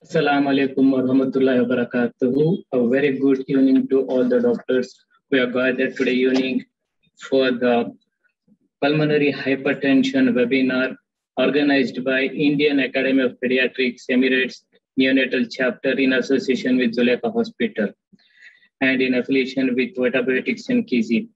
Assalamu alaikum wa rahmatullahi wa barakatuhu. A very good evening to all the doctors who are gathered today evening for the Pulmonary Hypertension webinar organized by Indian Academy of Pediatrics Emirates Neonatal Chapter in association with Zulekha Hospital and in affiliation with Vitabiotics Chiesi.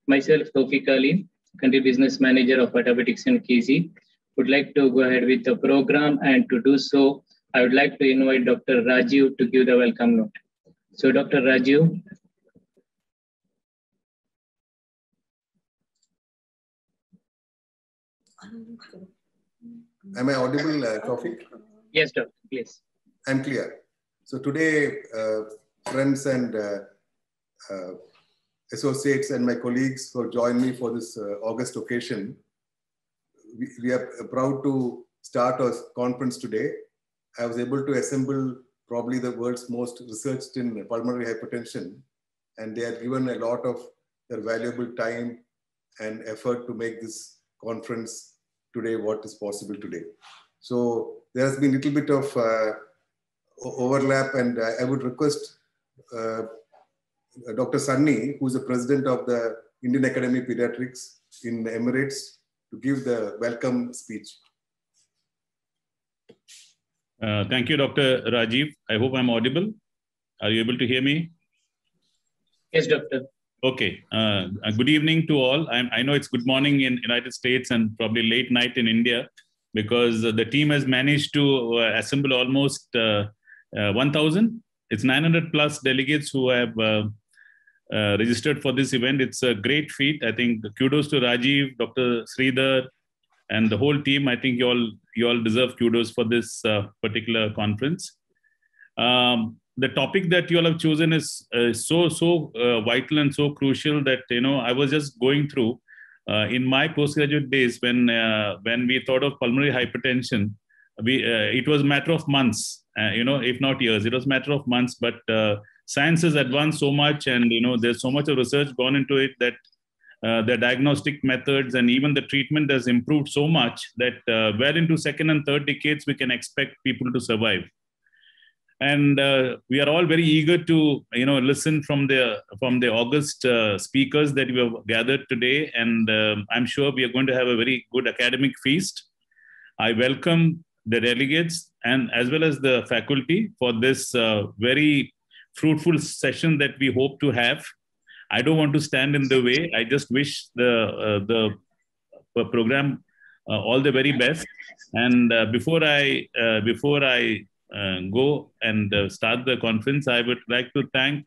Myself, Tawfiq Ali, Country Business Manager of Vitabiotics Chiesi, would like to go ahead with the program, and to do so, I would like to invite Dr. Rajiv to give the welcome note. So, Dr. Rajiv. Am I audible, Tawfiq? Yes, doctor, please. I'm clear. So today, friends and associates and my colleagues who joined me for this August occasion, we are proud to start our conference today. I was able to assemble probably the world's most researched in pulmonary hypertension, and they have given a lot of their valuable time and effort to make this conference today what is possible today. So there has been a little bit of overlap, and I would request Dr. Sunny, who is the president of the Indian Academy of Pediatrics in the Emirates, to give the welcome speech. Thank you, Dr. Rajiv. I hope I'm audible. Are you able to hear me? Yes, doctor. Okay. Good evening to all. I know it's good morning in United States and probably late night in India, because the team has managed to assemble almost 1,000. It's 900 plus delegates who have registered for this event. It's a great feat. I think kudos to Rajiv, Dr. Sridhar, and the whole team. I think you all deserve kudos for this particular conference. The topic that you all have chosen is so vital and so crucial that, you know, I was just going through in my postgraduate days when we thought of pulmonary hypertension. It was a matter of months, if not years. It was a matter of months, but science has advanced so much, and there's so much of research gone into it that the diagnostic methods and even the treatment has improved so much that well into second and third decades we can expect people to survive. And we are all very eager to listen from the August speakers that we have gathered today, and I'm sure we are going to have a very good academic feast. I welcome the delegates and as well as the faculty for this very fruitful session that we hope to have. I don't want to stand in the way. I just wish the program all the very best. And before I go and start the conference, I would like to thank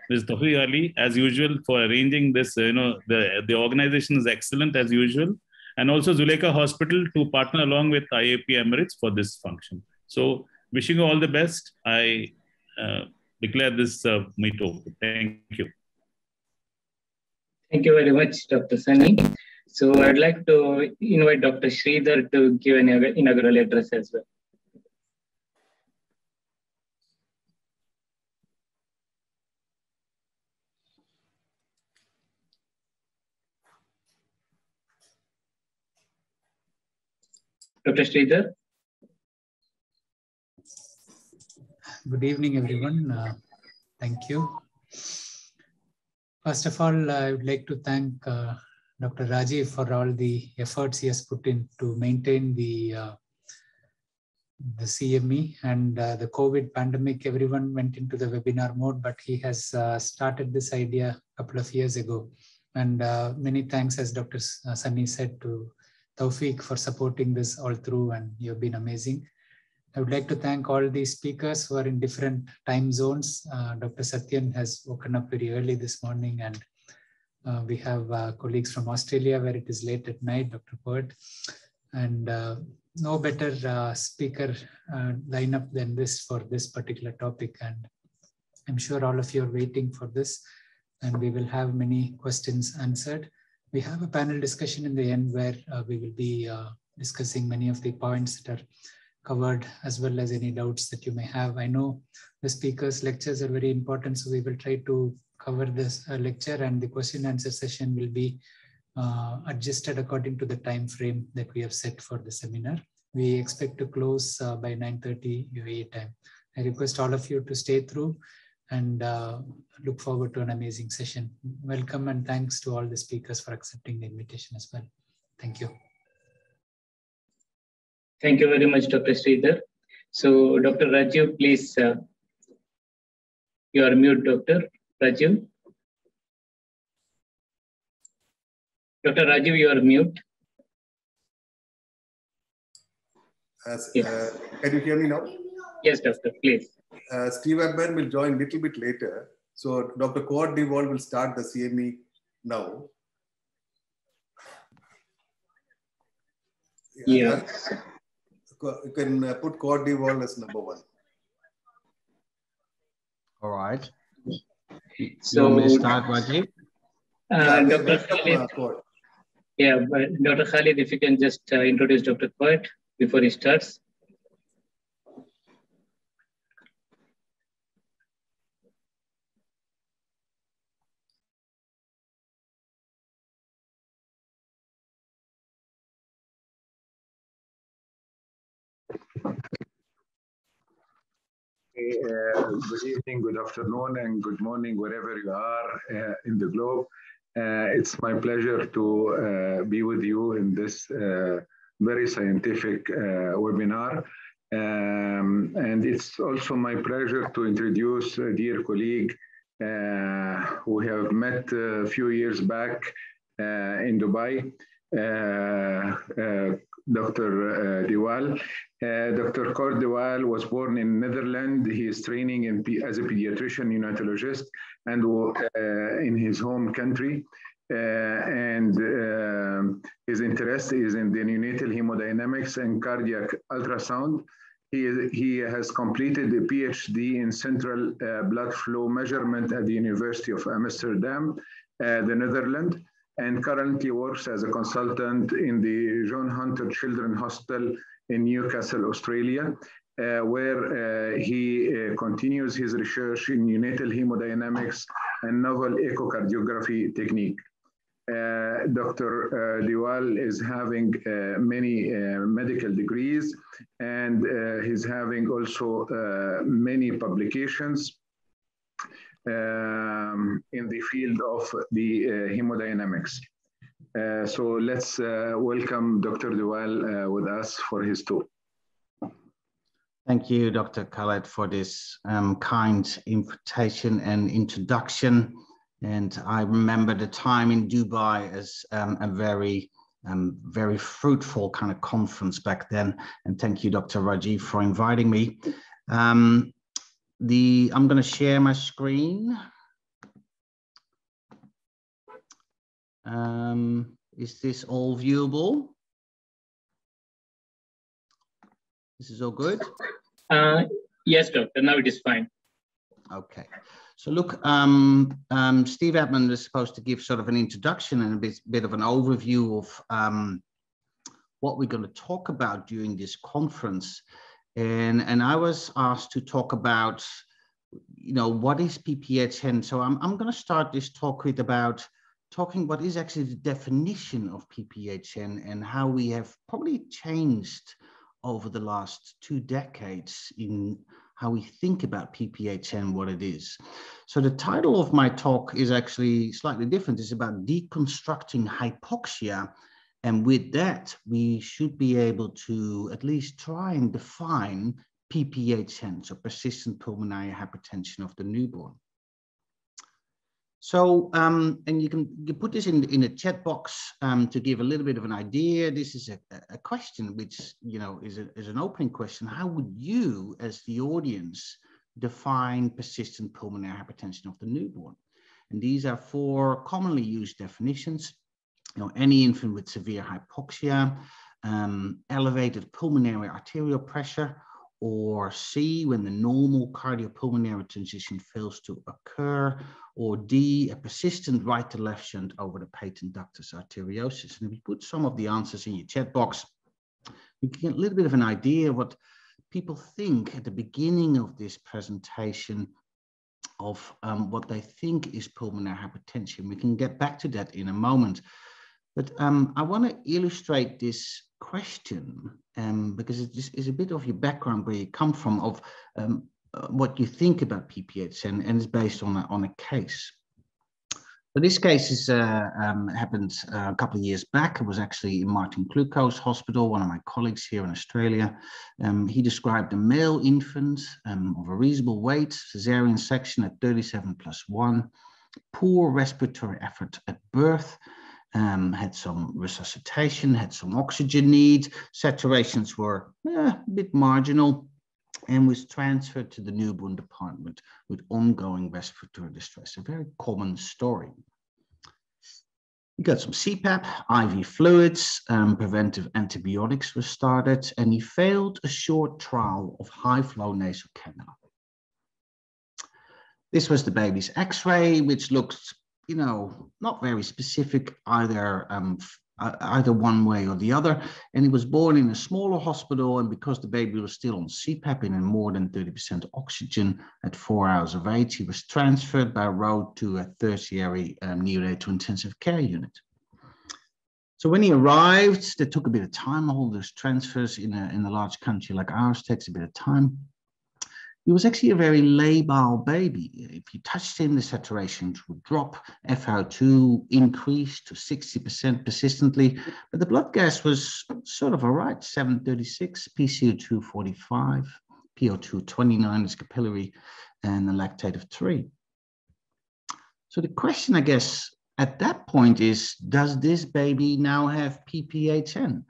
Ms. Tawfiq Ali, as usual, for arranging this. The organization is excellent as usual, and also Zulekha Hospital to partner along with IAP Emirates for this function. So, wishing you all the best. I declare this meet open. Thank you. Thank you very much, Dr. Sunny. So I'd like to invite Dr. Sridhar to give an inaugural address as well. Dr. Sridhar. Good evening, everyone. Thank you. First of all, I would like to thank Dr. Rajiv for all the efforts he has put in to maintain the CME and the COVID pandemic. Everyone went into the webinar mode, but he has started this idea a couple of years ago. And many thanks, as Dr. Sunny said, to Tawfiq for supporting this all through, and you've been amazing. I would like to thank all the speakers who are in different time zones. Dr. Satyan has woken up very early this morning, and we have colleagues from Australia where it is late at night, Dr. Bird. And no better speaker lineup than this for this particular topic. And I'm sure all of you are waiting for this, and we will have many questions answered. We have a panel discussion in the end where we will be discussing many of the points that are covered, as well as any doubts that you may have. I know the speakers' lectures are very important, so we will try to cover this lecture, and the question and answer session will be adjusted according to the time frame that we have set for the seminar. We expect to close by 9:30 UAE time. I request all of you to stay through and look forward to an amazing session. Welcome and thanks to all the speakers for accepting the invitation as well. Thank you. Thank you very much, Dr. Sridhar. So, Dr. Rajiv, please, you are mute, Dr. Rajiv. Dr. Rajiv, you are mute. Yes. Can you hear me now? Yes, Doctor, please. Steve Abman will join a little bit later. So Dr. Claude Duvall will start the CME now. Yeah. You can put Claude Duvall as number 1. All right. So, you want me to start, Rajiv? Dr. Khalid, yeah, but Dr. Khalid, if you can just introduce Dr. Claude before he starts. Good evening, good afternoon, and good morning, wherever you are in the globe. It's my pleasure to be with you in this very scientific webinar. And it's also my pleasure to introduce a dear colleague who we have met a few years back in Dubai, Dr. Dewal. Dr. Cor Dewal was born in Netherlands. He is training as a pediatrician neonatologist and in his home country. And his interest is in the neonatal hemodynamics and cardiac ultrasound. He has completed a PhD in central blood flow measurement at the University of Amsterdam, the Netherlands, and currently works as a consultant in the John Hunter Children's Hospital in Newcastle, Australia, where he continues his research in neonatal hemodynamics and novel echocardiography technique. Dr. Dewal is having many medical degrees, and he's having also many publications in the field of the hemodynamics. So let's welcome Dr. Dewal with us for his talk. Thank you, Dr. Khaled, for this kind invitation and introduction. And I remember the time in Dubai as a very fruitful kind of conference back then. And thank you, Dr. Rajiv, for inviting me. I'm going to share my screen. Is this all viewable? This is all good? Yes, doctor. Now it is fine. Okay. So look, Steve Abman is supposed to give sort of an introduction and a bit of an overview of what we're going to talk about during this conference. And I was asked to talk about, you know, what is PPHN? So I'm going to start this talk with talking what is actually the definition of PPHN and how we have probably changed over the last 2 decades in how we think about PPHN, what it is. So the title of my talk is actually slightly different. It's about deconstructing hypoxia. And with that, we should be able to at least try and define PPHN, so persistent pulmonary hypertension of the newborn. So, and you can put this in a chat box to give a little bit of an idea. This is a question which, you know, is an opening question. How would you, as the audience, define persistent pulmonary hypertension of the newborn? And these are 4 commonly used definitions. You know, any infant with severe hypoxia, elevated pulmonary arterial pressure, or C, when the normal cardiopulmonary transition fails to occur, or D, a persistent right to left shunt over the patent ductus arteriosus. And if you put some of the answers in your chat box, you can get a little bit of an idea of what people think at the beginning of this presentation of what they think is pulmonary hypertension. We can get back to that in a moment. But I want to illustrate this question because it's a bit of your background where you come from, of what you think about PPHN, and it's based on a case. So this case is, happened a couple of years back. It was actually in Martin Klucko's hospital, one of my colleagues here in Australia. He described a male infant of a reasonable weight, cesarean section at 37+1, poor respiratory effort at birth, had some resuscitation, had some oxygen needs, saturations were a bit marginal, and was transferred to the newborn department with ongoing respiratory distress. A very common story. He got some CPAP, IV fluids, preventive antibiotics were started, and he failed a short trial of high-flow nasal cannula. This was the baby's X-ray, which looked, you know, not very specific either one way or the other. And he was born in a smaller hospital, and because the baby was still on CPAP and in more than 30% oxygen at 4 hours of age, he was transferred by road to a tertiary neonatal intensive care unit. So when he arrived, that took a bit of time. All those transfers in a large country like ours takes a bit of time. He was actually a very labile baby. If you touched him, the saturations would drop, FiO2 increased to 60% persistently, but the blood gas was sort of all right, 736, PCO2 45, PO2 29 is capillary, and a lactate of 3. So the question, I guess, at that point is, does this baby now have PPHN?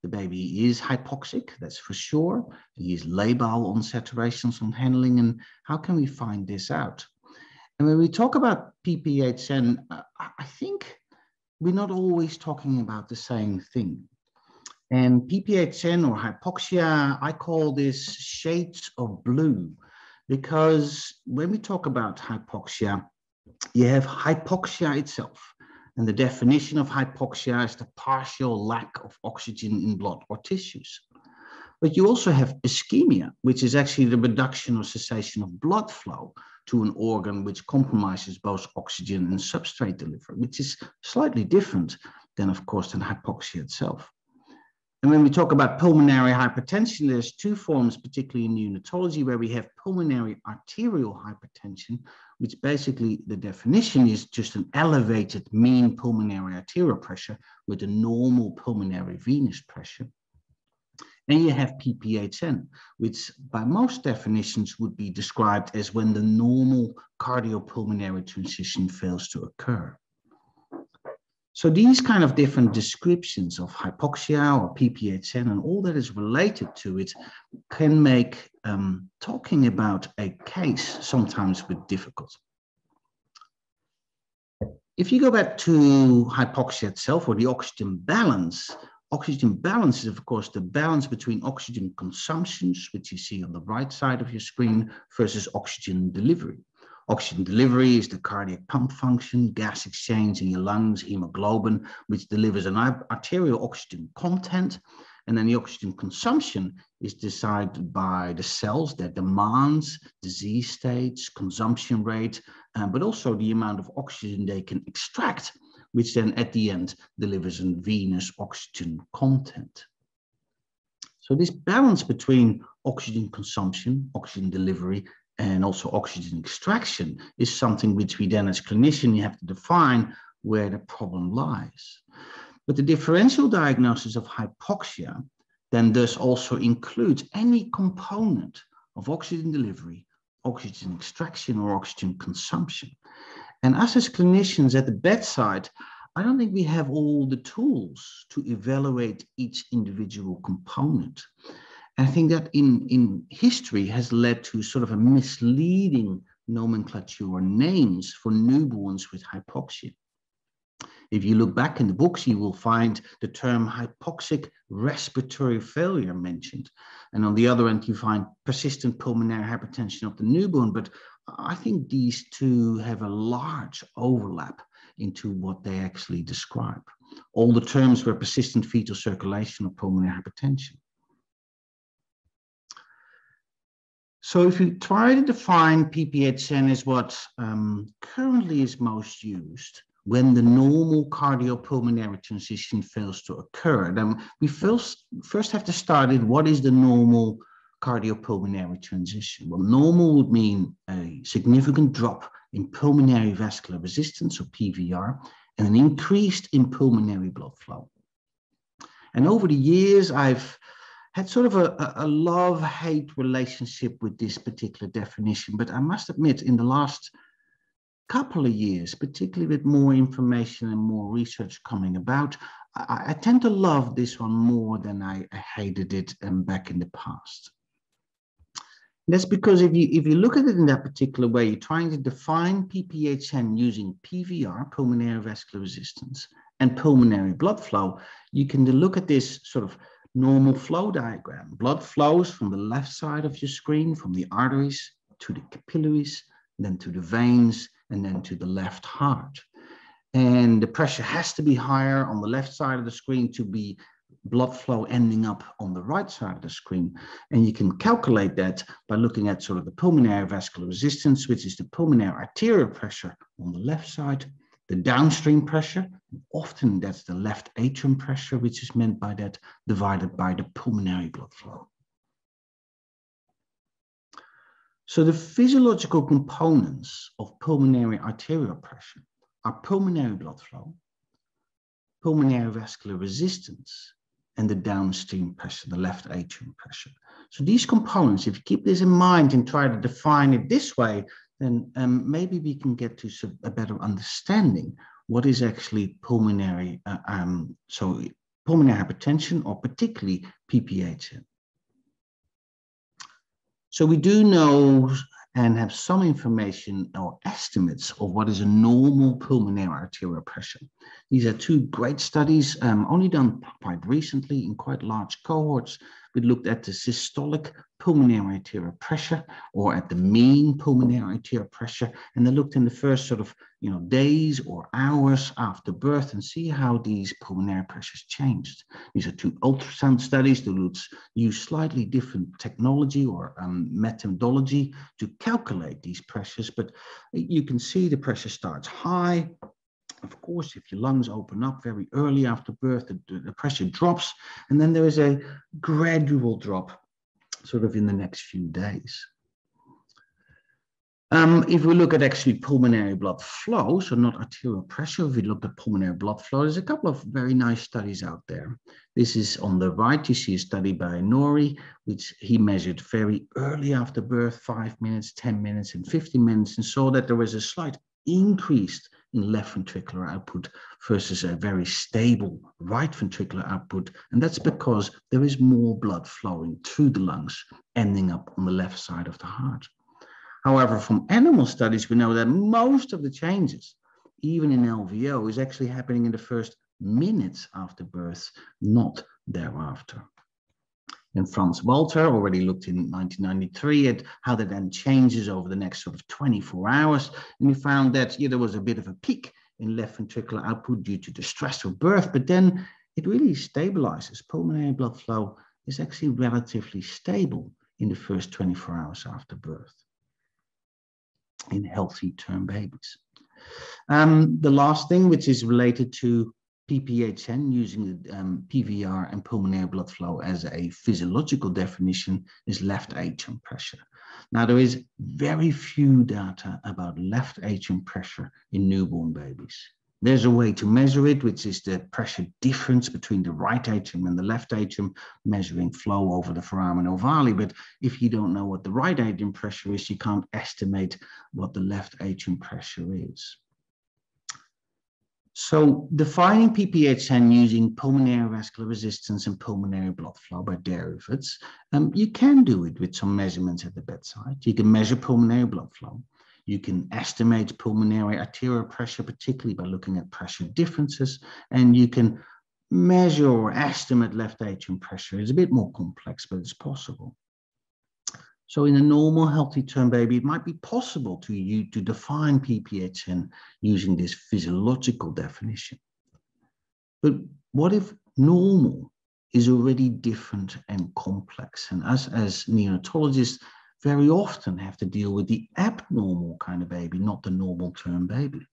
The baby is hypoxic, that's for sure. He is labile on saturations, on handling, and how can we find this out? And when we talk about PPHN, I think we're not always talking about the same thing. And PPHN or hypoxia, I call this shades of blue, because when we talk about hypoxia, you have hypoxia itself. And the definition of hypoxia is the partial lack of oxygen in blood or tissues. But you also have ischemia, which is actually the reduction or cessation of blood flow to an organ which compromises both oxygen and substrate delivery, which is slightly different than, of course, than hypoxia itself. And when we talk about pulmonary hypertension, there's two forms, particularly in neonatology, where we have pulmonary arterial hypertension, which basically the definition is just an elevated mean pulmonary arterial pressure with a normal pulmonary venous pressure. And you have PPHN, which by most definitions would be described as when the normal cardiopulmonary transition fails to occur. So these kind of different descriptions of hypoxia or PPHN and all that is related to it can make talking about a case sometimes a bit difficult. If you go back to hypoxia itself, or the oxygen balance is, of course, the balance between oxygen consumptions, which you see on the right side of your screen, versus oxygen delivery. Oxygen delivery is the cardiac pump function, gas exchange in your lungs, hemoglobin, which delivers an arterial oxygen content. And then the oxygen consumption is decided by the cells, their demands, disease states, consumption rate, but also the amount of oxygen they can extract, which then at the end delivers a venous oxygen content. So this balance between oxygen consumption, oxygen delivery, and also oxygen extraction is something which we then as clinicians have to define where the problem lies. But the differential diagnosis of hypoxia then thus also includes any component of oxygen delivery, oxygen extraction, or oxygen consumption. And us as clinicians at the bedside, I don't think we have all the tools to evaluate each individual component. And I think that in history has led to sort of a misleading nomenclature or names for newborns with hypoxia. If you look back in the books, you will find the term hypoxic respiratory failure mentioned. And on the other end, you find persistent pulmonary hypertension of the newborn. But I think these two have a large overlap into what they actually describe. All the terms were persistent fetal circulation or pulmonary hypertension. So if you try to define PPHN as what currently is most used, when the normal cardiopulmonary transition fails to occur. Then we first have to start with what is the normal cardiopulmonary transition. Well, normal would mean a significant drop in pulmonary vascular resistance, or PVR, and an increase in pulmonary blood flow. And over the years, I've had sort of a love-hate relationship with this particular definition, but I must admit, in the last couple of years, particularly with more information and more research coming about, I tend to love this one more than I hated it back in the past. That's because if you look at it in that particular way, you're trying to define PPHN using PVR, pulmonary vascular resistance, and pulmonary blood flow. You can look at this sort of normal flow diagram. Blood flows from the left side of your screen, from the arteries to the capillaries, then to the veins, and then to the left heart. And the pressure has to be higher on the left side of the screen to be blood flow ending up on the right side of the screen. And you can calculate that by looking at sort of the pulmonary vascular resistance, which is the pulmonary arterial pressure on the left side, the downstream pressure, often that's the left atrium pressure, which is meant by that, divided by the pulmonary blood flow. So the physiological components of pulmonary arterial pressure are pulmonary blood flow, pulmonary vascular resistance, and the downstream pressure, the left atrium pressure. So these components, if you keep this in mind and try to define it this way, then maybe we can get to a better understanding what is actually pulmonary, pulmonary hypertension, or particularly PPHN. So we do know and have some information or estimates of what is a normal pulmonary arterial pressure. These are two great studies, only done quite recently in quite large cohorts. We looked at the systolic pulmonary arterial pressure, or at the mean pulmonary arterial pressure, and they looked in the first sort of days or hours after birth and see how these pulmonary pressures changed. These are two ultrasound studies that use slightly different technology or methodology to calculate these pressures, but you can see the pressure starts high. Of course, if your lungs open up very early after birth, the pressure drops, and then there is a gradual drop sort of in the next few days. If we look at actually pulmonary blood flow, so not arterial pressure, if we look at pulmonary blood flow, there's a couple of very nice studies out there. This is on the right, you see a study by Nori, which he measured very early after birth, 5 minutes, 10 minutes, and 15 minutes, and saw that there was a slight increase in left ventricular output versus a very stable right ventricular output. And that's because there is more blood flowing through the lungs, ending up on the left side of the heart. However, from animal studies, we know that most of the changes, even in LVO, is actually happening in the first minutes after birth, not thereafter. And Franz Walter already looked in 1993 at how that then changes over the next sort of 24 hours. And he found that there was a bit of a peak in left ventricular output due to the stress of birth, but then it really stabilizes. Pulmonary blood flow is actually relatively stable in the first 24 hours after birth in healthy term babies. The last thing, which is related to PPHN, using PVR and pulmonary blood flow as a physiological definition, is left atrium pressure. Now, there is very few data about left atrium pressure in newborn babies. There's a way to measure it, which is the pressure difference between the right atrium and the left atrium, measuring flow over the foramen ovale. But if you don't know what the right atrium pressure is, you can't estimate what the left atrium pressure is. So defining PPHN using pulmonary vascular resistance and pulmonary blood flow by derivatives, you can do it with some measurements at the bedside. You can measure pulmonary blood flow. You can estimate pulmonary arterial pressure, particularly by looking at pressure differences, and you can measure or estimate left atrium pressure. It's a bit more complex, but it's possible. So in a normal healthy term baby, it might be possible to define PPHN using this physiological definition. But what if normal is already different and complex? And us as neonatologists very often have to deal with the abnormal kind of baby, not the normal term baby.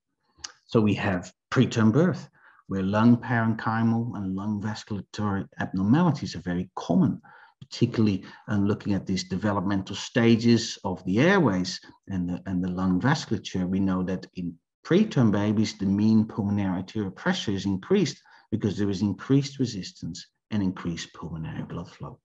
So we have preterm birth, where lung parenchymal and lung vasculatory abnormalities are very common, particularly looking at these developmental stages of the airways and the lung vasculature. We know that in preterm babies, the mean pulmonary arterial pressure is increased because there is increased resistance and increased pulmonary blood flow.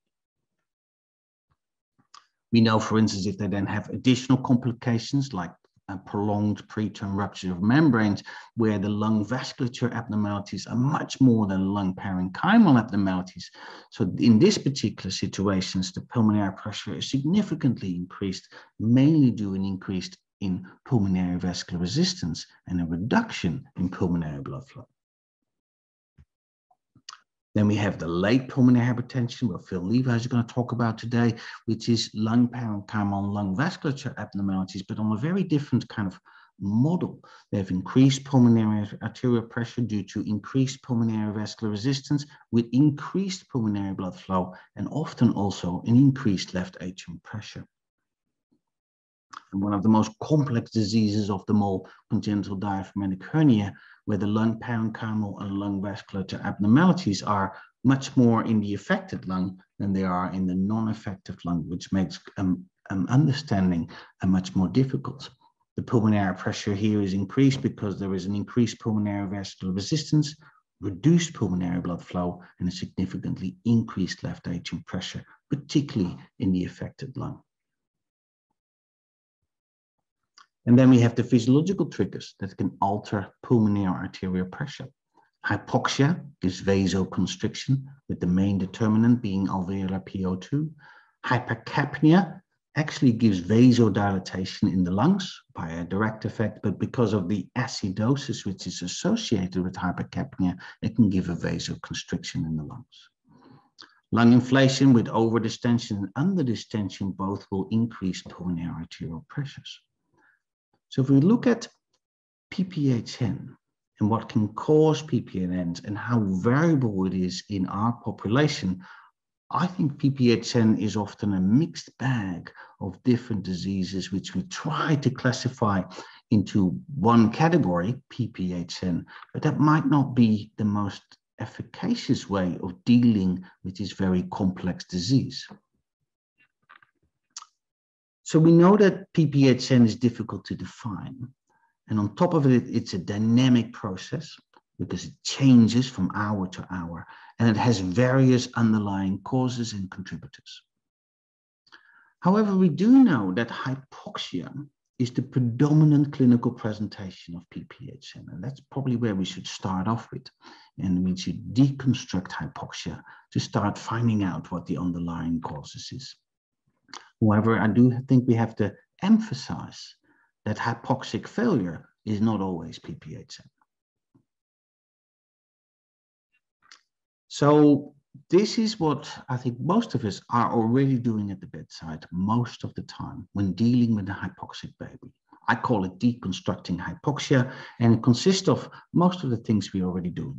We know, for instance, if they then have additional complications like a prolonged preterm rupture of membranes, where the lung vasculature abnormalities are much more than lung parenchymal abnormalities. So in this particular situations, the pulmonary pressure is significantly increased, mainly due to an increase in pulmonary vascular resistance and a reduction in pulmonary blood flow. Then we have the late pulmonary hypertension, what Phil Levi is going to talk about today, which is lung parenchymal and lung vasculature abnormalities, but on a very different kind of model. They have increased pulmonary arterial pressure due to increased pulmonary vascular resistance with increased pulmonary blood flow and often also an increased left atrium pressure. And one of the most complex diseases of them all, congenital diaphragmatic hernia, where the lung parenchymal and lung vasculature abnormalities are much more in the affected lung than they are in the non-affected lung, which makes understanding much more difficult. The pulmonary pressure here is increased because there is an increased pulmonary vascular resistance, reduced pulmonary blood flow, and a significantly increased left atrium pressure, particularly in the affected lung. And then we have the physiological triggers that can alter pulmonary arterial pressure. Hypoxia gives vasoconstriction, with the main determinant being alveolar PO2. Hypercapnia actually gives vasodilatation in the lungs by a direct effect, but because of the acidosis which is associated with hypercapnia, it can give a vasoconstriction in the lungs. Lung inflation with overdistension and underdistension both will increase pulmonary arterial pressures. So if we look at PPHN and what can cause PPNNs and how variable it is in our population, I think PPHN is often a mixed bag of different diseases which we try to classify into one category, PPHN, but that might not be the most efficacious way of dealing with this very complex disease. So we know that PPHN is difficult to define. And on top of it, it's a dynamic process because it changes from hour to hour, and it has various underlying causes and contributors. However, we do know that hypoxia is the predominant clinical presentation of PPHN, and that's probably where we should start off with. And we should deconstruct hypoxia to start finding out what the underlying causes is. However, I do think we have to emphasize that hypoxic failure is not always PPHN. So this is what I think most of us are already doing at the bedside most of the time when dealing with a hypoxic baby. I call it deconstructing hypoxia, and it consists of most of the things we already do.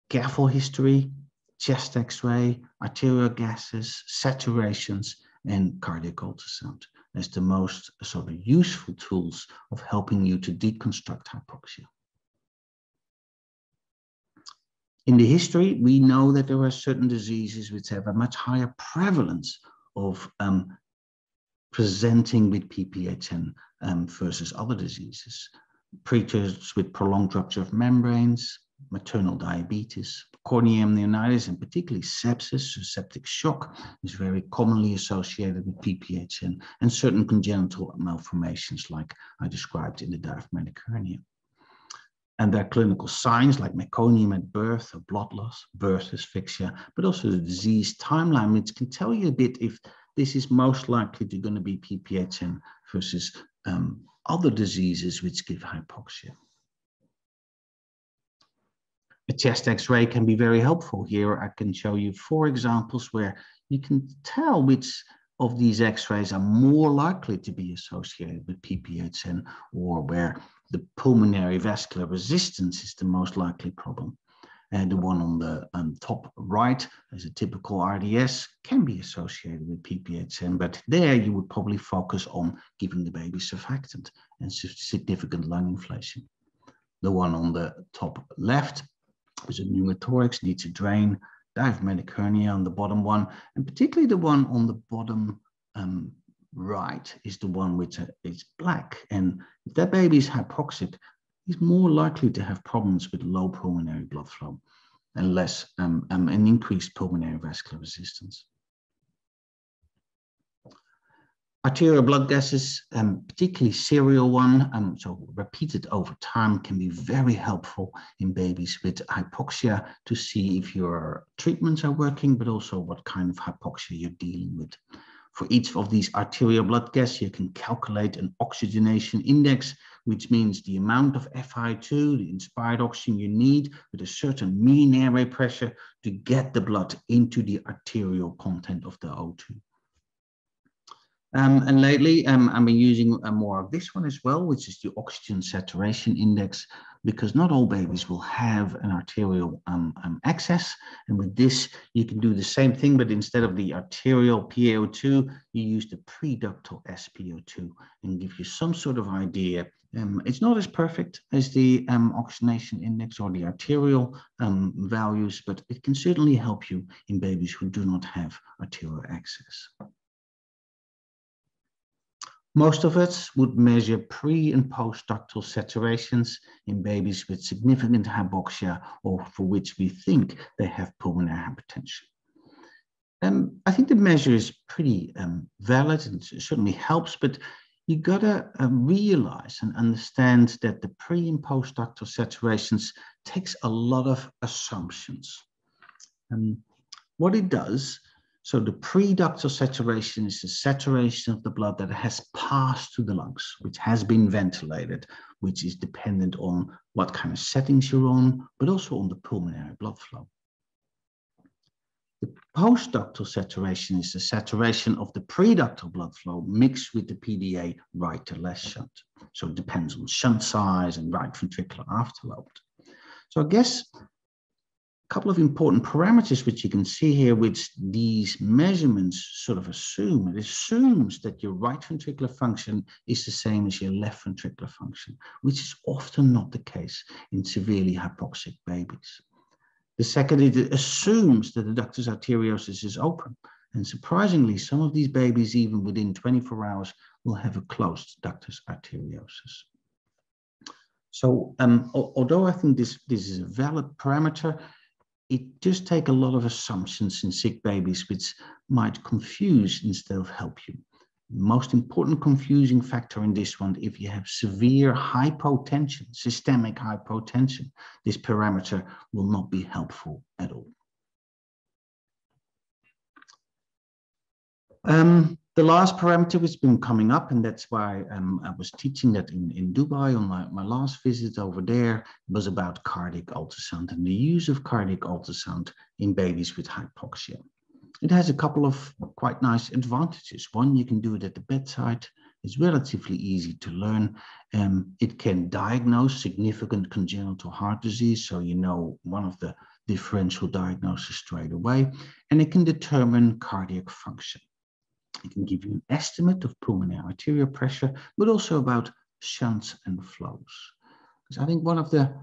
Careful history, chest x-ray, arterial gases, saturations, and cardiac ultrasound as the most sort of useful tools of helping you to deconstruct hypoxia. In the history, we know that there are certain diseases which have a much higher prevalence of presenting with PPHN versus other diseases. Preterms with prolonged rupture of membranes, maternal diabetes, corneal neonitis, and particularly sepsis, or septic shock, is very commonly associated with PPHN, and certain congenital malformations like I described in the diaphragmatic hernia. And there are clinical signs like meconium at birth or blood loss, birth asphyxia, but also the disease timeline, which can tell you a bit if this is most likely going to be PPHN versus other diseases which give hypoxia. A chest x-ray can be very helpful here. I can show you 4 examples where you can tell which of these x-rays are more likely to be associated with PPHN, or where the pulmonary vascular resistance is the most likely problem. And the one on the top right, as a typical RDS, can be associated with PPHN, but there you would probably focus on giving the baby surfactant and significant lung inflation. The one on the top left is a pneumothorax, needs a drain, diaphragmatic hernia on the bottom one, and particularly the one on the bottom right is the one which is black. And if that baby is hypoxic, he's more likely to have problems with low pulmonary blood flow and less an increased pulmonary vascular resistance. Arterial blood gases, particularly serial one, so repeated over time, can be very helpful in babies with hypoxia to see if your treatments are working, but also what kind of hypoxia you're dealing with. For each of these arterial blood gas, you can calculate an oxygenation index, which means the amount of FiO2, the inspired oxygen you need with a certain mean airway pressure to get the blood into the arterial content of the O2. And lately, I've been using more of this one as well, which is the oxygen saturation index, because not all babies will have an arterial access. And with this, you can do the same thing, but instead of the arterial PaO2, you use the preductal SpO2 and give you some sort of idea. It's not as perfect as the oxygenation index or the arterial values, but it can certainly help you in babies who do not have arterial access. Most of us would measure pre- and post-ductal saturations in babies with significant hypoxia or for which we think they have pulmonary hypertension. I think the measure is pretty valid and it certainly helps, but you gotta realize and understand that the pre- and post-ductal saturations takes a lot of assumptions. What it does, so the pre-ductal saturation is the saturation of the blood that has passed through the lungs, which has been ventilated, which is dependent on what kind of settings you're on, but also on the pulmonary blood flow. The post-ductal saturation is the saturation of the pre-ductal blood flow mixed with the PDA right to left shunt. So it depends on shunt size and right ventricular afterload. So I guess couple of important parameters which you can see here, which these measurements sort of assume. It assumes that your right ventricular function is the same as your left ventricular function, which is often not the case in severely hypoxic babies. The second, it assumes that the ductus arteriosus is open. And surprisingly, some of these babies, even within 24 hours, will have a closed ductus arteriosus. So although I think this is a valid parameter, it does take a lot of assumptions in sick babies, which might confuse instead of help you. The most important confusing factor in this one, if you have severe hypotension, systemic hypotension, this parameter will not be helpful at all. The last parameter which has been coming up, and that's why I was teaching that in Dubai on my last visit over there, was about cardiac ultrasound and the use of cardiac ultrasound in babies with hypoxia. It has a couple of quite nice advantages. One, you can do it at the bedside. It's relatively easy to learn. It can diagnose significant congenital heart disease, so you know one of the differential diagnoses straight away, and it can determine cardiac function. It can give you an estimate of pulmonary arterial pressure, but also about shunts and flows. Because I think one of the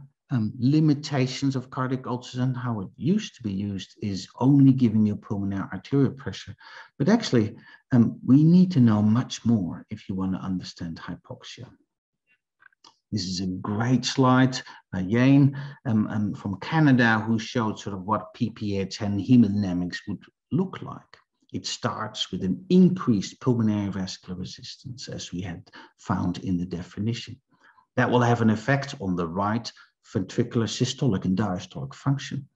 limitations of cardiac ultrasound, how it used to be used, is only giving you pulmonary arterial pressure. But actually, we need to know much more if you want to understand hypoxia. This is a great slide by Jane from Canada, who showed sort of what PPH10 hemodynamics would look like. It starts with an increased pulmonary vascular resistance, as we had found in the definition. That will have an effect on the right ventricular systolic and diastolic function,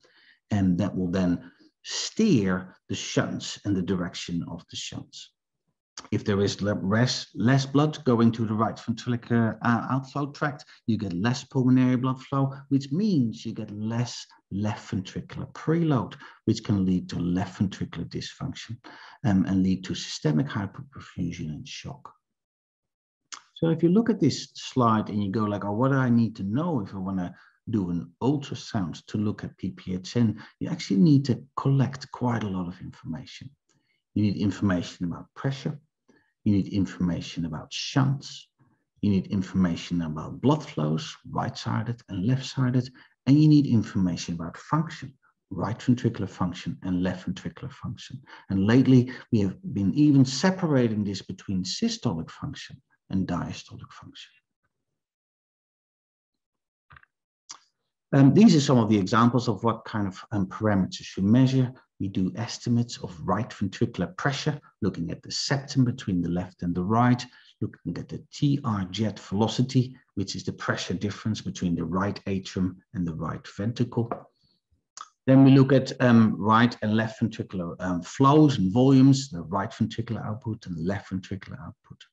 and that will then steer the shunts and the direction of the shunts. If there is less blood going to the right ventricular outflow tract, you get less pulmonary blood flow, which means you get less left ventricular preload, which can lead to left ventricular dysfunction and lead to systemic hyperperfusion and shock. So if you look at this slide and you go like, oh, what do I need to know if I want to do an ultrasound to look at PPHN? You actually need to collect quite a lot of information. You need information about pressure. You need information about shunts. You need information about blood flows, right-sided and left-sided, and you need information about function, right ventricular function and left ventricular function. And lately, we have been even separating this between systolic function and diastolic function. These are some of the examples of what kind of parameters you measure. We do estimates of right ventricular pressure, looking at the septum between the left and the right, looking at the TR jet velocity, which is the pressure difference between the right atrium and the right ventricle. Then we look at right and left ventricular flows and volumes, the right ventricular output and the left ventricular output.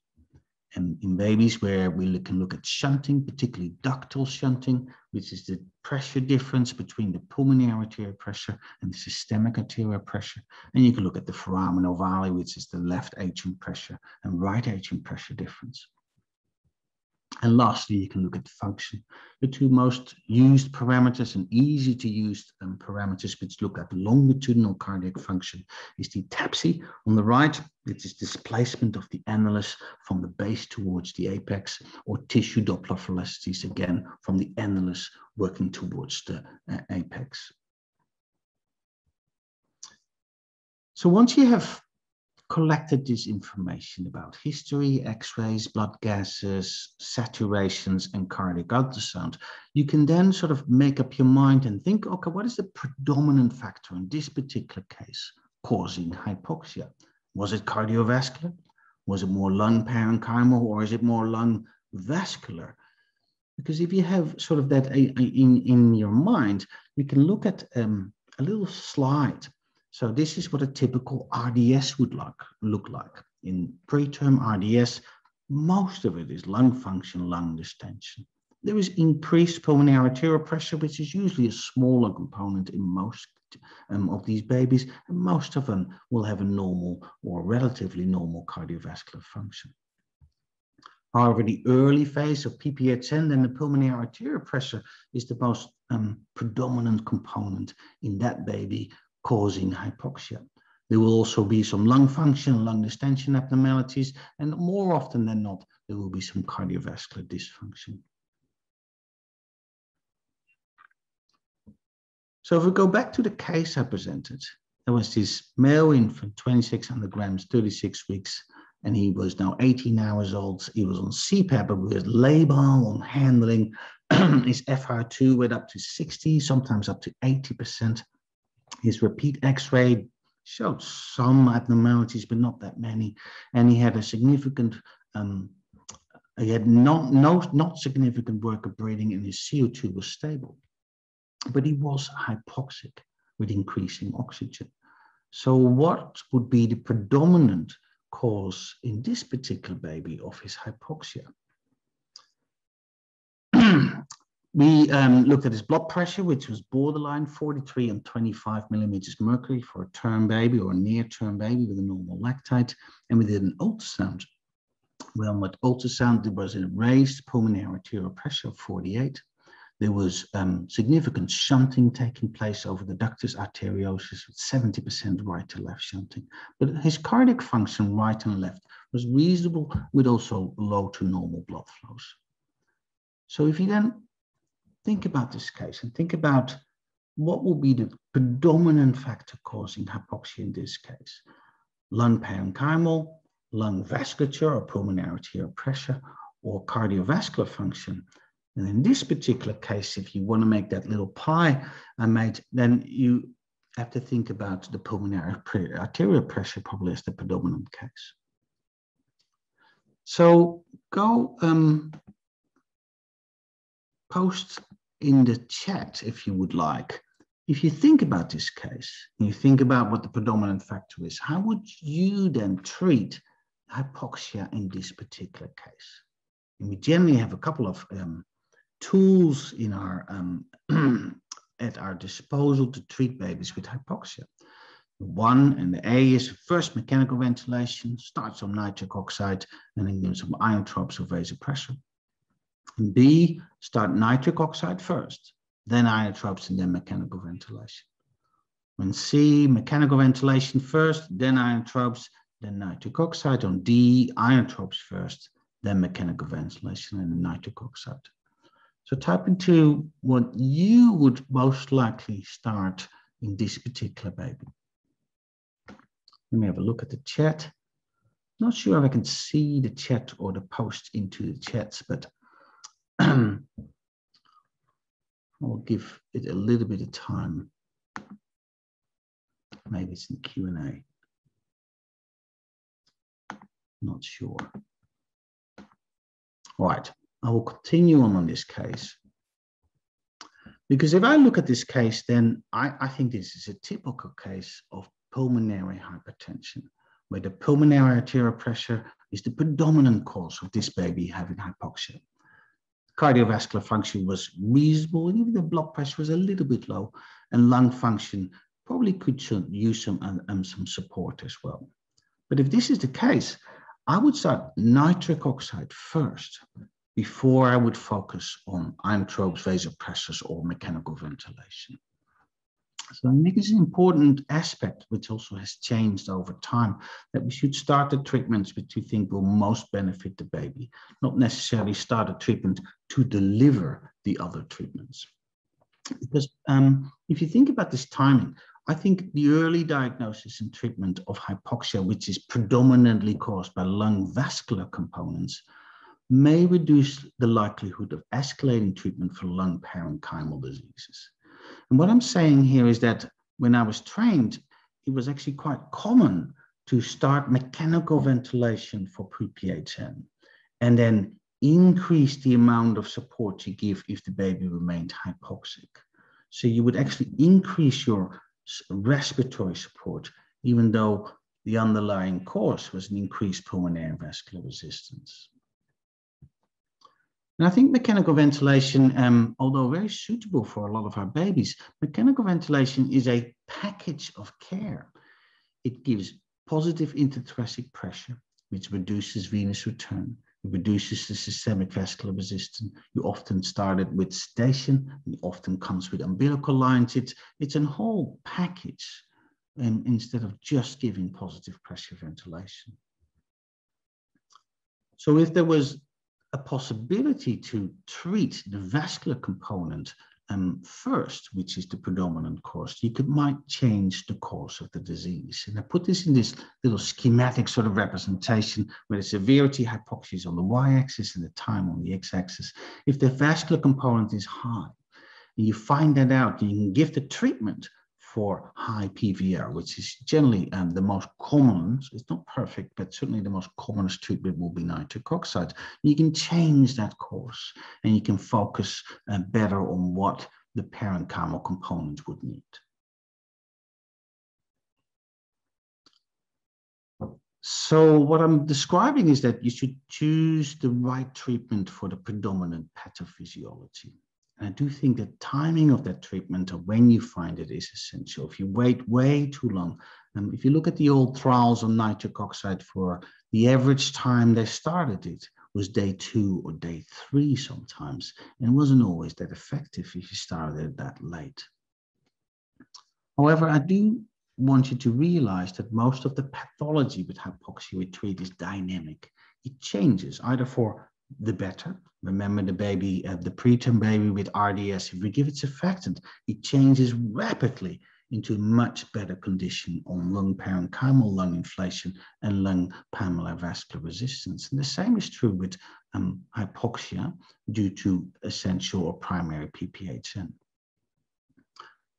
And in babies where we can look at shunting, particularly ductal shunting, which is the pressure difference between the pulmonary arterial pressure and the systemic arterial pressure. And you can look at the foramen ovale, which is the left atrium pressure and right atrium pressure difference. And lastly, you can look at the function. The two most used parameters and easy to use parameters which look at longitudinal cardiac function is the TAPSE on the right, which is displacement of the annulus from the base towards the apex, or tissue Doppler velocities, again, from the annulus working towards the apex. So once you have collected this information about history, x-rays, blood gases, saturations, and cardiac ultrasound, you can then sort of make up your mind and think, okay, what is the predominant factor in this particular case causing hypoxia? Was it cardiovascular? Was it more lung parenchymal, or is it more lung vascular? Because if you have sort of that in your mind, you can look at a little slide. So this is what a typical RDS would look like. In preterm RDS, most of it is lung function, lung distension. There is increased pulmonary arterial pressure, which is usually a smaller component in most of these babies, and most of them will have a normal or relatively normal cardiovascular function. However, the early phase of PPHN, then the pulmonary arterial pressure is the most predominant component in that baby, causing hypoxia. There will also be some lung function, lung distension abnormalities, and more often than not, there will be some cardiovascular dysfunction. So if we go back to the case I presented, there was this male infant, 2,600 grams, 36 weeks, and he was now 18 hours old. He was on CPAP, but with labile, on handling. His FR2 went up to 60, sometimes up to 80%. His repeat X-ray showed some abnormalities, but not that many. And he had a significant, he had not significant work of breathing, and his CO2 was stable. But he was hypoxic with increasing oxygen. So what would be the predominant cause in this particular baby of his hypoxia? We looked at his blood pressure, which was borderline 43 and 25 millimeters mercury for a term baby or a near-term baby with a normal lactate. And we did an ultrasound. Well, with ultrasound, there was a raised pulmonary arterial pressure of 48. There was significant shunting taking place over the ductus arteriosus with 70% right to left shunting. But his cardiac function, right and left, was reasonable with also low to normal blood flows. So if you then think about this case and think about what will be the predominant factor causing hypoxia in this case: lung parenchymal, lung vasculature or pulmonary arterial pressure, or cardiovascular function. And in this particular case, if you want to make that little pie I made, then you have to think about the pulmonary arterial pressure probably as the predominant case. So go post in the chat if you would like. If you think about this case, and you think about what the predominant factor is, how would you then treat hypoxia in this particular case? And we generally have a couple of tools in our at our disposal to treat babies with hypoxia. One and the A is first mechanical ventilation, start some nitric oxide, and then give some ionotropes or vasopressor. And B, start nitric oxide first, then ionotropes, and then mechanical ventilation. On C, mechanical ventilation first, then ionotropes, then nitric oxide. On D, ionotropes first, then mechanical ventilation and nitric oxide. So type into what you would most likely start in this particular baby. Let me have a look at the chat. Not sure if I can see the chat or the post into the chats, but I'll give it a little bit of time. Maybe it's in Q&A. Not sure. All right, I will continue on this case. Because if I look at this case, then I think this is a typical case of pulmonary hypertension, where the pulmonary arterial pressure is the predominant cause of this baby having hypoxia. Cardiovascular function was reasonable, and even the blood pressure was a little bit low, and lung function probably could use some support as well. But if this is the case, I would start nitric oxide first before I would focus on inotropes, vasopressors, or mechanical ventilation. So I think it's an important aspect, which also has changed over time, that we should start the treatments which we think will most benefit the baby, not necessarily start a treatment to deliver the other treatments. Because if you think about this timing, I think the early diagnosis and treatment of hypoxia, which is predominantly caused by lung vascular components, may reduce the likelihood of escalating treatment for lung parenchymal diseases. And what I'm saying here is that when I was trained, it was actually quite common to start mechanical ventilation for pre-PHN and then increase the amount of support you give if the baby remained hypoxic. So you would actually increase your respiratory support, even though the underlying cause was an increased pulmonary vascular resistance. And I think mechanical ventilation, although very suitable for a lot of our babies, mechanical ventilation is a package of care. It gives positive intrathoracic pressure, which reduces venous return. It reduces the systemic vascular resistance. You often start it with sedation. It often comes with umbilical lines. It's a whole package instead of just giving positive pressure ventilation. So if there was a possibility to treat the vascular component first, which is the predominant cause, you might change the course of the disease. And I put this in this little schematic sort of representation where the severity hypoxia is on the y-axis and the time on the x-axis. If the vascular component is high, and you find that out, you can give the treatment for high PVR, which is generally the most common. It's not perfect, but certainly the most commonest treatment will be nitric oxide. You can change that course and you can focus better on what the parenchymal component would need. So what I'm describing is that you should choose the right treatment for the predominant pathophysiology. I do think that timing of that treatment or when you find it is essential. If you wait way too long, if you look at the old trials on nitric oxide, for the average time they started it was day 2 or day 3 sometimes, and it wasn't always that effective if you started it that late. However, I do want you to realize that most of the pathology with hypoxia we treat is dynamic. It changes either for the better. Remember the baby, the preterm baby with RDS, if we give it surfactant, it changes rapidly into a much better condition on lung parenchymal lung inflation and lung pulmonary vascular resistance. And the same is true with hypoxia due to essential or primary PPHN.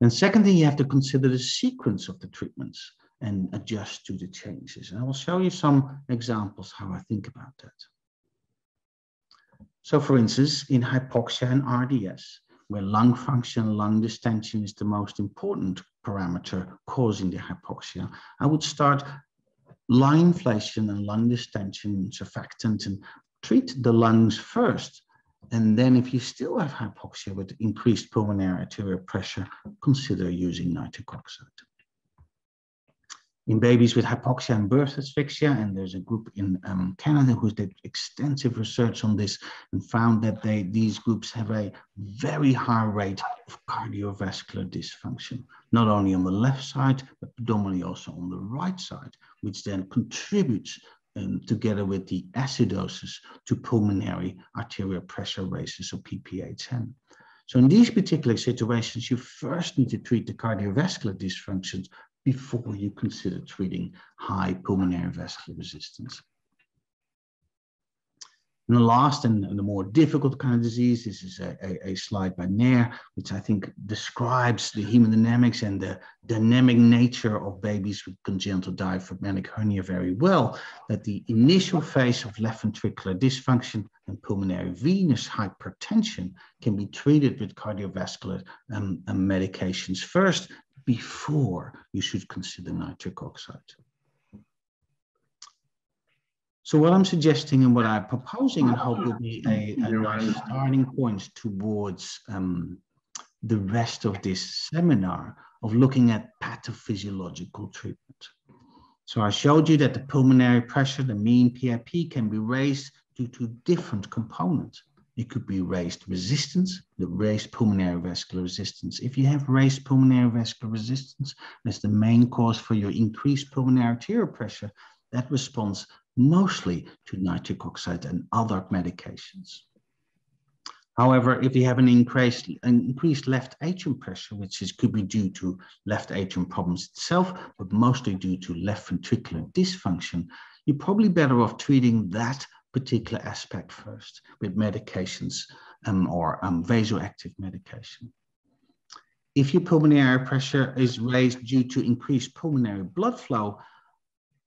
And secondly, you have to consider the sequence of the treatments and adjust to the changes. And I will show you some examples how I think about that. So for instance, in hypoxia and RDS, where lung function, lung distension is the most important parameter causing the hypoxia, I would start lung inflation and lung distension, surfactant, and treat the lungs first. And then if you still have hypoxia with increased pulmonary arterial pressure, consider using nitric oxide. In babies with hypoxia and birth asphyxia, and there's a group in Canada who did extensive research on this and found that these groups have a very high rate of cardiovascular dysfunction, not only on the left side, but predominantly also on the right side, which then contributes together with the acidosis to pulmonary arterial pressure raises, or PPHN. So in these particular situations, you first need to treat the cardiovascular dysfunctions before you consider treating high pulmonary vascular resistance. And the last and the more difficult kind of disease, this is a slide by Nair, which I think describes the hemodynamics and the dynamic nature of babies with congenital diaphragmatic hernia very well, that the initial phase of left ventricular dysfunction and pulmonary venous hypertension can be treated with cardiovascular medications first before you should consider nitric oxide. So what I'm suggesting and what I'm proposing, and hope will be a nice starting point towards the rest of this seminar of looking at pathophysiological treatment. So I showed you that the pulmonary pressure, the mean PIP, can be raised due to different components. It could be raised resistance, the raised pulmonary vascular resistance. If you have raised pulmonary vascular resistance, that's the main cause for your increased pulmonary arterial pressure. That responds mostly to nitric oxide and other medications. However, if you have an increased left atrium pressure, which could be due to left atrium problems itself, but mostly due to left ventricular dysfunction, you're probably better off treating that particular aspect first with medications or vasoactive medication. If your pulmonary pressure is raised due to increased pulmonary blood flow,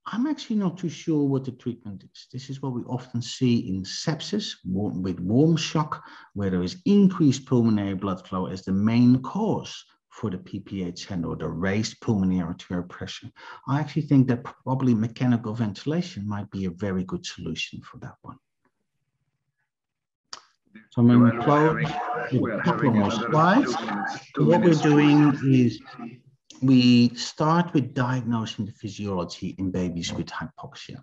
I'm actually not too sure what the treatment is. This is what we often see in sepsis with warm shock, where there is increased pulmonary blood flow as the main cause for the PPHN or the raised pulmonary arterial pressure. I actually think that probably mechanical ventilation might be a very good solution for that one. So I'm going to close with a couple more slides. So what we're doing is we start with diagnosing the physiology in babies with hypoxia.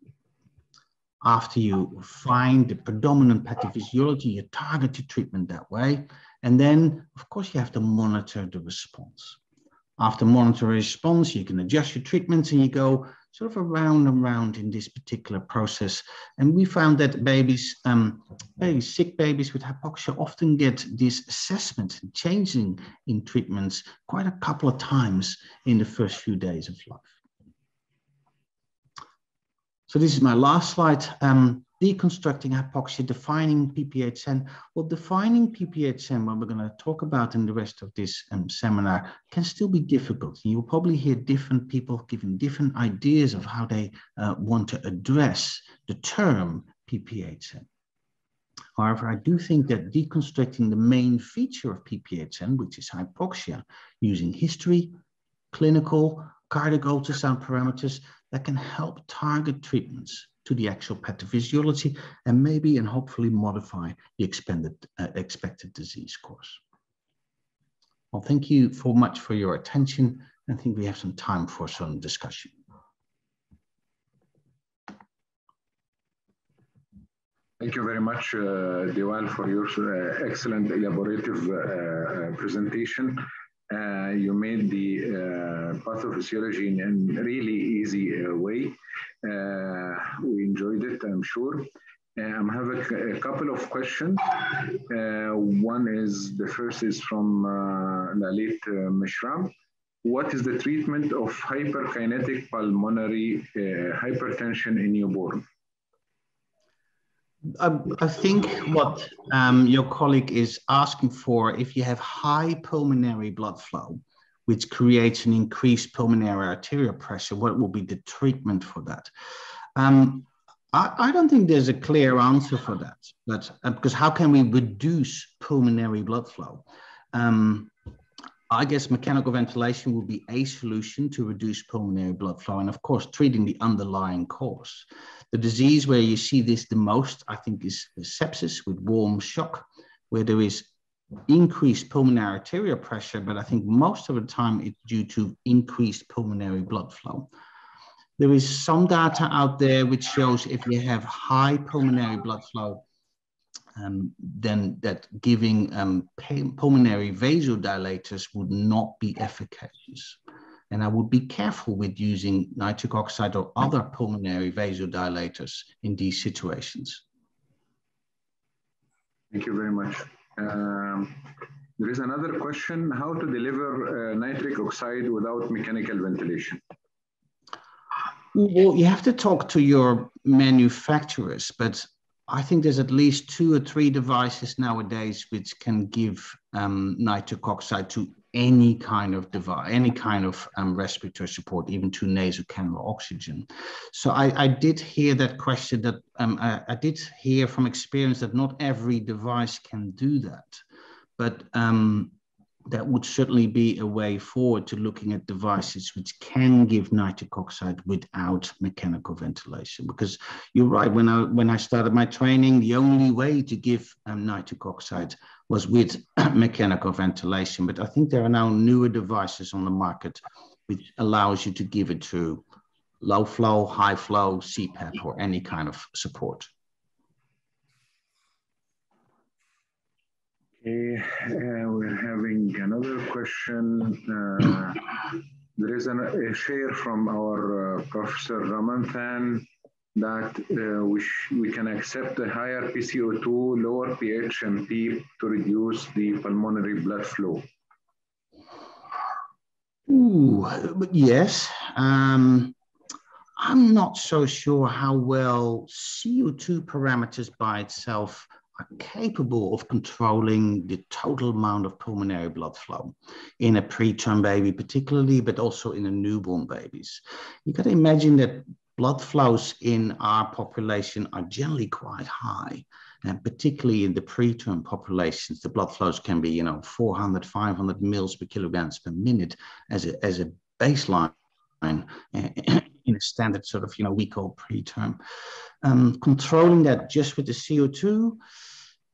After you find the predominant pathophysiology, you target your treatment that way. And then, of course, you have to monitor the response. After monitoring response, you can adjust your treatments and you go sort of around and round in this particular process. And we found that babies, sick babies with hypoxia often get this assessment and changing in treatments quite a couple of times in the first few days of life. So this is my last slide. Deconstructing hypoxia, defining PPHN. Well, defining PPHN, what we're going to talk about in the rest of this seminar, can still be difficult. You'll probably hear different people giving different ideas of how they want to address the term PPHN. However, I do think that deconstructing the main feature of PPHN, which is hypoxia, using history, clinical, cardiac ultrasound parameters, that can help target treatments to the actual pathophysiology and maybe and hopefully modify the expected disease course. Well, thank you so much for your attention. I think we have some time for some discussion. Thank you very much, Dewal, for your excellent elaborative presentation. You made the pathophysiology in a really easy way. We enjoyed it, I'm sure. I have a couple of questions. One is, the first is from Lalit Mishram. What is the treatment of hyperkinetic pulmonary hypertension in newborn? I think what your colleague is asking for, if you have high pulmonary blood flow, which creates an increased pulmonary arterial pressure, what will be the treatment for that? I don't think there's a clear answer for that, but because how can we reduce pulmonary blood flow? I guess mechanical ventilation will be a solution to reduce pulmonary blood flow, and of course, treating the underlying cause. The disease where you see this the most, I think, is sepsis with warm shock, where there is increased pulmonary arterial pressure, but I think most of the time it's due to increased pulmonary blood flow. There is some data out there which shows if you have high pulmonary blood flow, then that giving pulmonary vasodilators would not be efficacious. And I would be careful with using nitric oxide or other pulmonary vasodilators in these situations. Thank you very much. There is another question: how to deliver nitric oxide without mechanical ventilation? Well, you have to talk to your manufacturers, but I think there's at least 2 or 3 devices nowadays which can give nitric oxide to any kind of device, any kind of respiratory support, even to nasocannula oxygen. So I did hear that question, that I did hear from experience that not every device can do that, but that would certainly be a way forward to looking at devices which can give nitric oxide without mechanical ventilation. Because you're right, when I started my training, the only way to give nitric oxide was with mechanical ventilation. But I think there are now newer devices on the market which allows you to give it through low flow, high flow, CPAP, or any kind of support. Okay, we're having another question. There is a share from our Professor Ramanthan that we can accept a higher PCO2, lower pH and PEEP to reduce the pulmonary blood flow. Ooh, yes. I'm not so sure how well CO2 parameters by itself are capable of controlling the total amount of pulmonary blood flow in a preterm baby particularly, but also in a newborn babies. You got to imagine that blood flows in our population are generally quite high, and particularly in the preterm populations, the blood flows can be, 400, 500 mils per kilograms per minute as a baseline in a standard sort of, we call preterm. Controlling that just with the CO2,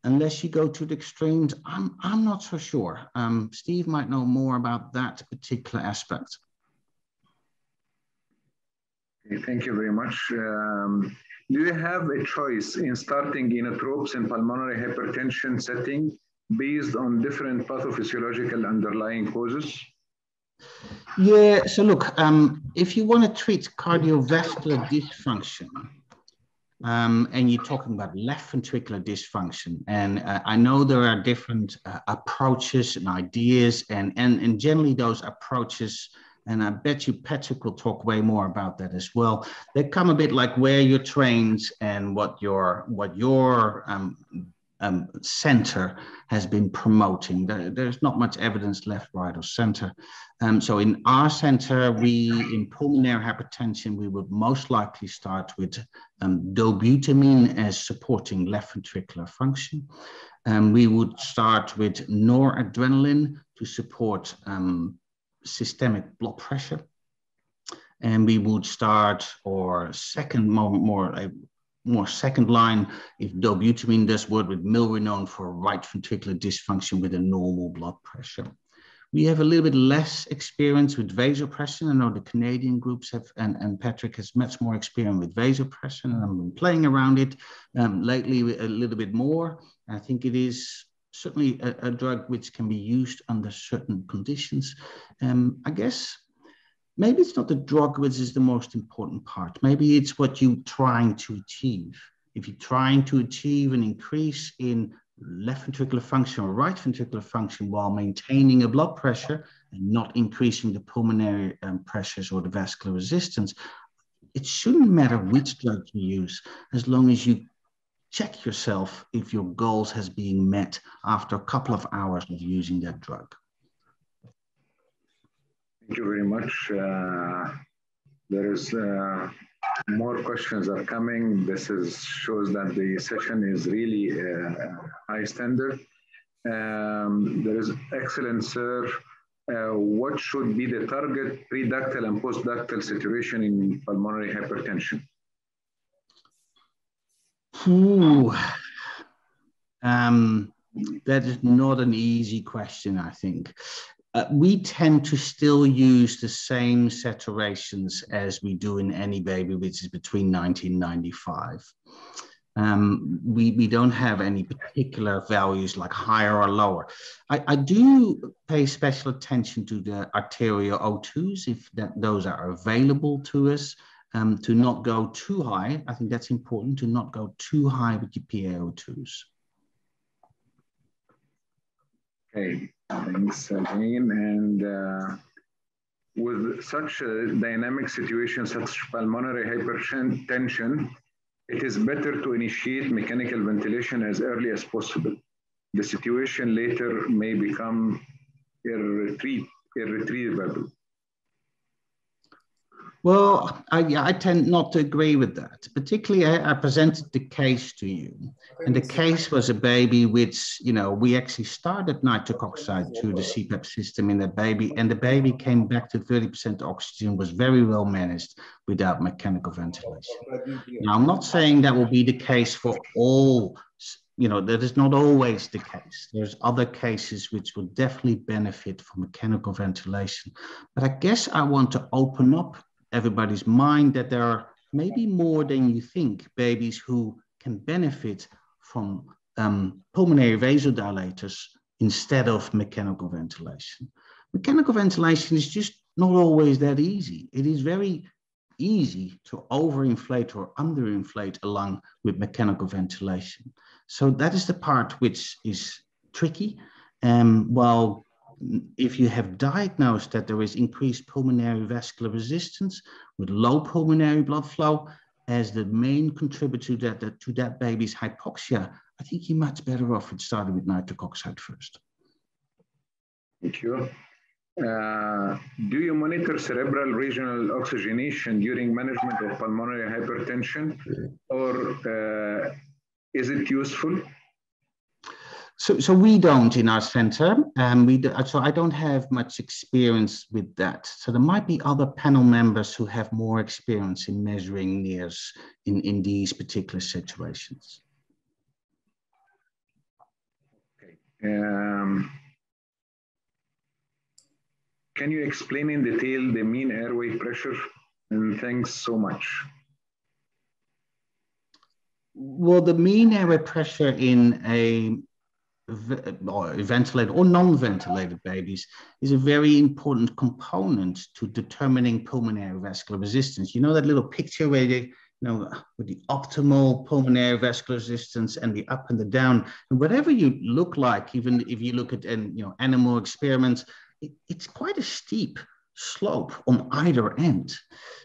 unless you go to the extremes, I'm not so sure. Steve might know more about that particular aspect. Okay, thank you very much. Do you have a choice in starting inotropes in pulmonary hypertension setting based on different pathophysiological underlying causes? Yeah, so look, if you want to treat cardiovascular dysfunction, and you're talking about left ventricular dysfunction, and I know there are different approaches and ideas, and generally those approaches, and I bet you Patrick will talk way more about that as well, they come a bit like where you're trained and what your center has been promoting. There's not much evidence left, right, or center. So in our center, in pulmonary hypertension, we would most likely start with dobutamine as supporting left ventricular function. We would start with noradrenaline to support systemic blood pressure. And we would start, or second, more second line, if dobutamine does work, with milrinone for right ventricular dysfunction with a normal blood pressure. We have a little bit less experience with vasopressin. I know the Canadian groups have, and Patrick has much more experience with vasopressin, and I've been playing around it lately a little bit more. I think it is certainly a drug which can be used under certain conditions. I guess maybe it's not the drug which is the most important part. Maybe it's what you're trying to achieve. If you're trying to achieve an increase in left ventricular function or right ventricular function while maintaining a blood pressure and not increasing the pulmonary pressures or the vascular resistance, it shouldn't matter which drug you use, as long as you check yourself if your goals has been met after a couple of hours of using that drug. Thank you very much. There is more questions are coming. This shows that the session is really high standard. There is excellent, sir. What should be the target pre-ductal and post-ductal saturation in pulmonary hypertension? Ooh. That is not an easy question, I think. We tend to still use the same saturations as we do in any baby, which is between 90 and 95. We don't have any particular values like higher or lower. I do pay special attention to the arterial O2s if those are available to us, to not go too high. I think that's important, to not go too high with your PaO2s. Okay, thanks, Aline. And with such a dynamic situation, such pulmonary hypertension, it is better to initiate mechanical ventilation as early as possible. The situation later may become irretrievable. Well, I tend not to agree with that. Particularly, I presented the case to you, and the case was a baby which, you know, we actually started nitric oxide through the CPAP system in that baby, and the baby came back to 30% oxygen, was very well managed without mechanical ventilation. Now, I'm not saying that will be the case for all, you know, that is not always the case. There's other cases which will definitely benefit from mechanical ventilation. But I guess I want to open up everybody's mind that there are maybe more than you think babies who can benefit from pulmonary vasodilators instead of mechanical ventilation. Mechanical ventilation is just not always that easy. It is very easy to overinflate or underinflate along with mechanical ventilation. So that is the part which is tricky. While if you have diagnosed that there is increased pulmonary vascular resistance with low pulmonary blood flow as the main contributor to that baby's hypoxia, I think you're much better off with starting with nitric oxide first. Thank you. Do you monitor cerebral regional oxygenation during management of pulmonary hypertension, or is it useful? So we don't in our center, so I don't have much experience with that. So there might be other panel members who have more experience in measuring NIRS in these particular situations. Okay. Can you explain in detail the mean airway pressure? And thanks so much. Well, the mean airway pressure in a ventilated or non-ventilated babies is a very important component to determining pulmonary vascular resistance. You know that little picture where you know with the optimal pulmonary vascular resistance and the up and the down, and whatever you look like, even if you look at animal experiments, it's quite a steep slope on either end.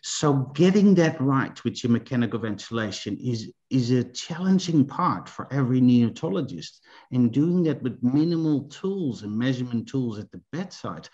So getting that right with your mechanical ventilation is a challenging part for every neonatologist. And doing that with minimal tools and measurement tools at the bedside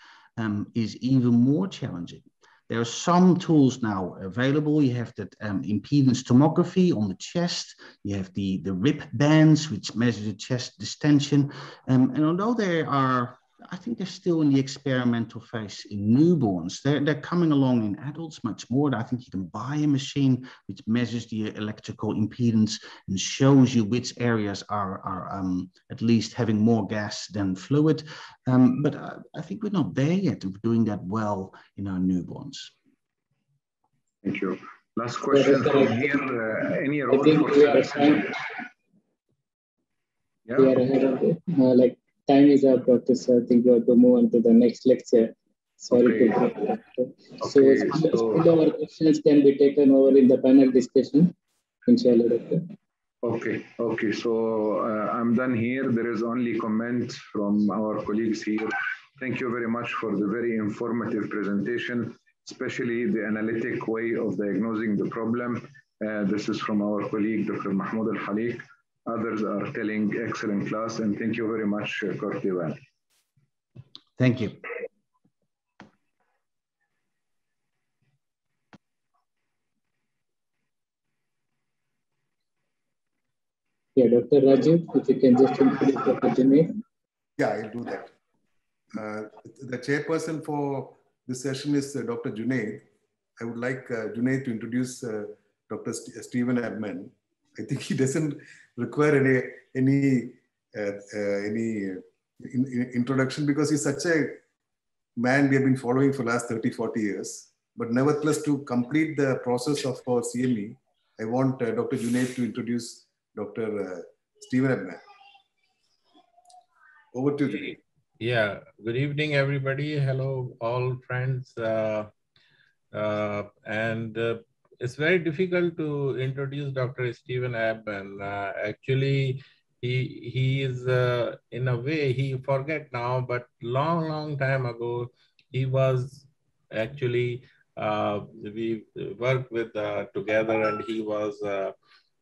is even more challenging. There are some tools now available. You have that impedance tomography on the chest. You have the RIP bands, which measure the chest distension. And although they are, I think they're still in the experimental phase in newborns. They're coming along in adults much more. I think you can buy a machine which measures the electrical impedance and shows you which areas are at least having more gas than fluid. But I think we're not there yet of doing that well in our newborns. Thank you. Last question from here. Any role for selection? Yeah. We are ahead of it. Time is up, Dr. So I think we have to move on to the next lecture. Sorry to interrupt. So our questions can be taken over in the panel discussion. Inshallah, Doctor. Okay. So I'm done here. There is only comment from our colleagues here. Thank you very much for the very informative presentation, especially the analytic way of diagnosing the problem. This is from our colleague, Dr. Mahmoud Al-Khaliq. Others are telling excellent class, and thank you very much, Kurt Dewal. Thank you. Yeah, Dr. Rajiv, if you can just introduce Dr. Junaid. Yeah, I'll do that. The chairperson for this session is Dr. Junaid. I would like Junaid to introduce Dr. Stephen Abman. I think he doesn't require any introduction because he's such a man we have been following for the last 30, 40 years. But nevertheless, to complete the process of our CME, I want Dr. Junaid to introduce Dr. Stephen Abman. Over to you. Yeah, good evening, everybody. Hello, all friends. It's very difficult to introduce Dr. Stephen Abman. Actually, he is, in a way, he forget now, but long time ago, he was actually, we worked with together, and he was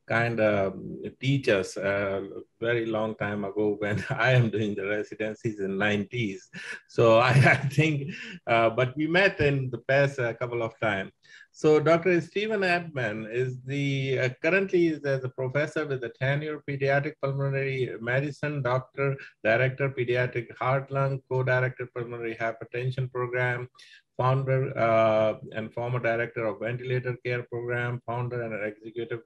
kind of teach us a very long time ago when I am doing the residencies in 90s. So I think, but we met in the past a couple of times. So Dr. Stephen Abman is the, currently is as a professor with a tenure pediatric pulmonary medicine, doctor, director, pediatric heart lung, co-director pulmonary hypertension program, founder and former director of ventilator care program, founder and executive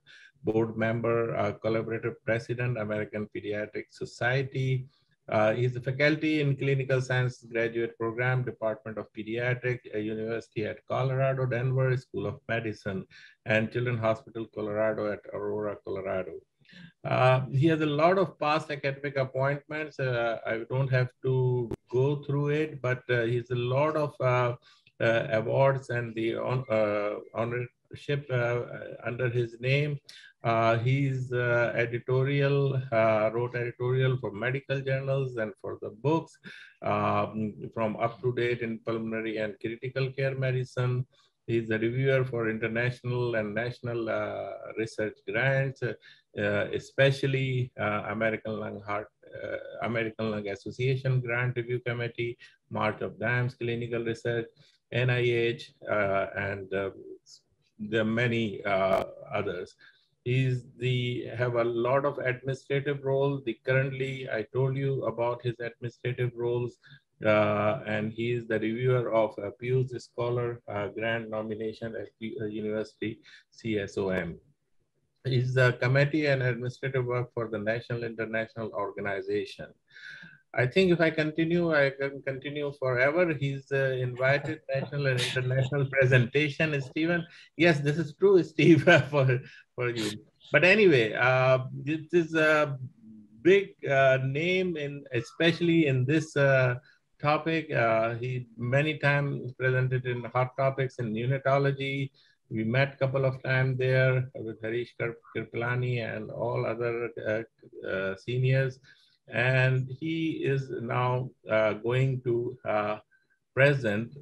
board member, collaborative president, American Pediatric Society. He's a faculty in clinical science graduate program, Department of Pediatrics, University at Colorado, Denver School of Medicine, and Children's Hospital, Colorado at Aurora, Colorado. He has a lot of past academic appointments. I don't have to go through it, but he's a lot of awards and the honorship under his name. He's editorial, wrote editorial for medical journals and for the books from Up to Date in Pulmonary and Critical Care Medicine. He's a reviewer for international and national research grants, especially American Lung Association Grant Review Committee, March of Dimes Clinical Research, NIH, and there are many others. Have a lot of administrative roles. Currently, I told you about his administrative roles, and he is the reviewer of Pius Scholar Grant nomination at University CSOM. He's the committee and administrative work for the National International Organization. I think if I continue, I can continue forever. He's invited national and international presentation, Stephen. Yes, this is true, Steve, for you. But anyway, this is a big name, especially in this topic. He many times presented in hot topics in neonatology. We met a couple of times there with Harish Kirpalani and all other seniors. And he is now going to present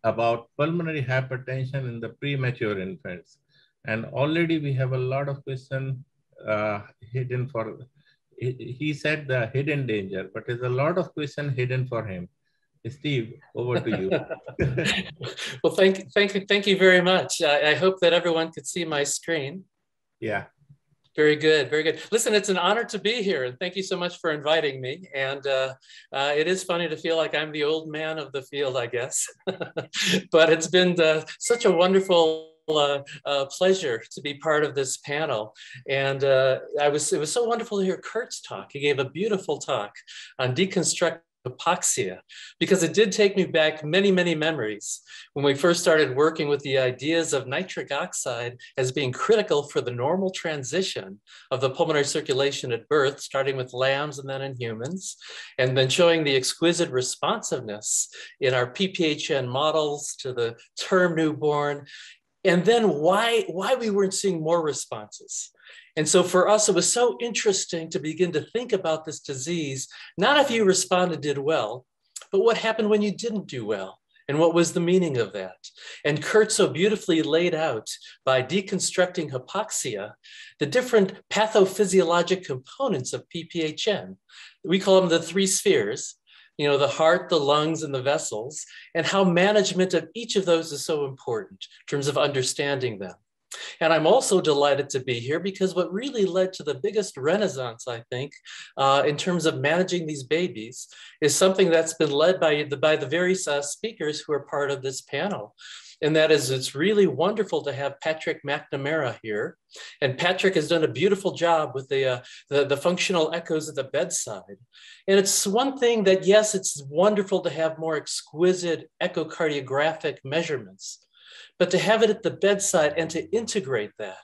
about pulmonary hypertension in the premature infants. And already we have a lot of questions hidden for, he said the hidden danger, but there's a lot of questions hidden for him. Steve, over to you. Well, thank you very much. I hope that everyone could see my screen. Yeah. Very good, very good. Listen, it's an honor to be here, and thank you so much for inviting me. And it is funny to feel like I'm the old man of the field, I guess. But it's been such a wonderful pleasure to be part of this panel. And it was so wonderful to hear Kurt's talk. He gave a beautiful talk on deconstructing hypoxia, because it did take me back many memories when we first started working with the ideas of nitric oxide as being critical for the normal transition of the pulmonary circulation at birth, starting with lambs and then in humans, and then showing the exquisite responsiveness in our PPHN models to the term newborn, and then why we weren't seeing more responses. And so for us, it was so interesting to begin to think about this disease, not if you responded, did well, but what happened when you didn't do well, and what was the meaning of that. And Kurt so beautifully laid out, by deconstructing hypoxia, the different pathophysiologic components of PPHN. We call them the three spheres, you know, the heart, the lungs, and the vessels, and how management of each of those is so important in terms of understanding them. And I'm also delighted to be here because what really led to the biggest renaissance, I think, in terms of managing these babies is something that's been led by the various speakers who are part of this panel. And that is, it's really wonderful to have Patrick McNamara here. And Patrick has done a beautiful job with the functional echoes at the bedside. And it's one thing that, yes, it's wonderful to have more exquisite echocardiographic measurements. but to have it at the bedside and to integrate that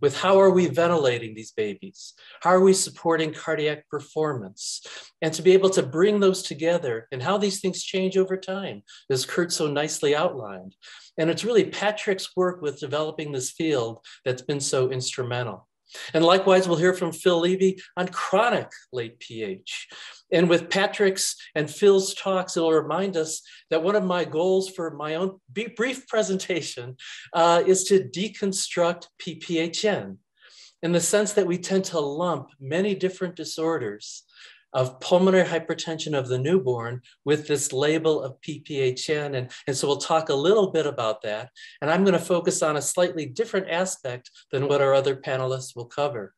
with how are we ventilating these babies? How are we supporting cardiac performance? And to be able to bring those together and how these things change over time, as Kurt so nicely outlined. And it's really Patrick's work with developing this field that's been so instrumental. And likewise, we'll hear from Phil Levy on chronic late pH. And with Patrick's and Phil's talks, it'll remind us that one of my goals for my own brief presentation is to deconstruct PPHN in the sense that we tend to lump many different disorders of pulmonary hypertension of the newborn with this label of PPHN. And so we'll talk a little bit about that. And I'm going to focus on a slightly different aspect than what our other panelists will cover.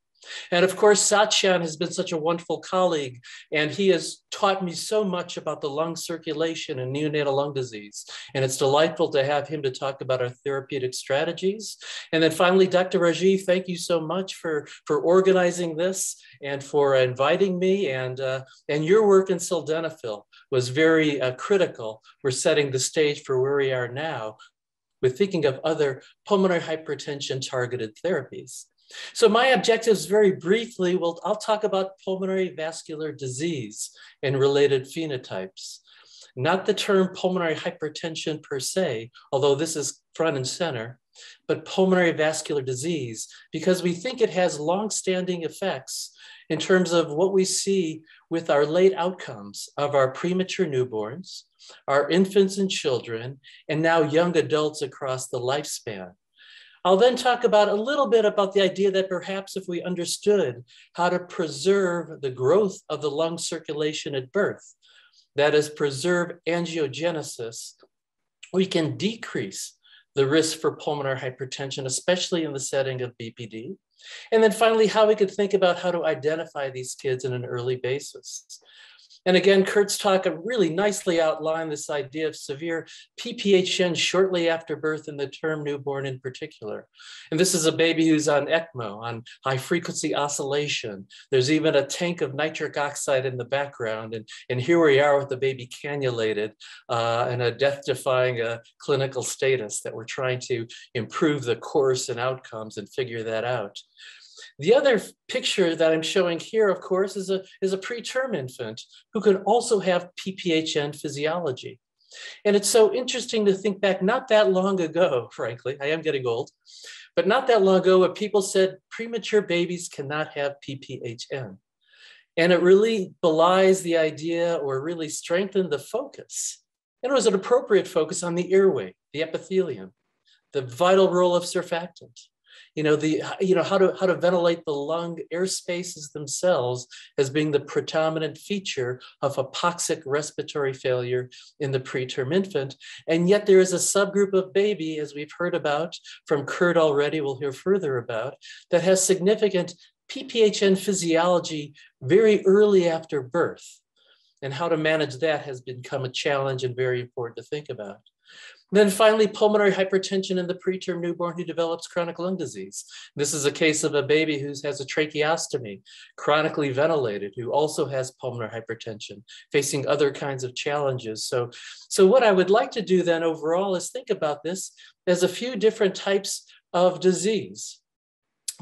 And of course, Satyan has been such a wonderful colleague, and he has taught me so much about the lung circulation and neonatal lung disease. And it's delightful to have him to talk about our therapeutic strategies. And then finally, Dr. Rajiv, thank you so much for organizing this and for inviting me. And your work in sildenafil was very critical for setting the stage for where we are now with thinking of other pulmonary hypertension targeted therapies. So my objectives very briefly, I'll talk about pulmonary vascular disease and related phenotypes. Not the term pulmonary hypertension per se, although this is front and center, but pulmonary vascular disease, because we think it has long-standing effects in terms of what we see with our late outcomes of our premature newborns, our infants and children, and now young adults across the lifespan. I'll then talk about a little bit about the idea that perhaps if we understood how to preserve the growth of the lung circulation at birth, that is, preserve angiogenesis, we can decrease the risk for pulmonary hypertension, especially in the setting of BPD. And then finally, how we could think about how to identify these kids in an early basis. And again, Kurt's talk really nicely outlined this idea of severe PPHN shortly after birth and the term newborn in particular. And this is a baby who's on ECMO, on high frequency oscillation. There's even a tank of nitric oxide in the background. And here we are with the baby cannulated and a death-defying clinical status that we're trying to improve the course and outcomes and figure that out. The other picture that I'm showing here, of course, is a preterm infant who can also have PPHN physiology. And it's so interesting to think back, not that long ago, frankly, I am getting old, but not that long ago where people said premature babies cannot have PPHN. And it really belies the idea or really strengthened the focus. And it was an appropriate focus on the airway, the epithelium, the vital role of surfactant. How to ventilate the lung air spaces themselves as being the predominant feature of hypoxic respiratory failure in the preterm infant. And yet there is a subgroup of baby, as we've heard about from Kurt already, we'll hear further about, that has significant PPHN physiology very early after birth. And how to manage that has become a challenge and very important to think about. Then finally, pulmonary hypertension in the preterm newborn who develops chronic lung disease. This is a case of a baby who has a tracheostomy, chronically ventilated, who also has pulmonary hypertension, facing other kinds of challenges. So what I would like to do then overall is think about this as a few different types of disease.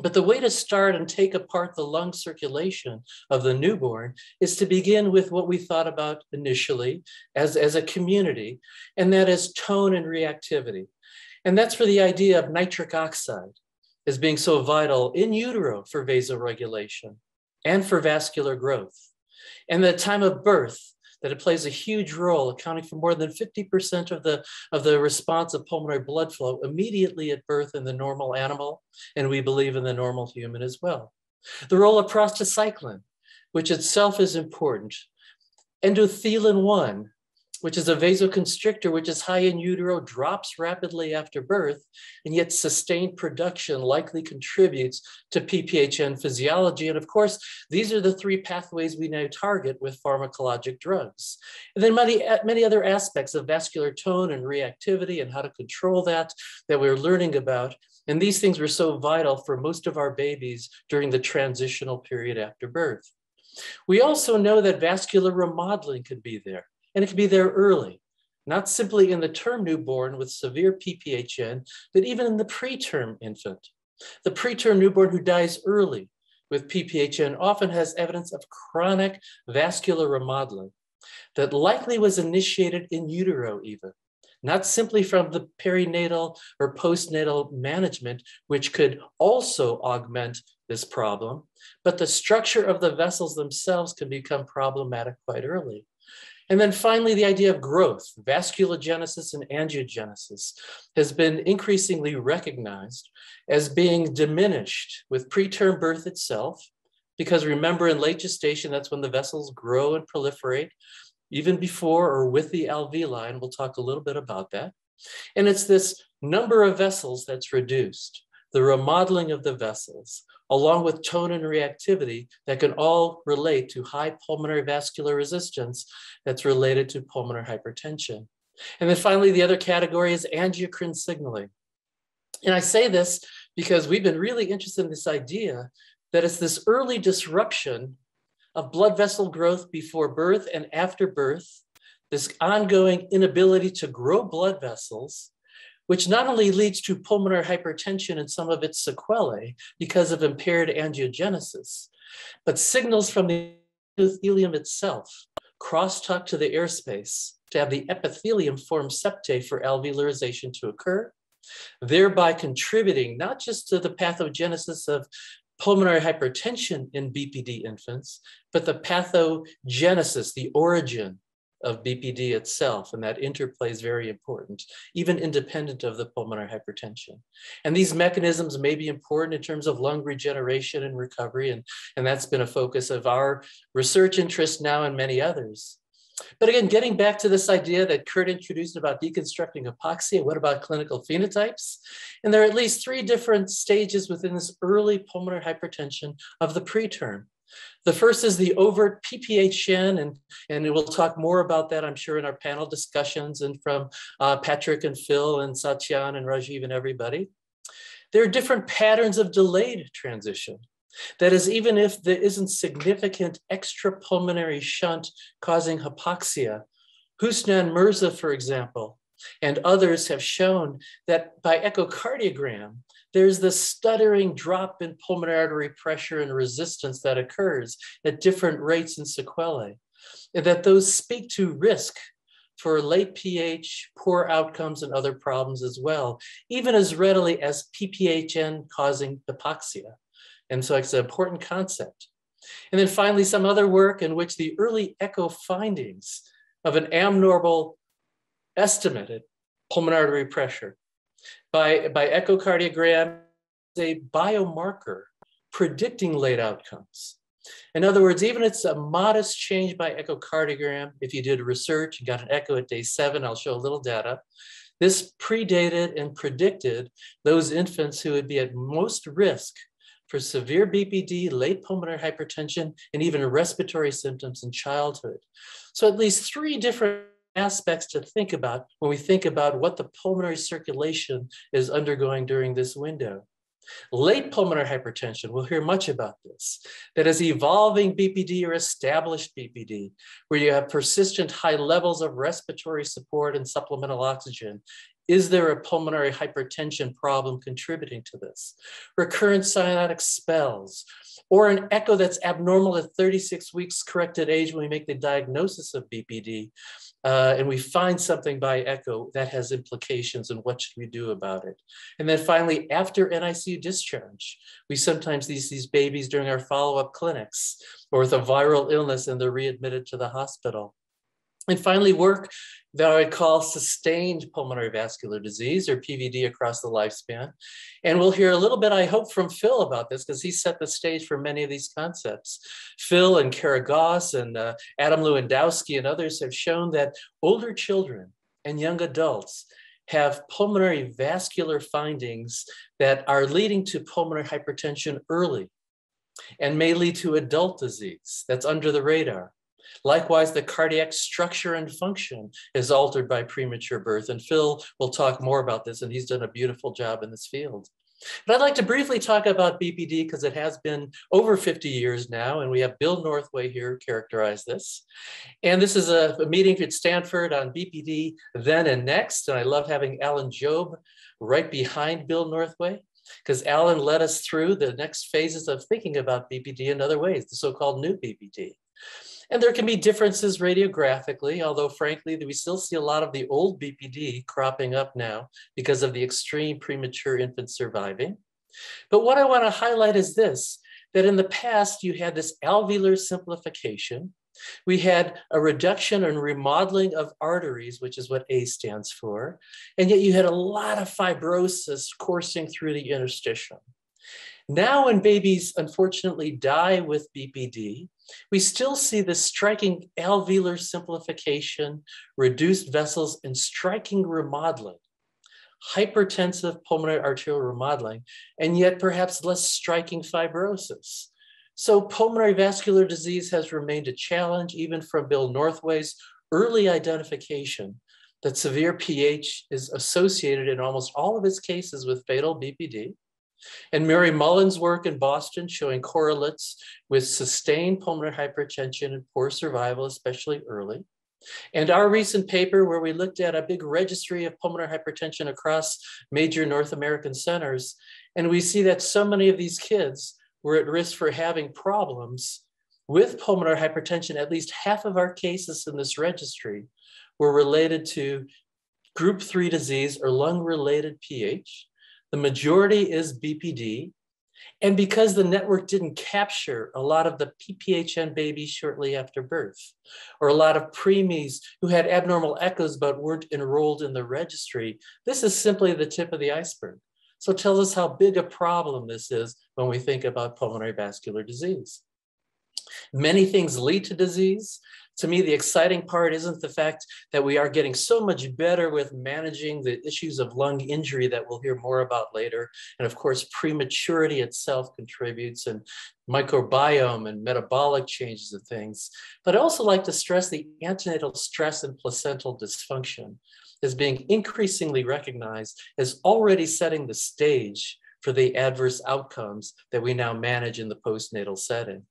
But the way to start and take apart the lung circulation of the newborn is to begin with what we thought about initially as a community, and that is tone and reactivity. And that's for the idea of nitric oxide as being so vital in utero for vasoregulation and for vascular growth. And the time of birth, that it plays a huge role, accounting for more than 50% of the response of pulmonary blood flow immediately at birth in the normal animal, and we believe in the normal human as well. The role of prostacyclin, which itself is important. Endothelin-1, which is a vasoconstrictor, which is high in utero, drops rapidly after birth, and yet sustained production likely contributes to PPHN physiology. And of course, these are the three pathways we now target with pharmacologic drugs. And then many other aspects of vascular tone and reactivity and how to control that we're learning about. And these things were so vital for most of our babies during the transitional period after birth. We also know that vascular remodeling could be there. And it can be there early, not simply in the term newborn with severe PPHN, but even in the preterm infant. The preterm newborn who dies early with PPHN often has evidence of chronic vascular remodeling that likely was initiated in utero even, not simply from the perinatal or postnatal management, which could also augment this problem, but the structure of the vessels themselves can become problematic quite early. And then finally, the idea of growth, vasculogenesis and angiogenesis, has been increasingly recognized as being diminished with preterm birth itself, because remember, in late gestation, that's when the vessels grow and proliferate, even before or with the alveoli, and we'll talk a little bit about that. And it's this number of vessels that's reduced, the remodeling of the vessels, along with tone and reactivity that can all relate to high pulmonary vascular resistance that's related to pulmonary hypertension. And then finally, the other category is angiocrine signaling. And I say this because we've been really interested in this idea that it's this early disruption of blood vessel growth before birth and after birth, this ongoing inability to grow blood vessels, which not only leads to pulmonary hypertension and some of its sequelae because of impaired angiogenesis, but signals from the epithelium itself crosstalk to the airspace to have the epithelium form septae for alveolarization to occur, thereby contributing not just to the pathogenesis of pulmonary hypertension in BPD infants, but the pathogenesis, the origin of BPD itself, and that interplay is very important, even independent of the pulmonary hypertension. And these mechanisms may be important in terms of lung regeneration and recovery, and that's been a focus of our research interest now and many others. But again, getting back to this idea that Kurt introduced about deconstructing hypoxia, what about clinical phenotypes? And there are at least 3 different stages within this early pulmonary hypertension of the preterm. The first is the overt PPHN, and we'll talk more about that, I'm sure, in our panel discussions and from Patrick and Phil and Satyan and Rajiv and everybody. There are different patterns of delayed transition. That is, even if there isn't significant extrapulmonary shunt causing hypoxia, Husnan Mirza, for example, and others have shown that by echocardiogram, there's this stuttering drop in pulmonary artery pressure and resistance that occurs at different rates and sequelae, and that those speak to risk for late pH, poor outcomes, and other problems as well, even as readily as PPHN causing hypoxia. And so it's an important concept. And then finally, some other work in which the early echo findings of an abnormal estimated pulmonary artery pressure by echocardiogram is a biomarker predicting late outcomes. In other words, even if it's a modest change by echocardiogram, if you did research and got an echo at day 7, I'll show a little data, this predated and predicted those infants who would be at most risk for severe BPD, late pulmonary hypertension, and even respiratory symptoms in childhood. So at least 3 different aspects to think about when we think about what the pulmonary circulation is undergoing during this window. Late pulmonary hypertension, we'll hear much about this, that is evolving BPD or established BPD, where you have persistent high levels of respiratory support and supplemental oxygen. Is there a pulmonary hypertension problem contributing to this? Recurrent cyanotic spells, or an echo that's abnormal at 36 weeks corrected age when we make the diagnosis of BPD, and we find something by echo that has implications, and what should we do about it? And then finally, after NICU discharge, we sometimes see these babies during our follow-up clinics or with a viral illness and they're readmitted to the hospital. And finally, work that I call sustained pulmonary vascular disease, or PVD, across the lifespan. And we'll hear a little bit, I hope, from Phil about this, because he set the stage for many of these concepts. Phil and Kara Goss and Adam Lewandowski and others have shown that older children and young adults have pulmonary vascular findings that are leading to pulmonary hypertension early and may lead to adult disease that's under the radar. Likewise, the cardiac structure and function is altered by premature birth. And Phil will talk more about this, and he's done a beautiful job in this field. But I'd like to briefly talk about BPD because it has been over 50 years now, and we have Bill Northway here characterize this. And this is a meeting at Stanford on BPD then and next. And I love having Alan Jobe right behind Bill Northway, because Alan led us through the next phases of thinking about BPD in other ways, the so-called new BPD. And there can be differences radiographically, although frankly, we still see a lot of the old BPD cropping up now because of the extreme premature infant surviving. But what I want to highlight is this, that in the past, you had this alveolar simplification. We had a reduction and remodeling of arteries, which is what A stands for. And yet you had a lot of fibrosis coursing through the interstitium. Now, when babies unfortunately die with BPD, we still see this striking alveolar simplification, reduced vessels, and striking remodeling, hypertensive pulmonary arterial remodeling, and yet perhaps less striking fibrosis. So pulmonary vascular disease has remained a challenge, even from Bill Northway's early identification that severe PH is associated in almost all of his cases with fatal BPD. And Mary Mullen's work in Boston showing correlates with sustained pulmonary hypertension and poor survival, especially early. And our recent paper where we looked at a big registry of pulmonary hypertension across major North American centers, and we see that so many of these kids were at risk for having problems with pulmonary hypertension. At least half of our cases in this registry were related to group 3 disease or lung-related PH. The majority is BPD. And because the network didn't capture a lot of the PPHN babies shortly after birth, or a lot of preemies who had abnormal echoes but weren't enrolled in the registry, this is simply the tip of the iceberg. So it tells us how big a problem this is when we think about pulmonary vascular disease. Many things lead to disease. To me, the exciting part isn't the fact that we are getting so much better with managing the issues of lung injury that we'll hear more about later. And of course, prematurity itself contributes, and microbiome and metabolic changes and things. But I also like to stress the antenatal stress and placental dysfunction as being increasingly recognized as already setting the stage for the adverse outcomes that we now manage in the postnatal setting.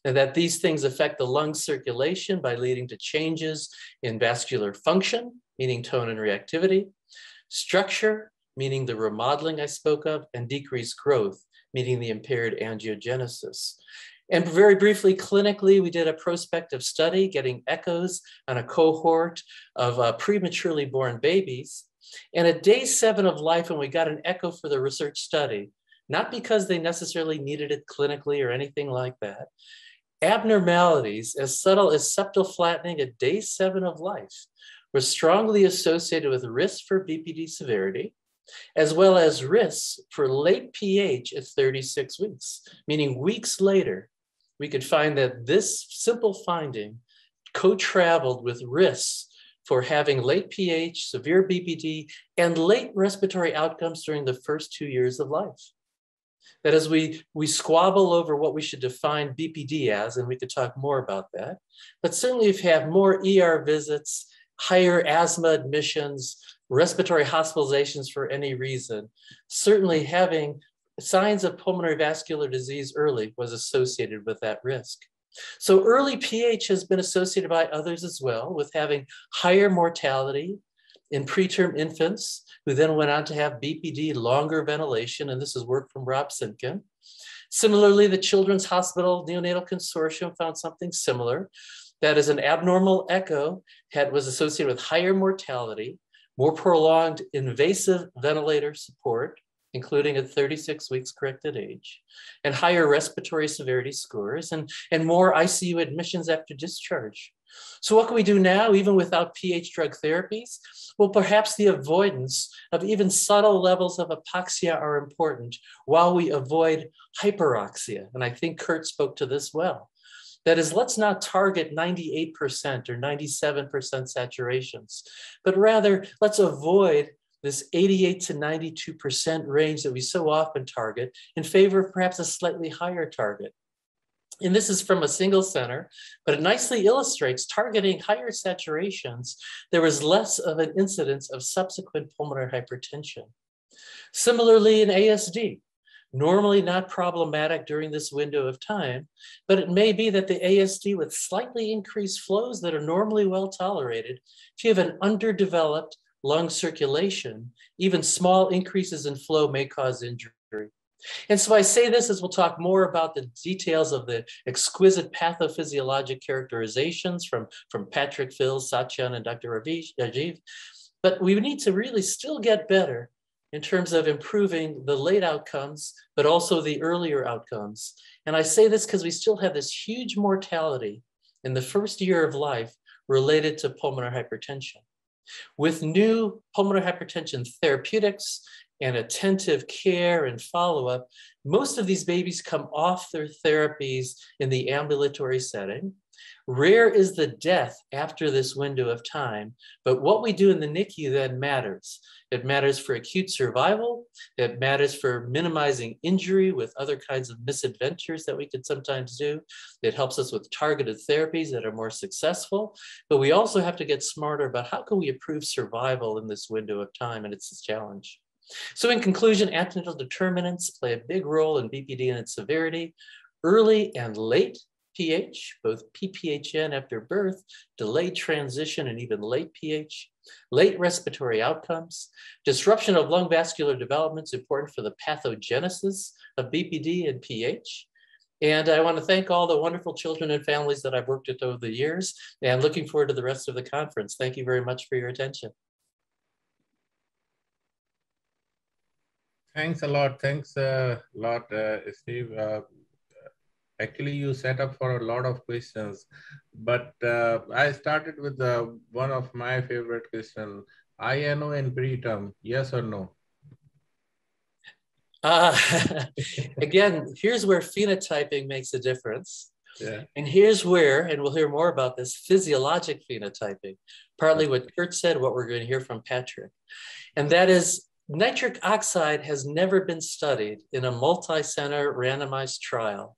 And that these things affect the lung circulation by leading to changes in vascular function, meaning tone and reactivity, structure, meaning the remodeling I spoke of, and decreased growth, meaning the impaired angiogenesis. And very briefly, clinically, we did a prospective study getting echoes on a cohort of prematurely born babies. And at day 7 of life, when we got an echo for the research study, not because they necessarily needed it clinically or anything like that, abnormalities as subtle as septal flattening at day 7 of life were strongly associated with risk for BPD severity, as well as risks for late PH at 36 weeks, meaning weeks later, we could find that this simple finding co-traveled with risks for having late PH, severe BPD, and late respiratory outcomes during the first 2 years of life. That as we squabble over what we should define BPD as, and we could talk more about that, but certainly if you have more ER visits, higher asthma admissions, respiratory hospitalizations for any reason, certainly having signs of pulmonary vascular disease early was associated with that risk. So early PH has been associated by others as well with having higher mortality in preterm infants who then went on to have BPD, longer ventilation, and this is work from Rob Simkin. Similarly, the Children's Hospital Neonatal Consortium found something similar. That is, an abnormal echo was associated with higher mortality, more prolonged invasive ventilator support, including at 36 weeks corrected age, and higher respiratory severity scores, and more ICU admissions after discharge. So what can we do now, even without PH drug therapies? Well, perhaps the avoidance of even subtle levels of hypoxia are important while we avoid hyperoxia. And I think Kurt spoke to this well. That is, let's not target 98% or 97% saturations, but rather let's avoid this 88 to 92% range that we so often target in favor of perhaps a slightly higher target. And this is from a single center, but it nicely illustrates targeting higher saturations. There was less of an incidence of subsequent pulmonary hypertension. Similarly in ASD, normally not problematic during this window of time, but it may be that the ASD with slightly increased flows that are normally well tolerated, if you have an underdeveloped lung circulation, even small increases in flow may cause injury. And so I say this as we'll talk more about the details of the exquisite pathophysiologic characterizations from Patrick, Phil, Satyan, and Dr. Rajiv. But we need to really still get better in terms of improving the late outcomes, but also the earlier outcomes. And I say this because we still have this huge mortality in the first year of life related to pulmonary hypertension. With new pulmonary hypertension therapeutics and attentive care and follow-up, most of these babies come off their therapies in the ambulatory setting. Rare is the death after this window of time, but what we do in the NICU then matters. It matters for acute survival. It matters for minimizing injury with other kinds of misadventures that we could sometimes do. It helps us with targeted therapies that are more successful, but we also have to get smarter about how can we improve survival in this window of time, and it's a challenge. So in conclusion, antenatal determinants play a big role in BPD and its severity. Early and late PH, both PPHN after birth, delayed transition, and even late PH, late respiratory outcomes, disruption of lung vascular development is important for the pathogenesis of BPD and PH. And I want to thank all the wonderful children and families that I've worked with over the years, and looking forward to the rest of the conference. Thank you very much for your attention. Thanks a lot. Thanks a lot, Steve. Actually, you set up for a lot of questions, but I started with one of my favorite questions. INO in preterm, yes or no? Again, here's where phenotyping makes a difference. Yeah. And here's where, and we'll hear more about this, physiologic phenotyping, partly what Kurt said, what we're going to hear from Patrick. And that is, nitric oxide has never been studied in a multi-center randomized trial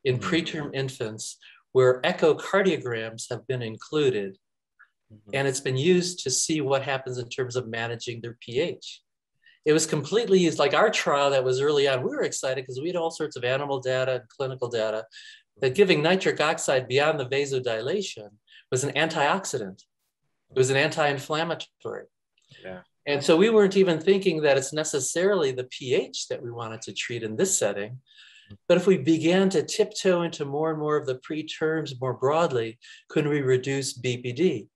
in preterm infants where echocardiograms have been included, and it's been used to see what happens in terms of managing their pH. It was completely used, like our trial that was early on, we were excited because we had all sorts of animal data and clinical data that giving nitric oxide beyond the vasodilation was an antioxidant. It was an anti-inflammatory. Yeah. And so we weren't even thinking that it's necessarily the pH that we wanted to treat in this setting. But if we began to tiptoe into more and more of the preterms more broadly, could we reduce BPD?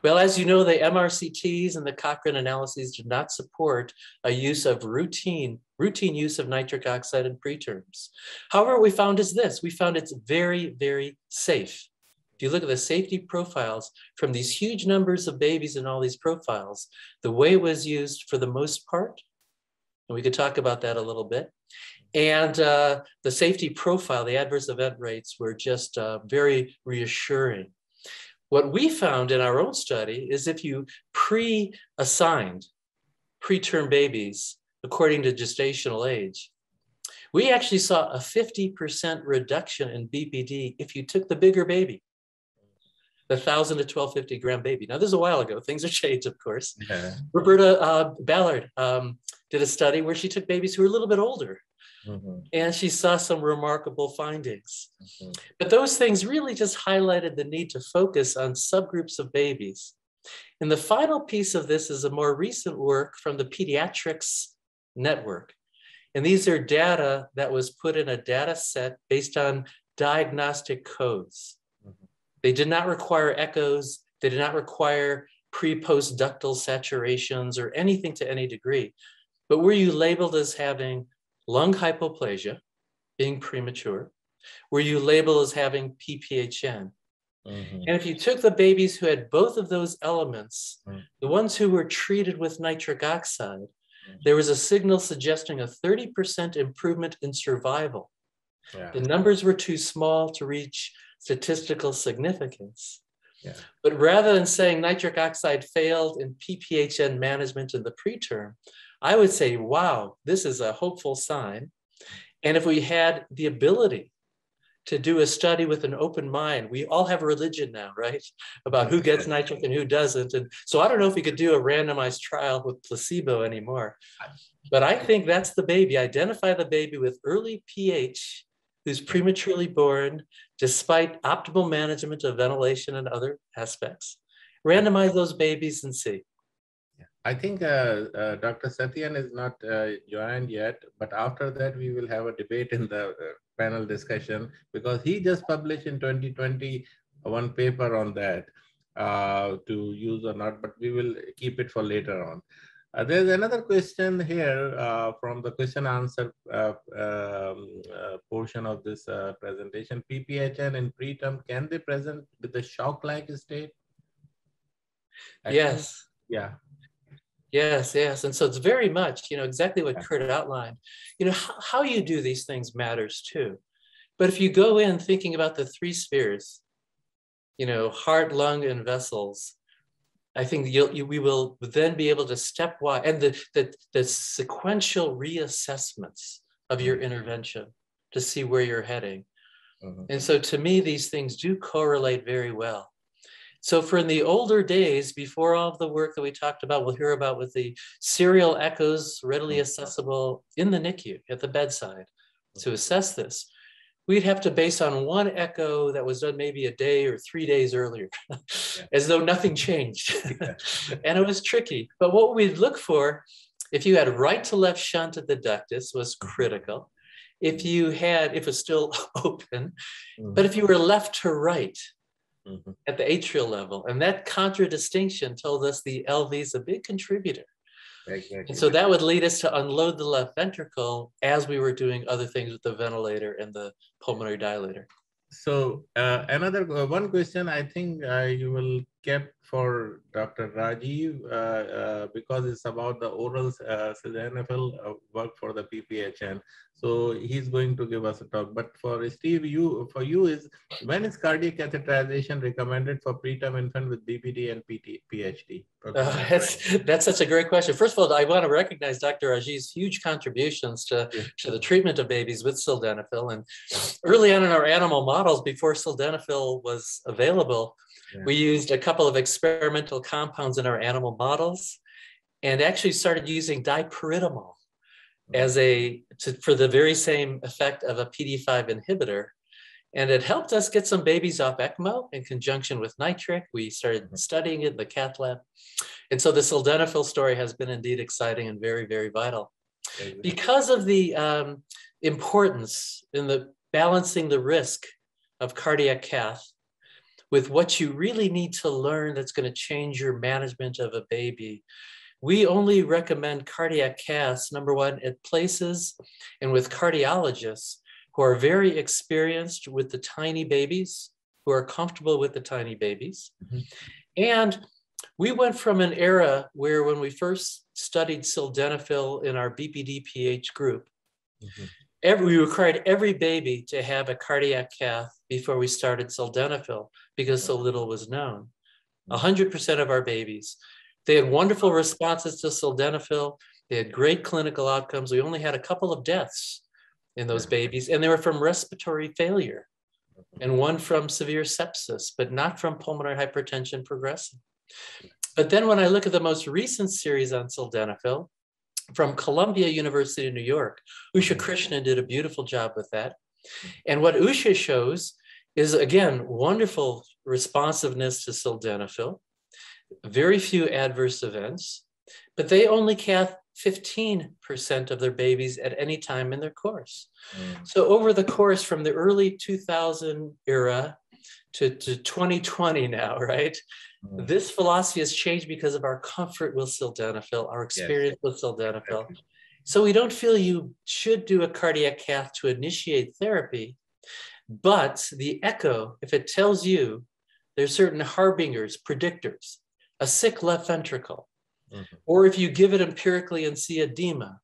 Well, as you know, the MRCTs and the Cochrane analyses do not support a use of routine use of nitric oxide in preterms. However, what we found is this. We found it's very, very safe. If you look at the safety profiles from these huge numbers of babies in all these profiles, the way it was used for the most part, and we could talk about that a little bit, and the safety profile, the adverse event rates were just very reassuring. What we found in our own study is if you pre-assigned preterm babies according to gestational age, we actually saw a 50% reduction in BPD if you took the bigger baby, the 1,000 to 1,250 gram baby. Now, this is a while ago. Things have changed, of course. Yeah. Roberta Ballard did a study where she took babies who were a little bit older. And she saw some remarkable findings. But those things really just highlighted the need to focus on subgroups of babies. And the final piece of this is a more recent work from the Pediatrics Network. And these are data that was put in a data set based on diagnostic codes. They did not require echoes. They did not require pre-post ductal saturations or anything to any degree. But were you labeled as having lung hypoplasia, being premature? Were you labeled as having PPHN? And if you took the babies who had both of those elements, the ones who were treated with nitric oxide, there was a signal suggesting a 30% improvement in survival. Yeah. The numbers were too small to reach statistical significance. Yeah. But rather than saying nitric oxide failed in PPHN management in the preterm, I would say, wow, this is a hopeful sign. And if we had the ability to do a study with an open mind. We all have religion now, right? About who gets nitric and who doesn't. And so I don't know if we could do a randomized trial with placebo anymore. But I think that's the baby. Identify the baby with early pH who's prematurely born despite optimal management of ventilation and other aspects. Randomize those babies and see. I think Dr. Satyan is not joined yet, but after that we will have a debate in the panel discussion, because he just published in 2020 one paper on that to use or not, but we will keep it for later on. There's another question here from the question answer portion of this presentation. PPHN in preterm, can they present with a shock-like state? Yes. Yeah. Yes, yes. And so it's very much, exactly what Kurt outlined. How you do these things matters too. But if you go in thinking about the three spheres, heart, lung, and vessels, I think we will then be able to stepwise, and the sequential reassessments of your intervention to see where you're heading. And so to me, these things do correlate very well. So for in the older days, before all of the work that we talked about, we'll hear about with the serial echoes readily accessible in the NICU at the bedside to assess this, we'd have to base on one echo that was done maybe a day or 3 days earlier, as though nothing changed. And it was tricky. But what we'd look for, if you had right to left shunt at the ductus, was critical. If it was still open, but if you were left to right, at the atrial level. And that contradistinction told us the LV is a big contributor. Exactly. And so that would lead us to unload the left ventricle as we were doing other things with the ventilator and the pulmonary dilator. So another one question I think you will keep for Dr. Rajiv because it's about the oral sildenafil work for the PPHN. So he's going to give us a talk. But for Steve, when is cardiac catheterization recommended for preterm infant with BPD and PHD? That's such a great question. First of all, I want to recognize Dr. Rajiv's huge contributions to the treatment of babies with sildenafil. And early on in our animal models, before sildenafil was available, we used a couple of experimental compounds in our animal models and actually started using dipyridamole as for the very same effect of a PD5 inhibitor. And it helped us get some babies off ECMO in conjunction with nitric. We started studying it in the cath lab. And so the sildenafil story has been indeed exciting and very, very vital. Because of the importance in the balancing the risk of cardiac cath with what you really need to learn that's going to change your management of a baby, we only recommend cardiac caths, number one, at places and with cardiologists who are very experienced with the tiny babies, who are comfortable with the tiny babies. And we went from an era where when we first studied sildenafil in our BPD-PH group, we required every baby to have a cardiac cath before we started sildenafil because so little was known. 100% of our babies. They had wonderful responses to sildenafil. They had great clinical outcomes. We only had a couple of deaths in those babies, and they were from respiratory failure and one from severe sepsis, but not from pulmonary hypertension progressing. But then when I look at the most recent series on sildenafil from Columbia University in New York, Usha Krishnan did a beautiful job with that. And what Usha shows is, again, wonderful responsiveness to sildenafil, very few adverse events, but they only cath 15% of their babies at any time in their course. So over the course from the early 2000 era to 2020 now, right? This philosophy has changed because of our comfort with sildenafil, our experience with sildenafil. So we don't feel you should do a cardiac cath to initiate therapy, but the echo, if it tells you there's certain harbingers, predictors, a sick left ventricle, or if you give it empirically and see edema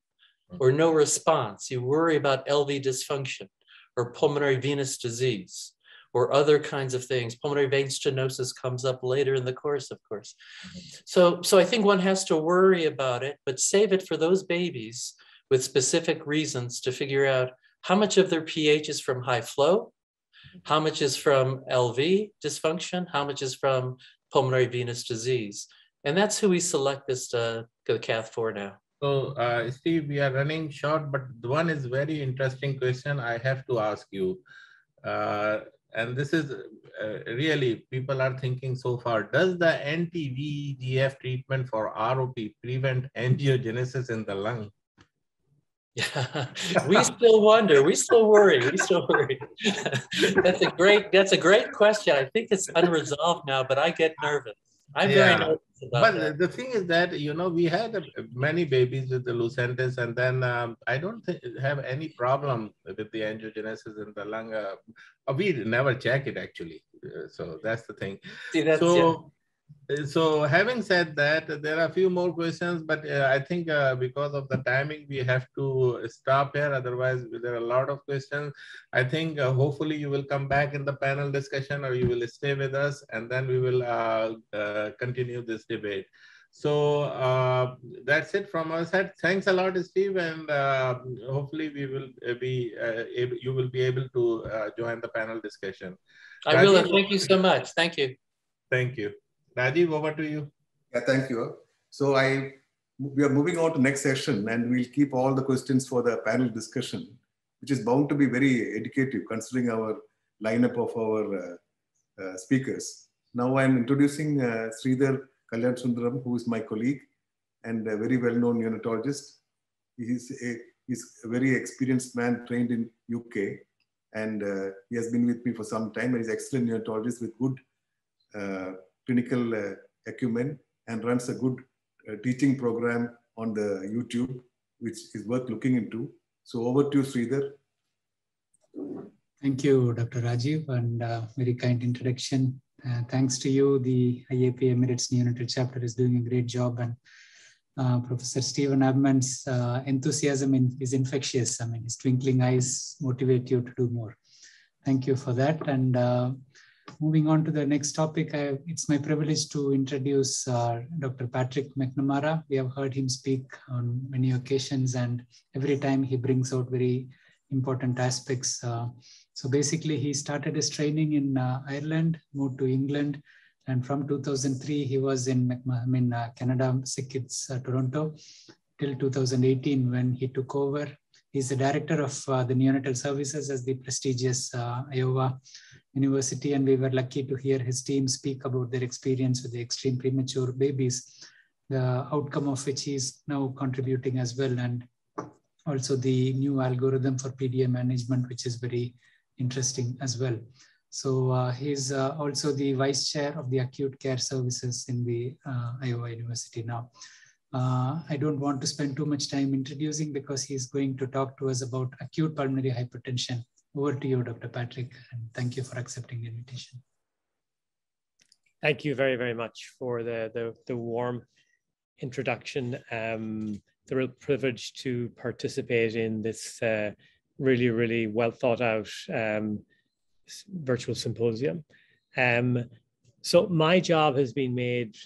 or no response, you worry about LV dysfunction or pulmonary venous disease or other kinds of things. Pulmonary vein stenosis comes up later in the course, of course. So I think one has to worry about it, but save it for those babies with specific reasons to figure out how much of their pH is from high flow, How much is from LV dysfunction? How much is from pulmonary venous disease? And that's who we select this the cath for now. So, Steve, we are running short, but one is very interesting question I have to ask you. And this is really, people are thinking so far, does the anti-VEGF treatment for ROP prevent angiogenesis in the lung? Yeah, we still wonder, we still worry, That's a great question. I think it's unresolved now, but I get nervous. I'm very nervous about that. The thing is that, you know, we had many babies with the Lucentis, and then I don't have any problem with the angiogenesis in the lung. We never check it actually. So that's the thing. See, that's, So having said that, there are a few more questions, but I think because of the timing, we have to stop here. Otherwise, there are a lot of questions. I think hopefully you will come back in the panel discussion, or you will stay with us, and then we will continue this debate. So that's it from our side. Thanks a lot, Steve, and hopefully we will you will be able to join the panel discussion. I will, and thank you so much. Thank you. Thank you. Rajiv, over to you. Yeah, thank you. So we are moving on to next session, and we'll keep all the questions for the panel discussion, which is bound to be very educative considering our lineup of our speakers. Now I'm introducing Sridhar Kalyan Sundaram, who is my colleague and a very well-known neonatologist. He's a very experienced man trained in UK, and he has been with me for some time, and he's an excellent neonatologist with good clinical acumen, and runs a good teaching program on the YouTube, which is worth looking into. So over to you, Sridhar. Thank you, Dr. Rajiv, and very kind introduction. Thanks to you, the IAP EMIRATES Neonatal Chapter is doing a great job, and Professor Stephen Abman's enthusiasm is infectious. I mean, his twinkling eyes motivate you to do more. Thank you for that. And moving on to the next topic, it's my privilege to introduce Dr. Patrick McNamara. We have heard him speak on many occasions, and every time he brings out very important aspects. So basically, he started his training in Ireland, moved to England, and from 2003, he was in Canada, SickKids, Toronto, till 2018 when he took over. He's the director of the neonatal services at the prestigious Iowa University, and we were lucky to hear his team speak about their experience with the extreme premature babies, the outcome of which he's now contributing as well, and also the new algorithm for PDA management, which is very interesting as well. So he's also the vice chair of the acute care services in the Iowa University now. I don't want to spend too much time introducing because he's going to talk to us about acute pulmonary hypertension. Over to you, Dr. Patrick, and thank you for accepting the invitation. Thank you very, very much for the warm introduction. The real privilege to participate in this really, really well thought out virtual symposium. So my job has been made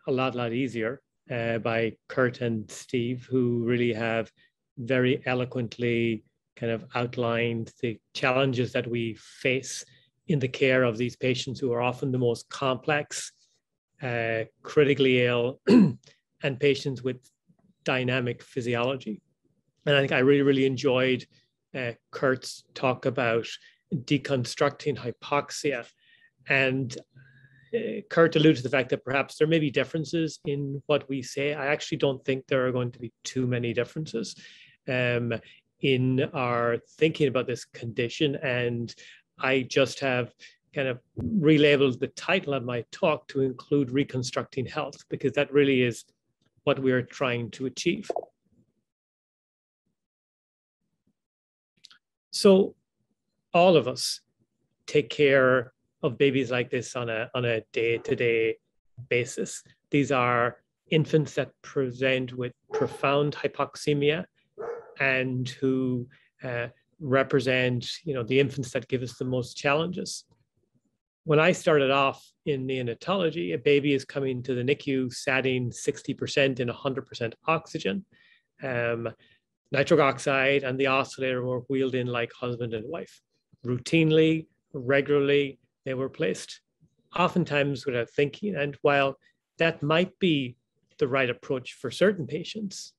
a lot easier by Kurt and Steve, who really have very eloquently kind of outlined the challenges that we face in the care of these patients who are often the most complex, critically ill, and patients with dynamic physiology. And I think I really enjoyed Kurt's talk about deconstructing hypoxia. And Kurt alluded to the fact that perhaps there may be differences in what we say. I actually don't think there are going to be too many differences in our thinking about this condition. And I just have kind of relabeled the title of my talk to include Reconstructing Health, because that really is what we're trying to achieve. So all of us take care of babies like this on a day-to-day basis. These are infants that present with profound hypoxemia and who represent, the infants that give us the most challenges. When I started off in neonatology, a baby is coming to the NICU satting 60% in 100% oxygen. Nitric oxide and the oscillator were wheeled in like husband and wife. Routinely, regularly. They were placed oftentimes without thinking. And while that might be the right approach for certain patients,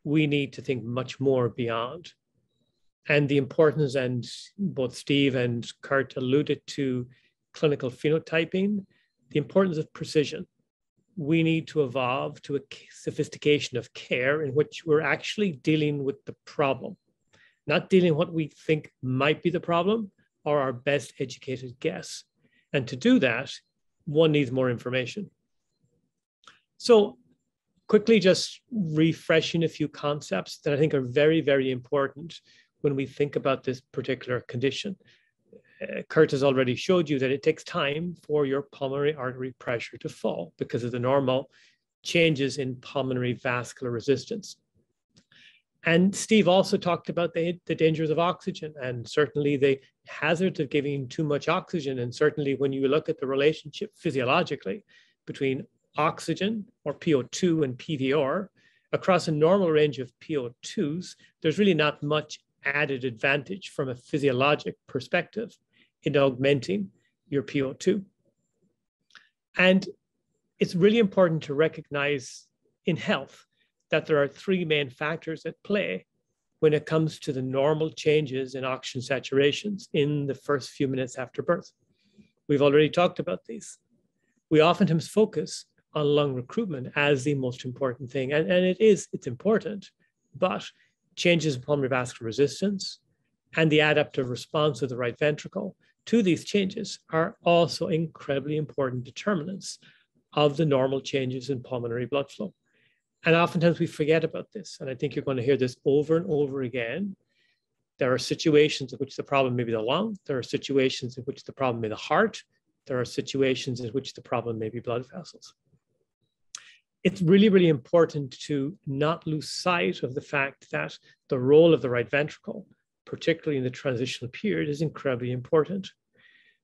we need to think much more beyond. And the importance, and both Steve and Kurt alluded to clinical phenotyping, the importance of precision. We need to evolve to a sophistication of care in which we're actually dealing with the problem, not dealing what we think might be the problem or our best educated guess. And to do that, one needs more information. So quickly just refreshing a few concepts that I think are very, very important when we think about this particular condition. Kurt has already showed you that it takes time for your pulmonary artery pressure to fall because of the normal changes in pulmonary vascular resistance. And Steve also talked about the dangers of oxygen and certainly the hazards of giving too much oxygen. And certainly when you look at the relationship physiologically between oxygen or PO2 and PVR, across a normal range of PO2s, there's really not much added advantage from a physiologic perspective in augmenting your PO2. And it's really important to recognize in health that there are three main factors at play when it comes to the normal changes in oxygen saturations in the first few minutes after birth. We've already talked about these. We oftentimes focus on lung recruitment as the most important thing, and it's important, but changes in pulmonary vascular resistance and the adaptive response of the right ventricle to these changes are also incredibly important determinants of the normal changes in pulmonary blood flow. And oftentimes we forget about this. And I think you're going to hear this over and over again. There are situations in which the problem may be the lung. There are situations in which the problem may be the heart. There are situations in which the problem may be blood vessels. It's really, really important to not lose sight of the fact that the role of the right ventricle, particularly in the transitional period, is incredibly important.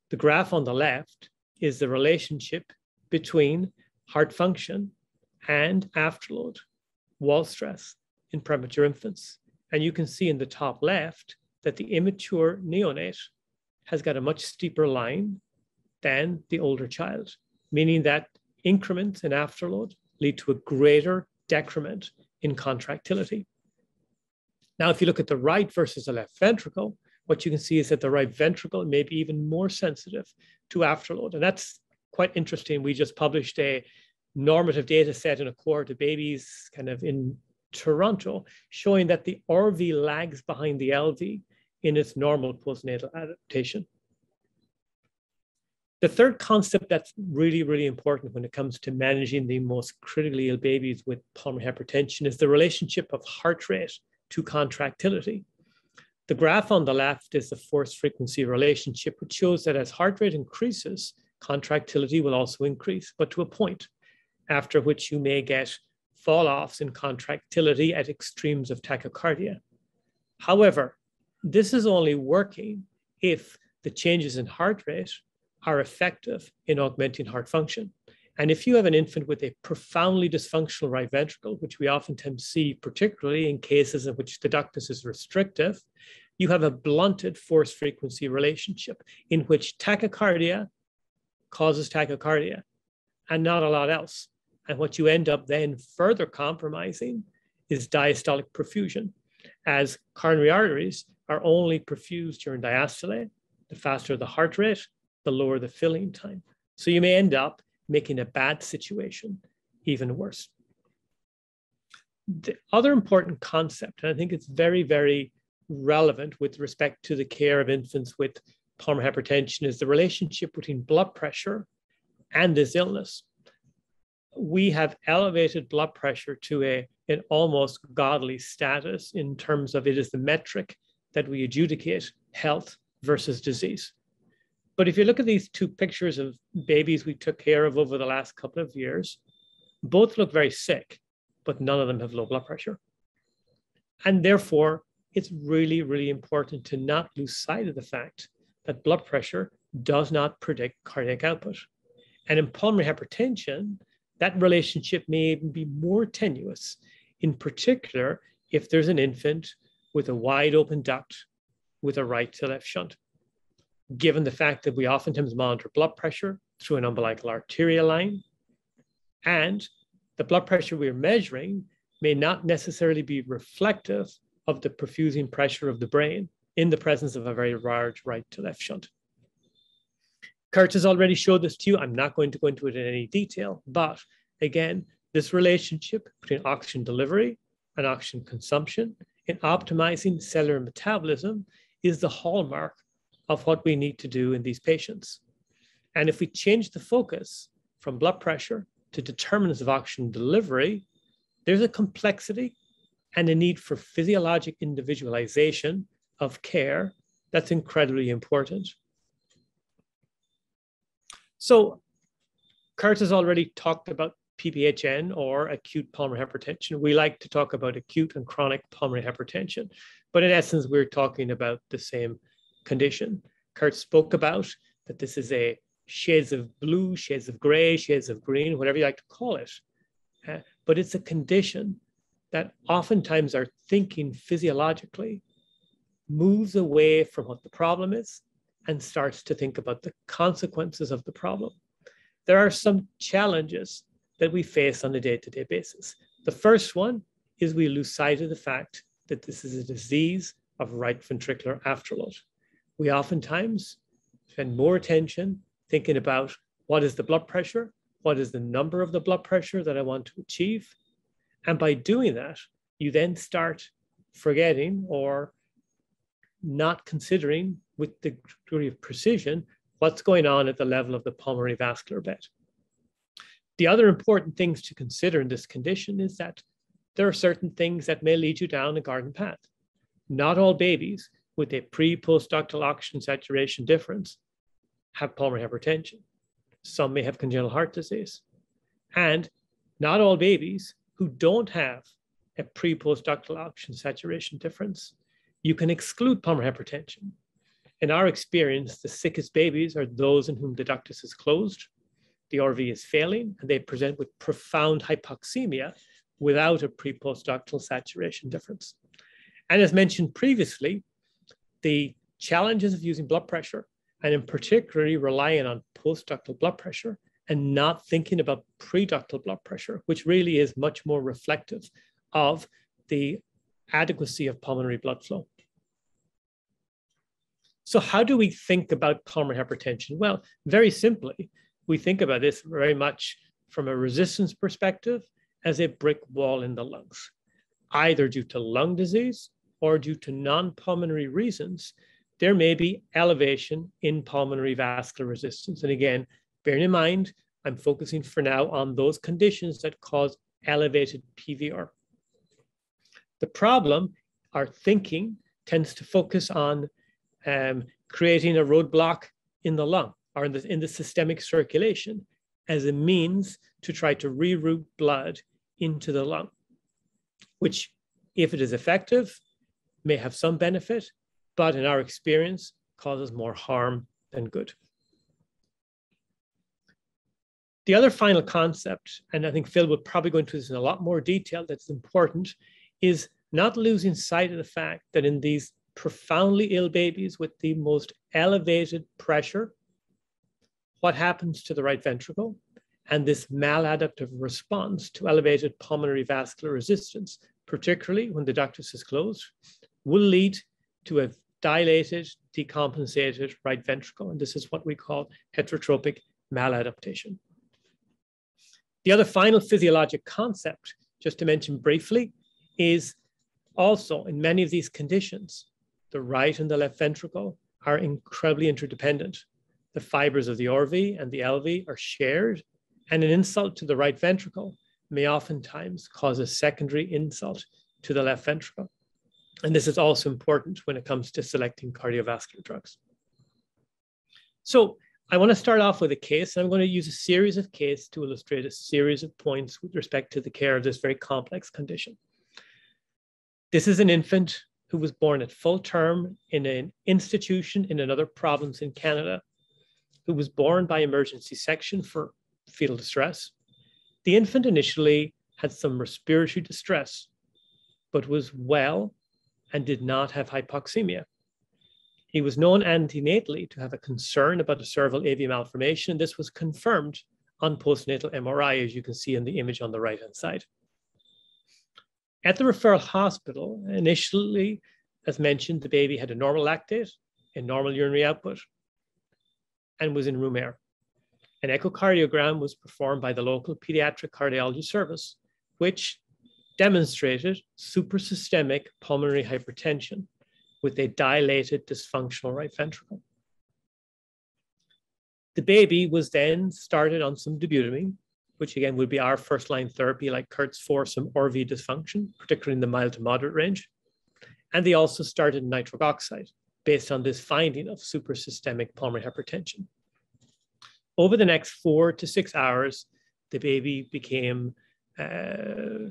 The graph on the left is the relationship between heart function and afterload, wall stress in premature infants. And you can see in the top left that the immature neonate has got a much steeper line than the older child, meaning that increments in afterload lead to a greater decrement in contractility. Now, if you look at the right versus the left ventricle, what you can see is that the right ventricle may be even more sensitive to afterload. And that's quite interesting. We just published a normative data set in a cohort of babies kind of in Toronto, showing that the RV lags behind the LV in its normal postnatal adaptation. The third concept that's really, really important when it comes to managing the most critically ill babies with pulmonary hypertension is the relationship of heart rate to contractility. The graph on the left is the force frequency relationship, which shows that as heart rate increases, contractility will also increase, but to a point, after which you may get fall-offs in contractility at extremes of tachycardia. However, this is only working if the changes in heart rate are effective in augmenting heart function. And if you have an infant with a profoundly dysfunctional right ventricle, which we oftentimes see, particularly in cases in which the ductus is restrictive, you have a blunted force frequency relationship in which tachycardia causes tachycardia and not a lot else. And what you end up then further compromising is diastolic perfusion, as coronary arteries are only perfused during diastole. The faster the heart rate, the lower the filling time. So you may end up making a bad situation even worse. The other important concept, and I think it's very, very relevant with respect to the care of infants with pulmonary hypertension, is the relationship between blood pressure and this illness. We have elevated blood pressure to an almost godly status in terms of it is the metric that we adjudicate health versus disease. But if you look at these two pictures of babies we took care of over the last couple of years, both look very sick, but none of them have low blood pressure. And therefore, it's really, really important to not lose sight of the fact that blood pressure does not predict cardiac output. And in pulmonary hypertension, that relationship may even be more tenuous, in particular, if there's an infant with a wide open duct with a right to left shunt. given the fact that we oftentimes monitor blood pressure through an umbilical arterial line, and the blood pressure we're measuring may not necessarily be reflective of the perfusing pressure of the brain in the presence of a very large right to left shunt. Kurt has already showed this to you. I'm not going to go into it in any detail, but again, this relationship between oxygen delivery and oxygen consumption in optimizing cellular metabolism is the hallmark of what we need to do in these patients. And if we change the focus from blood pressure to determinants of oxygen delivery, there's a complexity and a need for physiologic individualization of care that's incredibly important. So Kurt has already talked about PPHN, or acute pulmonary hypertension. We like to talk about acute and chronic pulmonary hypertension, but in essence, we're talking about the same condition. Kurt spoke about that this is a shades of blue, shades of gray, shades of green, whatever you like to call it. But it's a condition that oftentimes our thinking physiologically moves away from what the problem is and starts to think about the consequences of the problem. There are some challenges that we face on a day-to-day basis. The first one is we lose sight of the fact that this is a disease of right ventricular afterload. We oftentimes spend more attention thinking about what is the blood pressure, what is the number of the blood pressure that I want to achieve. And by doing that, you then start forgetting or not considering with the degree of precision what's going on at the level of the pulmonary vascular bed. The other important things to consider in this condition is that there are certain things that may lead you down a garden path. Not all babies with a pre-postductal oxygen saturation difference have pulmonary hypertension. Some may have congenital heart disease. And not all babies who don't have a pre-postductal oxygen saturation difference, you can exclude pulmonary hypertension. In our experience, the sickest babies are those in whom the ductus is closed, the RV is failing, and they present with profound hypoxemia without a pre-postductal saturation difference. And as mentioned previously, the challenges of using blood pressure, and in particularly relying on postductal blood pressure and not thinking about preductal blood pressure, which really is much more reflective of the adequacy of pulmonary blood flow. So how do we think about pulmonary hypertension? Well, very simply, we think about this very much from a resistance perspective as a brick wall in the lungs, either due to lung disease or due to non-pulmonary reasons. There may be elevation in pulmonary vascular resistance. And again, bearing in mind, I'm focusing for now on those conditions that cause elevated PVR. The problem, our thinking tends to focus on creating a roadblock in the lung or in the systemic circulation as a means to try to reroute blood into the lung, which, if it is effective, may have some benefit, but in our experience, causes more harm than good. The other final concept, and I think Phil will probably go into this in a lot more detail that's important, is not losing sight of the fact that in these profoundly ill babies with the most elevated pressure, what happens to the right ventricle and this maladaptive response to elevated pulmonary vascular resistance, particularly when the ductus is closed, will lead to a dilated, decompensated right ventricle. And this is what we call heterotropic maladaptation. The other final physiologic concept, just to mention briefly, is also in many of these conditions, the right and the left ventricle are incredibly interdependent. The fibers of the RV and the LV are shared, and an insult to the right ventricle may oftentimes cause a secondary insult to the left ventricle. And this is also important when it comes to selecting cardiovascular drugs. So I want to start off with a case. I'm going to use a series of cases to illustrate a series of points with respect to the care of this very complex condition. This is an infant who was born at full term in an institution in another province in Canada, who was born by emergency section for fetal distress. The infant initially had some respiratory distress, but was well and did not have hypoxemia. He was known antenatally to have a concern about a cerebral AV malformation. This was confirmed on postnatal MRI, as you can see in the image on the right-hand side. At the referral hospital, initially, as mentioned, the baby had a normal lactate, a normal urinary output, and was in room air. An echocardiogram was performed by the local pediatric cardiology service, which demonstrated suprasystemic pulmonary hypertension with a dilated dysfunctional right ventricle. The baby was then started on some dobutamine, which again would be our first-line therapy, like Kurt's, for some RV dysfunction, particularly in the mild to moderate range. And they also started nitric oxide based on this finding of suprasystemic pulmonary hypertension. Over the next 4 to 6 hours, the baby became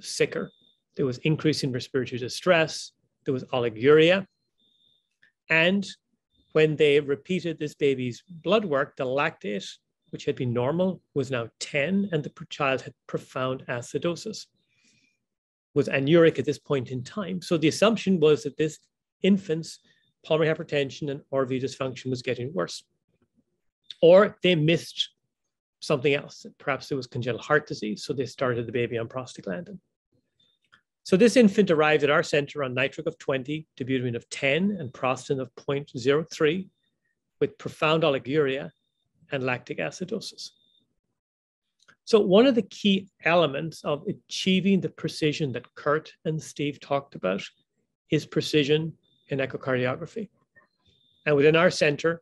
sicker. There was increasing respiratory distress. There was oliguria. And when they repeated this baby's blood work, the lactate, which had been normal, was now 10, and the child had profound acidosis, was anuric at this point in time. So the assumption was that this infant's pulmonary hypertension and RV dysfunction was getting worse. Or they missed something else. Perhaps there was congenital heart disease, so they started the baby on prostaglandin. So this infant arrived at our center on nitric of 20, dobutamine of 10, and prostin of 0.03, with profound oliguria and lactic acidosis. So one of the key elements of achieving the precision that Kurt and Steve talked about is precision in echocardiography. And within our center,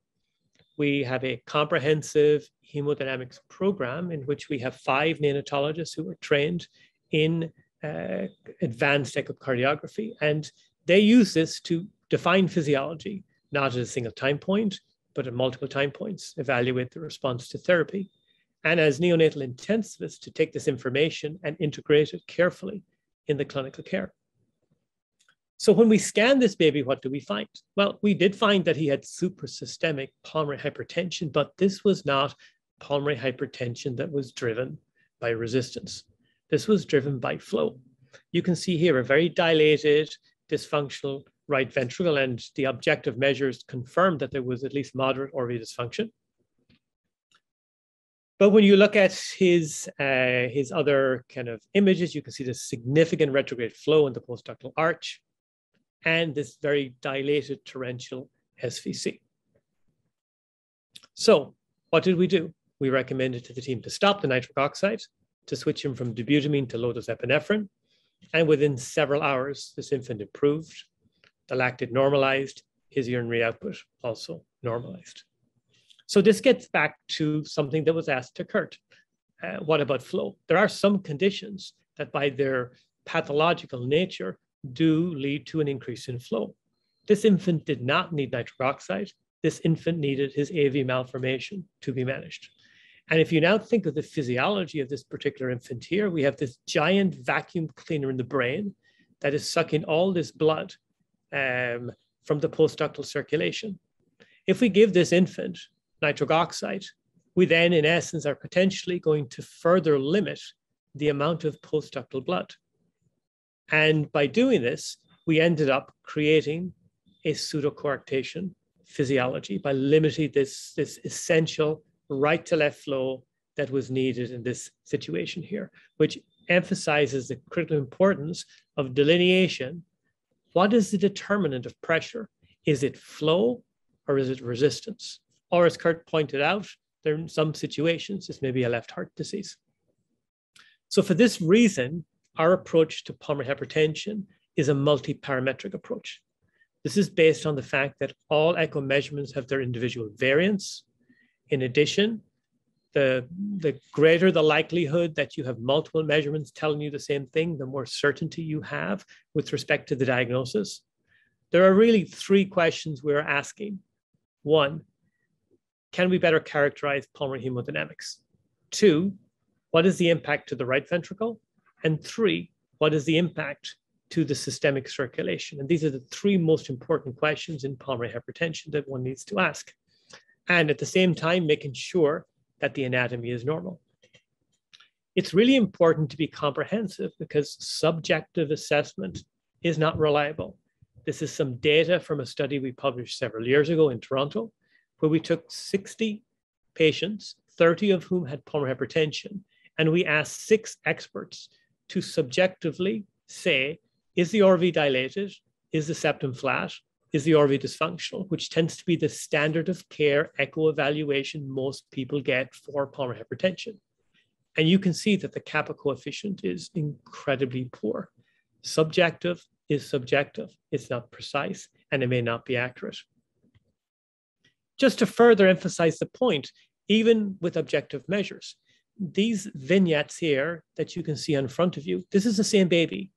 we have a comprehensive hemodynamics program in which we have 5 neonatologists who are trained in advanced echocardiography. And they use this to define physiology, not at a single time point, but at multiple time points, evaluate the response to therapy. And as neonatal intensivists, to take this information and integrate it carefully in the clinical care. So when we scanned this baby, what do we find? Well, we did find that he had suprasystemic pulmonary hypertension, but this was not pulmonary hypertension that was driven by resistance. This was driven by flow. You can see here a very dilated, dysfunctional right ventricle, and the objective measures confirmed that there was at least moderate RV dysfunction. But when you look at his other kind of images, you can see the significant retrograde flow in the postductal arch and this very dilated torrential SVC. So what did we do? We recommended to the team to stop the nitric oxide, to switch him from dobutamine to low-dose epinephrine. And within several hours, this infant improved, the lactate normalized, his urinary output also normalized. So this gets back to something that was asked to Kurt. What about flow? There are some conditions that by their pathological nature do lead to an increase in flow. This infant did not need nitric oxide. This infant needed his AV malformation to be managed. And if you now think of the physiology of this particular infant here, we have this giant vacuum cleaner in the brain that is sucking all this blood from the postductal circulation. If we give this infant nitric oxide, we then in essence are potentially going to further limit the amount of postductal blood. And by doing this, we ended up creating a pseudocoarctation physiology by limiting this essential right to left flow that was needed in this situation here, which emphasizes the critical importance of delineation. What is the determinant of pressure? Is it flow or is it resistance? Or as Kurt pointed out, there are some situations, this may be a left heart disease. So for this reason, our approach to pulmonary hypertension is a multi-parametric approach. This is based on the fact that all echo measurements have their individual variance. In addition, the greater the likelihood that you have multiple measurements telling you the same thing, the more certainty you have with respect to the diagnosis. There are really 3 questions we're asking. 1, can we better characterize pulmonary hemodynamics? 2, what is the impact to the right ventricle? And 3, what is the impact to the systemic circulation? And these are the 3 most important questions in pulmonary hypertension that one needs to ask. And at the same time, making sure that the anatomy is normal. It's really important to be comprehensive because subjective assessment is not reliable. This is some data from a study we published several years ago in Toronto, where we took 60 patients, 30 of whom had pulmonary hypertension, and we asked 6 experts to subjectively say, is the RV dilated? Is the septum flat? Is the RV dysfunctional? Which tends to be the standard of care echo evaluation most people get for pulmonary hypertension. And you can see that the kappa coefficient is incredibly poor. Subjective is subjective. It's not precise, and it may not be accurate. Just to further emphasize the point, even with objective measures, these vignettes here that you can see in front of you, this is the same baby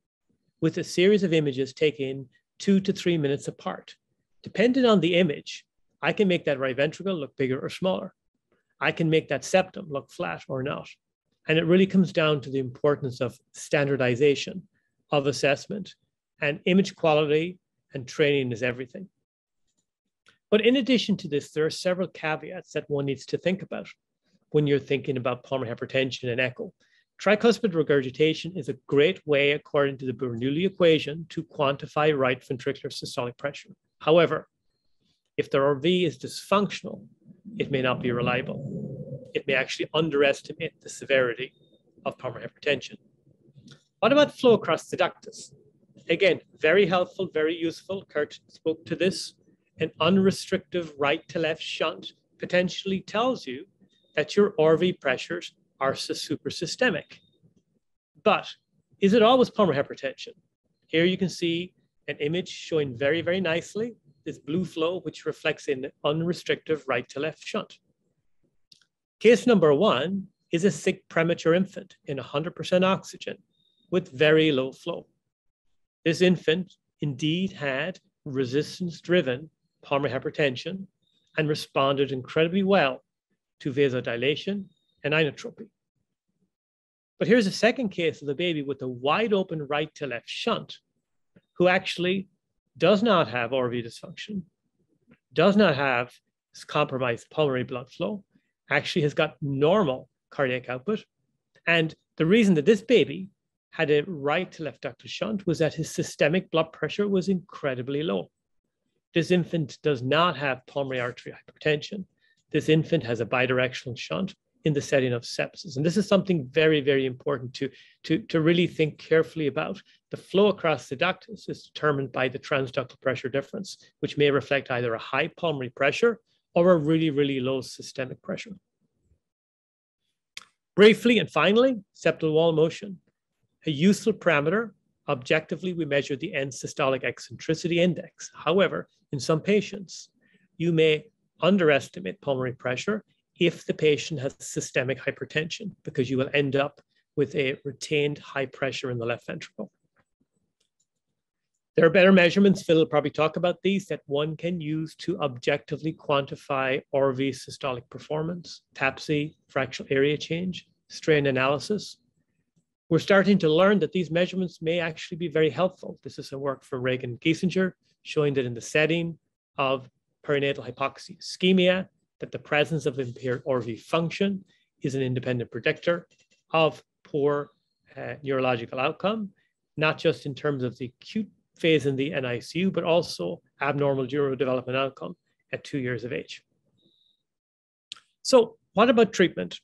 with a series of images taken 2 to 3 minutes apart. Depending on the image, I can make that right ventricle look bigger or smaller. I can make that septum look flat or not. And it really comes down to the importance of standardization of assessment, and image quality and training is everything. But in addition to this, there are several caveats that one needs to think about when you're thinking about pulmonary hypertension and echo. Tricuspid regurgitation is a great way, according to the Bernoulli equation, to quantify right ventricular systolic pressure. However, if the RV is dysfunctional, it may not be reliable. It may actually underestimate the severity of pulmonary hypertension. What about flow across the ductus? Again, very helpful, very useful. Kurt spoke to this. An unrestricted right to left shunt potentially tells you that your RV pressures are suprasystemic. But is it always pulmonary hypertension? Here you can see an image showing very, very nicely this blue flow, which reflects an unrestricted right to left shunt. Case number 1 is a sick premature infant in 100% oxygen with very low flow. This infant indeed had resistance-driven pulmonary hypertension and responded incredibly well to vasodilation and inotropy. But here's a second case of the baby with a wide open right to left shunt who actually does not have RV dysfunction, does not have compromised pulmonary blood flow, actually has got normal cardiac output. And the reason that this baby had a right to left ductal shunt was that his systemic blood pressure was incredibly low. This infant does not have pulmonary artery hypertension. This infant has a bidirectional shunt in the setting of sepsis. And this is something very, very important to really think carefully about. The flow across the ductus is determined by the transductal pressure difference, which may reflect either a high pulmonary pressure or a really, really low systemic pressure. Briefly and finally, septal wall motion. A useful parameter. Objectively, we measure the end systolic eccentricity index. However, in some patients, you may underestimate pulmonary pressure if the patient has systemic hypertension, because you will end up with a retained high pressure in the left ventricle. There are better measurements, Phil will probably talk about these, that one can use to objectively quantify RV systolic performance, TAPSE, fractional area change, strain analysis. We're starting to learn that these measurements may actually be very helpful. This is some work from Reagan Giesinger showing that in the setting of perinatal hypoxia ischemia, that the presence of impaired RV function is an independent predictor of poor neurological outcome, not just in terms of the acute phase in the NICU, but also abnormal neurodevelopment outcome at 2 years of age. So what about treatment?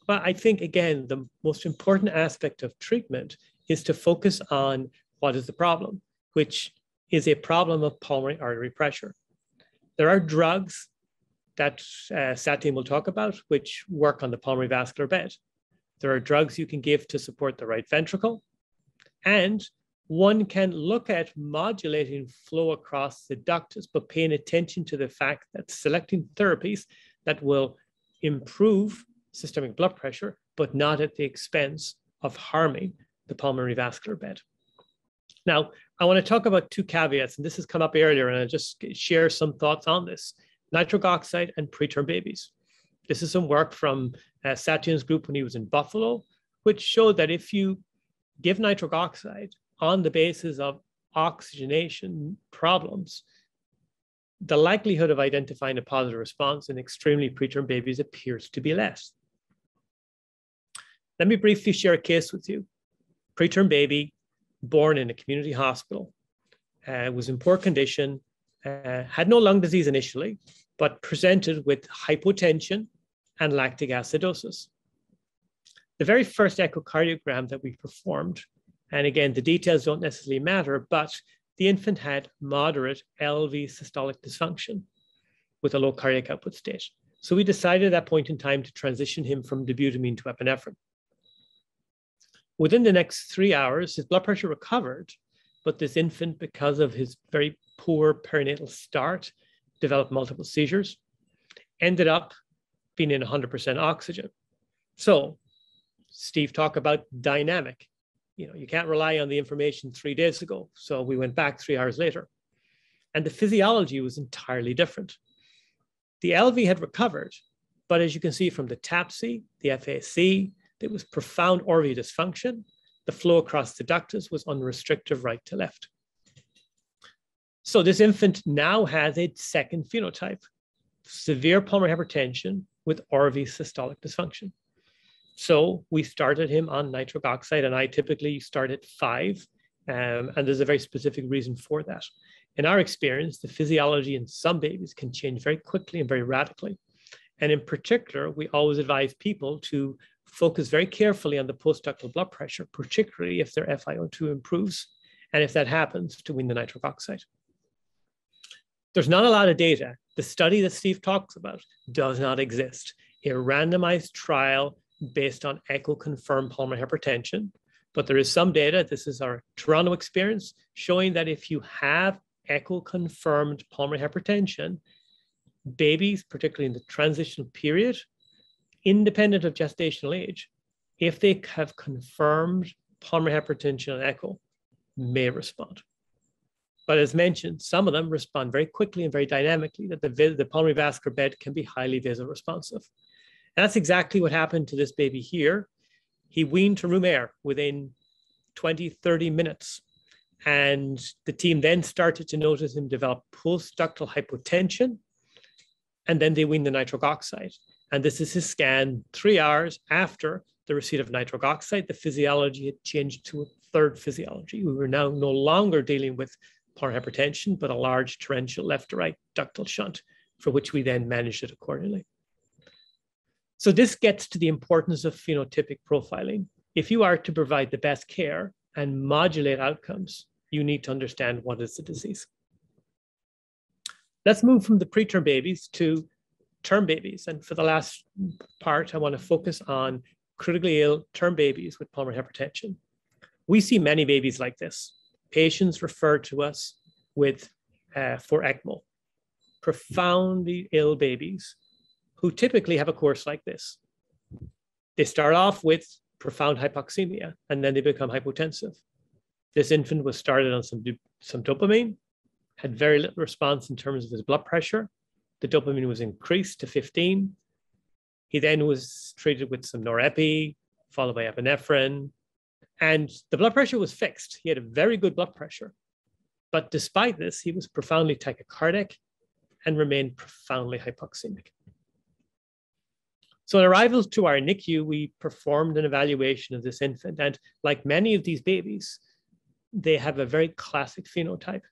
Well, I think, again, the most important aspect of treatment is to focus on what is the problem, which is a problem of pulmonary artery pressure. There are drugs that Satyan will talk about, which work on the pulmonary vascular bed. There are drugs you can give to support the right ventricle, and one can look at modulating flow across the ductus, but paying attention to the fact that selecting therapies that will improve systemic blood pressure, but not at the expense of harming the pulmonary vascular bed. Now, I want to talk about 2 caveats, and this has come up earlier, and I'll just share some thoughts on this. Nitric oxide and preterm babies. This is some work from Satyan's group when he was in Buffalo, which showed that if you give nitric oxide on the basis of oxygenation problems, the likelihood of identifying a positive response in extremely preterm babies appears to be less. Let me briefly share a case with you. Preterm baby born in a community hospital. was in poor condition, had no lung disease initially, but presented with hypotension and lactic acidosis. The very first echocardiogram that we performed, and again, the details don't necessarily matter, but the infant had moderate LV systolic dysfunction with a low cardiac output state. So we decided at that point in time to transition him from dobutamine to epinephrine. Within the next 3 hours, his blood pressure recovered, but this infant, because of his very poor perinatal start, developed multiple seizures, ended up being in 100% oxygen. So Steve talked about dynamic. You can't rely on the information 3 days ago. So we went back 3 hours later, and the physiology was entirely different. The LV had recovered, but as you can see from the TAPSE, the FAC, there was profound RV dysfunction. The flow across the ductus was unrestricted right to left. So this infant now has a second phenotype, severe pulmonary hypertension with RV systolic dysfunction. So we started him on nitric oxide, and I typically start at 5, and there's a very specific reason for that. In our experience, the physiology in some babies can change very quickly and very radically. And in particular, we always advise people to focus very carefully on the postductal blood pressure, particularly if their FiO2 improves, and if that happens, to wean the nitric oxide. There's not a lot of data. The study that Steve talks about does not exist. A randomized trial based on echo-confirmed pulmonary hypertension, but there is some data, this is our Toronto experience, showing that if you have echo-confirmed pulmonary hypertension, babies, particularly in the transitional period, independent of gestational age, if they have confirmed pulmonary hypertension on echo, may respond. But as mentioned, some of them respond very quickly and very dynamically, that the pulmonary vascular bed can be highly vasoresponsive. And that's exactly what happened to this baby here. He weaned to room air within 20, 30 minutes. And the team then started to notice him develop postductal hypotension, and then they weaned the nitric oxide. And this is his scan 3 hours after the receipt of nitric oxide. The physiology had changed to a third physiology. We were now no longer dealing with pulmonary hypertension, but a large torrential left to right ductal shunt, for which we then managed it accordingly. So this gets to the importance of phenotypic profiling. If you are to provide the best care and modulate outcomes, you need to understand what is the disease. Let's move from the preterm babies to term babies. And for the last part, I want to focus on critically ill term babies with pulmonary hypertension. We see many babies like this. Patients refer to us with for ECMO, profoundly ill babies who typically have a course like this. They start off with profound hypoxemia, and then they become hypotensive. This infant was started on some dopamine, had very little response in terms of his blood pressure. The dopamine was increased to 15. He then was treated with some norepi, followed by epinephrine, and the blood pressure was fixed. He had a very good blood pressure. But despite this, he was profoundly tachycardic and remained profoundly hypoxemic. So on arrival to our NICU, we performed an evaluation of this infant. And like many of these babies, they have a very classic phenotype.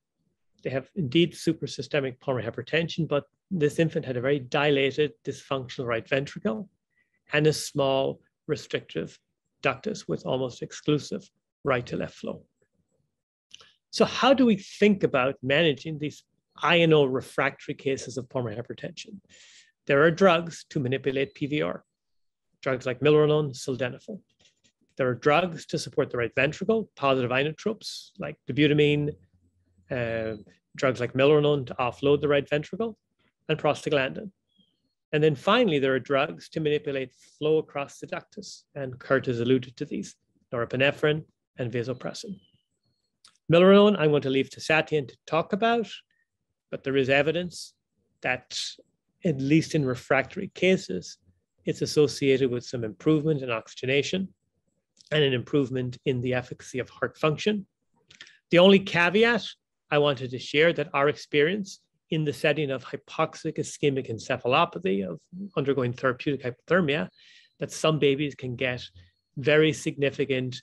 They have indeed suprasystemic pulmonary hypertension, but this infant had a very dilated, dysfunctional right ventricle and a small restrictive ductus with almost exclusive right to left flow. So how do we think about managing these INO refractory cases of pulmonary hypertension? There are drugs to manipulate PVR, drugs like milrinone, sildenafil. There are drugs to support the right ventricle, positive inotropes like dobutamine, drugs like milrinone to offload the right ventricle, and prostaglandin. And then finally, there are drugs to manipulate flow across the ductus, and Kurt has alluded to these, norepinephrine and vasopressin. Milrinone, I'm going to leave to Satyen to talk about, but there is evidence that, at least in refractory cases, it's associated with some improvement in oxygenation and an improvement in the efficacy of heart function. The only caveat I wanted to share that our experience in the setting of hypoxic ischemic encephalopathy, of undergoing therapeutic hypothermia, that some babies can get very significant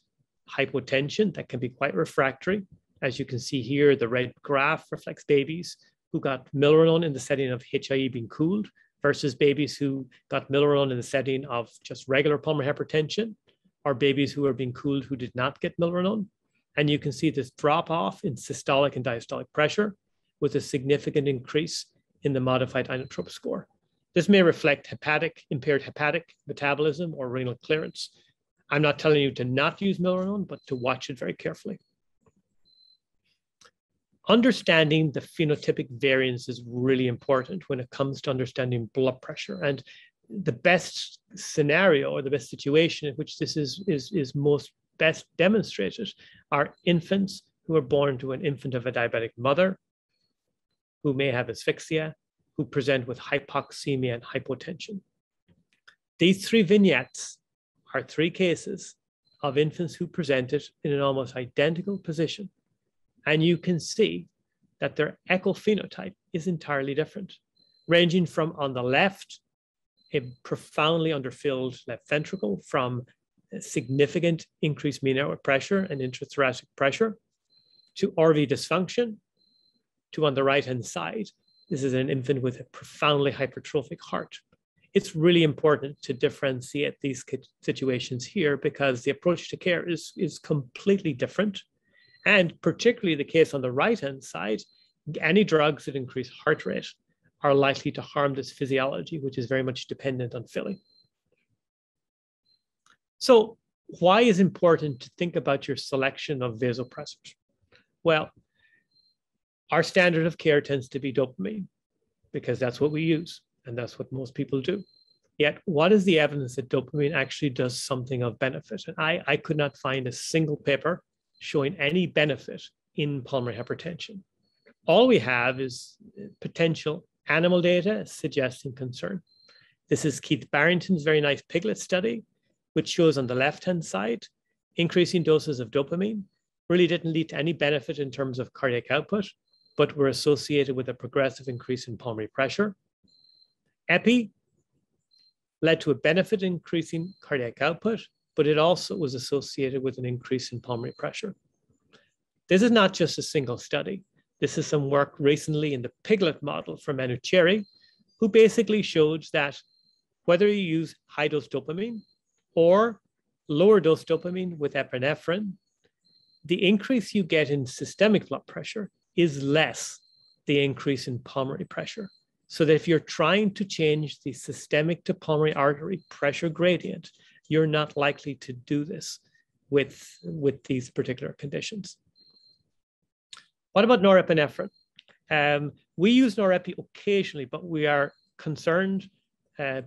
hypotension that can be quite refractory, As you can see here, the red graph reflects babies who got milrinone in the setting of HIE being cooled versus babies who got milrinone in the setting of just regular pulmonary hypertension, or babies who are being cooled who did not get milrinone. And you can see this drop off in systolic and diastolic pressure with a significant increase in the modified inotrope score. This may reflect impaired hepatic metabolism or renal clearance. I'm not telling you to not use milrinone, but to watch it very carefully. Understanding the phenotypic variance is really important when it comes to understanding blood pressure. And the best scenario or the best situation in which this is most best demonstrated are infants who are born to an infant of a diabetic mother, who may have asphyxia, who present with hypoxemia and hypotension. These three vignettes are three cases of infants who presented in an almost identical position. And you can see that their echo phenotype is entirely different, ranging from, on the left, a profoundly underfilled left ventricle from a significant increased mean airway pressure and intrathoracic pressure, to RV dysfunction, to on the right-hand side, this is an infant with a profoundly hypertrophic heart. It's really important to differentiate these situations here because the approach to care is completely different. And particularly the case on the right-hand side, any drugs that increase heart rate are likely to harm this physiology, which is very much dependent on filling. So why is it important to think about your selection of vasopressors? Well, our standard of care tends to be dopamine because that's what we use and that's what most people do. Yet, what is the evidence that dopamine actually does something of benefit? And I could not find a single paper showing any benefit in pulmonary hypertension. All we have is potential animal data suggesting concern. This is Keith Barrington's very nice piglet study, which shows on the left-hand side, increasing doses of dopamine really didn't lead to any benefit in terms of cardiac output, but were associated with a progressive increase in pulmonary pressure. Epi led to a benefit in increasing cardiac output, but it also was associated with an increase in pulmonary pressure. This is not just a single study. This is some work recently in the piglet model from Manucheri, who basically showed that whether you use high-dose dopamine or lower-dose dopamine with epinephrine, the increase you get in systemic blood pressure is less the increase in pulmonary pressure. So that if you're trying to change the systemic to pulmonary artery pressure gradient, you're not likely to do this with these particular conditions. What about norepinephrine? We use norepi occasionally, but we are concerned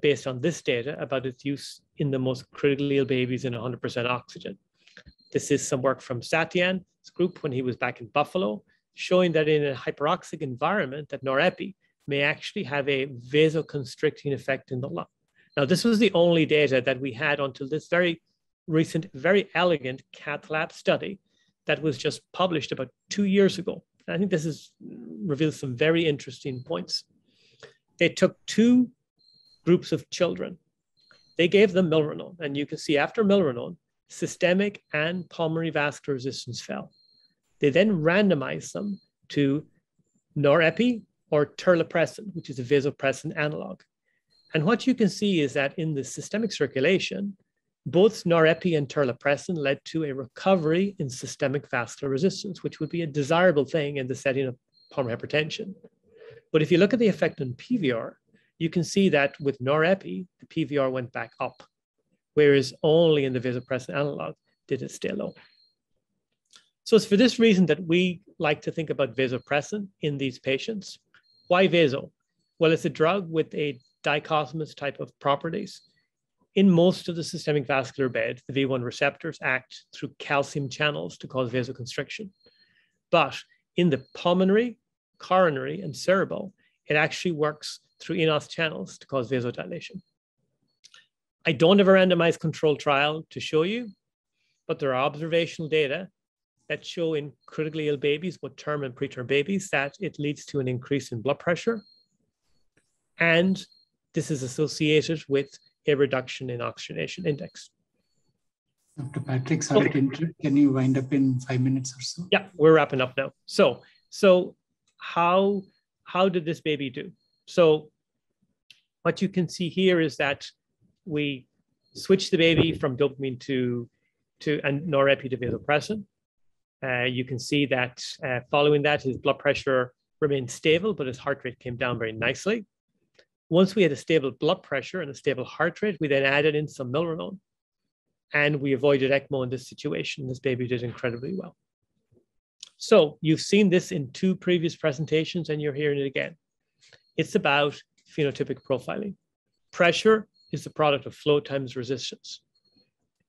based on this data about its use in the most critically ill babies in 100% oxygen. This is some work from Satyan's group when he was back in Buffalo, showing that in a hyperoxic environment that norepi may actually have a vasoconstricting effect in the lung. Now, this was the only data that we had until this very recent, very elegant cath lab study that was just published about 2 years ago. I think this reveals some very interesting points. They took two groups of children. They gave them milrinone, and you can see after milrinone, systemic and pulmonary vascular resistance fell. They then randomized them to norepi or terlipressin, which is a vasopressin analog. And what you can see is that in the systemic circulation, both norepi and terlipressin led to a recovery in systemic vascular resistance, which would be a desirable thing in the setting of pulmonary hypertension. But if you look at the effect on PVR, you can see that with norepi, the PVR went back up, whereas only in the vasopressin analog did it stay low. So it's for this reason that we like to think about vasopressin in these patients. Why vaso? Well, it's a drug with a dichotomous type of properties. In most of the systemic vascular bed, the V1 receptors act through calcium channels to cause vasoconstriction. But in the pulmonary, coronary, and cerebral, it actually works through enos channels to cause vasodilation. I don't have a randomized controlled trial to show you, but there are observational data that show in critically ill babies, both term and preterm babies, that it leads to an increase in blood pressure. And this is associated with a reduction in oxygenation index. Dr. Patrick, sorry to interrupt. Can you wind up in 5 minutes or so? Yeah, we're wrapping up now. So how did this baby do? So what you can see here is that we switched the baby from dopamine to norepinephrine to vasopressin. You can see that following that, his blood pressure remained stable, but his heart rate came down very nicely. Once we had a stable blood pressure and a stable heart rate, we then added in some milrinone, and we avoided ECMO in this situation. This baby did incredibly well. So you've seen this in 2 previous presentations, and you're hearing it again. It's about phenotypic profiling. Pressure is the product of flow times resistance.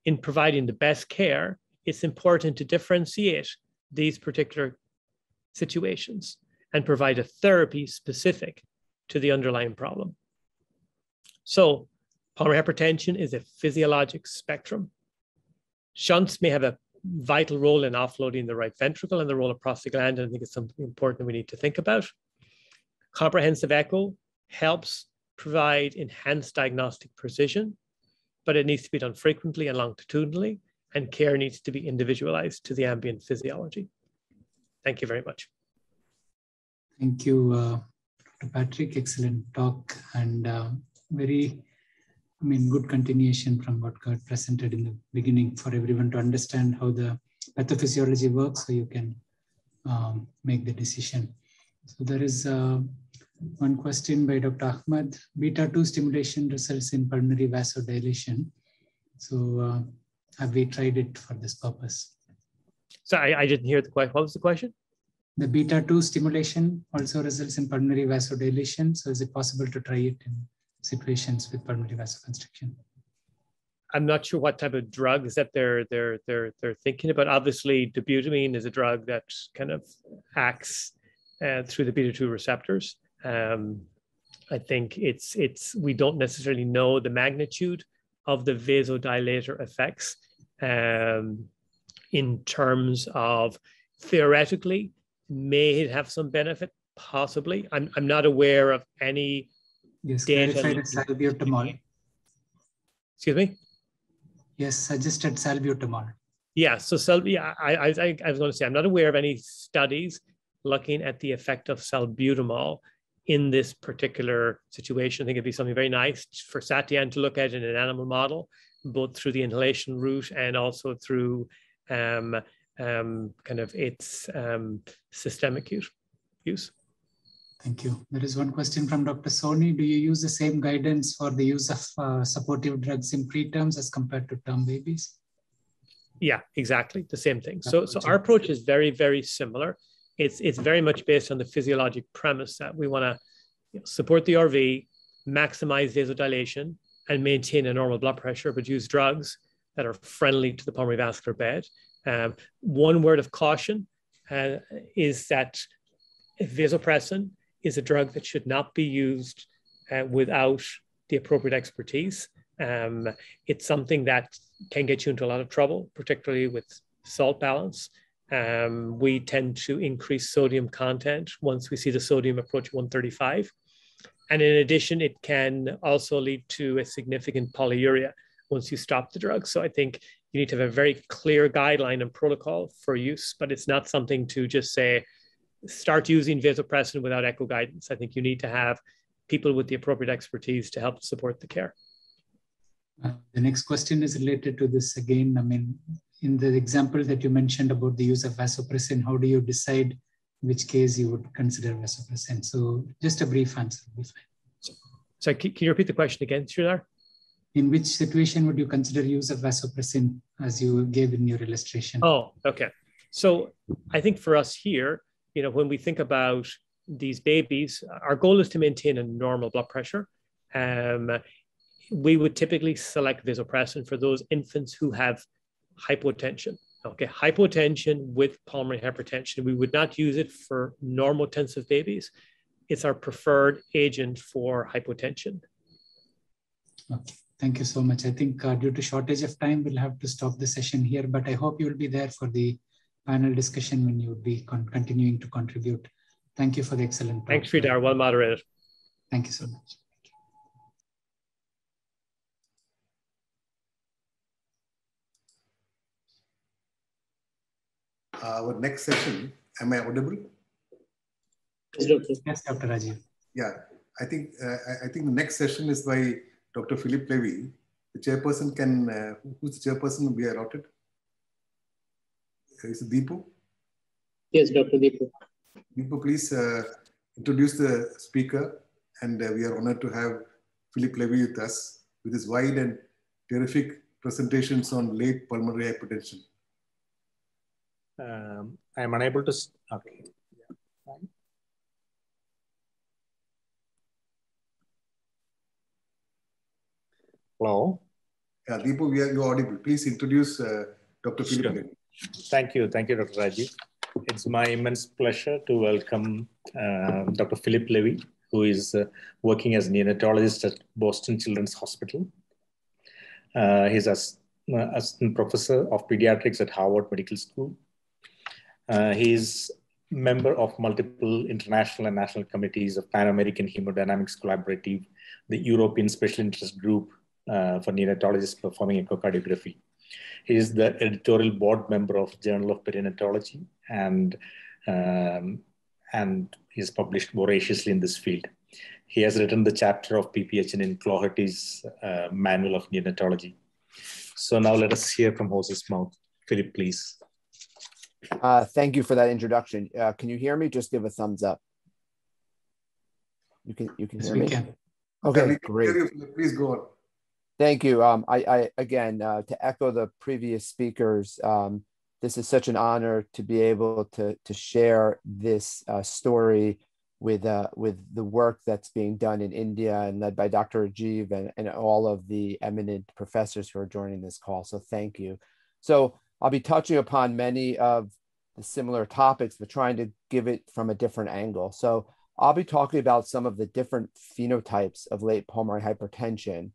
In providing the best care, it's important to differentiate these particular situations and provide a therapy specific to the underlying problem. So pulmonary hypertension is a physiologic spectrum. Shunts may have a vital role in offloading the right ventricle and the role of prostaglandin. I think it's something important we need to think about. Comprehensive echo helps provide enhanced diagnostic precision, but it needs to be done frequently and longitudinally, and care needs to be individualized to the ambient physiology. Thank you very much. Thank you, Dr. Patrick. Excellent talk, and very, good continuation from what got presented in the beginning for everyone to understand how the pathophysiology works, so you can make the decision. So there is one question by Dr. Ahmad. Beta-2 stimulation results in pulmonary vasodilation. So have we tried it for this purpose? Sorry, I didn't hear the question. What was the question? The beta-2 stimulation also results in pulmonary vasodilation. So is it possible to try it in situations with pulmonary vasoconstriction? I'm not sure what type of drugs that they're thinking about. Obviously, dobutamine is a drug that kind of acts through the beta-2 receptors. I think we don't necessarily know the magnitude of the vasodilator effects in terms of theoretically, may it have some benefit? Possibly. I'm not aware of any data. Clarified salbutamol. Excuse me? Yes, suggested salbutamol. Yeah, so I was going to say, I'm not aware of any studies looking at the effect of salbutamol in this particular situation. I think it'd be something very nice for Satyan to look at in an animal model, both through the inhalation route and also through kind of its systemic use. Thank you. There is one question from Dr. Soni. Do you use the same guidance for the use of supportive drugs in preterms as compared to term babies? Yeah, exactly. The same thing. So our approach is very, very similar. It's very much based on the physiologic premise that we want to support the RV, maximize vasodilation, and maintain a normal blood pressure, but use drugs that are friendly to the pulmonary vascular bed. One word of caution is that vasopressin is a drug that should not be used without the appropriate expertise. It's something that can get you into a lot of trouble, particularly with salt balance. We tend to increase sodium content once we see the sodium approach 135. And in addition, it can also lead to a significant polyuria once you stop the drug. So I think you need to have a very clear guideline and protocol for use, but it's not something to just say, start using vasopressin without echo guidance. I think you need to have people with the appropriate expertise to help support the care. The next question is related to this again. I mean, in the example that you mentioned about the use of vasopressin, how do you decide which case you would consider vasopressin? So just a brief answer would be fine. So can you repeat the question again, Sridhar? In which situation would you consider use of vasopressin as you gave in your illustration? Oh, okay. So I think for us here, when we think about these babies, our goal is to maintain a normal blood pressure. We would typically select vasopressin for those infants who have hypotension. Okay, hypotension with pulmonary hypertension. We would not use it for normotensive babies. It's our preferred agent for hypotension. Okay, thank you so much. I think due to shortage of time, we'll have to stop the session here, but I hope you'll be there for the panel discussion when you would be continuing to contribute. Thank you for the excellent talk. Thanks, Sridhar. Well moderated. Thank you so much. our next session, am I audible? Yes, Dr. Rajiv. Yeah, I think the next session is by Dr. Philip Levy. The chairperson can, who's the chairperson will be allotted? Is it Deepu? Yes, Dr. Deepu. Deepu, please introduce the speaker, and we are honored to have Philip Levy with us with his wide and terrific presentations on late pulmonary hypertension. I am unable to, okay. Hello. Yeah, Deepu, you're audible. Please introduce Dr. Philip Levy. Thank you, Dr. Rajiv. It's my immense pleasure to welcome Dr. Philip Levy, who is working as a neonatologist at Boston Children's Hospital. He's assistant professor of pediatrics at Harvard Medical School. He's member of multiple international and national committees of Pan American Hemodynamics Collaborative, the European Special Interest Group for neonatologists performing echocardiography. He is the editorial board member of Journal of Perinatology, and he's published voraciously in this field. He has written the chapter of PPHN in Cloherty's Manual of Neonatology. So now let us hear from horse's mouth. Philip, please. Thank you for that introduction. Can you hear me? Just give a thumbs up. You can hear me? Can. Okay, Yeah, great. Please go on. Thank you. I again, to echo the previous speakers, this is such an honor to be able to share this story with the work that's being done in India and led by Dr. Rajiv and all of the eminent professors who are joining this call. So thank you. So I'll be touching upon many of the similar topics, but trying to give it from a different angle. So I'll be talking about some of the different phenotypes of late pulmonary hypertension.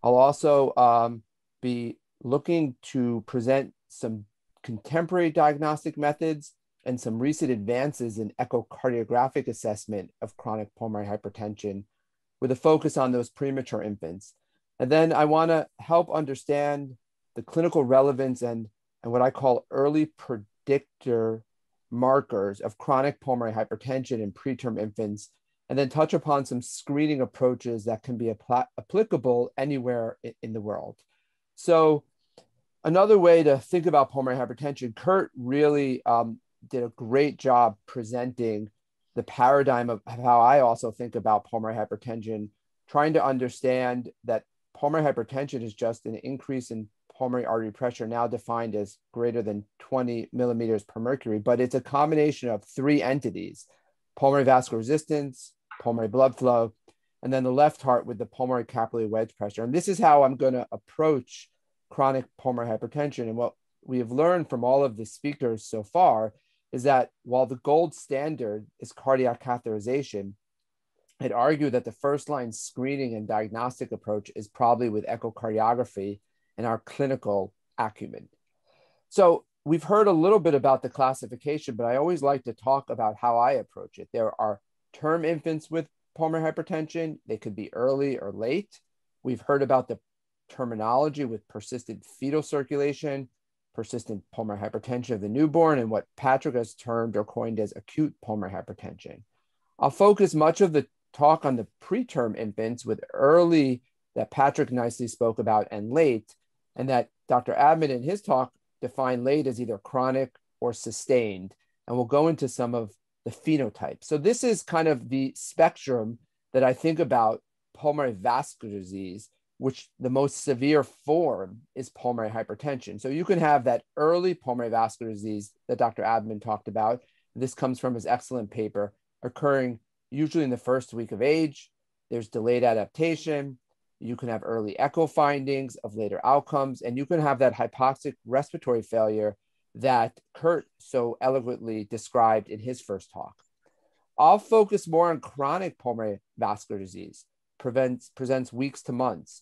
I'll also be looking to present some contemporary diagnostic methods and some recent advances in echocardiographic assessment of chronic pulmonary hypertension with a focus on those premature infants. And then I want to help understand the clinical relevance and what I call early predictor markers of chronic pulmonary hypertension in preterm infants, and then touch upon some screening approaches that can be applicable anywhere in the world. So another way to think about pulmonary hypertension, Kurt really did a great job presenting the paradigm of how I also think about pulmonary hypertension, trying to understand that pulmonary hypertension is just an increase in pulmonary artery pressure, now defined as greater than 20 millimeters per mercury, but it's a combination of three entities: pulmonary vascular resistance, pulmonary blood flow, and then the left heart with the pulmonary capillary wedge pressure. And this is how I'm going to approach chronic pulmonary hypertension. And what we have learned from all of the speakers so far is that while the gold standard is cardiac catheterization, I'd argue that the first line screening and diagnostic approach is probably with echocardiography and our clinical acumen. So we've heard a little bit about the classification, but I always like to talk about how I approach it. There are term infants with pulmonary hypertension. They could be early or late. We've heard about the terminology with persistent fetal circulation, persistent pulmonary hypertension of the newborn, and what Patrick has termed or coined as acute pulmonary hypertension. I'll focus much of the talk on the preterm infants with early that Patrick nicely spoke about and late, and that Dr. Abman in his talk defined late as either chronic or sustained. And we'll go into some of the phenotypes. So this is kind of the spectrum that I think about pulmonary vascular disease, which the most severe form is pulmonary hypertension. So you can have that early pulmonary vascular disease that Dr. Abman talked about. This comes from his excellent paper, occurring usually in the first week of age. There's delayed adaptation. You can have early echo findings of later outcomes, and you can have that hypoxic respiratory failure that Kurt so eloquently described in his first talk. I'll focus more on chronic pulmonary vascular disease, presents weeks to months.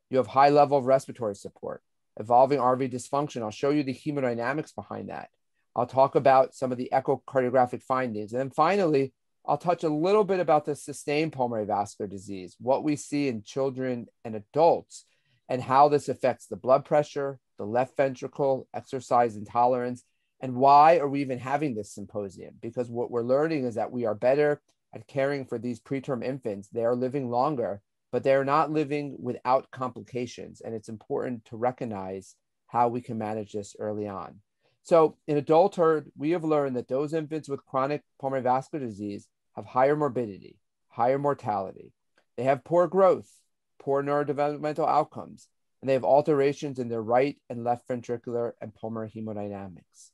You have high level of respiratory support, evolving RV dysfunction. I'll show you the hemodynamics behind that. I'll talk about some of the echocardiographic findings. And then finally, I'll touch a little bit about the sustained pulmonary vascular disease, what we see in children and adults, and how this affects the blood pressure, the left ventricle, exercise intolerance, And why are we even having this symposium? Because what we're learning is that we are better at caring for these preterm infants. They are living longer, but they're not living without complications. And it's important to recognize how we can manage this early on. So in adulthood, we have learned that those infants with chronic pulmonary vascular disease have higher morbidity, higher mortality. They have poor growth, poor neurodevelopmental outcomes, and they have alterations in their right and left ventricular and pulmonary hemodynamics.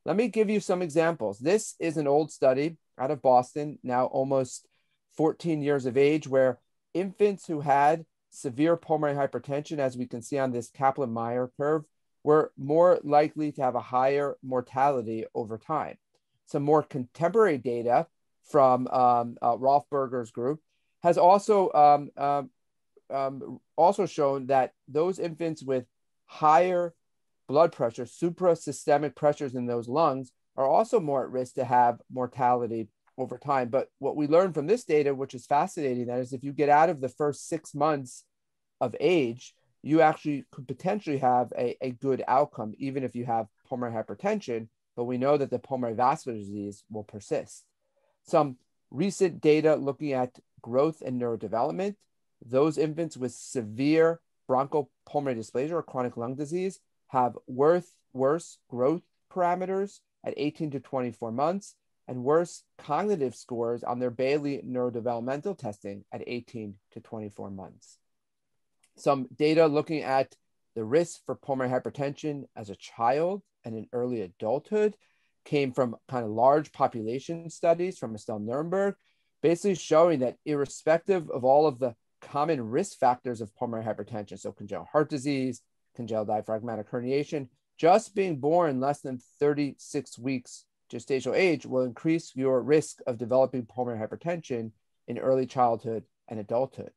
Let me give you some examples. This is an old study out of Boston, now almost 14 years of age, where infants who had severe pulmonary hypertension, as we can see on this Kaplan-Meier curve, were more likely to have a higher mortality over time. Some more contemporary data from Rolf Berger's group has also shown that those infants with higher blood pressure, suprasystemic pressures in those lungs, are also more at risk to have mortality over time. But what we learned from this data, which is fascinating, that is if you get out of the first 6 months of age, you actually could potentially have a good outcome, even if you have pulmonary hypertension, but we know that the pulmonary vascular disease will persist. Some recent data looking at growth and neurodevelopment, those infants with severe bronchopulmonary dysplasia or chronic lung disease have worse growth parameters at 18 to 24 months and worse cognitive scores on their Bayley neurodevelopmental testing at 18 to 24 months. Some data looking at the risk for pulmonary hypertension as a child and in early adulthood came from kind of large population studies from Estelle Nuremberg, basically showing that irrespective of all of the common risk factors of pulmonary hypertension, so congenital heart disease, congenital diaphragmatic herniation, just being born less than 36 weeks gestational age will increase your risk of developing pulmonary hypertension in early childhood and adulthood.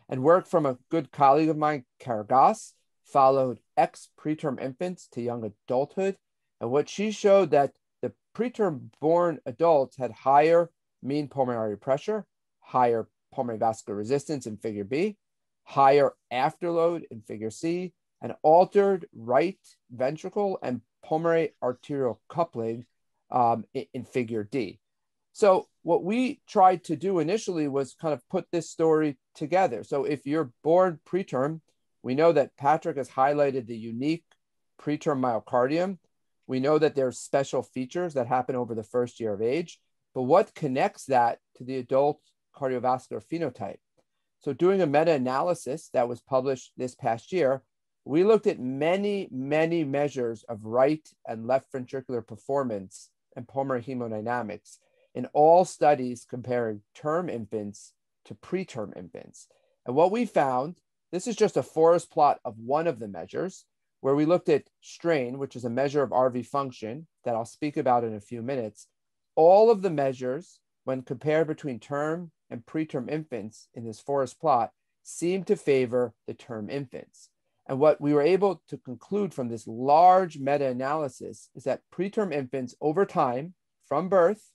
And work from a good colleague of mine, Karagas, followed preterm infants to young adulthood. And what she showed that the preterm born adults had higher mean pulmonary pressure, higher pulmonary vascular resistance in figure B, higher afterload in figure C, and altered right ventricle and pulmonary arterial coupling in figure D. So what we tried to do initially was kind of put this story together. So if you're born preterm, we know that Patrick has highlighted the unique preterm myocardium. We know that there's special features that happen over the first year of age, but what connects that to the adult cardiovascular phenotype? So doing a meta-analysis that was published this past year, we looked at many measures of right and left ventricular performance and pulmonary hemodynamics in all studies comparing term infants to preterm infants. And what we found, this is just a forest plot of one of the measures, where we looked at strain, which is a measure of RV function that I'll speak about in a few minutes. All of the measures, when compared between term and preterm infants in this forest plot, seem to favor the term infants. And what we were able to conclude from this large meta-analysis is that preterm infants over time, from birth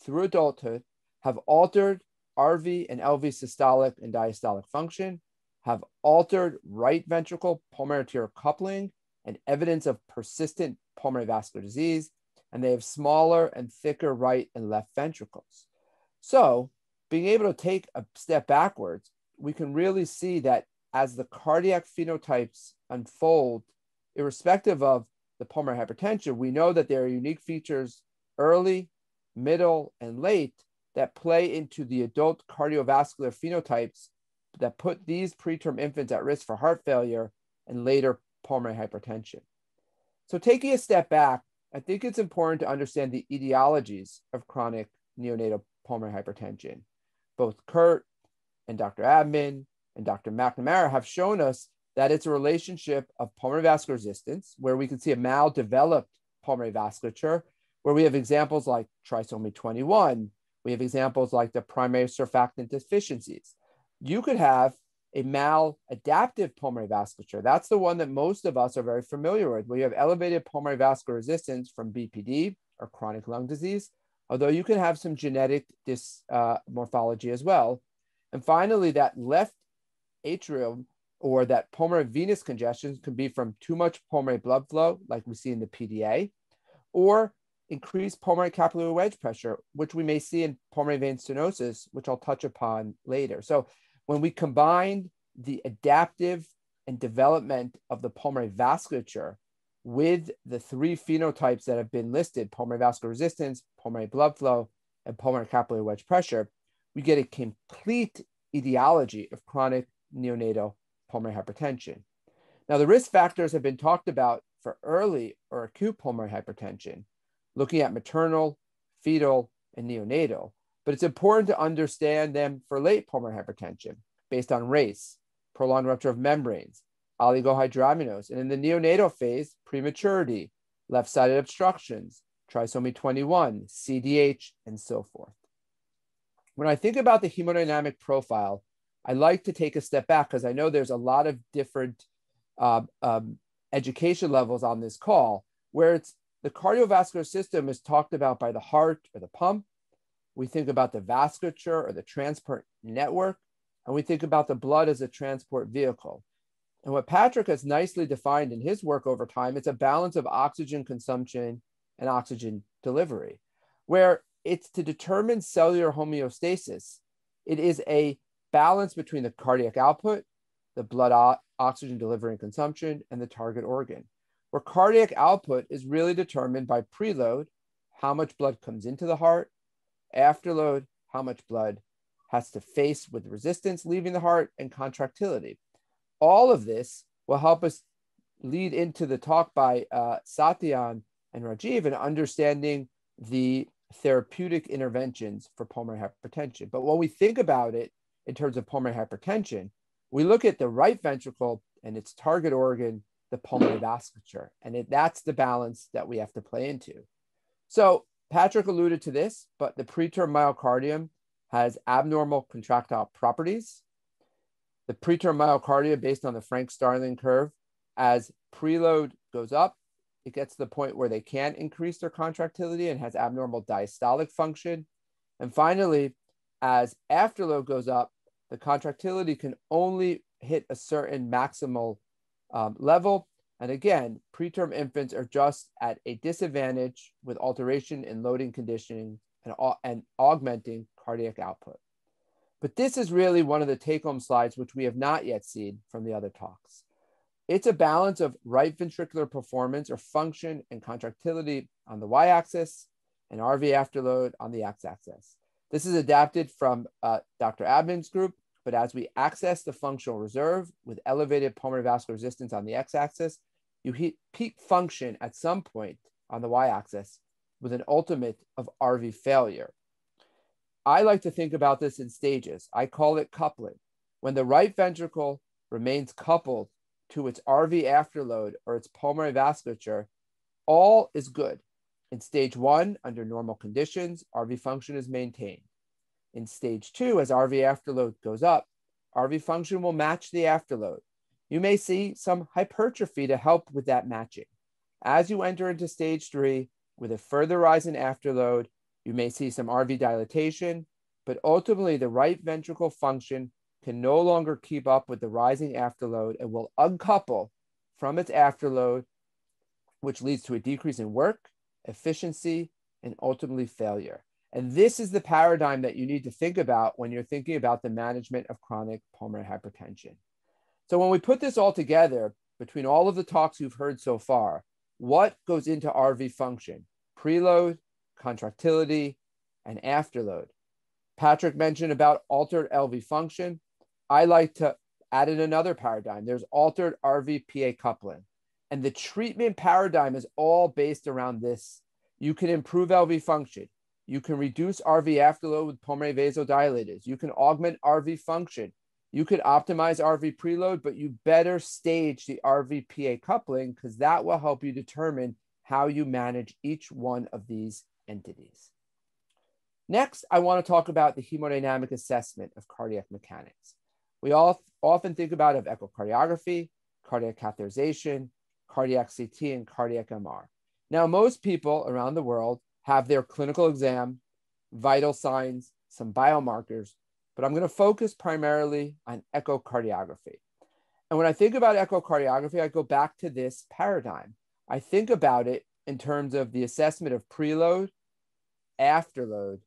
through adulthood, have altered RV and LV systolic and diastolic function, have altered right ventricle pulmonary arterial coupling and evidence of persistent pulmonary vascular disease, and they have smaller and thicker right and left ventricles. So being able to take a step backwards, we can really see that as the cardiac phenotypes unfold, irrespective of the pulmonary hypertension, we know that there are unique features early, middle, and late that play into the adult cardiovascular phenotypes that put these preterm infants at risk for heart failure and later pulmonary hypertension. So taking a step back, I think it's important to understand the etiologies of chronic neonatal pulmonary hypertension. Both Kurt and Dr. Abman and Dr. McNamara have shown us that it's a relationship of pulmonary vascular resistance, where we can see a maldeveloped pulmonary vasculature, where we have examples like trisomy 21. We have examples like the primary surfactant deficiencies. You could have a maladaptive pulmonary vasculature. That's the one that most of us are very familiar with, where you have elevated pulmonary vascular resistance from BPD or chronic lung disease, although you can have some genetic dysmorphology as well. And finally, that left atrium or that pulmonary venous congestion can be from too much pulmonary blood flow, like we see in the PDA, or increased pulmonary capillary wedge pressure, which we may see in pulmonary vein stenosis, which I'll touch upon later. So when we combine the adaptive and development of the pulmonary vasculature with the three phenotypes that have been listed, pulmonary vascular resistance, pulmonary blood flow, and pulmonary capillary wedge pressure, we get a complete etiology of chronic neonatal pulmonary hypertension. Now, the risk factors have been talked about for early or acute pulmonary hypertension, looking at maternal, fetal, and neonatal, but it's important to understand them for late pulmonary hypertension based on race, prolonged rupture of membranes, oligohydramnios, and in the neonatal phase, prematurity, left-sided obstructions, trisomy 21, CDH, and so forth. When I think about the hemodynamic profile, I like to take a step back because I know there's a lot of different education levels on this call where it's the cardiovascular system is talked about by the heart or the pump. We think about the vasculature or the transport network, and we think about the blood as a transport vehicle. And what Patrick has nicely defined in his work over time, it's a balance of oxygen consumption and oxygen delivery, where it's to determine cellular homeostasis. It is a balance between the cardiac output, the blood oxygen delivery and consumption, and the target organ, where cardiac output is really determined by preload, how much blood comes into the heart, afterload, how much blood has to face with resistance leaving the heart, and contractility. All of this will help us lead into the talk by Satyan and Rajiv in understanding the therapeutic interventions for pulmonary hypertension. But when we think about it in terms of pulmonary hypertension, we look at the right ventricle and its target organ, the pulmonary vasculature, and that's the balance that we have to play into. So Patrick alluded to this, but the preterm myocardium has abnormal contractile properties. The preterm myocardium, based on the Frank-Starling curve, as preload goes up, it gets to the point where they can't increase their contractility and has abnormal diastolic function. And finally, as afterload goes up, the contractility can only hit a certain maximal level. And again, preterm infants are just at a disadvantage with alteration in loading conditioning and augmenting cardiac output. But this is really one of the take-home slides, which we have not yet seen from the other talks. It's a balance of right ventricular performance or function and contractility on the y-axis and RV afterload on the x-axis. This is adapted from Dr. Abman's group, but as we access the functional reserve with elevated pulmonary vascular resistance on the x-axis, you hit peak function at some point on the y-axis with an ultimate of RV failure. I like to think about this in stages. I call it coupling. When the right ventricle remains coupled to its RV afterload or its pulmonary vasculature, all is good. In stage 1, under normal conditions, RV function is maintained. In stage 2, as RV afterload goes up, RV function will match the afterload. You may see some hypertrophy to help with that matching. As you enter into stage 3, with a further rise in afterload, you may see some RV dilatation, but ultimately the right ventricle function can no longer keep up with the rising afterload and will uncouple from its afterload, which leads to a decrease in work, efficiency, and ultimately failure. And this is the paradigm that you need to think about when you're thinking about the management of chronic pulmonary hypertension. So when we put this all together, between all of the talks you've heard so far, what goes into RV function? Preload, contractility, and afterload. Patrick mentioned about altered LV function. I like to add in another paradigm. There's altered RV-PA coupling. And the treatment paradigm is all based around this. You can improve LV function. You can reduce RV afterload with pulmonary vasodilators. You can augment RV function. You could optimize RV preload, but you better stage the RV-PA coupling because that will help you determine how you manage each one of these entities. Next, I want to talk about the hemodynamic assessment of cardiac mechanics. We all often think about echocardiography, cardiac catheterization, cardiac CT, and cardiac MR. Now, most people around the world have their clinical exam, vital signs, some biomarkers, but I'm going to focus primarily on echocardiography. And when I think about echocardiography, I go back to this paradigm. I think about it in terms of the assessment of preload, afterload,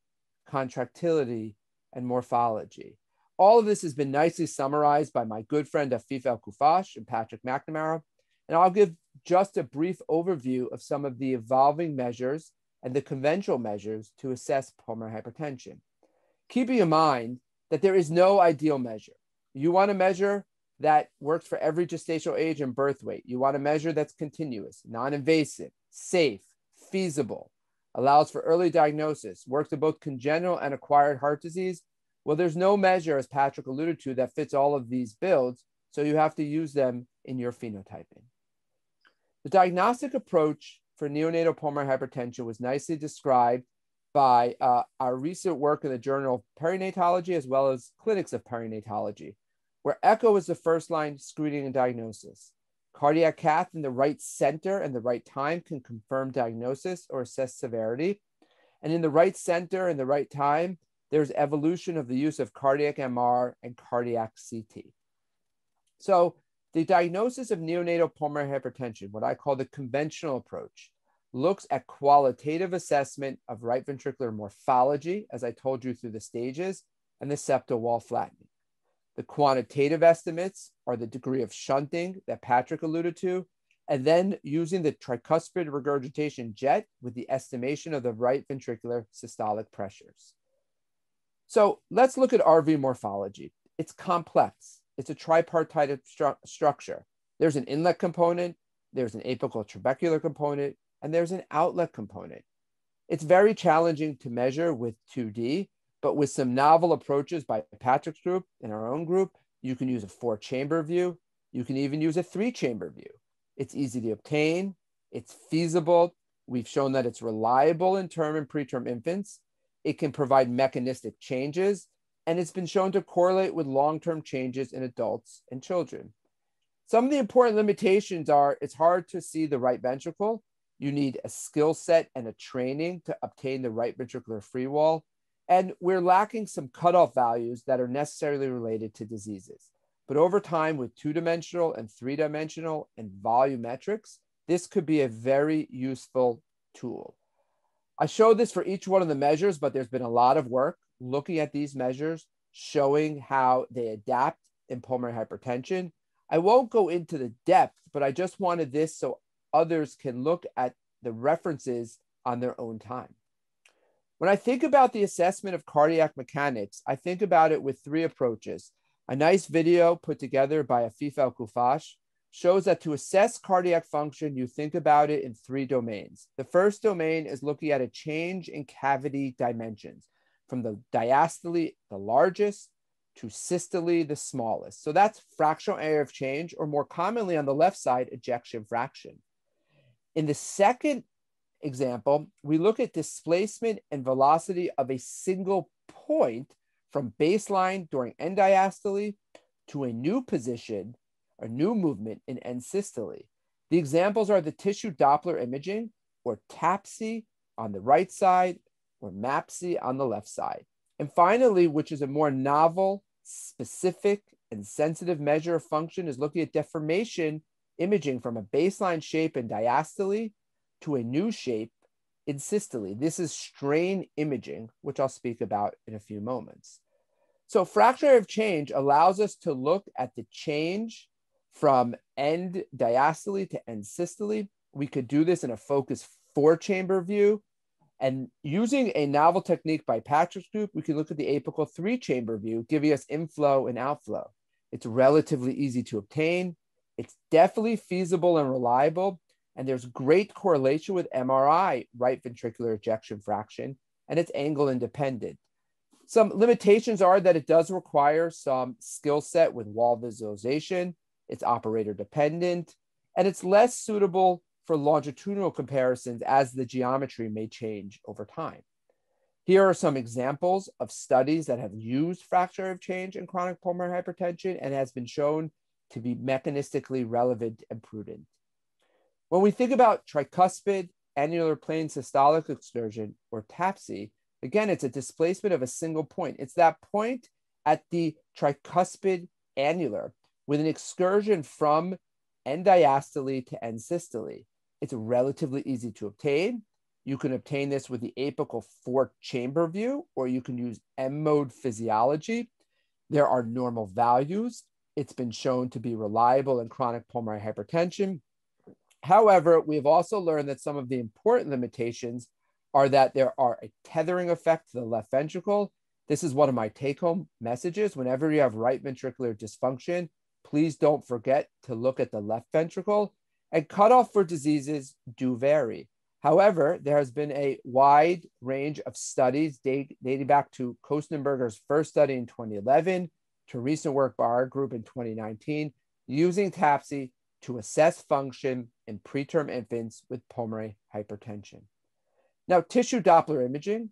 contractility, and morphology. All of this has been nicely summarized by my good friend Afif El-Kufash and Patrick McNamara, and I'll give just a brief overview of some of the evolving measures and the conventional measures to assess pulmonary hypertension. Keeping in mind that there is no ideal measure. You want a measure that works for every gestational age and birth weight. You want a measure that's continuous, non-invasive, safe, feasible, allows for early diagnosis, works in both congenital and acquired heart disease. Well, there's no measure, as Patrick alluded to, that fits all of these builds, so you have to use them in your phenotyping. The diagnostic approach for neonatal pulmonary hypertension was nicely described by our recent work in the Journal of Perinatology, as well as Clinics of Perinatology, where echo is the first line screening and diagnosis. Cardiac cath in the right center and the right time can confirm diagnosis or assess severity. And in the right center and the right time, there's evolution of the use of cardiac MR and cardiac CT. So the diagnosis of neonatal pulmonary hypertension, what I call the conventional approach, looks at qualitative assessment of right ventricular morphology, as I told you through the stages, and the septal wall flattening. The quantitative estimates are the degree of shunting that Patrick alluded to, and then using the tricuspid regurgitation jet with the estimation of the right ventricular systolic pressures. So let's look at RV morphology. It's complex. It's a tripartite structure. There's an inlet component, there's an apical trabecular component, and there's an outlet component. It's very challenging to measure with 2D, but with some novel approaches by Patrick's group and our own group, you can use a 4-chamber view. You can even use a 3-chamber view. It's easy to obtain. It's feasible. We've shown that it's reliable in term and preterm infants. It can provide mechanistic changes, and it's been shown to correlate with long-term changes in adults and children. Some of the important limitations are it's hard to see the right ventricle. You need a skill set and a training to obtain the right ventricular free wall. And we're lacking some cutoff values that are necessarily related to diseases. But over time, with 2-dimensional and 3-dimensional and volumetrics, this could be a very useful tool. I showed this for each one of the measures, but there's been a lot of work looking at these measures, showing how they adapt in pulmonary hypertension. I won't go into the depth, but I just wanted this so others can look at the references on their own time. When I think about the assessment of cardiac mechanics, I think about it with 3 approaches. A nice video put together by Afif El-Kufash shows that to assess cardiac function, you think about it in 3 domains. The first domain is looking at a change in cavity dimensions, from the diastole, the largest, to systole, the smallest. So that's fractional area of change, or more commonly on the left side, ejection fraction. In the second example, we look at displacement and velocity of a single point from baseline during end diastole to a new position, a new movement in end systole. The examples are the tissue Doppler imaging, or TAPSE on the right side, or MAPSE on the left side. And finally, which is a more novel, specific, and sensitive measure of function, is looking at deformation imaging from a baseline shape in diastole to a new shape in systole. This is strain imaging, which I'll speak about in a few moments. So fractional area of change allows us to look at the change from end diastole to end systole. We could do this in a focused 4-chamber view. And using a novel technique by Patrick's group, we can look at the apical 3-chamber view, giving us inflow and outflow. It's relatively easy to obtain. It's definitely feasible and reliable. And there's great correlation with MRI, right ventricular ejection fraction, and it's angle independent. Some limitations are that it does require some skill set with wall visualization. It's operator dependent, and it's less suitable for longitudinal comparisons as the geometry may change over time. Here are some examples of studies that have used fractional area of change in chronic pulmonary hypertension and has been shown to be mechanistically relevant and prudent. When we think about tricuspid annular plane systolic excursion, or TAPSE, again, it's a displacement of a single point. It's that point at the tricuspid annular with an excursion from end diastole to end systole. It's relatively easy to obtain. You can obtain this with the apical 4-chamber view, or you can use M-mode physiology. There are normal values. It's been shown to be reliable in chronic pulmonary hypertension. However, we've also learned that some of the important limitations are that there are a tethering effect to the left ventricle. This is one of my take-home messages. Whenever you have right ventricular dysfunction, please don't forget to look at the left ventricle. And cutoff for diseases do vary. However, there has been a wide range of studies dating back to Kostenberger's first study in 2011 to recent work by our group in 2019 using TAPSE to assess function in preterm infants with pulmonary hypertension. Now, tissue Doppler imaging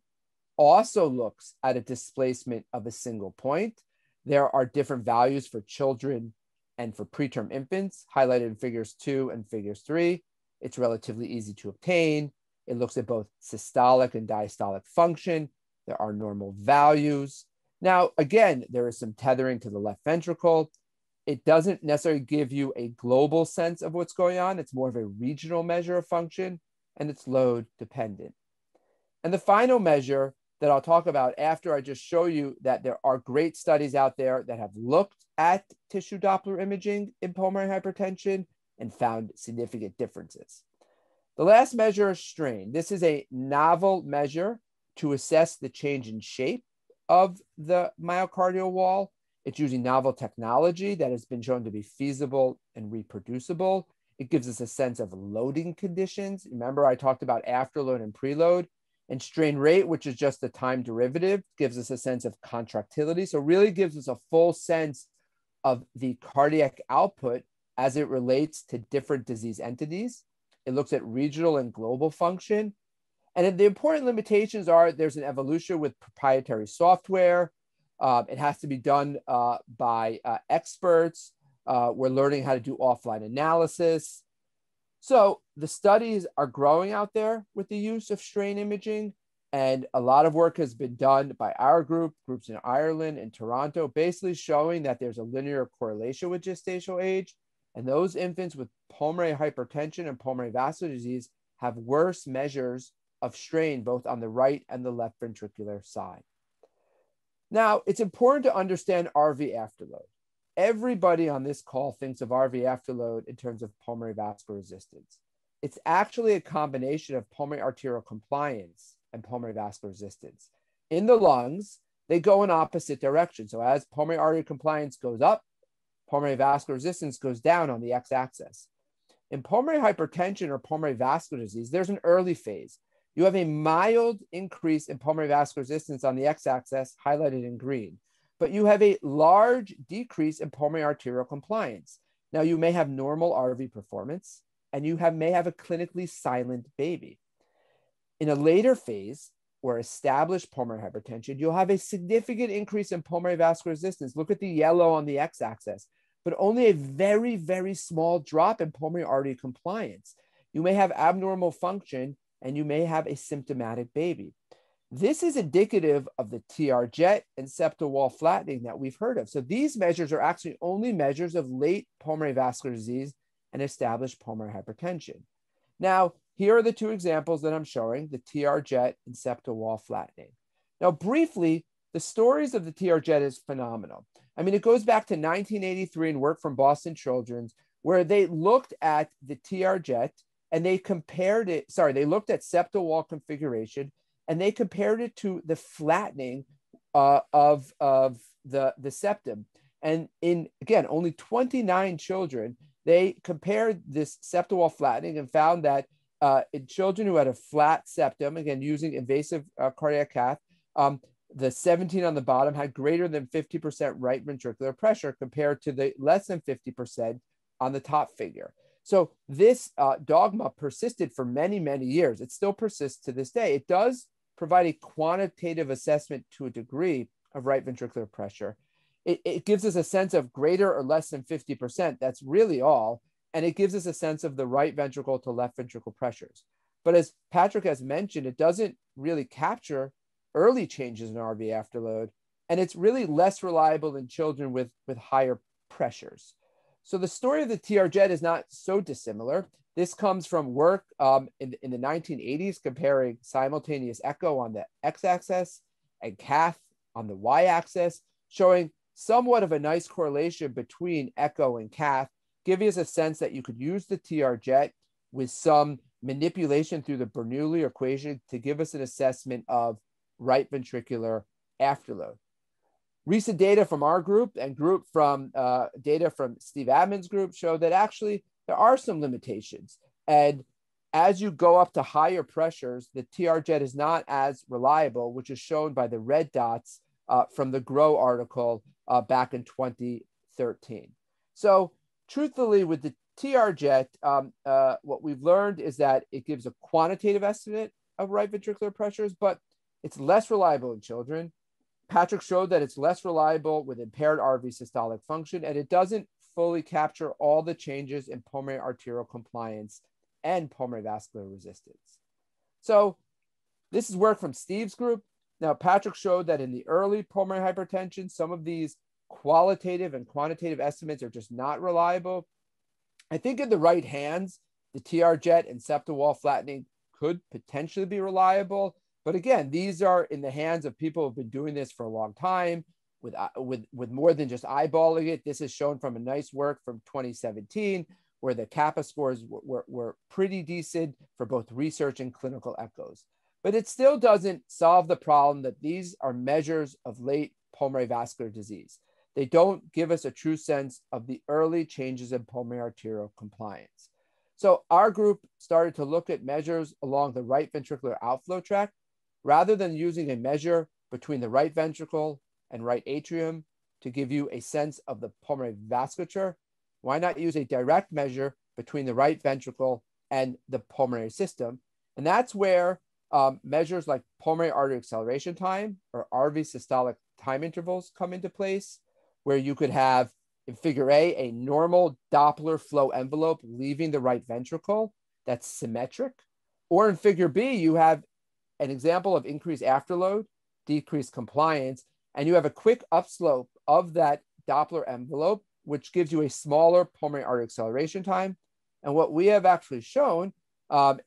also looks at a displacement of a single point. There are different values for children and for preterm infants, highlighted in figures 2 and figures 3. It's relatively easy to obtain. It looks at both systolic and diastolic function. There are normal values. Now, again, there is some tethering to the left ventricle. It doesn't necessarily give you a global sense of what's going on. It's more of a regional measure of function, and it's load dependent. And the final measure that I'll talk about after I just show you that there are great studies out there that have looked at tissue Doppler imaging in pulmonary hypertension and found significant differences. The last measure is strain. This is a novel measure to assess the change in shape of the myocardial wall. It's using novel technology that has been shown to be feasible and reproducible. It gives us a sense of loading conditions. Remember, I talked about afterload and preload. And strain rate, which is just the time derivative, gives us a sense of contractility. So really gives us a full sense of the cardiac output as it relates to different disease entities. It looks at regional and global function. And the important limitations are there's an evolution with proprietary software. It has to be done by experts. We're learning how to do offline analysis. So the studies are growing out there with the use of strain imaging, and a lot of work has been done by our group, groups in Ireland and Toronto, basically showing that there's a linear correlation with gestational age, and those infants with pulmonary hypertension and pulmonary vascular disease have worse measures of strain both on the right and the left ventricular side. Now, it's important to understand RV afterload. Everybody on this call thinks of RV afterload in terms of pulmonary vascular resistance. It's actually a combination of pulmonary arterial compliance and pulmonary vascular resistance. In the lungs, they go in opposite directions. So as pulmonary artery compliance goes up, pulmonary vascular resistance goes down on the x-axis. In pulmonary hypertension or pulmonary vascular disease, there's an early phase. You have a mild increase in pulmonary vascular resistance on the x-axis, highlighted in green. But you have a large decrease in pulmonary arterial compliance. Now, you may have normal RV performance, and you may have a clinically silent baby. In a later phase, or established pulmonary hypertension, you'll have a significant increase in pulmonary vascular resistance. Look at the yellow on the x-axis, but only a very, very small drop in pulmonary artery compliance. You may have abnormal function, and you may have a symptomatic baby. This is indicative of the TR jet and septal wall flattening that we've heard of. So these measures are actually only measures of late pulmonary vascular disease and established pulmonary hypertension. Now, here are the two examples that I'm showing, the TR jet and septal wall flattening. Now, briefly, the stories of the TR jet is phenomenal. I mean, it goes back to 1983 and work from Boston Children's, where they looked at the TR jet and they compared it, they looked at septal wall configuration and they compared it to the flattening of the septum. And in, again, only 29 children, they compared this septal wall flattening and found that in children who had a flat septum, again, using invasive cardiac cath, the 17 on the bottom had greater than 50% right ventricular pressure compared to the less than 50% on the top figure. So this dogma persisted for many, many years. It still persists to this day. It does provide a quantitative assessment to a degree of right ventricular pressure. It gives us a sense of greater or less than 50%. That's really all. And it gives us a sense of the right ventricle to left ventricle pressures. But as Patrick has mentioned, it doesn't really capture early changes in RV afterload. And it's really less reliable in children with higher pressures. So the story of the TR jet is not so dissimilar. This comes from work in the 1980s comparing simultaneous echo on the x-axis and cath on the y-axis, showing somewhat of a nice correlation between echo and cath, giving us a sense that you could use the TR jet with some manipulation through the Bernoulli equation to give us an assessment of right ventricular afterload. Recent data from our group and data from Steve Abman's group show that actually there are some limitations. And as you go up to higher pressures, the TR jet is not as reliable, which is shown by the red dots from the Grow article back in 2013. So truthfully, with the TR jet, what we've learned is that it gives a quantitative estimate of right ventricular pressures, but it's less reliable in children. Patrick showed that it's less reliable with impaired RV systolic function, and it doesn't fully capture all the changes in pulmonary arterial compliance and pulmonary vascular resistance. So this is work from Steve's group. Now, Patrick showed that in the early pulmonary hypertension, some of these qualitative and quantitative estimates are just not reliable. I think in the right hands, the TR jet and septal wall flattening could potentially be reliable. But again, these are in the hands of people who've been doing this for a long time with more than just eyeballing it. This is shown from a nice work from 2017, where the kappa scores were pretty decent for both research and clinical echoes. But it still doesn't solve the problem that these are measures of late pulmonary vascular disease. They don't give us a true sense of the early changes in pulmonary arterial compliance. So our group started to look at measures along the right ventricular outflow tract, rather than using a measure between the right ventricle and right atrium to give you a sense of the pulmonary vasculature. Why not use a direct measure between the right ventricle and the pulmonary system? And that's where measures like pulmonary artery acceleration time or RV systolic time intervals come into place, where you could have in figure A normal Doppler flow envelope leaving the right ventricle that's symmetric. Or in figure B, you have an example of increased afterload, decreased compliance, and you have a quick upslope of that Doppler envelope, which gives you a smaller pulmonary artery acceleration time. And what we have actually shown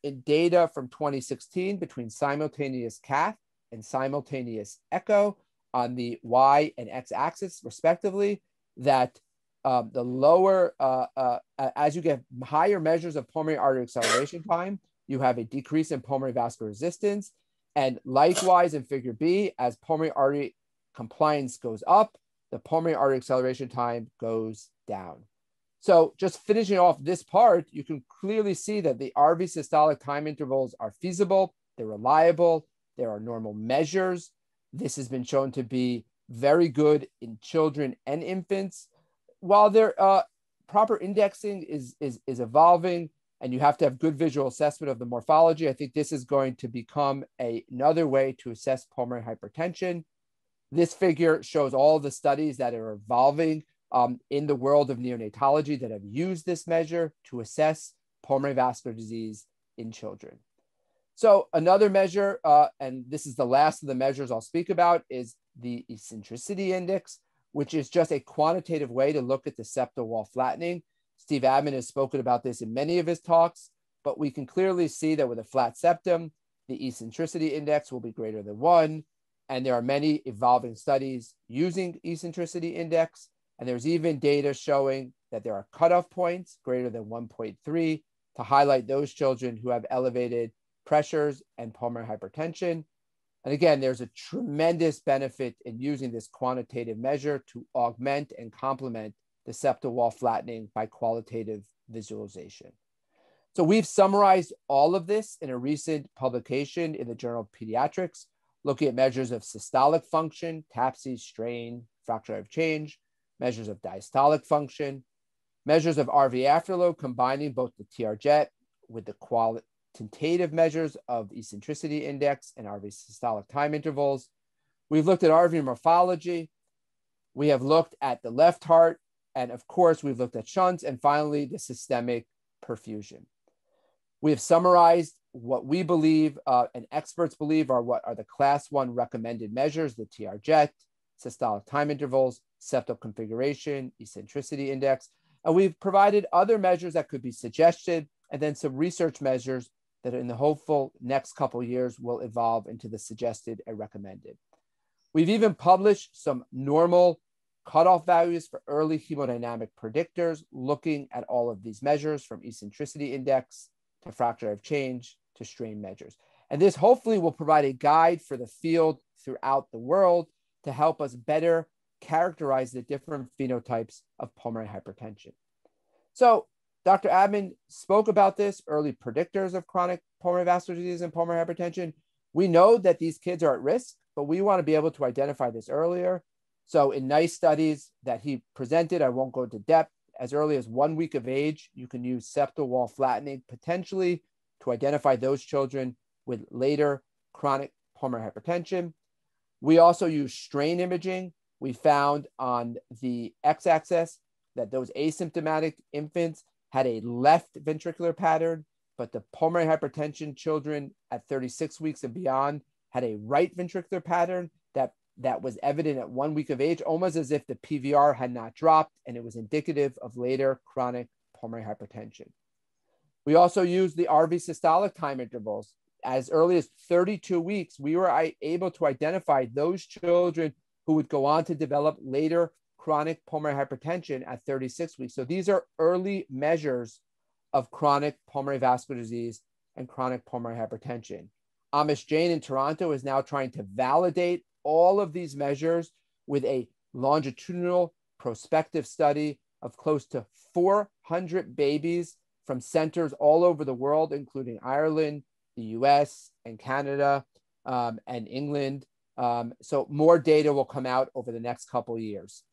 in data from 2016 between simultaneous cath and simultaneous echo on the Y and X axis, respectively, that the lower, as you get higher measures of pulmonary artery acceleration time, you have a decrease in pulmonary vascular resistance. And likewise in figure B, as pulmonary artery compliance goes up, the pulmonary artery acceleration time goes down. So just finishing off this part, you can clearly see that the RV systolic time intervals are feasible, they're reliable, there are normal measures. This has been shown to be very good in children and infants. While their proper indexing is evolving, and you have to have good visual assessment of the morphology, I think this is going to become another way to assess pulmonary hypertension. This figure shows all the studies that are evolving in the world of neonatology that have used this measure to assess pulmonary vascular disease in children. So another measure, and this is the last of the measures I'll speak about, is the eccentricity index, which is just a quantitative way to look at the septal wall flattening. Steve Abman has spoken about this in many of his talks, but we can clearly see that with a flat septum, the eccentricity index will be greater than 1. And there are many evolving studies using eccentricity index. And there's even data showing that there are cutoff points greater than 1.3 to highlight those children who have elevated pressures and pulmonary hypertension. And again, there's a tremendous benefit in using this quantitative measure to augment and complement the septal wall flattening by qualitative visualization. So we've summarized all of this in a recent publication in the Journal of Pediatrics, looking at measures of systolic function, TAPSE, strain, fracture of change, measures of diastolic function, measures of RV afterload, combining both the TR jet with the quantitative measures of eccentricity index and RV systolic time intervals. We've looked at RV morphology. We have looked at the left heart. And of course, we've looked at shunts, and finally, the systemic perfusion. We have summarized what we believe and experts believe are what are the class 1 recommended measures: the TR jet, systolic time intervals, septal configuration, eccentricity index. And we've provided other measures that could be suggested and then some research measures that in the hopeful next couple of years will evolve into the suggested and recommended. We've even published some normal cutoff values for early hemodynamic predictors, looking at all of these measures from eccentricity index to factor of change to strain measures. And this hopefully will provide a guide for the field throughout the world to help us better characterize the different phenotypes of pulmonary hypertension. So Dr. Abman spoke about this, early predictors of chronic pulmonary vascular disease and pulmonary hypertension. We know that these kids are at risk, but we want to be able to identify this earlier. So in nice studies that he presented, I won't go into depth, as early as 1 week of age, you can use septal wall flattening potentially to identify those children with later chronic pulmonary hypertension. We also use strain imaging. We found on the x-axis that those asymptomatic infants had a left ventricular pattern, but the pulmonary hypertension children at 36 weeks and beyond had a right ventricular pattern that was evident at 1 week of age, almost as if the PVR had not dropped, and it was indicative of later chronic pulmonary hypertension. We also used the RV systolic time intervals. As early as 32 weeks, we were able to identify those children who would go on to develop later chronic pulmonary hypertension at 36 weeks. So these are early measures of chronic pulmonary vascular disease and chronic pulmonary hypertension. Amish Jain in Toronto is now trying to validate all of these measures with a longitudinal prospective study of close to 400 babies from centers all over the world, including Ireland, the US, and Canada, and England. So more data will come out over the next couple of years.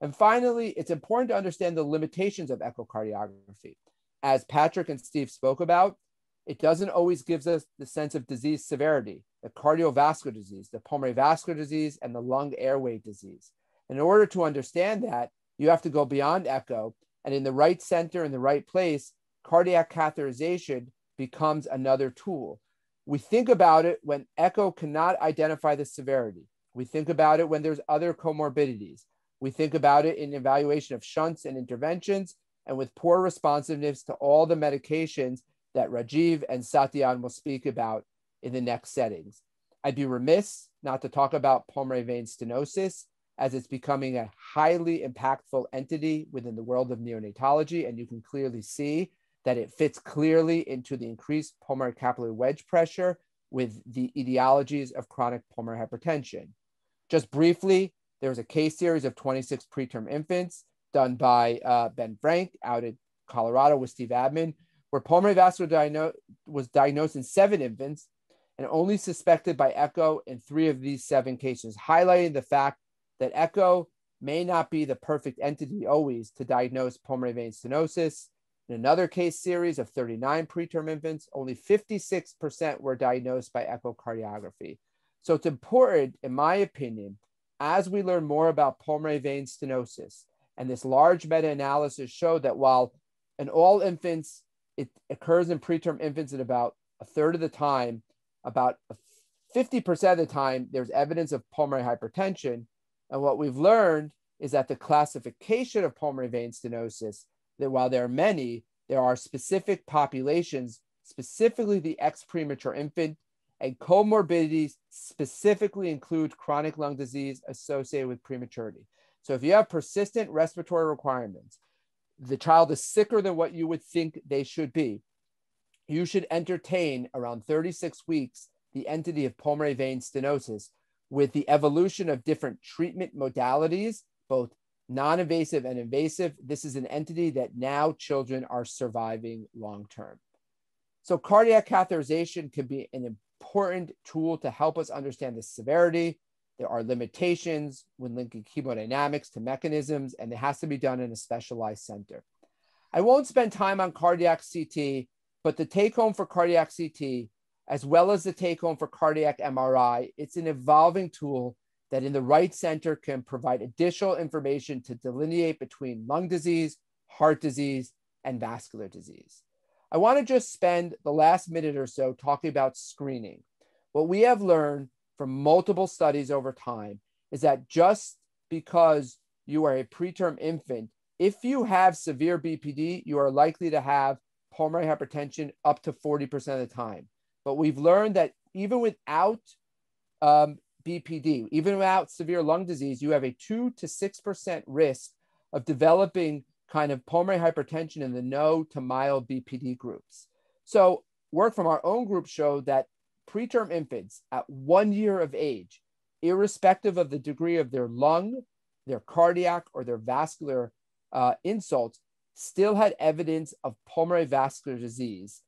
And finally, it's important to understand the limitations of echocardiography. As Patrick and Steve spoke about, it doesn't always give us the sense of disease severity, the cardiovascular disease, the pulmonary vascular disease, and the lung airway disease. In order to understand that, you have to go beyond echo, and in the right center, in the right place, cardiac catheterization becomes another tool. We think about it when echo cannot identify the severity. We think about it when there's other comorbidities. We think about it in evaluation of shunts and interventions, and with poor responsiveness to all the medications that Rajiv and Satyan will speak about in the next settings. I'd be remiss not to talk about pulmonary vein stenosis, as it's becoming a highly impactful entity within the world of neonatology, and you can clearly see that it fits clearly into the increased pulmonary capillary wedge pressure with the etiologies of chronic pulmonary hypertension. Just briefly, there was a case series of 26 preterm infants done by Ben Frank out in Colorado with Steve Abman, where pulmonary vascular was diagnosed in 7 infants and only suspected by echo in 3 of these 7 cases, highlighting the fact that echo may not be the perfect entity always to diagnose pulmonary vein stenosis. In another case series of 39 preterm infants, only 56% were diagnosed by echocardiography. So it's important, in my opinion, as we learn more about pulmonary vein stenosis, and this large meta-analysis showed that while in all infants, it occurs in preterm infants at about a third of the time, about 50% of the time, there's evidence of pulmonary hypertension. And what we've learned is that the classification of pulmonary vein stenosis, that while there are many, there are specific populations, specifically the ex-premature infant, and comorbidities specifically include chronic lung disease associated with prematurity. So if you have persistent respiratory requirements, the child is sicker than what you would think they should be, you should entertain around 36 weeks the entity of pulmonary vein stenosis with the evolution of different treatment modalities, both non-invasive and invasive. This is an entity that now children are surviving long-term. So cardiac catheterization can be an important tool to help us understand the severity. There are limitations when linking hemodynamics to mechanisms, and it has to be done in a specialized center. I won't spend time on cardiac CT, but the take home for cardiac CT, as well as the take home for cardiac MRI, it's an evolving tool that in the right center can provide additional information to delineate between lung disease, heart disease, and vascular disease. I want to just spend the last minute or so talking about screening. What we have learned from multiple studies over time is that just because you are a preterm infant, if you have severe BPD, you are likely to have pulmonary hypertension up to 40% of the time. But we've learned that even without BPD, even without severe lung disease, you have a 2 to 6% risk of developing kind of pulmonary hypertension in the no to mild BPD groups. So work from our own group showed that preterm infants at 1 year of age, irrespective of the degree of their lung, their cardiac, or their vascular insults, still had evidence of pulmonary vascular disease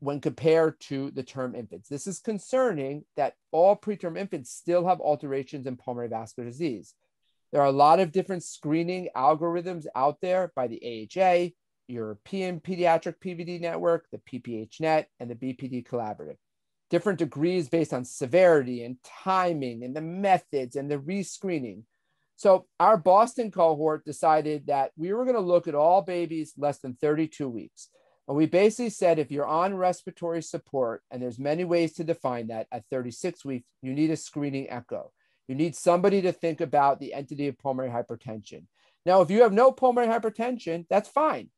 when compared to the term infants. This is concerning that all preterm infants still have alterations in pulmonary vascular disease. There are a lot of different screening algorithms out there by the AHA, European Pediatric PVD Network, the PPH-NET, and the BPD Collaborative. Different degrees based on severity and timing and the methods and the rescreening. So our Boston cohort decided that we were going to look at all babies less than 32 weeks. And we basically said, if you're on respiratory support, and there's many ways to define that, at 36 weeks, you need a screening echo. You need somebody to think about the entity of pulmonary hypertension. Now, if you have no pulmonary hypertension, that's fine.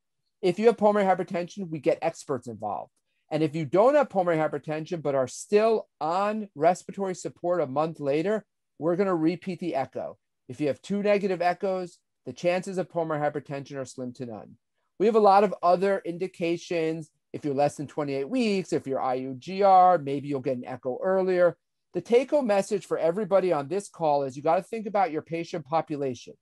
If you have pulmonary hypertension, we get experts involved. And if you don't have pulmonary hypertension, but are still on respiratory support a month later, we're going to repeat the echo. If you have 2 negative echoes, the chances of pulmonary hypertension are slim to none. We have a lot of other indications. If you're less than 28 weeks, if you're IUGR, maybe you'll get an echo earlier. The take-home message for everybody on this call is you got to think about your patient population,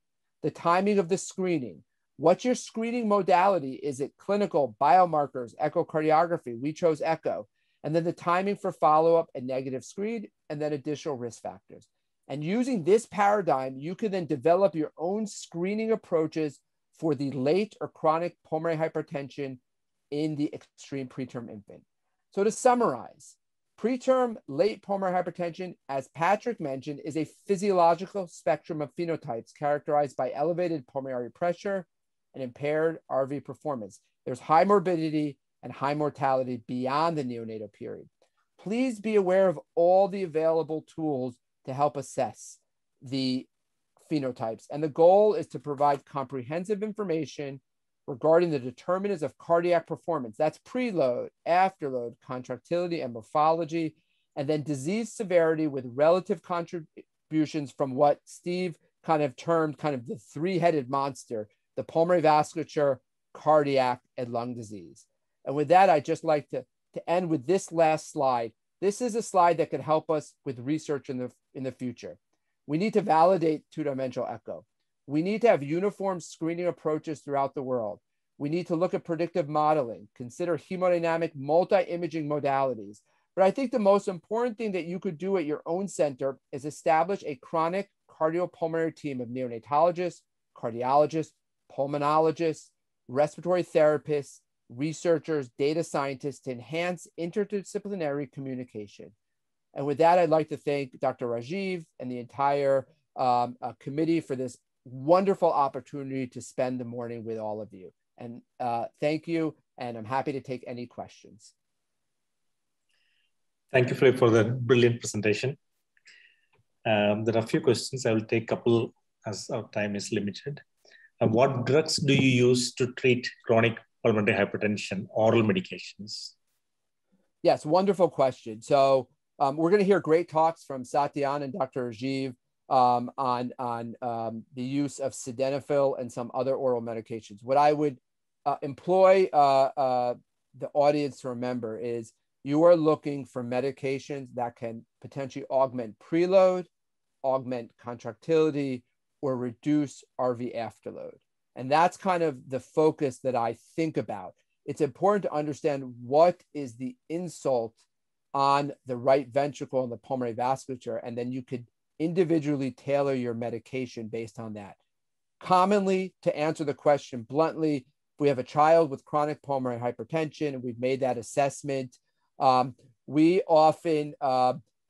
the timing of the screening. What's your screening modality? Is it clinical, biomarkers, echocardiography? We chose echo. And then the timing for follow-up and negative screen, and then additional risk factors. And using this paradigm, you can then develop your own screening approaches for the late or chronic pulmonary hypertension in the extreme preterm infant. So to summarize, preterm late pulmonary hypertension, as Patrick mentioned, is a physiological spectrum of phenotypes characterized by elevated pulmonary pressure and impaired RV performance. There's high morbidity and high mortality beyond the neonatal period. Please be aware of all the available tools to help assess the phenotypes. And the goal is to provide comprehensive information regarding the determinants of cardiac performance. That's preload, afterload, contractility, and morphology, and then disease severity with relative contributions from what Steve kind of termed kind of the 3-headed monster, the pulmonary vasculature, cardiac, and lung disease. And with that, I'd just like to end with this last slide. This is a slide that could help us with research in the future. We need to validate 2-dimensional echo. We need to have uniform screening approaches throughout the world. We need to look at predictive modeling, consider hemodynamic multi-imaging modalities. But I think the most important thing that you could do at your own center is establish a chronic cardiopulmonary team of neonatologists, cardiologists, pulmonologists, respiratory therapists, researchers, data scientists to enhance interdisciplinary communication. And with that, I'd like to thank Dr. Rajiv and the entire committee for this wonderful opportunity to spend the morning with all of you. And thank you, and I'm happy to take any questions. Thank you, Philip, for the brilliant presentation. There are a few questions. I will take a couple as our time is limited. What drugs do you use to treat chronic pulmonary hypertension, oral medications? Yes, wonderful question. So we're going to hear great talks from Satyan and Dr. Rajiv on the use of sildenafil and some other oral medications. What I would employ the audience to remember is you are looking for medications that can potentially augment preload, augment contractility, or reduce RV afterload. And that's kind of the focus that I think about. It's important to understand what is the insult on the right ventricle and the pulmonary vasculature, and then you could individually tailor your medication based on that. Commonly, to answer the question bluntly, if we have a child with chronic pulmonary hypertension and we've made that assessment, we often,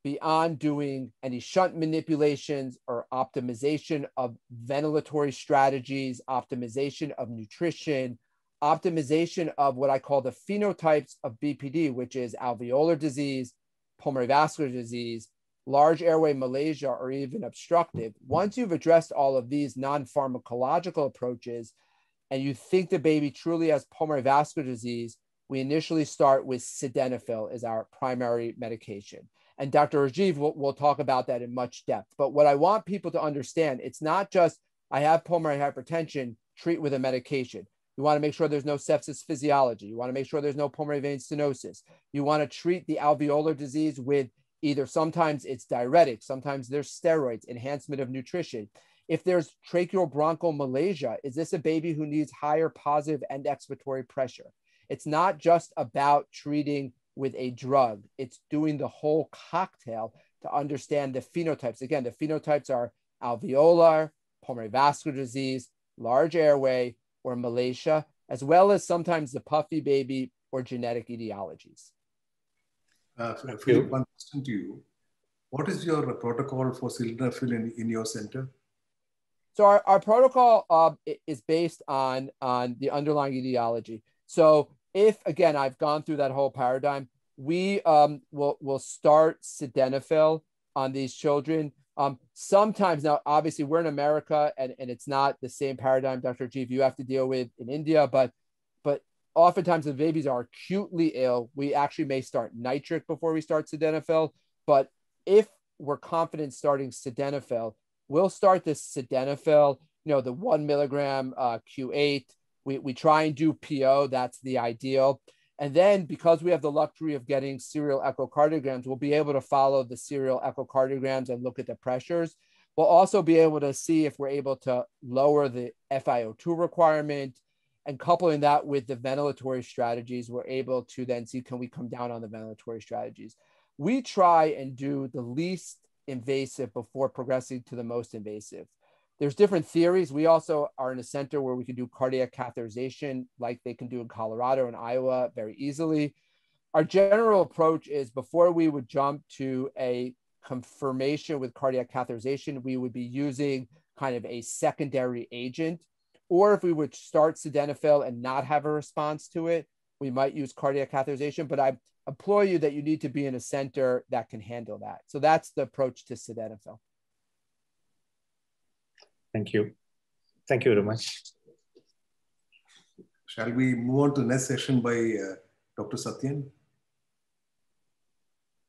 beyond doing any shunt manipulations or optimization of ventilatory strategies, optimization of nutrition, optimization of what I call the phenotypes of BPD, which is alveolar disease, pulmonary vascular disease, large airway malaise, or even obstructive. Once you've addressed all of these non-pharmacological approaches and you think the baby truly has pulmonary vascular disease, we initially start with sildenafil as our primary medication. And Dr. Rajiv will talk about that in much depth. But what I want people to understand, it's not just, I have pulmonary hypertension, treat with a medication. You want to make sure there's no sepsis physiology. You want to make sure there's no pulmonary vein stenosis. You want to treat the alveolar disease with either, sometimes it's diuretics, sometimes there's steroids, enhancement of nutrition. If there's tracheal bronchial malaise, is this a baby who needs higher positive end expiratory pressure? It's not just about treating with a drug. It's doing the whole cocktail to understand the phenotypes. Again, the phenotypes are alveolar, pulmonary vascular disease, large airway, or malaise, as well as sometimes the puffy baby or genetic etiologies. Philip, one question to you. What is your protocol for sildenafil in your center? So our protocol is based on the underlying etiology. So if, again, I've gone through that whole paradigm, we will start sildenafil on these children. Sometimes, now, obviously, we're in America, and it's not the same paradigm, Dr. Rajiv, you have to deal with in India, but oftentimes the babies are acutely ill. We actually may start nitric before we start sildenafil, but if we're confident starting sildenafil, we'll start this sildenafil, the 1 milligram Q8. We try and do PO, that's the ideal. And then because we have the luxury of getting serial echocardiograms, we'll be able to follow the serial echocardiograms and look at the pressures. We'll also be able to see if we're able to lower the FiO2 requirement, and coupling that with the ventilatory strategies, we're able to then see, can we come down on the ventilatory strategies? We try and do the least invasive before progressing to the most invasive. There's different theories. We also are in a center where we can do cardiac catheterization like they can do in Colorado and Iowa very easily. Our general approach is before we would jump to a confirmation with cardiac catheterization, we would be using kind of a secondary agent. Or if we would start sildenafil and not have a response to it, we might use cardiac catheterization. But I implore you that you need to be in a center that can handle that. So that's the approach to sildenafil. Thank you. Thank you very much. Shall we move on to the next session by Dr. Satyan?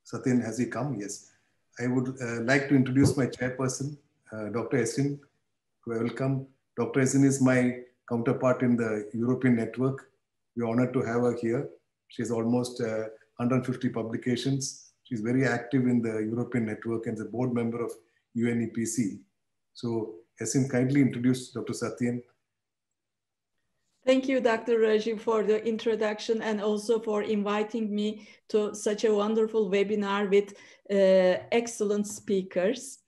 Satyan, has he come? Yes. I would like to introduce my chairperson, Dr. Esin. Welcome. Dr. Esin is my counterpart in the European network. We're honored to have her here. She has almost 150 publications. She's very active in the European network and is a board member of UNEPC. So Esin, kindly introduce Dr. Satyan. Thank you, Dr. Rajiv, for the introduction and also for inviting me to such a wonderful webinar with excellent speakers.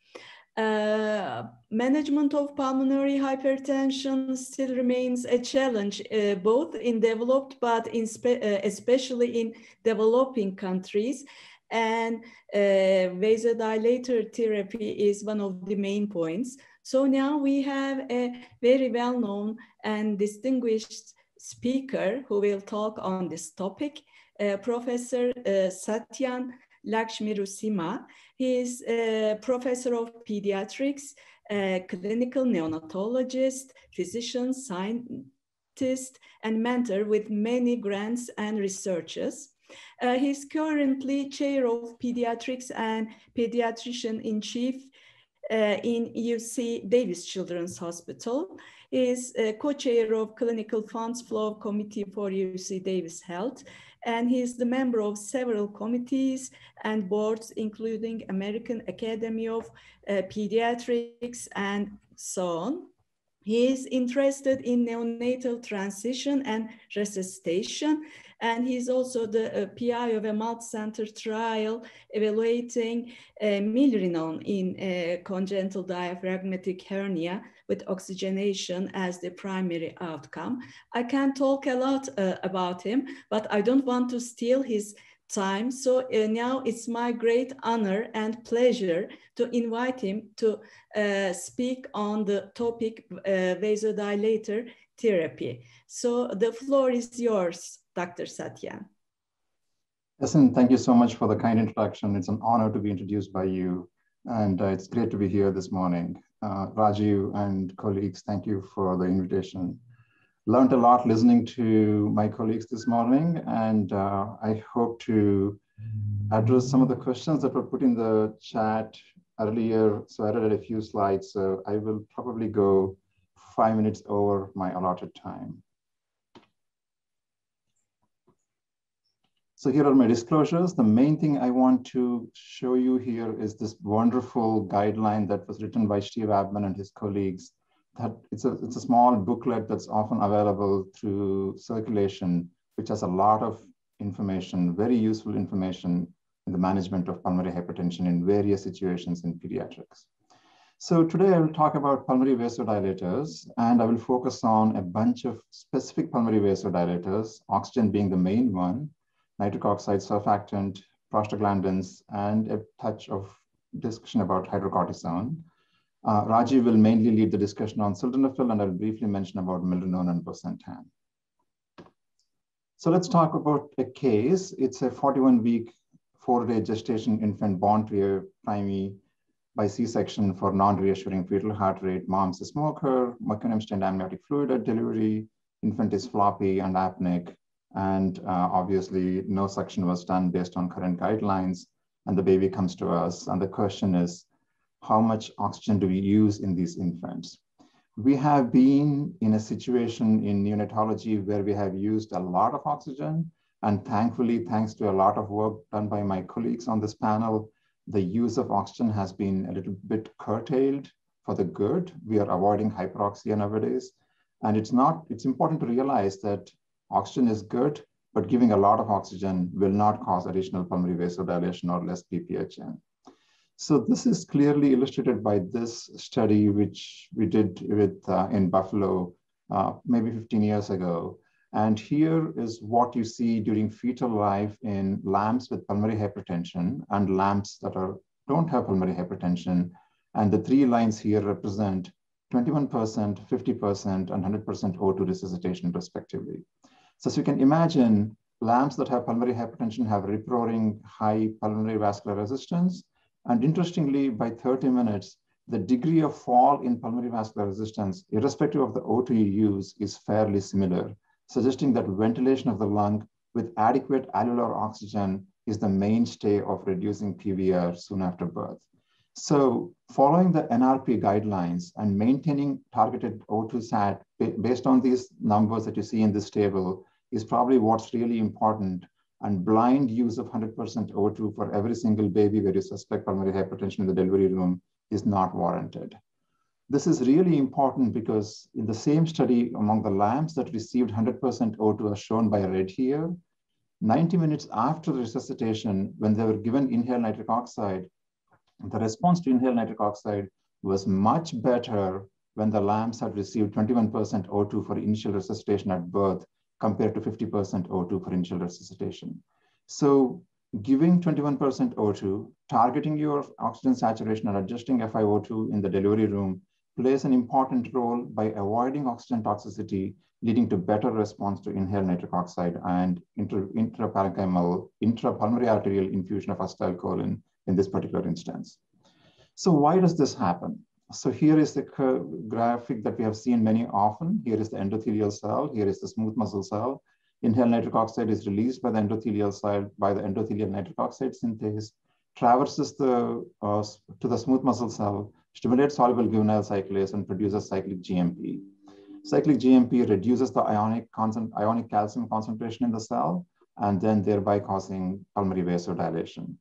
Management of pulmonary hypertension still remains a challenge, both in developed but especially in developing countries. And vasodilator therapy is one of the main points. So now we have a very well-known and distinguished speaker who will talk on this topic, Professor Satyan Lakshmirusima. He is a professor of pediatrics, clinical neonatologist, physician, scientist, and mentor with many grants and researches. He's currently chair of pediatrics and pediatrician-in-chief in UC Davis Children's Hospital. He is co-chair of Clinical Funds Flow Committee for UC Davis Health, and he is the member of several committees and boards, including American Academy of Pediatrics and so on. He is interested in neonatal transition and resuscitation, and he's also the PI of a multi-center trial evaluating milrinone in congenital diaphragmatic hernia with oxygenation as the primary outcome. I can talk a lot about him, but I don't want to steal his time. So now it's my great honor and pleasure to invite him to speak on the topic vasodilator therapy. So the floor is yours, Dr. Satyan. Listen, thank you so much for the kind introduction. It's an honor to be introduced by you, and it's great to be here this morning. Rajiv and colleagues, thank you for the invitation. learned a lot listening to my colleagues this morning, and I hope to address some of the questions that were put in the chat earlier. So I added a few slides, so I will probably go 5 minutes over my allotted time. So here are my disclosures. The main thing I want to show you here is this wonderful guideline that was written by Steve Abman and his colleagues. That it's a small booklet that's often available through circulation, which has a lot of information, very useful information in the management of pulmonary hypertension in various situations in pediatrics. So today I will talk about pulmonary vasodilators, and I will focus on a bunch of specific pulmonary vasodilators, oxygen being the main one, nitric oxide, surfactant, prostaglandins, and a touch of discussion about hydrocortisone. Rajiv will mainly lead the discussion on sildenafil, and I'll briefly mention about milrinone and bosentan. So let's talk about a case. It's a 41-week, 4-day gestation infant born to a primate by C-section for non-reassuring fetal heart rate. Mom's a smoker, meconium-stained amniotic fluid at delivery. Infant is floppy and apneic, and obviously no suction was done based on current guidelines. And the baby comes to us, and the question is, how much oxygen do we use in these infants? We have been in a situation in neonatology where we have used a lot of oxygen, and thankfully, thanks to a lot of work done by my colleagues on this panel, the use of oxygen has been a little bit curtailed for the good. We are avoiding hyperoxia nowadays. And it's important to realize that oxygen is good, but giving a lot of oxygen will not cause additional pulmonary vasodilation or less PPHN. So this is clearly illustrated by this study, which we did with in Buffalo maybe 15 years ago. And here is what you see during fetal life in lambs with pulmonary hypertension and lambs that don't have pulmonary hypertension. And the 3 lines here represent 21%, 50%, and 100% O2 resuscitation respectively. So as you can imagine, lambs that have pulmonary hypertension have rip-roaring high pulmonary vascular resistance. And interestingly, by 30 minutes, the degree of fall in pulmonary vascular resistance, irrespective of the O2 you use, is fairly similar, suggesting that ventilation of the lung with adequate alveolar oxygen is the mainstay of reducing PVR soon after birth. So following the NRP guidelines and maintaining targeted O2 sat based on these numbers that you see in this table is probably what's really important. And blind use of 100% O2 for every single baby where you suspect pulmonary hypertension in the delivery room is not warranted. This is really important because in the same study among the lambs that received 100% O2 as shown by red here, 90 minutes after resuscitation, when they were given inhaled nitric oxide, the response to inhaled nitric oxide was much better when the lambs had received 21% O2 for initial resuscitation at birth compared to 50% O2 for initial resuscitation. So giving 21% O2, targeting your oxygen saturation and adjusting FiO2 in the delivery room plays an important role by avoiding oxygen toxicity, leading to better response to inhaled nitric oxide and intrapulmonary arterial infusion of acetylcholine in this particular instance. So why does this happen? So here is the graphic that we have seen many often. Here is the endothelial cell. Here is the smooth muscle cell. Inhaled nitric oxide is released by the endothelial cell by the endothelial nitric oxide synthase, traverses to the smooth muscle cell, stimulates soluble guanylyl cyclase, and produces cyclic GMP. Cyclic GMP reduces the ionic calcium concentration in the cell, and then thereby causing pulmonary vasodilation.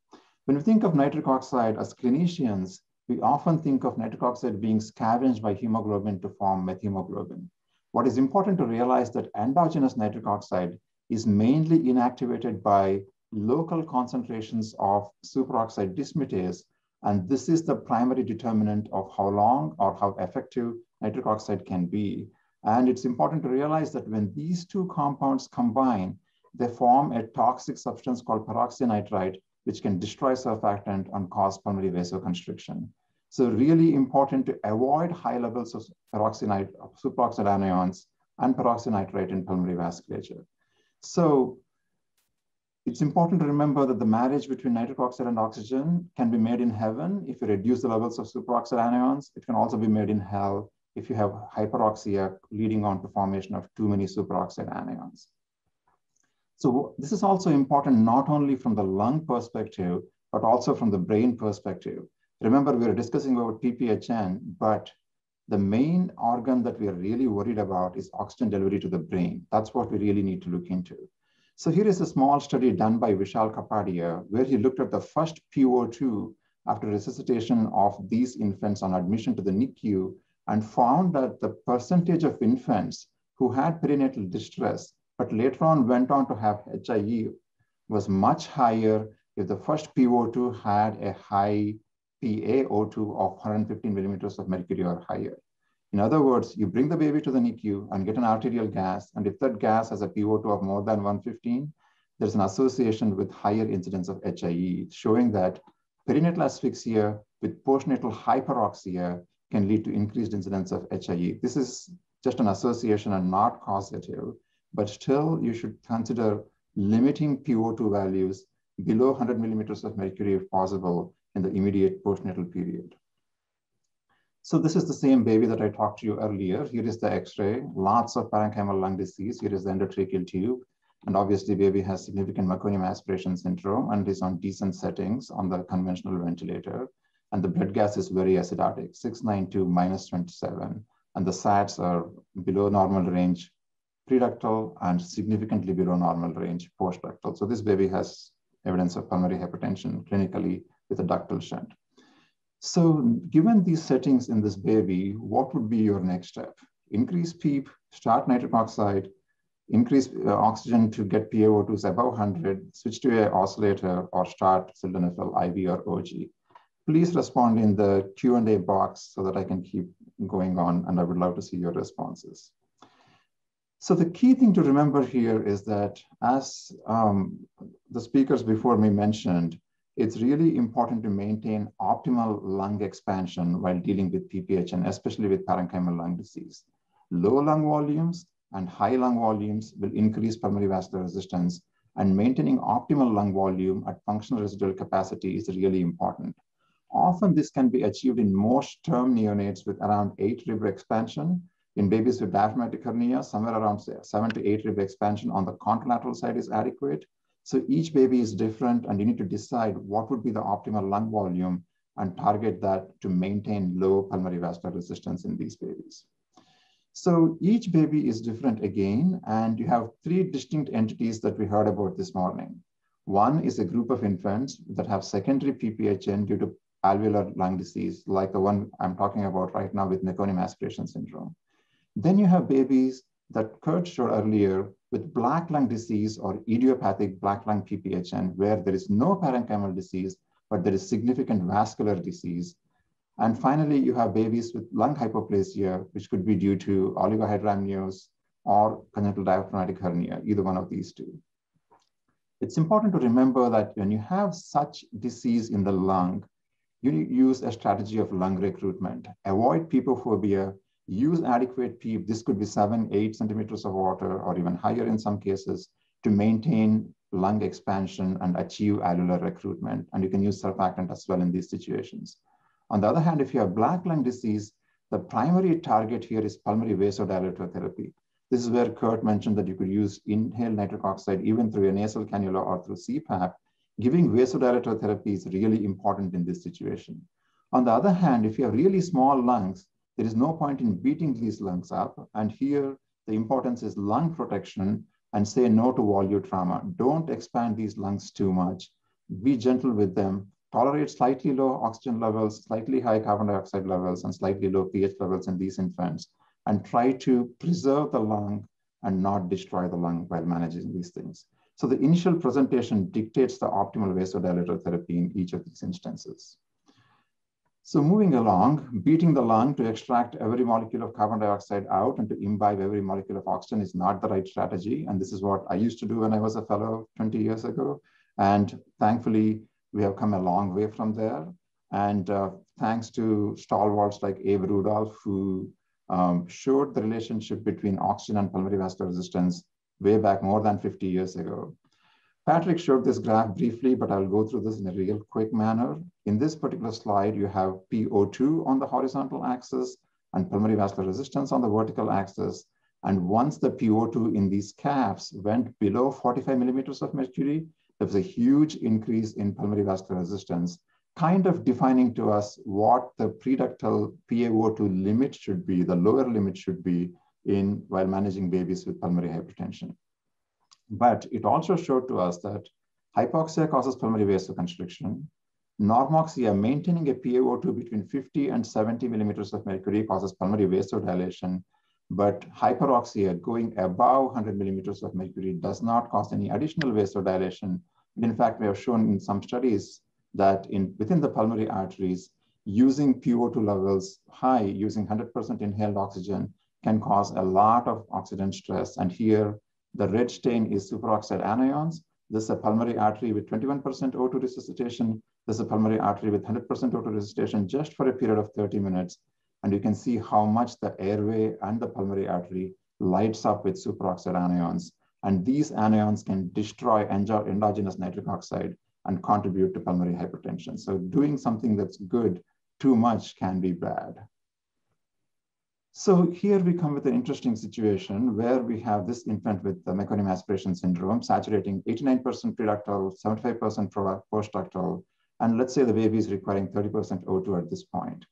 When we think of nitric oxide as clinicians, we often think of nitric oxide being scavenged by hemoglobin to form methemoglobin. What is important to realize that endogenous nitric oxide is mainly inactivated by local concentrations of superoxide dismutase, and this is the primary determinant of how long or how effective nitric oxide can be. And it's important to realize that when these two compounds combine, they form a toxic substance called peroxynitrite, which can destroy surfactant and cause pulmonary vasoconstriction. So really important to avoid high levels of superoxide anions and peroxynitrite in pulmonary vasculature. So it's important to remember that the marriage between nitric oxide and oxygen can be made in heaven if you reduce the levels of superoxide anions. It can also be made in hell if you have hyperoxia leading on to formation of too many superoxide anions. So this is also important not only from the lung perspective, but also from the brain perspective. Remember, we were discussing about PPHN, but the main organ that we are really worried about is oxygen delivery to the brain. That's what we really need to look into. So here is a small study done by Vishal Kapadia, where he looked at the first PO2 after resuscitation of these infants on admission to the NICU and found that the percentage of infants who had perinatal distress, but later on went on to have HIE, was much higher if the first PO2 had a high PaO2 of 115 millimeters of mercury or higher. In other words, you bring the baby to the NICU and get an arterial gas, and if that gas has a PO2 of more than 115, there's an association with higher incidence of HIE, showing that perinatal asphyxia with postnatal hyperoxia can lead to increased incidence of HIE. This is just an association and not causative, but still you should consider limiting PO2 values below 100 millimeters of mercury if possible in the immediate postnatal period. So this is the same baby that I talked to you earlier. Here is the X-ray, lots of parenchymal lung disease. Here is the endotracheal tube. And obviously baby has significant meconium aspiration syndrome and is on decent settings on the conventional ventilator. And the blood gas is very acidotic, 692 minus 27. And the SATs are below normal range preductal and significantly below normal range postductal. So this baby has evidence of pulmonary hypertension clinically with a ductal shunt. So given these settings in this baby, what would be your next step? Increase PEEP, start nitric oxide, increase oxygen to get PaO2s above 100, switch to an oscillator, or start sildenafil IV or OG. Please respond in the Q&A box so that I can keep going on, and I would love to see your responses. So the key thing to remember here is that, as the speakers before me mentioned, it's really important to maintain optimal lung expansion while dealing with PPHN, especially with parenchymal lung disease. Low lung volumes and high lung volumes will increase pulmonary vascular resistance, and maintaining optimal lung volume at functional residual capacity is really important. Often this can be achieved in most term neonates with around 8 rib expansion. In babies with diaphragmatic hernia, somewhere around 7 to 8 rib expansion on the contralateral side is adequate. So each baby is different, and you need to decide what would be the optimal lung volume and target that to maintain low pulmonary vascular resistance in these babies. So each baby is different again, and you have 3 distinct entities that we heard about this morning. One is a group of infants that have secondary PPHN due to alveolar lung disease, like the one I'm talking about right now with meconium aspiration syndrome. Then you have babies that Kurt showed earlier with black lung disease or idiopathic black lung PPHN, where there is no parenchymal disease, but there is significant vascular disease. And finally, you have babies with lung hypoplasia, which could be due to oligohydramnios or congenital diaphragmatic hernia, either one of these two. It's important to remember that when you have such disease in the lung, you use a strategy of lung recruitment. Avoid pepophobia. Use adequate PEEP. This could be 7, 8 centimeters of water, or even higher in some cases, to maintain lung expansion and achieve alveolar recruitment. And you can use surfactant as well in these situations. On the other hand, if you have black lung disease, the primary target here is pulmonary vasodilator therapy. This is where Kurt mentioned that you could use inhaled nitric oxide even through a nasal cannula or through CPAP. Giving vasodilator therapy is really important in this situation. On the other hand, if you have really small lungs, there is no point in beating these lungs up. And here, the importance is lung protection and say no to volume trauma. Don't expand these lungs too much. Be gentle with them. Tolerate slightly low oxygen levels, slightly high carbon dioxide levels, and slightly low pH levels in these infants. And try to preserve the lung and not destroy the lung while managing these things. So the initial presentation dictates the optimal vasodilator therapy in each of these instances. So moving along, beating the lung to extract every molecule of carbon dioxide out and to imbibe every molecule of oxygen is not the right strategy. And this is what I used to do when I was a fellow 20 years ago. And thankfully, we have come a long way from there. And thanks to stalwarts like Abe Rudolph, who showed the relationship between oxygen and pulmonary vascular resistance way back more than 50 years ago. Patrick showed this graph briefly, but I'll go through this in a real quick manner. In this particular slide, you have PO2 on the horizontal axis and pulmonary vascular resistance on the vertical axis. And once the PO2 in these caps went below 45 millimeters of mercury, there was a huge increase in pulmonary vascular resistance, kind of defining to us what the preductal PaO2 limit should be, the lower limit should be while managing babies with pulmonary hypertension. But it also showed to us that hypoxia causes pulmonary vasoconstriction. Normoxia, maintaining a PaO2 between 50 and 70 millimeters of mercury, causes pulmonary vasodilation. But hyperoxia, going above 100 millimeters of mercury, does not cause any additional vasodilation. In fact, we have shown in some studies that within the pulmonary arteries, using PO2 levels high, using 100% inhaled oxygen, can cause a lot of oxygen stress. And here, the red stain is superoxide anions. This is a pulmonary artery with 21% O2 resuscitation. This is a pulmonary artery with 100% O2 resuscitation just for a period of 30 minutes. And you can see how much the airway and the pulmonary artery lights up with superoxide anions. And these anions can destroy endogenous nitric oxide and contribute to pulmonary hypertension. So doing something that's good too much can be bad. So here we come with an interesting situation where we have this infant with the meconium aspiration syndrome, saturating 89% preductal, 75% postductal, and let's say the baby is requiring 30% O2 at this point.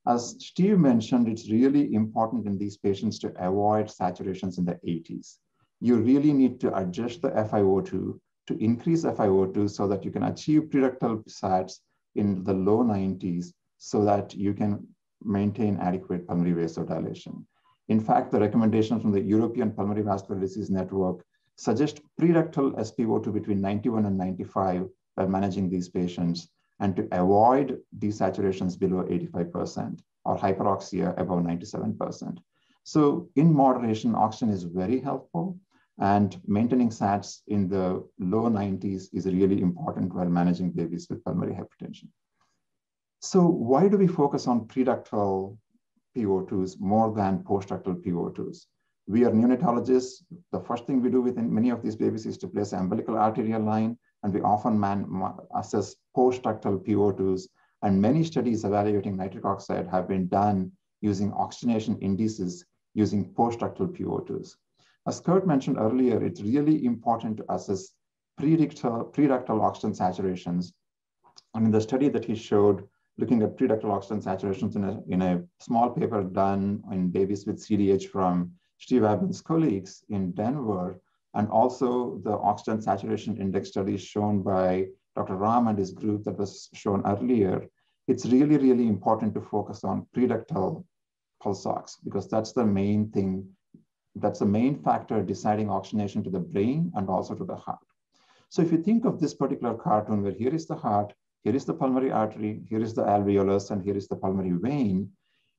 As Steve mentioned, it's really important in these patients to avoid saturations in the 80s. You really need to adjust the FiO2 to increase FiO2 so that you can achieve preductal sats in the low 90s so that you can maintain adequate pulmonary vasodilation. In fact, the recommendation from the European Pulmonary Vascular Disease Network suggest preductal SpO2 between 91 and 95 while managing these patients, and to avoid desaturations below 85% or hyperoxia above 97%. So in moderation, oxygen is very helpful, and maintaining sats in the low 90s is really important while managing babies with pulmonary hypertension. So why do we focus on preductal PO2s more than postductal PO2s? We are neonatologists. The first thing we do within many of these babies is to place an umbilical arterial line, and we often assess postductal PO2s. And many studies evaluating nitric oxide have been done using oxygenation indices using postductal PO2s. As Kurt mentioned earlier, it's really important to assess preductal oxygen saturations. And in the study that he showed, looking at preductal oxygen saturations in a small paper done in babies with CDH from Steve Abbin's colleagues in Denver, and also the oxygen saturation index studies shown by Dr. Ram and his group that was shown earlier, it's really, really important to focus on preductal pulse ox, because that's the main thing, that's the main factor deciding oxygenation to the brain and also to the heart. So if you think of this particular cartoon where here is the heart, here is the pulmonary artery, here is the alveolus, and here is the pulmonary vein,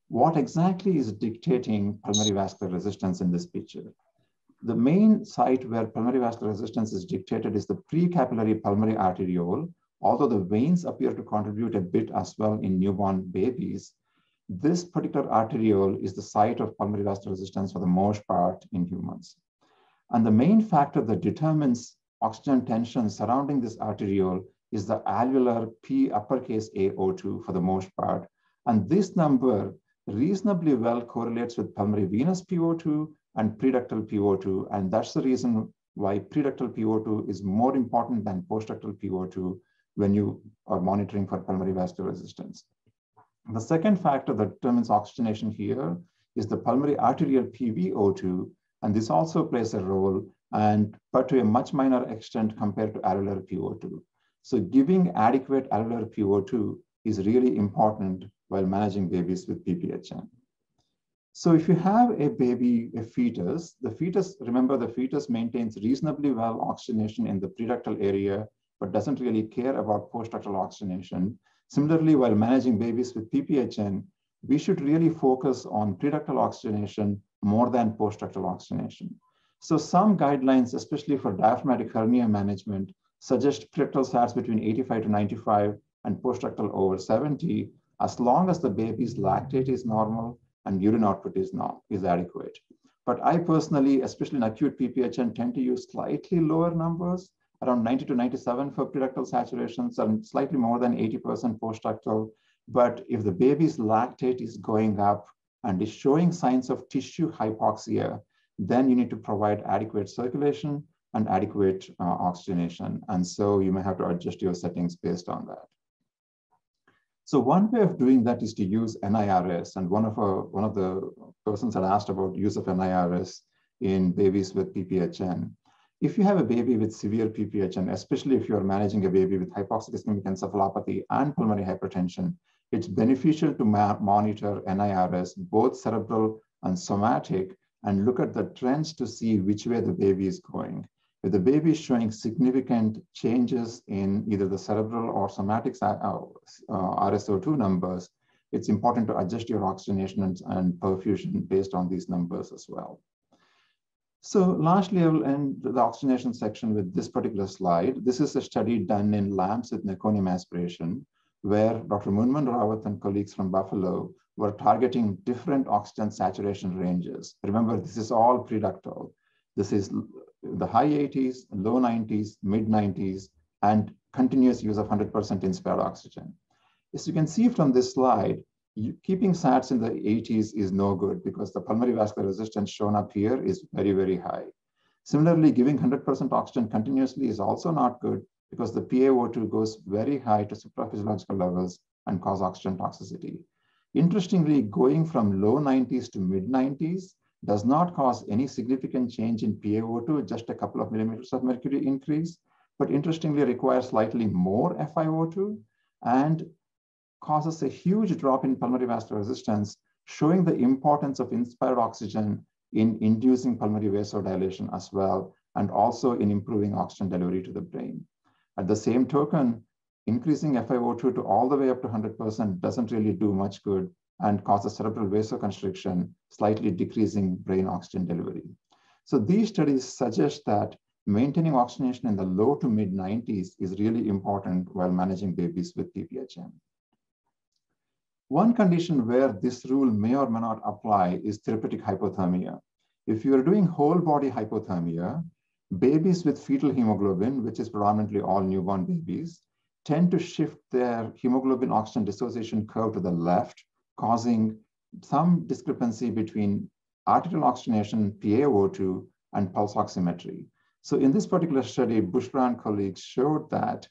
what exactly is dictating pulmonary vascular resistance in this picture? The main site where pulmonary vascular resistance is dictated is the precapillary pulmonary arteriole. Although the veins appear to contribute a bit as well in newborn babies, this particular arteriole is the site of pulmonary vascular resistance for the most part in humans. And the main factor that determines oxygen tension surrounding this arteriole is the alveolar P uppercase AO2 for the most part. And this number reasonably well correlates with pulmonary venous PO2 and preductal PO2. And that's the reason why preductal PO2 is more important than postductal PO2 when you are monitoring for pulmonary vascular resistance. The second factor that determines oxygenation here is the pulmonary arterial PVO2, and this also plays a role, but to a much minor extent compared to alveolar PO2. So giving adequate alveolar PO2 is really important while managing babies with PPHN. So if you have a baby, a fetus, remember the fetus maintains reasonably well oxygenation in the preductal area, but doesn't really care about postductal oxygenation. Similarly, while managing babies with PPHN, we should really focus on preductal oxygenation more than postductal oxygenation. So some guidelines, especially for diaphragmatic hernia management, suggest preductal sats between 85 to 95 and postductal over 70, as long as the baby's lactate is normal and urine output is adequate. But I personally, especially in acute PPHN, tend to use slightly lower numbers, around 90 to 97 for preductal saturations and slightly more than 80% postductal. But if the baby's lactate is going up and is showing signs of tissue hypoxia, then you need to provide adequate circulation and adequate oxygenation. And so you may have to adjust your settings based on that. So one way of doing that is to use NIRS. And one of the persons had asked about use of NIRS in babies with PPHN. If you have a baby with severe PPHN, especially if you're managing a baby with hypoxic ischemic encephalopathy and pulmonary hypertension, it's beneficial to monitor NIRS, both cerebral and somatic, and look at the trends to see which way the baby is going. If the baby is showing significant changes in either the cerebral or somatic RSO2 numbers, it's important to adjust your oxygenation and perfusion based on these numbers as well. So lastly, I will end the oxygenation section with this particular slide. This is a study done in lambs with meconium aspiration, where Dr. Munman Rawat and colleagues from Buffalo were targeting different oxygen saturation ranges. Remember, this is all preductal. This is the high 80s, low 90s, mid 90s, and continuous use of 100% inspired oxygen. As you can see from this slide, keeping SATs in the 80s is no good because the pulmonary vascular resistance shown up here is very, very high. Similarly, giving 100% oxygen continuously is also not good because the PaO2 goes very high to supraphysiological levels and cause oxygen toxicity. Interestingly, going from low 90s to mid 90s does not cause any significant change in PaO2, just a couple of millimeters of mercury increase, but interestingly requires slightly more FiO2 and causes a huge drop in pulmonary vascular resistance, showing the importance of inspired oxygen in inducing pulmonary vasodilation as well, and also in improving oxygen delivery to the brain. At the same token, increasing FiO2 to all the way up to 100% doesn't really do much good and causes cerebral vasoconstriction, slightly decreasing brain oxygen delivery. So these studies suggest that maintaining oxygenation in the low to mid 90s is really important while managing babies with PPHN. One condition where this rule may or may not apply is therapeutic hypothermia. If you're doing whole body hypothermia, babies with fetal hemoglobin, which is predominantly all newborn babies, tend to shift their hemoglobin oxygen dissociation curve to the left, causing some discrepancy between arterial oxygenation, PaO2, and pulse oximetry. So in this particular study, Bushra and colleagues showed that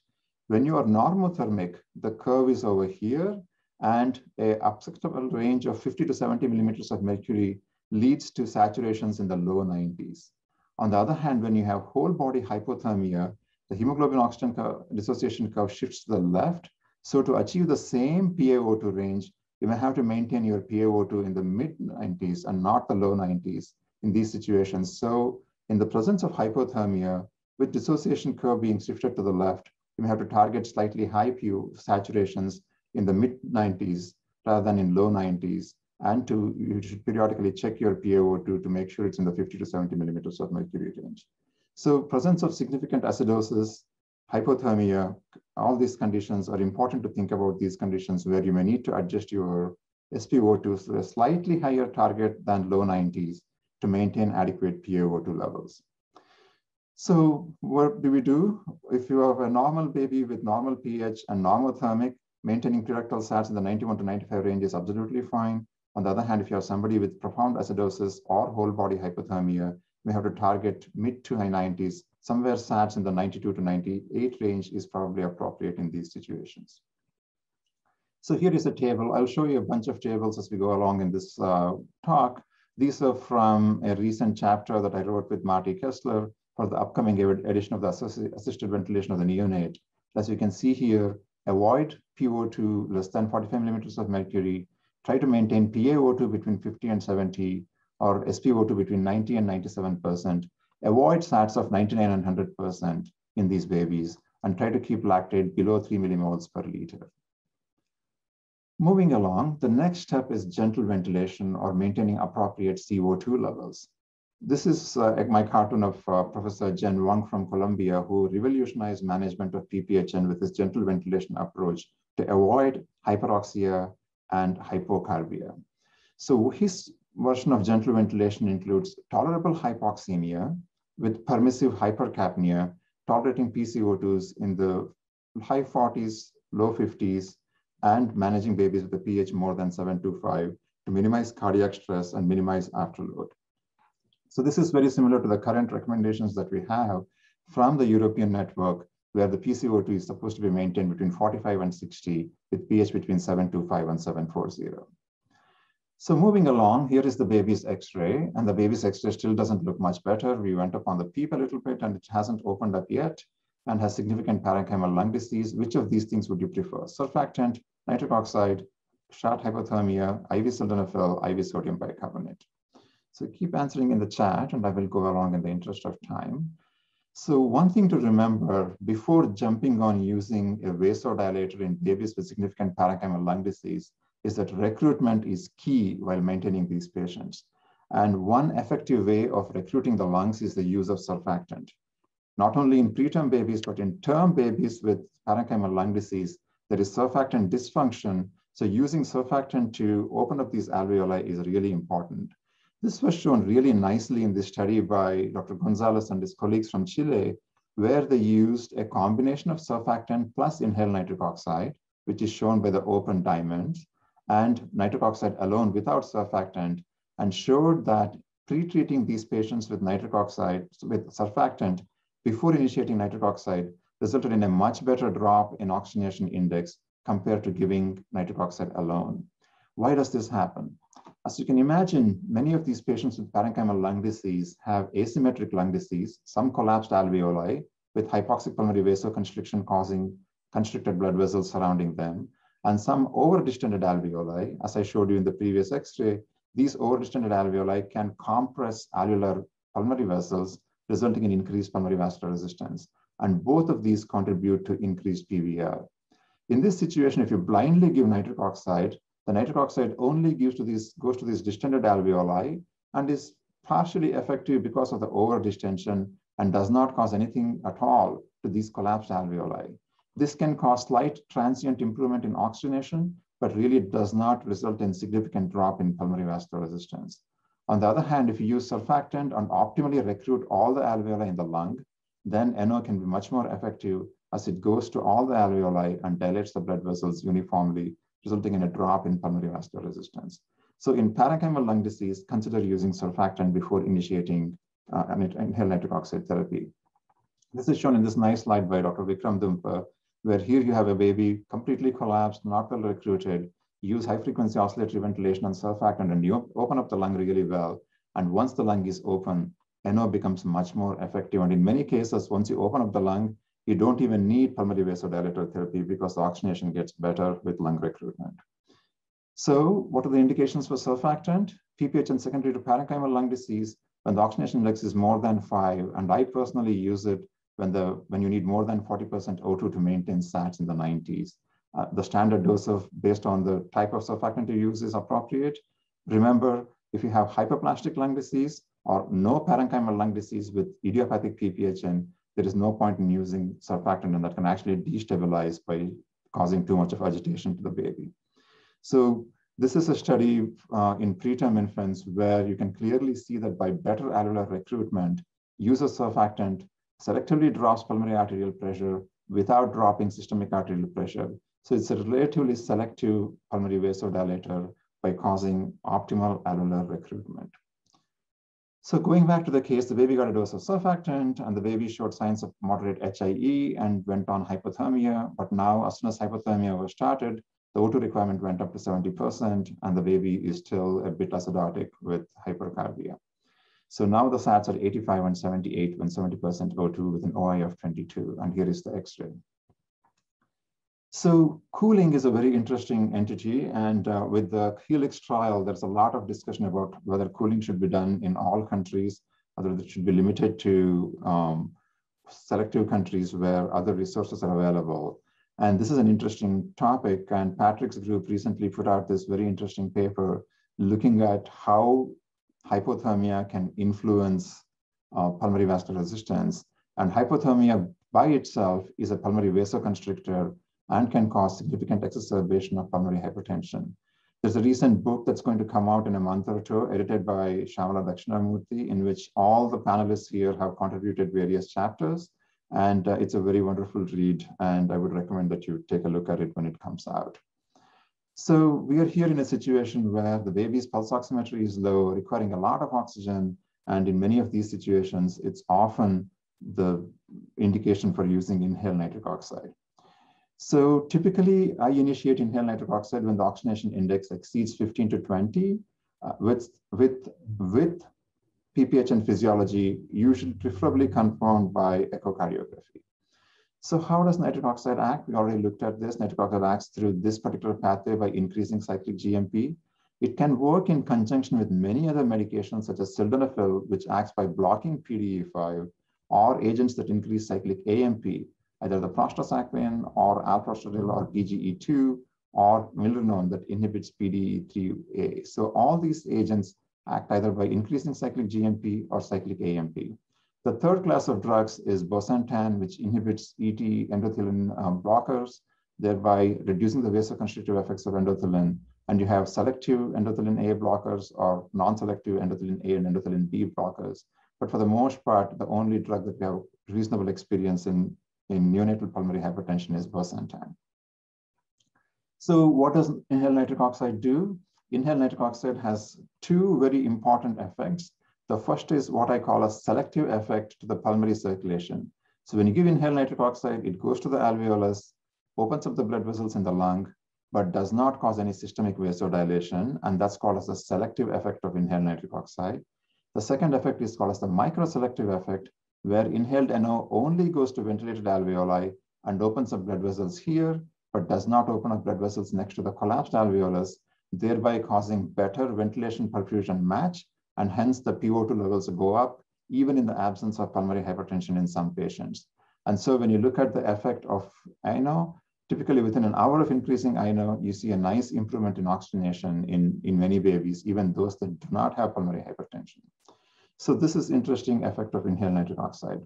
when you are normothermic, the curve is over here, and an acceptable range of 50 to 70 millimeters of mercury leads to saturations in the low 90s. On the other hand, when you have whole body hypothermia, the hemoglobin oxygen dissociation curve shifts to the left. So to achieve the same PaO2 range, you may have to maintain your PaO2 in the mid 90s and not the low 90s in these situations. So in the presence of hypothermia, with dissociation curve being shifted to the left, you may have to target slightly high saturations in the mid 90s rather than in low 90s. And you should periodically check your PaO2 to make sure it's in the 50 to 70 millimeters of mercury range. So presence of significant acidosis, hypothermia, all these conditions are important to think about these conditions where you may need to adjust your SpO2 to a slightly higher target than low 90s to maintain adequate PaO2 levels. So what do we do? If you have a normal baby with normal pH and normothermic, maintaining preductal SATs in the 91 to 95 range is absolutely fine. On the other hand, if you have somebody with profound acidosis or whole body hypothermia, we have to target mid to high 90s. Somewhere SATs in the 92 to 98 range is probably appropriate in these situations. So here is a table. I'll show you a bunch of tables as we go along in this talk. These are from a recent chapter that I wrote with Marty Kessler for the upcoming edition of the assisted ventilation of the neonate. As you can see here, avoid PO2 less than 45 millimeters of mercury, try to maintain PaO2 between 50 and 70, or SpO2 between 90 and 97%, avoid SATs of 99 and 100% in these babies, and try to keep lactate below 3 millimoles per liter. Moving along, the next step is gentle ventilation or maintaining appropriate CO2 levels. This is my cartoon of Professor Jen Wang from Columbia, who revolutionized management of PPHN with his gentle ventilation approach to avoid hyperoxia and hypocarbia. So his version of gentle ventilation includes tolerable hypoxemia with permissive hypercapnia, tolerating PCO2s in the high 40s, low 50s, and managing babies with a pH more than 725 to minimize cardiac stress and minimize afterload. So this is very similar to the current recommendations that we have from the European network, where the PCO2 is supposed to be maintained between 45 and 60 with pH between 725 and 740. So moving along, here is the baby's X-ray, and the baby's X-ray still doesn't look much better. We went up on the PEEP a little bit, and it hasn't opened up yet and has significant parenchymal lung disease. Which of these things would you prefer? Surfactant, nitric oxide, short hypothermia, IV sildenafil, IV sodium bicarbonate. So keep answering in the chat, and I will go along in the interest of time. So one thing to remember before jumping on using a vasodilator in babies with significant parenchymal lung disease is that recruitment is key while maintaining these patients. And one effective way of recruiting the lungs is the use of surfactant. Not only in preterm babies, but in term babies with parenchymal lung disease, there is surfactant dysfunction. So using surfactant to open up these alveoli is really important. This was shown really nicely in this study by Dr. Gonzalez and his colleagues from Chile, where they used a combination of surfactant plus inhaled nitric oxide, which is shown by the open diamonds, and nitric oxide alone without surfactant, and showed that pre-treating these patients with nitric oxide, with surfactant, before initiating nitric oxide resulted in a much better drop in oxygenation index compared to giving nitric oxide alone. Why does this happen? As you can imagine, many of these patients with parenchymal lung disease have asymmetric lung disease, some collapsed alveoli with hypoxic pulmonary vasoconstriction causing constricted blood vessels surrounding them, and some over-distended alveoli. As I showed you in the previous X-ray, these over-distended alveoli can compress alveolar pulmonary vessels, resulting in increased pulmonary vascular resistance. And both of these contribute to increased PVR. In this situation, if you blindly give nitric oxide, the nitric oxide only goes to these distended alveoli and is partially effective because of the over-distension and does not cause anything at all to these collapsed alveoli. This can cause slight transient improvement in oxygenation, but really does not result in significant drop in pulmonary vascular resistance. On the other hand, if you use surfactant and optimally recruit all the alveoli in the lung, then NO can be much more effective as it goes to all the alveoli and dilates the blood vessels uniformly, resulting in a drop in pulmonary vascular resistance. So in parenchymal lung disease, consider using surfactant before initiating inhaled nitric oxide therapy. This is shown in this nice slide by Dr. Vikram Dumpa, where here you have a baby completely collapsed, not well recruited, use high-frequency oscillatory ventilation and surfactant, and you open up the lung really well. And once the lung is open, NO becomes much more effective. And in many cases, once you open up the lung, you don't even need pulmonary vasodilator therapy because the oxygenation gets better with lung recruitment. So what are the indications for surfactant? PPHN secondary to parenchymal lung disease when the oxygenation index is more than 5, and I personally use it when you need more than 40% O2 to maintain SATs in the 90s. The standard dose based on the type of surfactant you use is appropriate. Remember, if you have hyperplastic lung disease or no parenchymal lung disease with idiopathic PPHN, there is no point in using surfactant, and that can actually destabilize by causing too much of agitation to the baby. So this is a study in preterm infants where you can clearly see that by better alveolar recruitment, use of surfactant selectively drops pulmonary arterial pressure without dropping systemic arterial pressure. So it's a relatively selective pulmonary vasodilator by causing optimal alveolar recruitment. So going back to the case, the baby got a dose of surfactant and the baby showed signs of moderate HIE and went on hypothermia. But now, as soon as hypothermia was started, the O2 requirement went up to 70% and the baby is still a bit acidotic with hypercarbia. So now the SATs are 85 and 78 when 70% O2 with an OI of 22. And here is the X-ray. So cooling is a very interesting entity, and with the Helix trial, there's a lot of discussion about whether cooling should be done in all countries, whether it should be limited to selective countries where other resources are available. And this is an interesting topic, and Patrick's group recently put out this very interesting paper looking at how hypothermia can influence pulmonary vascular resistance. And hypothermia by itself is a pulmonary vasoconstrictor and can cause significant exacerbation of pulmonary hypertension. There's a recent book that's going to come out in a month or two, edited by Shyamala Dakshinamurthy, in which all the panelists here have contributed various chapters. And it's a very wonderful read, and I would recommend that you take a look at it when it comes out. So we are here in a situation where the baby's pulse oximetry is low, requiring a lot of oxygen. And in many of these situations, it's often the indication for using inhaled nitric oxide. So typically, I initiate inhaled nitric oxide when the oxygenation index exceeds 15 to 20 with PPH and physiology, usually preferably confirmed by echocardiography. So how does nitric oxide act? We already looked at this. Nitric oxide acts through this particular pathway by increasing cyclic GMP. It can work in conjunction with many other medications such as sildenafil, which acts by blocking PDE5, or agents that increase cyclic AMP, either the prostacyclin or alprostadil or PGE2 or milrinone that inhibits PDE3A. So all these agents act either by increasing cyclic GMP or cyclic AMP. The third class of drugs is bosentan, which inhibits ET endothelin blockers, thereby reducing the vasoconstrictive effects of endothelin. And you have selective endothelin A blockers or non-selective endothelin A and endothelin B blockers. But for the most part, the only drug that we have reasonable experience in neonatal pulmonary hypertension is bosentan. So what does inhaled nitric oxide do? Inhaled nitric oxide has two very important effects. The first is what I call a selective effect to the pulmonary circulation. So when you give inhaled nitric oxide, it goes to the alveolus, opens up the blood vessels in the lung, but does not cause any systemic vasodilation. And that's called as the selective effect of inhaled nitric oxide. The second effect is called as the microselective effect, where inhaled NO only goes to ventilated alveoli and opens up blood vessels here, but does not open up blood vessels next to the collapsed alveolus, thereby causing better ventilation perfusion match, and hence the PO2 levels go up, even in the absence of pulmonary hypertension in some patients. And so when you look at the effect of INO, typically within an hour of increasing INO, you see a nice improvement in oxygenation in many babies, even those that do not have pulmonary hypertension. So this is interesting effect of inhaled nitric oxide.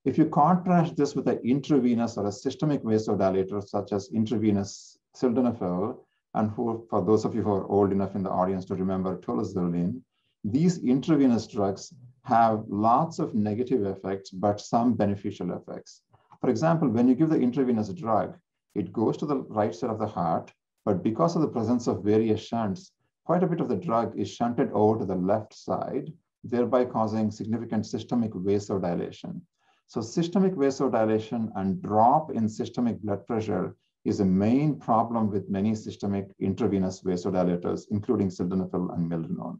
If you contrast this with an intravenous or a systemic vasodilator, such as intravenous sildenafil, and for those of you who are old enough in the audience to remember tolozulin, these intravenous drugs have lots of negative effects, but some beneficial effects. For example, when you give the intravenous drug, it goes to the right side of the heart, but because of the presence of various shunts, quite a bit of the drug is shunted over to the left side, thereby causing significant systemic vasodilation. So systemic vasodilation and drop in systemic blood pressure is a main problem with many systemic intravenous vasodilators, including sildenafil and milrinone.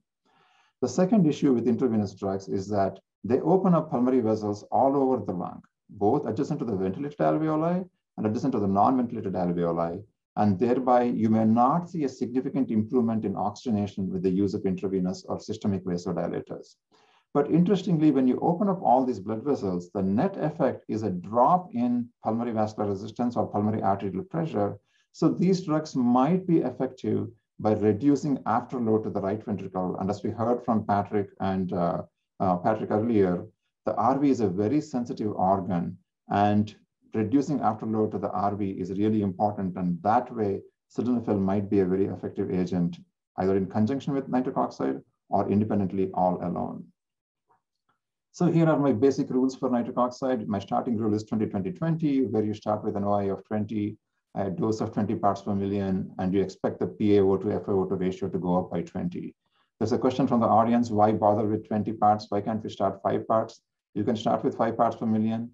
The second issue with intravenous drugs is that they open up pulmonary vessels all over the lung, both adjacent to the ventilated alveoli and adjacent to the non-ventilated alveoli, and thereby you may not see a significant improvement in oxygenation with the use of intravenous or systemic vasodilators. But interestingly, when you open up all these blood vessels, the net effect is a drop in pulmonary vascular resistance or pulmonary arterial pressure. So these drugs might be effective by reducing afterload to the right ventricle. And as we heard from Patrick and Patrick earlier, the RV is a very sensitive organ, and reducing afterload to the RV is really important. And that way, sildenafil might be a very effective agent, either in conjunction with nitric oxide or independently all alone. So here are my basic rules for nitric oxide. My starting rule is 20-20-20, where you start with an OI of 20, a dose of 20 parts per million, and you expect the PaO to FiO2 ratio to go up by 20. There's a question from the audience, why bother with 20 parts? Why can't we start 5 parts? You can start with 5 parts per million,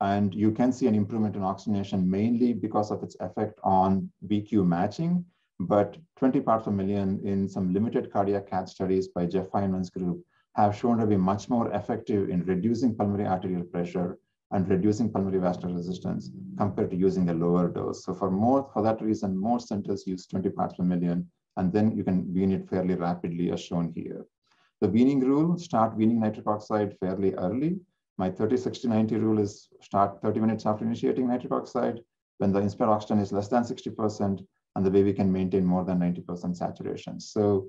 and you can see an improvement in oxygenation mainly because of its effect on VQ matching, but 20 parts per million in some limited cardiac cath studies by Jeff Feynman's group have shown to be much more effective in reducing pulmonary arterial pressure and reducing pulmonary vascular resistance compared to using a lower dose. So for that reason, most centers use 20 parts per million, and then you can wean it fairly rapidly as shown here. The weaning rule, start weaning nitric oxide fairly early. My 30-60-90 rule is start 30 minutes after initiating nitric oxide when the inspired oxygen is less than 60% and the baby can maintain more than 90% saturation. So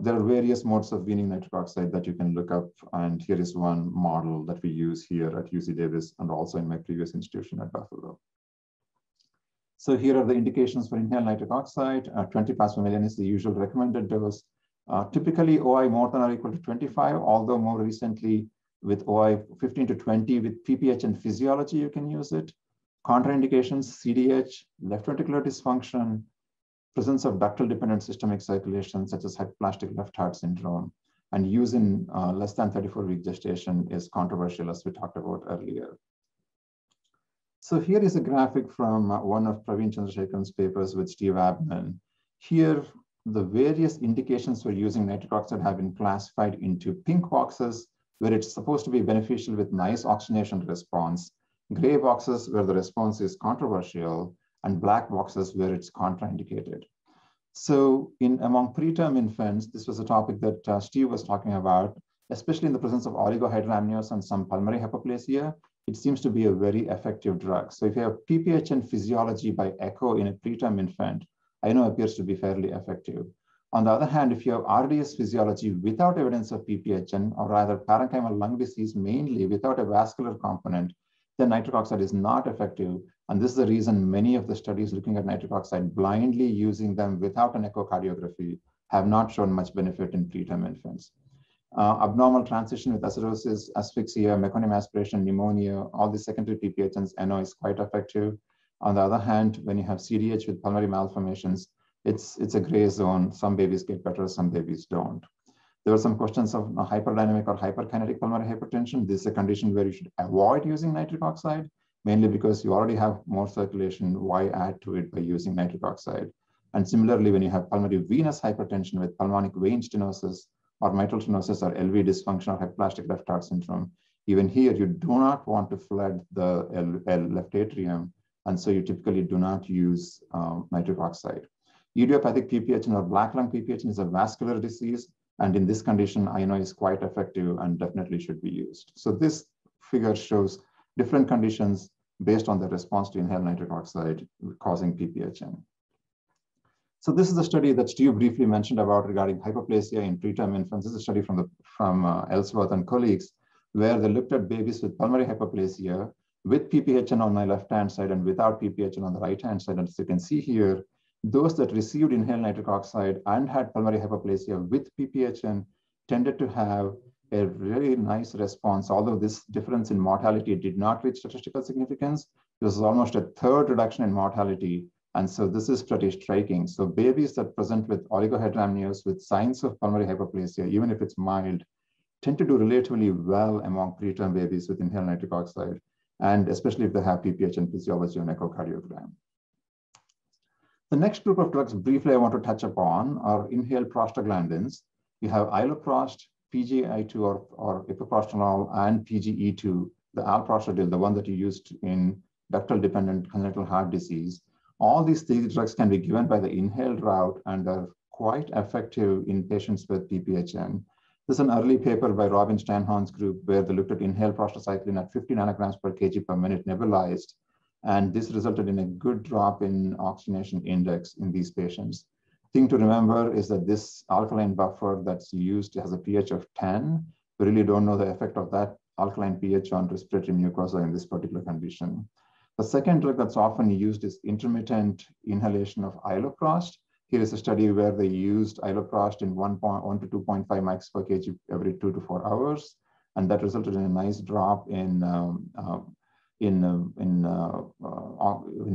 there are various modes of weaning nitric oxide that you can look up, and here is one model that we use here at UC Davis and also in my previous institution at Buffalo. So here are the indications for inhaled nitric oxide. 20 parts per million is the usual recommended dose. Typically OI more than or equal to 25, although more recently with OI 15 to 20 with PPH and physiology, you can use it. Contraindications, CDH, left ventricular dysfunction, presence of ductal-dependent systemic circulation, such as hypoplastic left heart syndrome, and use in less than 34-week gestation is controversial, as we talked about earlier. So here is a graphic from one of Praveen Chandrasekharan's papers with Steve Abman. Here, the various indications for using nitric oxide have been classified into pink boxes, where it's supposed to be beneficial with nice oxygenation response, gray boxes where the response is controversial, and black boxes where it's contraindicated. So among preterm infants, this was a topic that Steve was talking about, especially in the presence of oligohydramnios and some pulmonary hypoplasia. It seems to be a very effective drug. So if you have PPHN physiology by echo in a preterm infant, I know appears to be fairly effective. On the other hand, if you have RDS physiology without evidence of PPHN, or rather parenchymal lung disease mainly without a vascular component, then nitric oxide is not effective. And this is the reason many of the studies looking at nitric oxide blindly using them without an echocardiography have not shown much benefit in preterm infants. Abnormal transition with acidosis, asphyxia, meconium aspiration, pneumonia, all the secondary PPHNs, NO is quite effective. On the other hand, when you have CDH with pulmonary malformations, it's a gray zone. Some babies get better, some babies don't. There were some questions of hyperdynamic or hyperkinetic pulmonary hypertension. This is a condition where you should avoid using nitric oxide, mainly because you already have more circulation. Why add to it by using nitric oxide? And similarly, when you have pulmonary venous hypertension with pulmonic vein stenosis, or mitral stenosis, or LV dysfunction, or hypoplastic left heart syndrome, even here, you do not want to flood the left atrium, and so you typically do not use nitric oxide. Idiopathic PPHN or black lung PPHN is a vascular disease, and in this condition, INO is quite effective and definitely should be used. So this figure shows different conditions based on the response to inhaled nitric oxide causing PPHN. So this is a study that Steve briefly mentioned about regarding hypoplasia in preterm infants. This is a study from Ellsworth and colleagues, where they looked at babies with pulmonary hypoplasia with PPHN on my left-hand side and without PPHN on the right-hand side. And as you can see here, those that received inhaled nitric oxide and had pulmonary hypoplasia with PPHN tended to have a really nice response. Although this difference in mortality did not reach statistical significance, this is almost a third reduction in mortality. And so this is pretty striking. So babies that present with oligohydramnios with signs of pulmonary hypoplasia, even if it's mild, tend to do relatively well among preterm babies with inhaled nitric oxide, and especially if they have PPHN physiology on echocardiogram. The next group of drugs briefly I want to touch upon are inhaled prostaglandins. You have iloprost, PGI2 or epoprostenol, and PGE2, the alprostadil, the one that you used in ductal-dependent congenital heart disease. All these three drugs can be given by the inhaled route and are quite effective in patients with PPHN. This is an early paper by Robin Stanhorn's group where they looked at inhaled prostacyclin at 50 nanograms per kg per minute nebulized. And this resulted in a good drop in oxygenation index in these patients. Thing to remember is that this alkaline buffer that's used has a pH of 10. We really don't know the effect of that alkaline pH on respiratory mucosa in this particular condition. The second drug that's often used is intermittent inhalation of iloprost. Here is a study where they used iloprost in 1 to 2.5 mics per kg every 2 to 4 hours. And that resulted in a nice drop in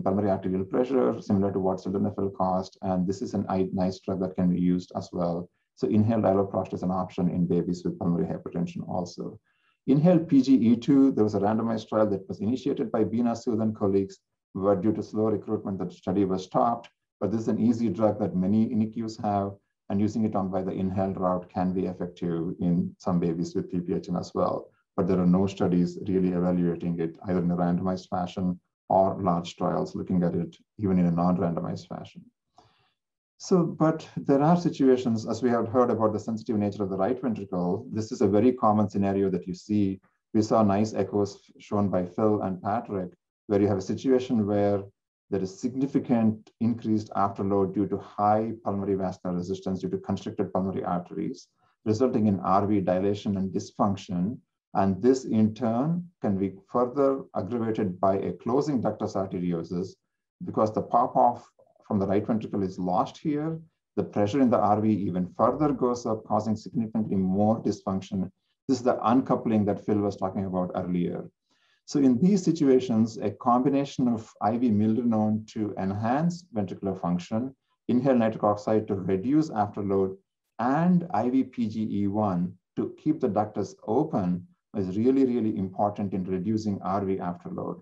pulmonary arterial pressure, similar to what sildenafil caused. And this is a nice drug that can be used as well. So inhaled iloprost is an option in babies with pulmonary hypertension also. Inhaled PGE2, there was a randomized trial that was initiated by Bina Sood and colleagues, but due to slow recruitment, the study was stopped. But this is an easy drug that many NICUs have, and using it on by the inhaled route can be effective in some babies with PPHN as well. But there are no studies really evaluating it either in a randomized fashion or large trials looking at it even in a non-randomized fashion. So, but there are situations, as we have heard about the sensitive nature of the right ventricle, this is a very common scenario that you see. We saw nice echoes shown by Phil and Patrick, where you have a situation where there is significant increased afterload due to high pulmonary vascular resistance due to constricted pulmonary arteries, resulting in RV dilation and dysfunction. And this in turn can be further aggravated by a closing ductus arteriosus because the pop-off from the right ventricle is lost here. The pressure in the RV even further goes up, causing significantly more dysfunction. This is the uncoupling that Phil was talking about earlier. So in these situations, a combination of IV milrinone to enhance ventricular function inhaled nitric oxide to reduce afterload, and IV PGE1 to keep the ductus open is really, really important in reducing RV afterload.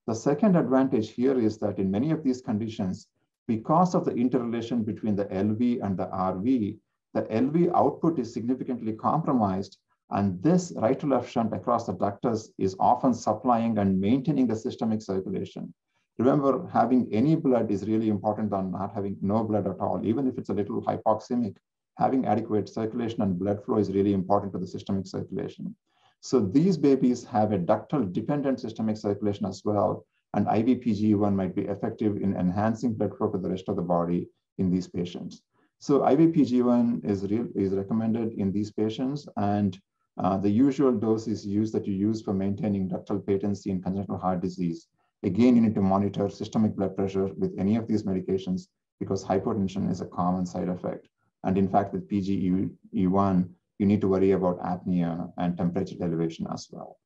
The second advantage here is that in many of these conditions, because of the interrelation between the LV and the RV, the LV output is significantly compromised, and this right to left shunt across the ductus is often supplying and maintaining the systemic circulation. Remember, having any blood is really important than not having no blood at all. Even if it's a little hypoxemic, having adequate circulation and blood flow is really important to the systemic circulation. So these babies have a ductal dependent systemic circulation as well, and IV PGE1 might be effective in enhancing blood flow to the rest of the body in these patients. So IV PGE1 is recommended in these patients, and the usual dose is used that you use for maintaining ductal patency in congenital heart disease. Again, you need to monitor systemic blood pressure with any of these medications because hypotension is a common side effect. And in fact, with PGE1, you need to worry about apnea and temperature elevation as well.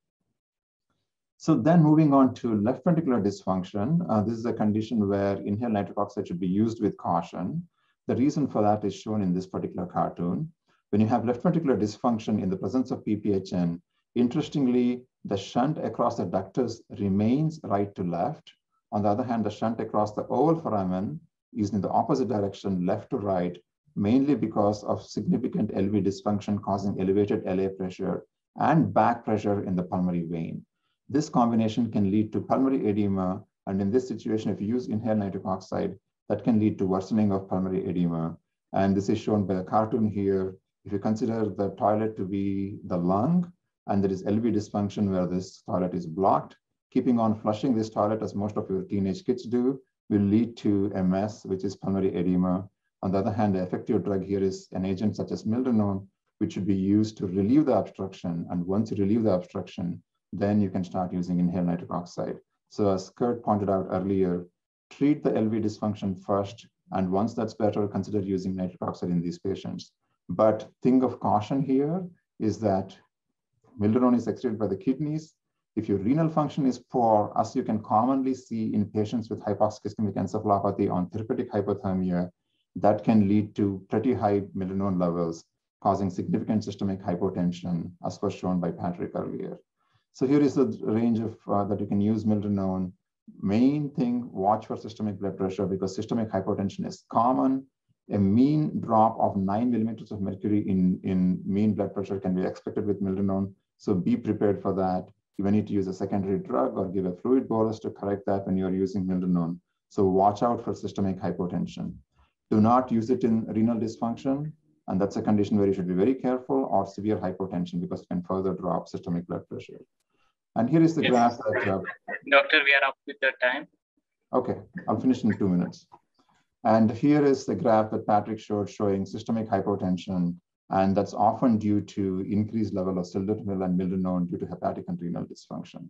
So then moving on to left ventricular dysfunction, this is a condition where inhaled nitric oxide should be used with caution. The reason for that is shown in this particular cartoon. When you have left ventricular dysfunction in the presence of PPHN, interestingly, the shunt across the ductus remains right to left. On the other hand, the shunt across the oval foramen is in the opposite direction, left to right, mainly because of significant LV dysfunction causing elevated LA pressure and back pressure in the pulmonary vein. This combination can lead to pulmonary edema, and in this situation, if you use inhaled nitric oxide, that can lead to worsening of pulmonary edema. And this is shown by a cartoon here. If you consider the toilet to be the lung, and there is LV dysfunction where this toilet is blocked, keeping on flushing this toilet, as most of your teenage kids do, will lead to MS, which is pulmonary edema. On the other hand, the effective drug here is an agent such as milrinone, which should be used to relieve the obstruction. And once you relieve the obstruction, then you can start using inhaled nitric oxide. So as Kurt pointed out earlier, treat the LV dysfunction first, and once that's better, consider using nitric oxide in these patients. But thing of caution here is that milrinone is excreted by the kidneys. If your renal function is poor, as you can commonly see in patients with hypoxic ischemic encephalopathy on therapeutic hypothermia, that can lead to pretty high milrinone levels, causing significant systemic hypotension, as was shown by Patrick earlier. So here is the range of that you can use milrinone. Main thing, watch for systemic blood pressure because systemic hypotension is common. A mean drop of 9 millimeters of mercury in mean blood pressure can be expected with milrinone. So be prepared for that. You may need to use a secondary drug or give a fluid bolus to correct that when you're using milrinone. So watch out for systemic hypotension. Do not use it in renal dysfunction. And that's a condition where you should be very careful, or severe hypotension because it can further drop systemic blood pressure. And here is the graph that... Doctor, we are up with the time. Okay, I'll finish in 2 minutes. And here is the graph that Patrick showed showing systemic hypotension, and that's often due to increased level of sildenafil and milrinone due to hepatic and renal dysfunction.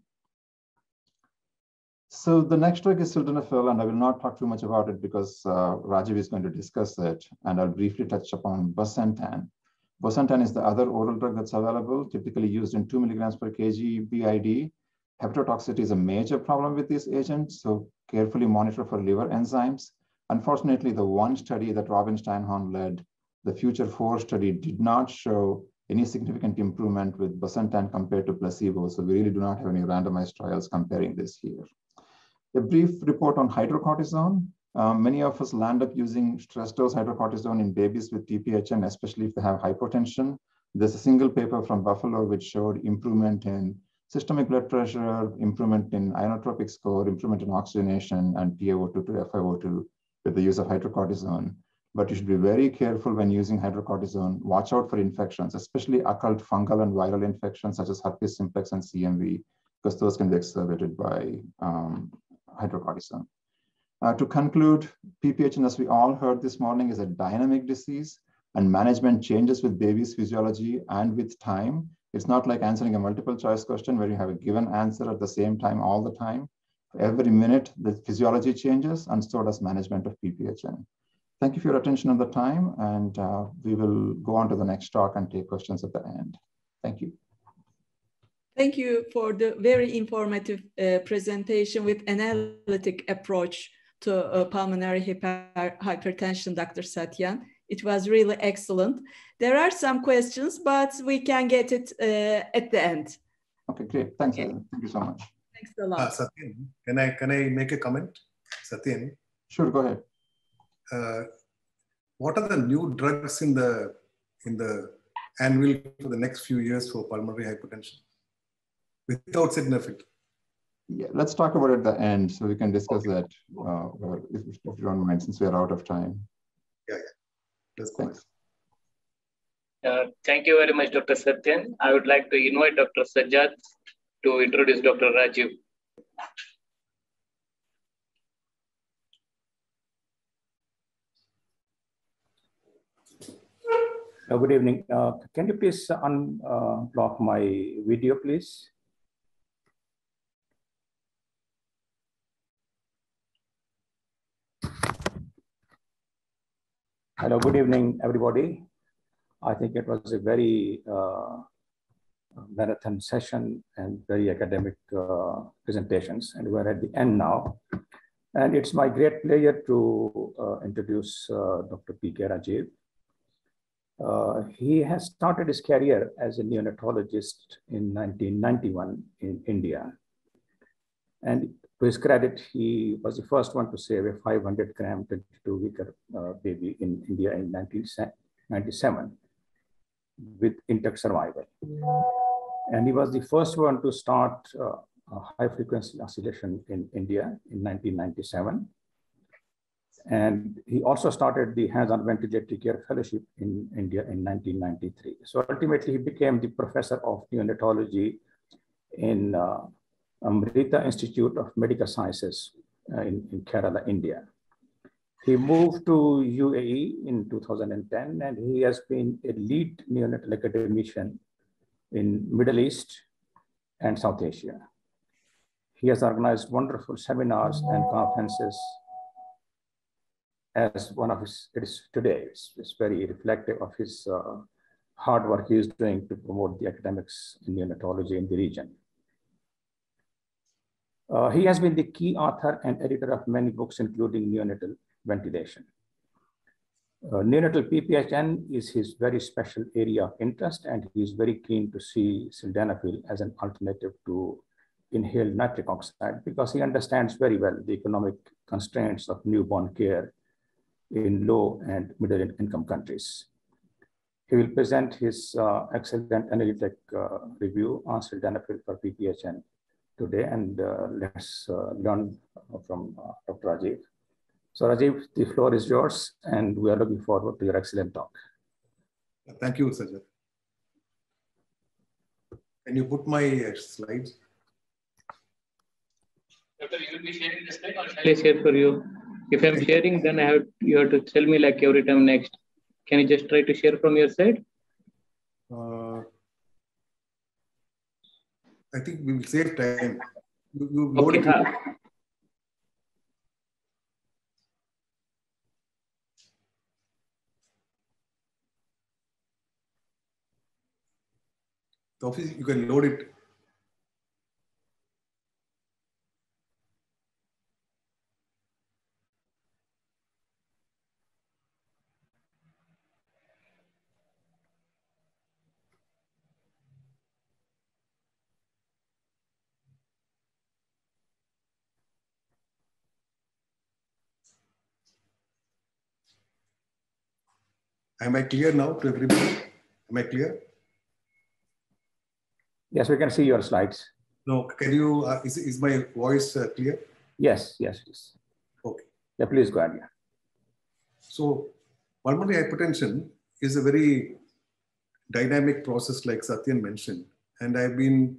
So the next drug is sildenafil, and I will not talk too much about it because Rajiv is going to discuss it, and I'll briefly touch upon bosentan. Bosentan is the other oral drug that's available, typically used in 2 milligrams per kg BID. Hepatotoxicity is a major problem with this agent, so carefully monitor for liver enzymes. Unfortunately, the one study that Robin Steinhorn led, the Future 4 study, did not show any significant improvement with bosentan compared to placebo, so we really do not have any randomized trials comparing this here. A brief report on hydrocortisone. Many of us land up using stress dose hydrocortisone in babies with PPHN, especially if they have hypotension. There's a single paper from Buffalo which showed improvement in systemic blood pressure, improvement in inotropic score, improvement in oxygenation, and PaO2 to FiO2 with the use of hydrocortisone. But you should be very careful when using hydrocortisone. Watch out for infections, especially occult fungal and viral infections such as herpes simplex and CMV, because those can be exacerbated by hydrocortisone. To conclude, PPHN, as we all heard this morning, is a dynamic disease, and management changes with baby's physiology and with time. It's not like answering a multiple choice question where you have a given answer at the same time all the time. Every minute, the physiology changes, and so does management of PPHN. Thank you for your attention on the time, and we will go on to the next talk and take questions at the end. Thank you. Thank you for the very informative presentation with analytic approach to pulmonary hypertension, Dr. Satyan. It was really excellent. There are some questions, but we can get it at the end. Okay, great. Thanks. Thank you so much. Thanks a lot. Satyan, can I make a comment? Satyan? Sure, go ahead. What are the new drugs in the annual for the next few years for pulmonary hypertension without Sidnafil? Yeah, let's talk about it at the end so we can discuss that if you don't mind, since we are out of time. Yeah. That's thanks. Thank you very much, Dr. Satyan. I would like to invite Dr. Sajjad to introduce Dr. Rajiv. Good evening. Can you please unblock my video, please? Hello, good evening, everybody. I think it was a very marathon session and very academic presentations, and we're at the end now. And it's my great pleasure to introduce Dr. P.K. Rajiv. He has started his career as a neonatologist in 1991 in India. And to his credit, he was the first one to save a 500-gram 22-weeker baby in India in 1997 with intact survival. And he was the first one to start high-frequency oscillation in India in 1997. And he also started the hands-on ventilatory care fellowship in India in 1993. So ultimately, he became the professor of neonatology in Amrita Institute of Medical Sciences in Kerala, India. He moved to UAE in 2010, and he has been a lead neonatal academician in Middle East and South Asia. He has organized wonderful seminars and conferences. As one of his, it is today, it's very reflective of his hard work he is doing to promote the academics in neonatology in the region. He has been the key author and editor of many books, including Neonatal Ventilation. Neonatal PPHN is his very special area of interest, and he is very keen to see sildenafil as an alternative to inhaled nitric oxide because he understands very well the economic constraints of newborn care in low and middle income countries. He will present his excellent analytic review on sildenafil for PPHN today, and let's learn from Dr. Rajiv. So Rajiv, the floor is yours, and we are looking forward to your excellent talk. Thank you, Sajjad. Can you put my slides? Doctor, you will be sharing the slide or shall I share for you? If I'm sharing, then you have to tell me like every time next. Can you just try to share from your side? I think we will save time. You okay. Tawfiq, you can load it. Am I clear now to everybody? Am I clear? Yes, we can see your slides. No, can you, is my voice clear? Yes, yes, yes. Okay. Yeah, please go ahead. Yeah. So pulmonary hypertension is a very dynamic process like Satyan mentioned. And I've been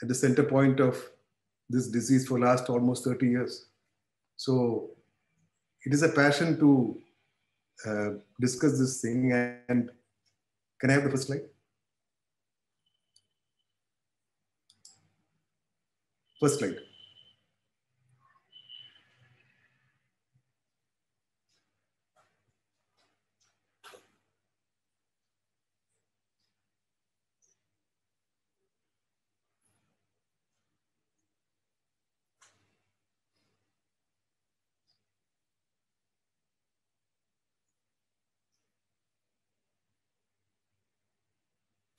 at the center point of this disease for last almost 30 years. So it is a passion to discuss this thing. And can I have the first slide? First slide.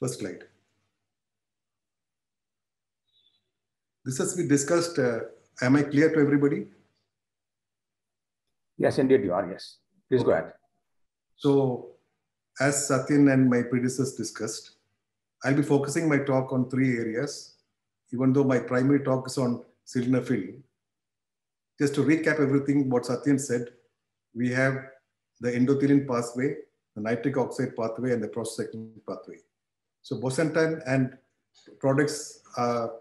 First slide. This has been discussed. Am I clear to everybody? Yes, indeed you are, yes. Please go ahead. So, as Satyan and my predecessors discussed, I'll be focusing my talk on 3 areas, even though my primary talk is on sildenafil. Just to recap everything what Satyan said, we have the endothelin pathway, the nitric oxide pathway, and the prostacyclin pathway. So bosentan and products are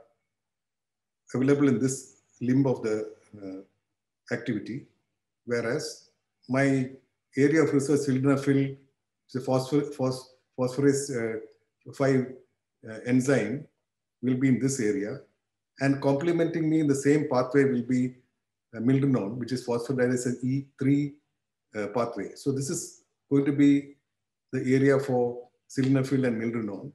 available in this limb of the activity, whereas my area of research, sildenafil, is a phosphorase 5 enzyme, will be in this area, and complementing me in the same pathway will be milrinone, which is phosphodiesterase E3 pathway. So this is going to be the area for sildenafil and milrinone.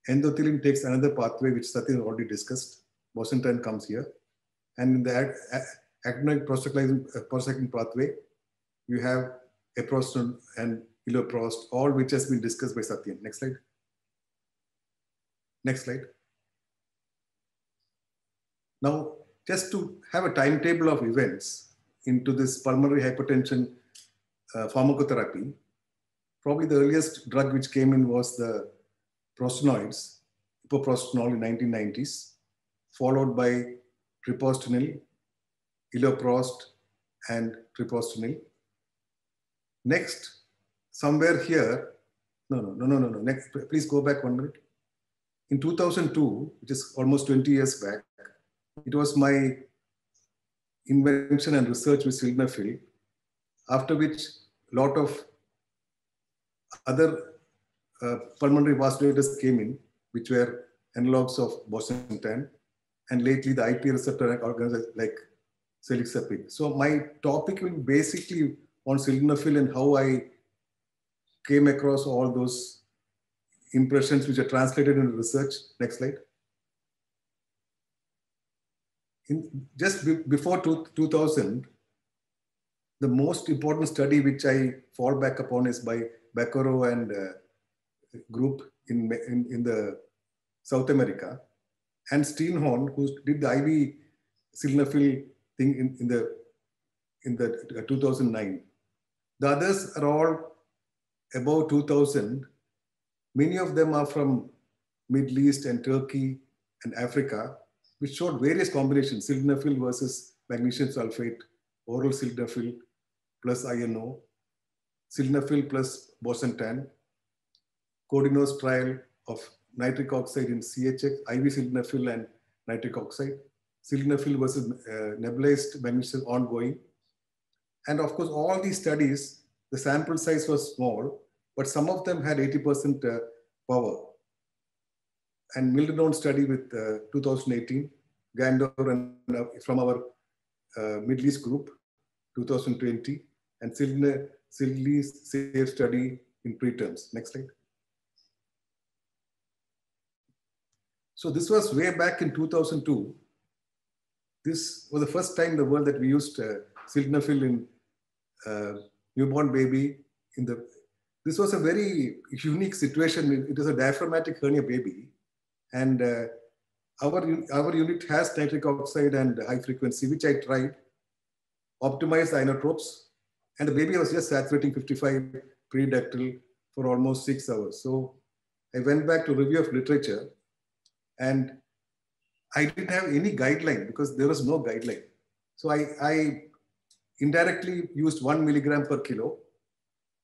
Endothelin takes another pathway, which Satyan already discussed. Bosentan comes here. And in the actinic prostacyclin pathway, you have eprostinone and iloprost, all which has been discussed by Satyan. Next slide. Next slide. Now, just to have a timetable of events into this pulmonary hypertension pharmacotherapy, probably the earliest drug which came in was the prostanoids, ipoprostenol in 1990s, followed by treprostinil, iloprost, and treprostinil. Next, somewhere here, no. Next, please go back 1 minute. In 2002, which is almost 20 years back, it was my invention and research with sildenafil, after which a lot of other pulmonary vasodilators came in, which were analogs of bosentan, and lately the IP receptor organisms like selexipig. So my topic will be basically on sildenafil and how I came across all those impressions which are translated into research. Next slide. Just before 2000, the most important study which I fall back upon is by Beccaro and group in the South America, and Steenhorn, who did the IV sildenafil thing in the 2009. The others are all above 2000. Many of them are from Middle East and Turkey and Africa, which showed various combinations: sildenafil versus magnesium sulfate, oral sildenafil plus INO, sildenafil plus bosentan, Codinos trial of nitric oxide in CHX, IV sildenafil and nitric oxide, sildenafil versus nebulized magnesium ongoing. And of course, all these studies, the sample size was small, but some of them had 80% power. And milrinone study with 2018, Gandor and from our Middle East group, 2020, and Sildenafil's safe study in preterms. Next slide. So this was way back in 2002. This was the first time in the world that we used sildenafil in newborn baby. This was a very unique situation. It is a diaphragmatic hernia baby, and our unit has nitric oxide and high frequency, which I tried, optimized the inotropes, and the baby was just saturating 55 pre-ductal for almost 6 hours. So I went back to review of literature, and I didn't have any guideline because there was no guideline. So I indirectly used 1 milligram per kilo,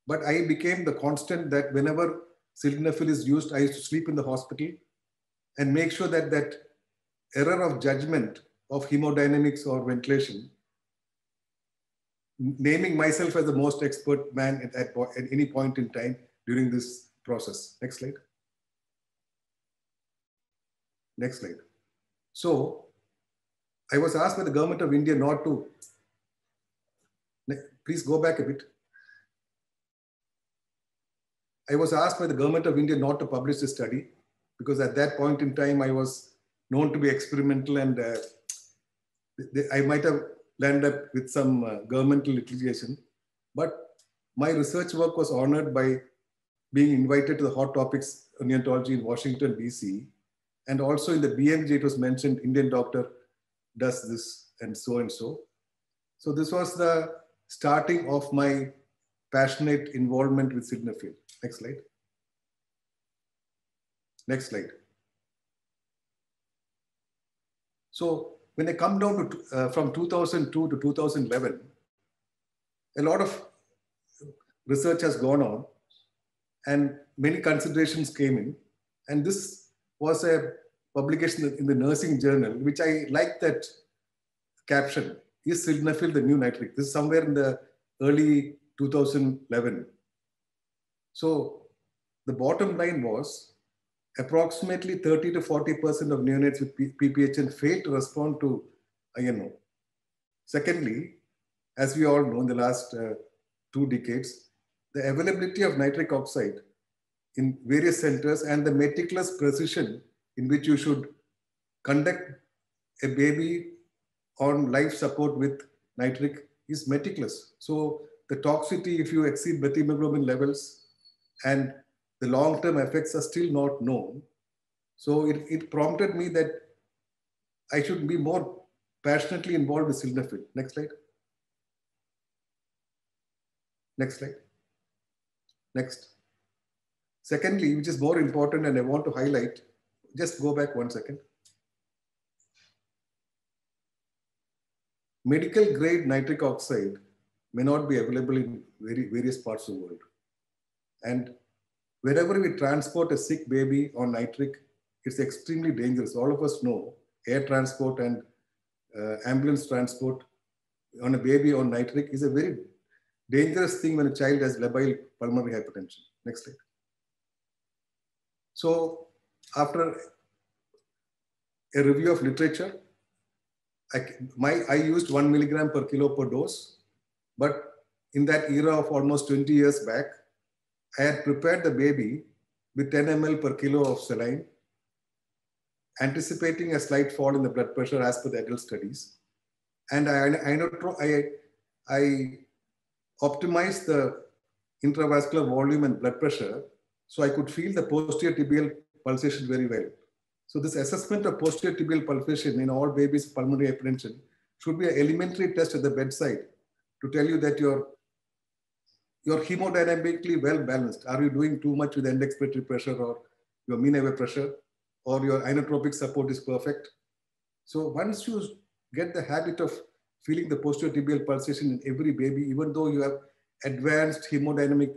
but I became the constant that whenever sildenafil is used, I used to sleep in the hospital and make sure that that error of judgment of hemodynamics or ventilation, naming myself as the most expert man at any point in time during this process. Next slide. Next slide. So I was asked by the government of India not to, please go back a bit. I was asked by the government of India not to publish this study because at that point in time I was known to be experimental, and I might have landed up with some governmental litigation. But my research work was honored by being invited to the Hot Topics Neonatology in Washington, DC. And also in the BMJ, it was mentioned, Indian doctor does this and so and so. So this was the starting of my passionate involvement with sildenafil. Next slide. Next slide. So when I come down to from 2002 to 2011, a lot of research has gone on and many considerations came in. And this was a publication in the nursing journal, which I like that caption, is sildenafil the new nitric? This is somewhere in the early 2011. So the bottom line was approximately 30 to 40% of neonates with PPHN fail to respond to INO. Secondly, as we all know, in the last 2 decades, the availability of nitric oxide in various centers and the meticulous precision in which you should conduct a baby on life support with nitric is meticulous. So the toxicity, if you exceed methemoglobin levels, and the long-term effects are still not known. So it prompted me that I should be more passionately involved with sildenafil. Next slide. Next slide. Next. Secondly, which is more important and I want to highlight, just go back 1 second. Medical grade nitric oxide may not be available in various parts of the world. And wherever we transport a sick baby on nitric, it's extremely dangerous. All of us know air transport and ambulance transport on a baby on nitric is a very dangerous thing when a child has labile pulmonary hypertension. Next slide. So after a review of literature, I used 1 milligram per kilo per dose, but in that era of almost 20 years back, I had prepared the baby with 10 ml per kilo of saline, anticipating a slight fall in the blood pressure as per the adult studies. And I optimized the intravascular volume and blood pressure so I could feel the posterior tibial pulsation very well. So this assessment of posterior tibial pulsation in all babies with pulmonary hypertension should be an elementary test at the bedside to tell you that you're hemodynamically well balanced. Are you doing too much with end expiratory pressure or your mean airway pressure, or your inotropic support is perfect? So once you get the habit of feeling the posterior tibial pulsation in every baby, even though you have advanced hemodynamic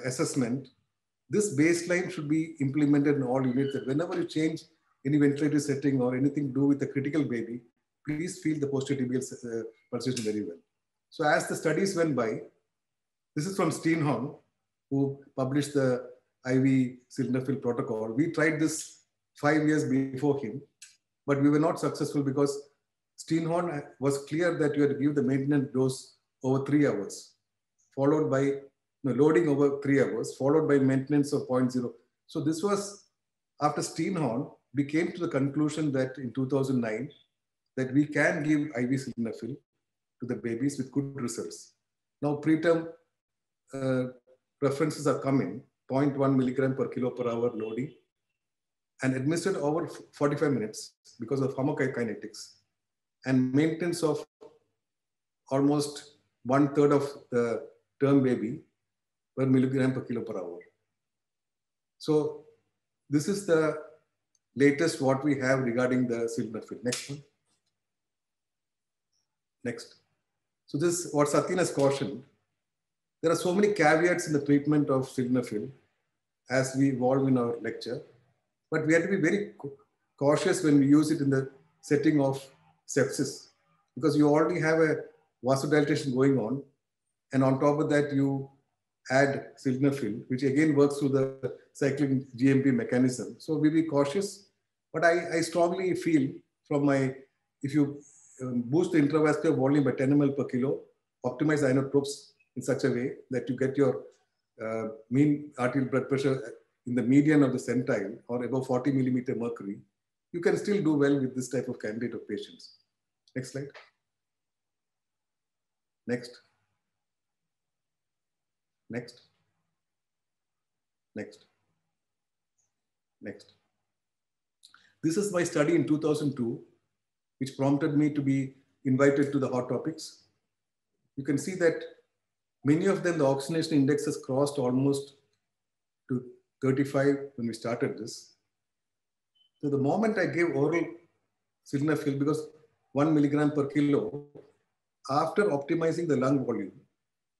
assessment, this baseline should be implemented in all units, that whenever you change any ventilator setting or anything to do with a critical baby, please feel the posterior tibial pulsation very well. So as the studies went by, this is from Steenhorn, who published the IV sildenafil protocol. We tried this 5 years before him, but we were not successful because Steenhorn was clear that you had to give the maintenance dose over 3 hours, followed by loading over 3 hours, followed by maintenance of 0.0. So this was after Steenhorn, we came to the conclusion that in 2009, that we can give IV sildenafil to the babies with good results. Now preterm references are coming, 0.1 milligram per kilo per hour loading, and administered over 45 minutes because of pharmacokinetics, and maintenance of almost 1/3 of the term baby per milligram per kilo per hour. So this is the latest what we have regarding the sildenafil. Next one. Next. So this is what Satyan has cautioned. There are so many caveats in the treatment of sildenafil as we evolve in our lecture, but we have to be very cautious when we use it in the setting of sepsis, because you already have a vasodilatation going on, and on top of that you add sildenafil, which again works through the cyclic GMP mechanism. So we be cautious, but I strongly feel from my, if you boost the intravascular volume by 10 ml per kilo, optimize inotropes in such a way that you get your mean arterial blood pressure in the median of the centile or above 40 millimeter mercury, you can still do well with this type of candidate of patients. Next slide. Next. Next. Next. Next. This is my study in 2002, which prompted me to be invited to the hot topics. You can see that many of them, the oxygenation index has crossed almost to 35 when we started this. So the moment I gave oral sildenafil, because 1 milligram per kilo, after optimizing the lung volume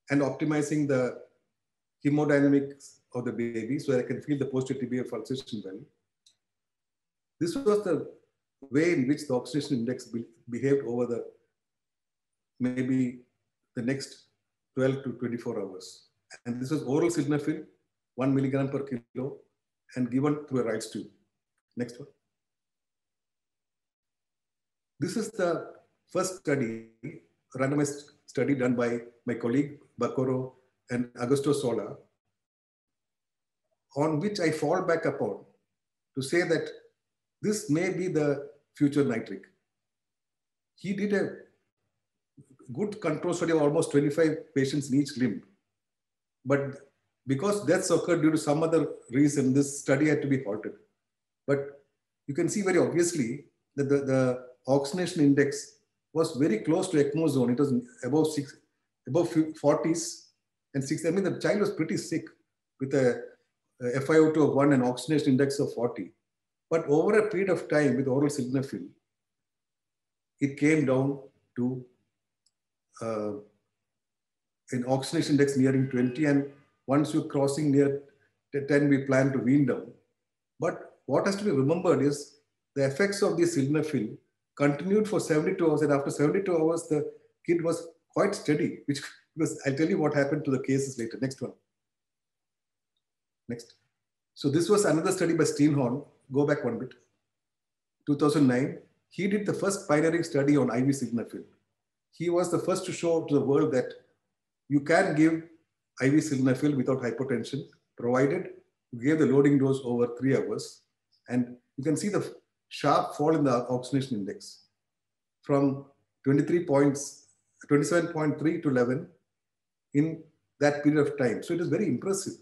and optimizing the hemodynamics of the baby, so I can feel the posterior tibial pulsation well, this was the way in which the oxygenation index behaved over the maybe the next 12 to 24 hours. And this was oral sildenafil, 1 milligram per kilo, and given through a rice tube. Next one. This is the first study, randomized study done by my colleague Baccaro and Augusto Sola, on which I fall back upon to say that this may be the future nitric. He did a good control study of almost 25 patients in each limb. But because deaths occurred due to some other reason, this study had to be halted. But you can see very obviously that the oxygenation index was very close to ECMO zone. It was above 40s and 60. I mean, the child was pretty sick with a FiO2 of 1 and oxygenation index of 40. But over a period of time with oral sildenafil, it came down to an oxygenation index nearing 20. And once you're crossing near 10, we plan to wean down. But what has to be remembered is the effects of the sildenafil continued for 72 hours. And after 72 hours, the kid was quite steady, which was, I'll tell you what happened to the cases later. Next one. Next. So this was another study by Steenhorn. Go back one bit. 2009. He did the first pioneering study on IV sildenafil. He was the first to show to the world that you can give IV sildenafil without hypotension, provided you gave the loading dose over 3 hours. And you can see the sharp fall in the oxygenation index from 27.3 to 11 in that period of time. So it is very impressive.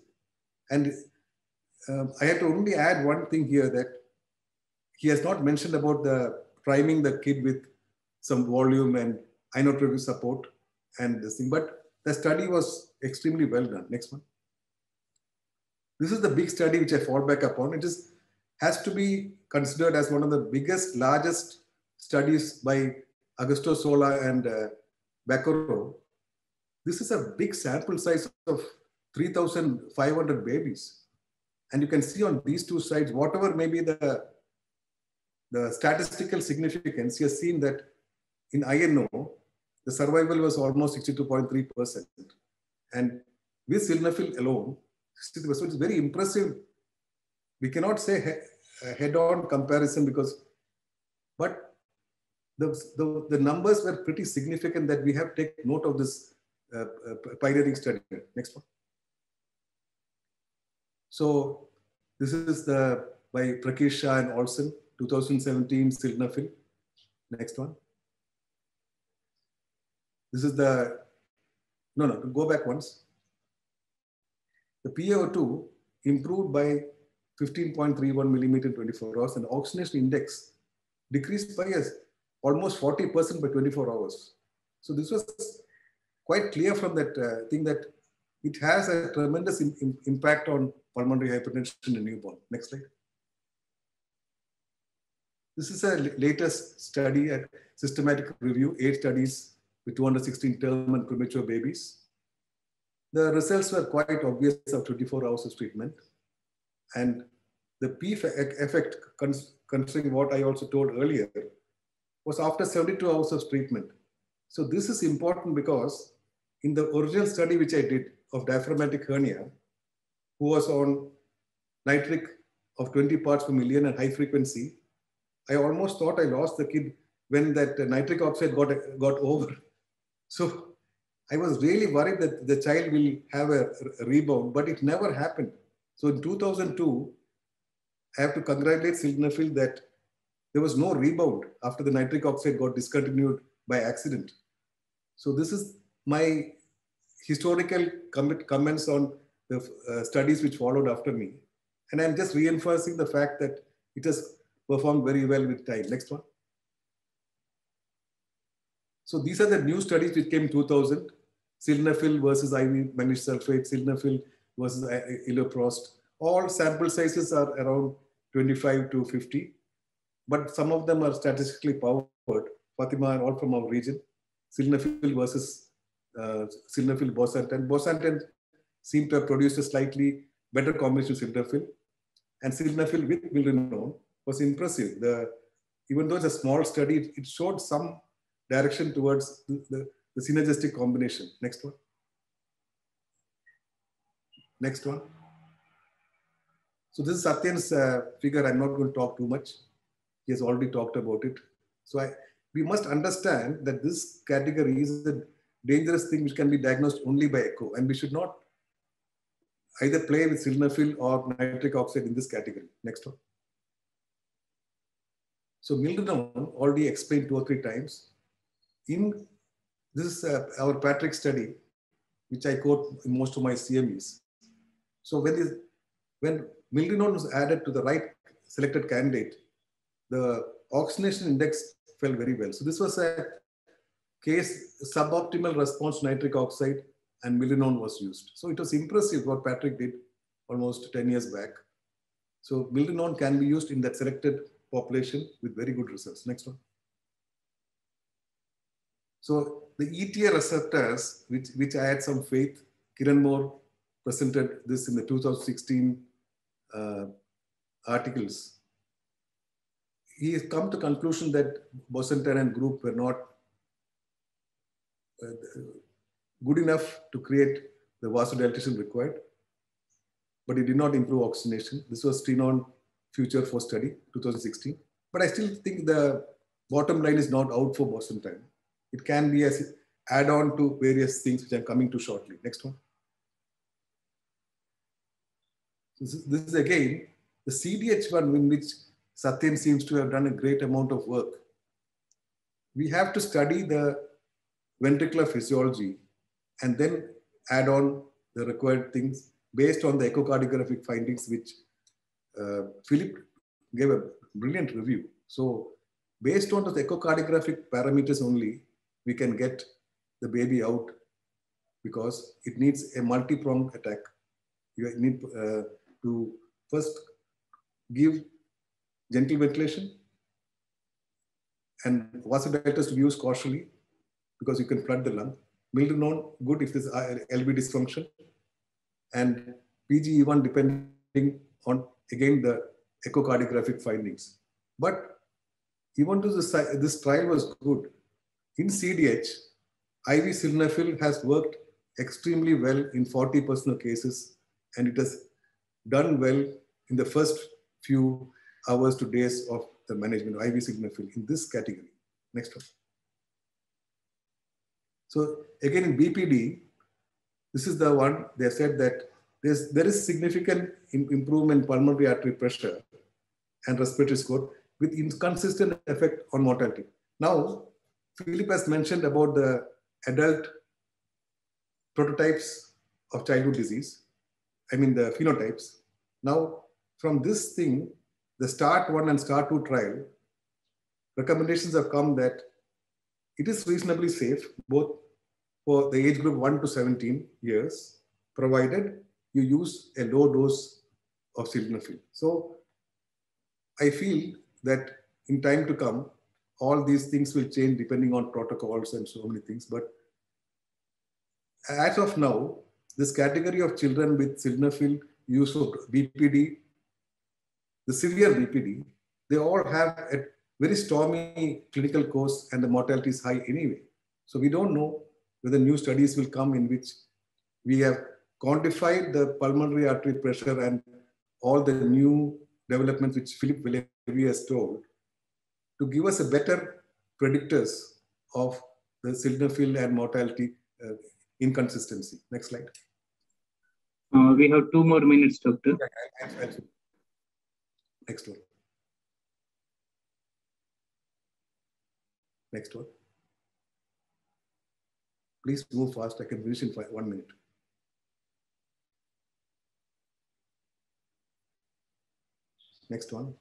And I have to only add one thing here, that he has not mentioned about the priming the kid with some volume and inotropic support and this thing, but the study was extremely well done. Next one. This is the big study which I fall back upon. It has to be considered as one of the biggest, largest studies by Augusto Sola and Baccaro. This is a big sample size of 3,500 babies. And you can see on these two sides, whatever may be the statistical significance, you have seen that in INO, the survival was almost 62.3%. And with sildenafil alone, 60%. So it's very impressive. We cannot say head-on comparison but the numbers were pretty significant that we have to take note of this pioneering study. Next one. So this is by Prakisha and Olsen, 2017 sildenafil. Next one. This is go back once. The PaO2 improved by 15.31 millimeter in 24 hours, and the oxygenation index decreased by almost 40% by 24 hours. So this was quite clear from that thing that it has a tremendous impact on pulmonary hypertension in newborn. Next slide. This is a latest study, a systematic review, 8 studies with 216 term and premature babies. The results were quite obvious of 24 hours of treatment. And the P effect, considering what I also told earlier, was after 72 hours of treatment. So this is important because in the original study which I did of diaphragmatic hernia, who was on nitric of 20 parts per million and high frequency, I almost thought I lost the kid when that nitric oxide got over. So I was really worried that the child will have a rebound, but it never happened. So in 2002, I have to congratulate sildenafil that there was no rebound after the nitric oxide got discontinued by accident. So this is my historical comments on the studies which followed after me. And I'm just reinforcing the fact that it has performed very well with time. Next one. So these are the new studies which came 2000. Sildenafil versus IV managed sulfate, sildenafil versus iloprost. All sample sizes are around 25 to 50. But some of them are statistically powered. Fatima are all from our region. Sildenafil versus sildenafil bosantan. Bosantan seemed to have produced a slightly better combination of sildenafil. And sildenafil with milrinone was impressive. Even though it's a small study, it showed some direction towards the synergistic combination. Next one. Next one. So this is Satyan's figure. I'm not going to talk too much. He has already talked about it. So we must understand that this category is a dangerous thing which can be diagnosed only by echo. And we should not either play with sildenafil or nitric oxide in this category. Next one. So milrinone already explained 2 or 3 times. In this our Patrick study, which I quote in most of my CMEs. So when milrinone was added to the right selected candidate, the oxygenation index fell very well. So this was a case suboptimal response to nitric oxide, and milrinone was used. So it was impressive what Patrick did almost 10 years back. So milrinone can be used in that selected population with very good results. Next one. So the ETA receptors, which I had some faith, Kiran Moore presented this in the 2016 articles. He has come to conclusion that bosantan and group were not good enough to create the vasodilatation required, but it did not improve oxygenation. This was Trinon Future for Study, 2016. But I still think the bottom line is not out for bosantan. It can be as add-on to various things which I'm coming to shortly. Next one. This is again the CDH1 in which Satyan seems to have done a great amount of work. We have to study the ventricular physiology and then add on the required things based on the echocardiographic findings, which Philip gave a brilliant review. So based on the echocardiographic parameters only, we can get the baby out because it needs a multi-pronged attack. You need to first give gentle ventilation and vasodilators to be used cautiously because you can flood the lung. Milrinone, good if there's LV dysfunction, and PGE1 depending on, again, the echocardiographic findings. But even though this trial was good, in CDH, IV sildenafil has worked extremely well in 40% of cases, and it has done well in the first few hours to days of the management of IV sildenafil in this category. Next one. So again in BPD, this is the one they said that there is significant improvement in pulmonary artery pressure and respiratory score with inconsistent effect on mortality. Now, Philip has mentioned about the adult prototypes of childhood disease, I mean the phenotypes. Now, from this thing, the START1 and START2 trial, recommendations have come that it is reasonably safe, both for the age group 1 to 17 years, provided you use a low dose of sildenafil. So I feel that in time to come, all these things will change depending on protocols and so many things. But as of now, this category of children with sildenafil use of BPD, the severe BPD, they all have a very stormy clinical course and the mortality is high anyway. So we don't know whether new studies will come in which we have quantified the pulmonary artery pressure and all the new developments which Philip Levy has told to give us a better predictors of the sildenafil and mortality inconsistency. Next slide. We have 2 more minutes, Doctor. Next one. Next one. Please move fast. I can finish in 1 minute. Next one.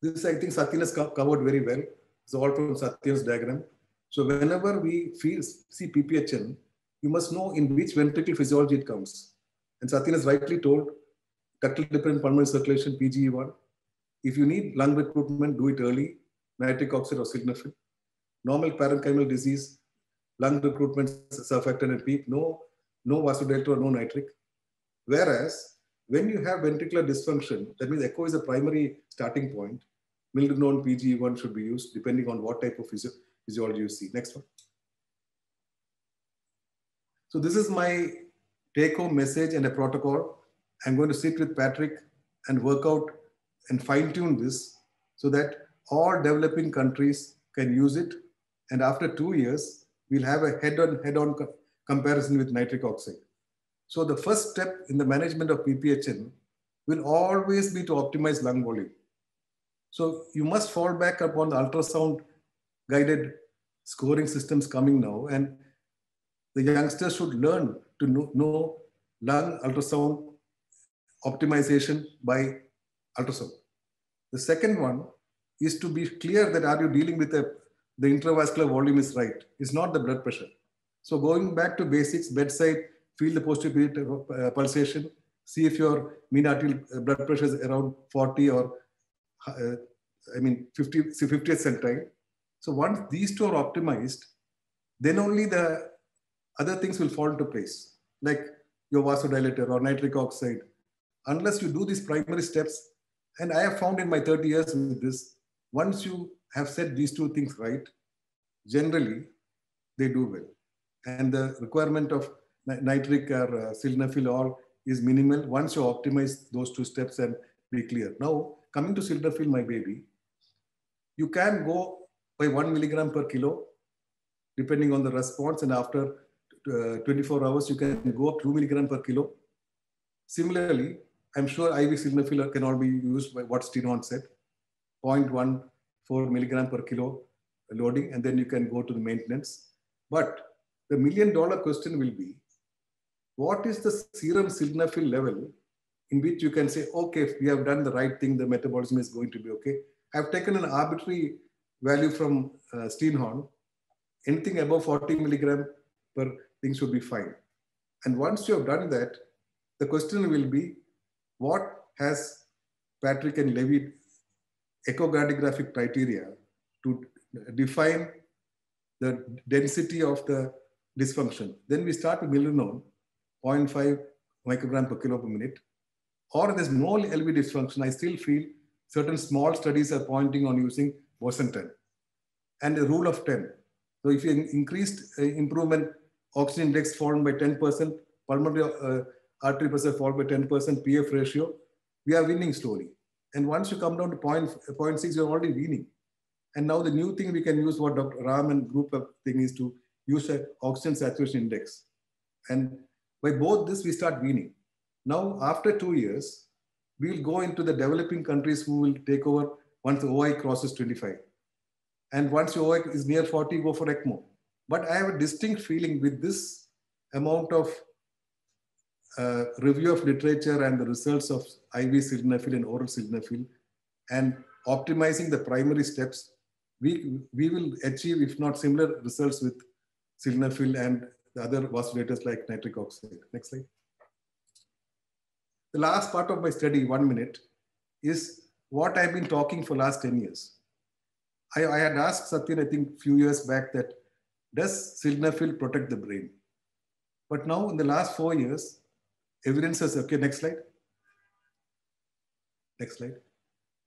This, I think Satyan has covered very well. It's all from Satyan's diagram. So whenever we see PPHN, you must know in which ventricle physiology it comes. And Satyan has rightly told, ductal-dependent pulmonary circulation, PGE1. If you need lung recruitment, do it early, nitric oxide or sildenafil. Normal parenchymal disease, lung recruitment, surfactant and peak, no vasodilator, no nitric. Whereas when you have ventricular dysfunction, that means echo is a primary starting point, milrinone PGE1 should be used depending on what type of physiology you see. Next one. So this is my take-home message and a protocol. I'm going to sit with Patrick and work out and fine-tune this so that all developing countries can use it. And after 2 years, we'll have a head-on comparison with nitric oxide. So the first step in the management of PPHN will always be to optimize lung volume. So you must fall back upon the ultrasound guided scoring systems coming now. And the youngsters should learn to know lung ultrasound optimization by ultrasound. The second one is to be clear that are you dealing with the intravascular volume is right. It's not the blood pressure. So going back to basics, bedside, feel the posterior pulsation, see if your mean arterial blood pressure is around 40 or 50th centile. So once these two are optimized, then only the other things will fall into place, like your vasodilator or nitric oxide. Unless you do these primary steps, and I have found in my 30 years with this, once you have said these two things right, generally they do well. And the requirement of nitric or sildenafil all is minimal once you optimize those two steps and be clear. Now, coming to sildenafil, my baby, you can go by 1 milligram per kilo, depending on the response, and after 24 hours, you can go up 2 milligram per kilo. Similarly, I'm sure IV sildenafil can all be used by what Stinon said, 0.14 milligram per kilo loading, and then you can go to the maintenance. But the $1 million question will be, what is the serum sildenafil level in which you can say, okay, if we have done the right thing, the metabolism is going to be okay. I've taken an arbitrary value from Steenhorn. Anything above 40 milligram per thing should be fine. And once you have done that, the question will be, what has Patrick and Levy echocardiographic criteria to define the density of the dysfunction? Then we start with milrinone, 0.5 microgram per kilo per minute. Or there's no LV dysfunction, I still feel certain small studies are pointing on using bosentan. And the rule of 10. So if you increased improvement, oxygen index fallen by 10%, pulmonary artery pressure fall by 10%, PF ratio, we are winning slowly. And once you come down to 0.6, you're already winning. And now the new thing we can use, what Dr. Ram and group of thing is to use an oxygen saturation index. And by both this, we start winning. Now, after 2 years, we'll go into the developing countries who will take over once the OI crosses 25. And once your OI is near 40, go for ECMO. But I have a distinct feeling with this amount of review of literature and the results of IV sildenafil and oral sildenafil and optimizing the primary steps, we will achieve, if not similar results with sildenafil and the other vasodilators like nitric oxide. Next slide. The last part of my study, 1 minute, is what I've been talking for last 10 years. I had asked Satyan, I think a few years back, that does sildenafil protect the brain? But now in the last 4 years, evidence has, okay, next slide. Next slide.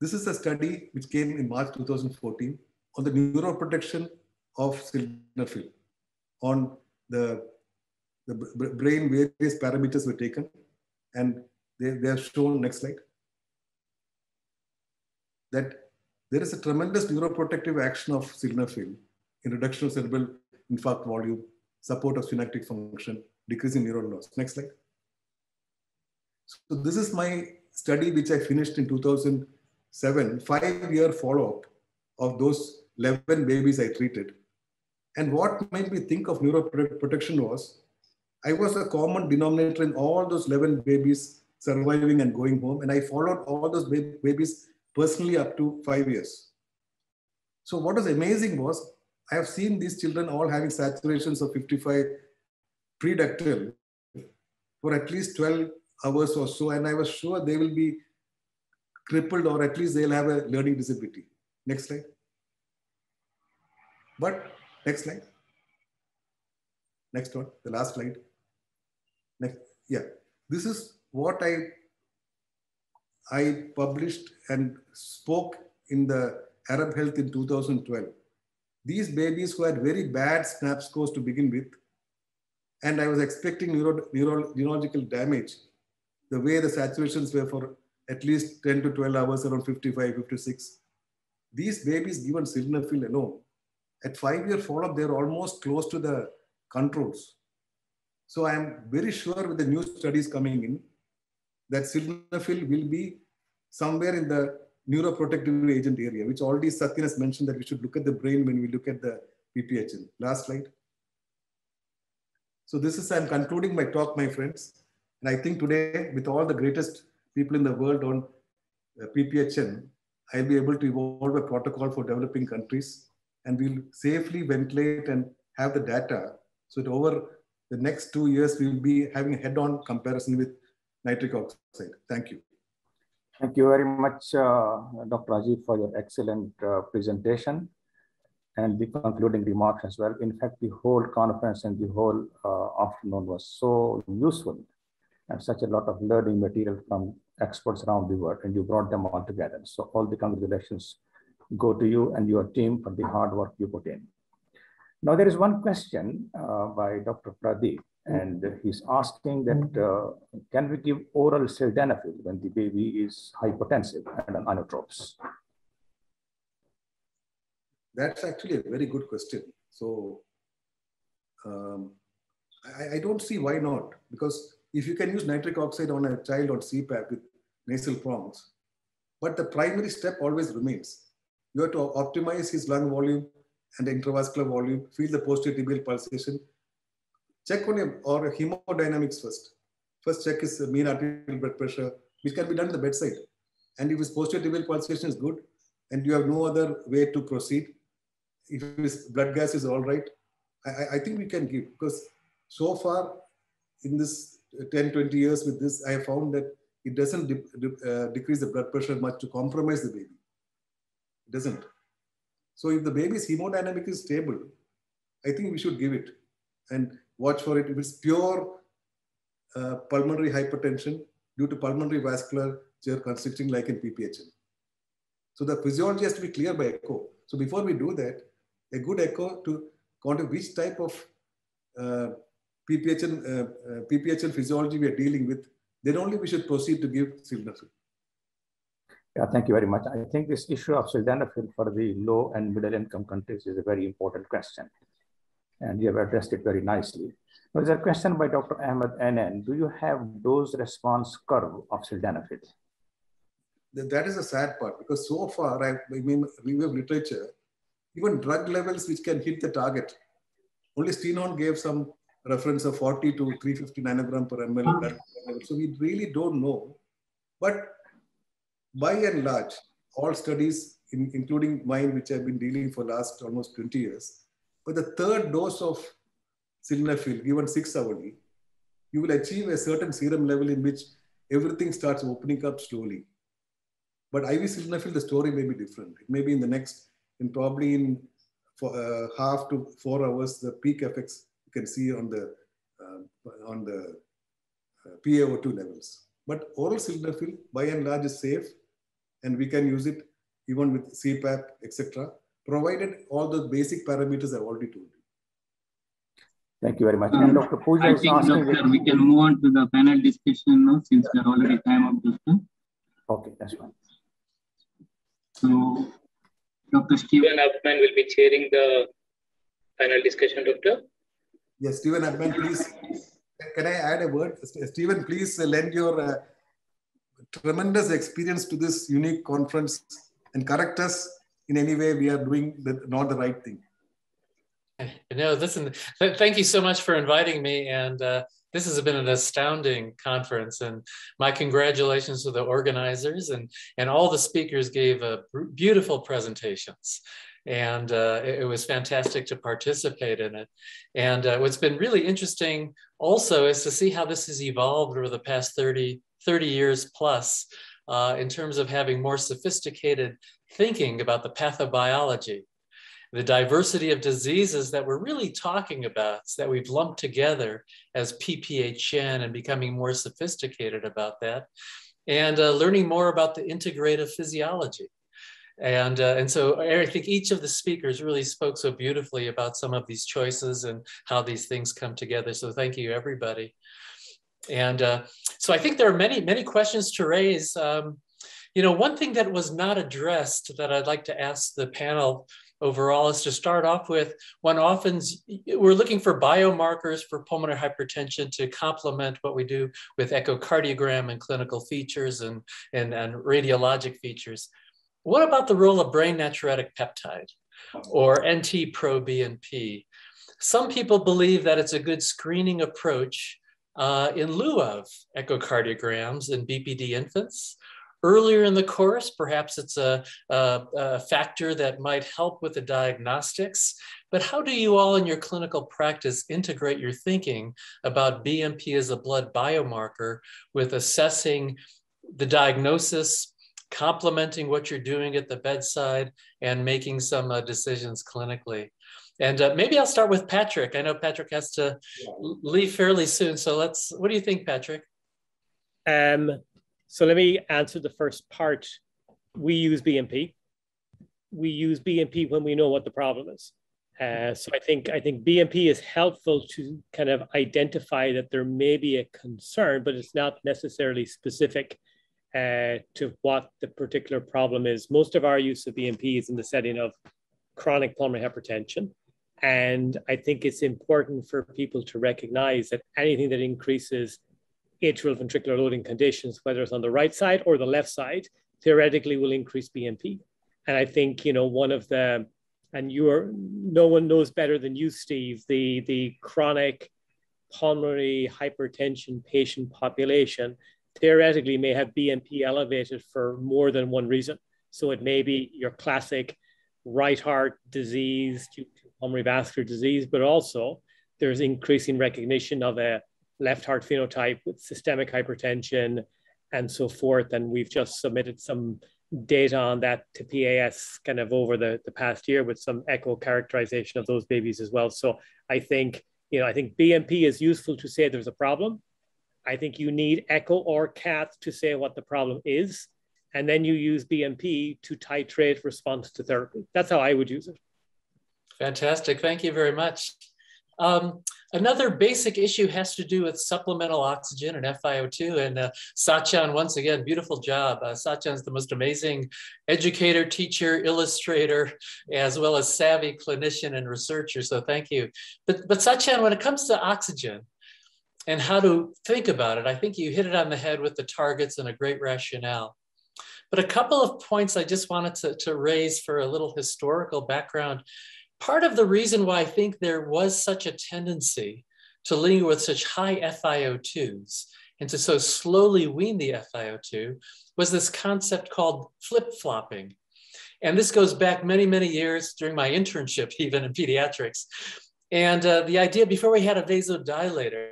This is a study which came in March 2014 on the neuroprotection of sildenafil. On the brain, various parameters were taken, and they have shown, next slide, that there is a tremendous neuroprotective action of sildenafil in reduction of cerebral infarct volume, support of synaptic function, decreasing neural loss. Next slide. So this is my study which I finished in 2007, 5-year follow-up of those 11 babies I treated. And what made me think of neuroprotection was, I was a common denominator in all those 11 babies surviving and going home. And I followed all those babies personally up to 5 years. So what was amazing was, I have seen these children all having saturations of 55 pre-ductal for at least 12 hours or so. And I was sure they will be crippled, or at least they'll have a learning disability. Next slide. But next slide. Next one, the last slide. Next, yeah. This is what I published and spoke in the Arab Health in 2012. These babies who had very bad SNAP scores to begin with, and I was expecting neurological damage, the way the saturations were for at least 10 to 12 hours, around 55, 56. These babies given sildenafil alone, at 5-year follow-up, they're almost close to the controls. So I'm very sure with the new studies coming in, that sildenafil will be somewhere in the neuroprotective agent area, which already Satyan has mentioned that we should look at the brain when we look at the PPHN. Last slide. So this is, I'm concluding my talk, my friends. And I think today, with all the greatest people in the world on PPHN, I'll be able to evolve a protocol for developing countries, and we'll safely ventilate and have the data. So that over the next 2 years, we'll be having a head-on comparison with nitric oxide. Thank you. Thank you very much, Dr. Rajiv, for your excellent presentation and the concluding remarks as well. In fact, the whole conference and the whole afternoon was so useful, and such a lot of learning material from experts around the world, and you brought them all together. So all the congratulations go to you and your team for the hard work you put in. Now there is one question by Dr. Pradeep, and he's asking that can we give oral sildenafil when the baby is hypotensive and on inotropes? That's actually a very good question. So I don't see why not, because if you can use nitric oxide on a child on CPAP with nasal prongs, but the primary step always remains. You have to optimize his lung volume and the intravascular volume, feel the posterior tibial pulsation, check on him or hemodynamics first. First check his mean arterial blood pressure, which can be done at the bedside. And if his posterior tibial pulsation is good and you have no other way to proceed, if his blood gas is all right, I think we can give, because so far in this 10, 20 years with this, I have found that it doesn't decrease the blood pressure much to compromise the baby. It doesn't. So if the baby's hemodynamic is stable, I think we should give it and watch for it. If it's pure pulmonary hypertension due to pulmonary vasculature constricting like in PPHN. So the physiology has to be clear by echo. So before we do that, a good echo to quantify which type of PPHN physiology we are dealing with, then only we should proceed to give sildenafil. Yeah, thank you very much. I think this issue of sildenafil for the low and middle income countries is a very important question, and you have addressed it very nicely. There is a question by Dr. Ahmed NN. Do you have dose response curve of sildenafil? That is a sad part, because so far, I mean, review of literature, even drug levels which can hit the target, only Steenhorn gave some reference of 40 to 350 nanogram per ml. So we really don't know. But by and large, all studies, including mine, which I've been dealing for last almost 20 years, but the third dose of sildenafil given 6 hourly, you will achieve a certain serum level in which everything starts opening up slowly. But IV sildenafil, the story may be different. It may be in the next, probably in half to 4 hours, the peak effects you can see on the PaO2 levels. But oral sildenafil, by and large, is safe, and we can use it even with CPAP, etc., provided all the basic parameters I've already told you. Thank you very much. And Dr. Pooja is asking... Doctor, we can move on to the panel discussion now, since we're already time of discussion. Okay, that's fine. So, Dr. Stephen Abman will be chairing the panel discussion, Doctor. Yes, Stephen Abman, please. Can I add a word? Stephen, please lend your tremendous experience to this unique conference and correct us in any way we are doing not the right thing. No, listen, thank you so much for inviting me. And this has been an astounding conference. And my congratulations to the organizers, and all the speakers gave beautiful presentations. And it was fantastic to participate in it. And what's been really interesting also is to see how this has evolved over the past 30 years plus in terms of having more sophisticated thinking about the pathobiology, the diversity of diseases that we're really talking about, that we've lumped together as PPHN, and becoming more sophisticated about that, and learning more about the integrative physiology. And so I think each of the speakers really spoke so beautifully about some of these choices and how these things come together. So thank you, everybody. And so I think there are many questions to raise. You know, one thing that was not addressed that I'd like to ask the panel overall is to start off with, we're looking for biomarkers for pulmonary hypertension to complement what we do with echocardiogram and clinical features and radiologic features. What about the role of brain natriuretic peptide or NT-proBNP? Some people believe that it's a good screening approach in lieu of echocardiograms in BPD infants. Earlier in the course, perhaps it's a factor that might help with the diagnostics. But how do you all in your clinical practice integrate your thinking about BNP as a blood biomarker with assessing the diagnosis, complementing what you're doing at the bedside, and making some decisions clinically? And maybe I'll start with Patrick. I know Patrick has to leave fairly soon. So what do you think, Patrick? So let me answer the first part. We use BNP. We use BNP when we know what the problem is. So I think BNP is helpful to kind of identify that there may be a concern, but it's not necessarily specific to what the particular problem is. Most of our use of BNP is in the setting of chronic pulmonary hypertension. And I think it's important for people to recognize that anything that increases atrial ventricular loading conditions, whether it's on the right side or the left side, theoretically will increase BNP. And I think, you know, no one knows better than you, Steve, the chronic pulmonary hypertension patient population theoretically may have BNP elevated for more than one reason. So it may be your classic right heart disease due to pulmonary vascular disease, but also there's increasing recognition of a left heart phenotype with systemic hypertension and so forth. And we've just submitted some data on that to PAS kind of over the past year with some echo characterization of those babies as well. So I think BNP is useful to say there's a problem. I think you need echo or cath to say what the problem is. And then you use BNP to titrate response to therapy. That's how I would use it. Fantastic. Thank you very much. Another basic issue has to do with supplemental oxygen and FiO2. And Satyan, once again, beautiful job. Satyan's the most amazing educator, teacher, illustrator, as well as savvy clinician and researcher. So thank you. But Satyan, when it comes to oxygen and how to think about it, I think you hit it on the head with the targets and a great rationale. But a couple of points I just wanted to raise for a little historical background. Part of the reason why I think there was such a tendency to linger with such high FiO2s and to so slowly wean the FiO2 was this concept called flip-flopping. And this goes back many, many years during my internship, even in pediatrics. And the idea, before we had a vasodilator,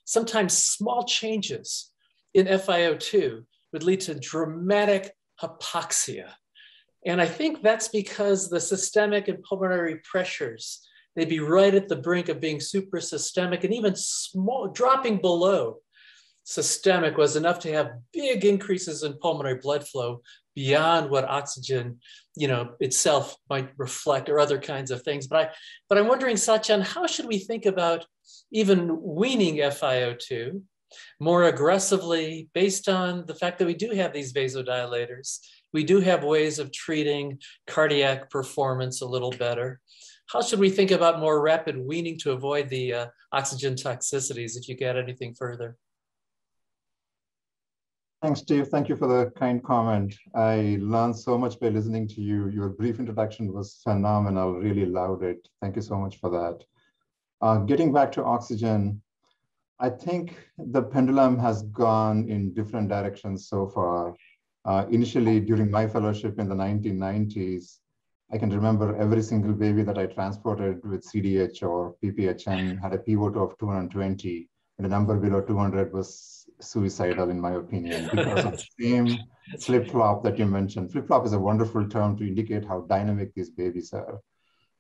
sometimes small changes in FiO2 would lead to dramatic hypoxia. And I think that's because the systemic and pulmonary pressures, they'd be right at the brink of being suprasystemic, and even small, dropping below systemic was enough to have big increases in pulmonary blood flow beyond what oxygen, itself might reflect, or other kinds of things. But I'm wondering, Satyan, how should we think about even weaning FiO2 more aggressively based on the fact that we do have these vasodilators? We do have ways of treating cardiac performance a little better. How should we think about more rapid weaning to avoid the oxygen toxicities, if you get anything further? Thanks, Steve. Thank you for the kind comment. I learned so much by listening to you. Your brief introduction was phenomenal. Really loved it. Thank you so much for that. Getting back to oxygen, I think the pendulum has gone in different directions so far. Initially, during my fellowship in the 1990s, I can remember every single baby that I transported with CDH or PPHN had a PO2 of 220, and the number below 200 was suicidal, in my opinion, because of the same flip-flop that you mentioned. Flip-flop is a wonderful term to indicate how dynamic these babies are.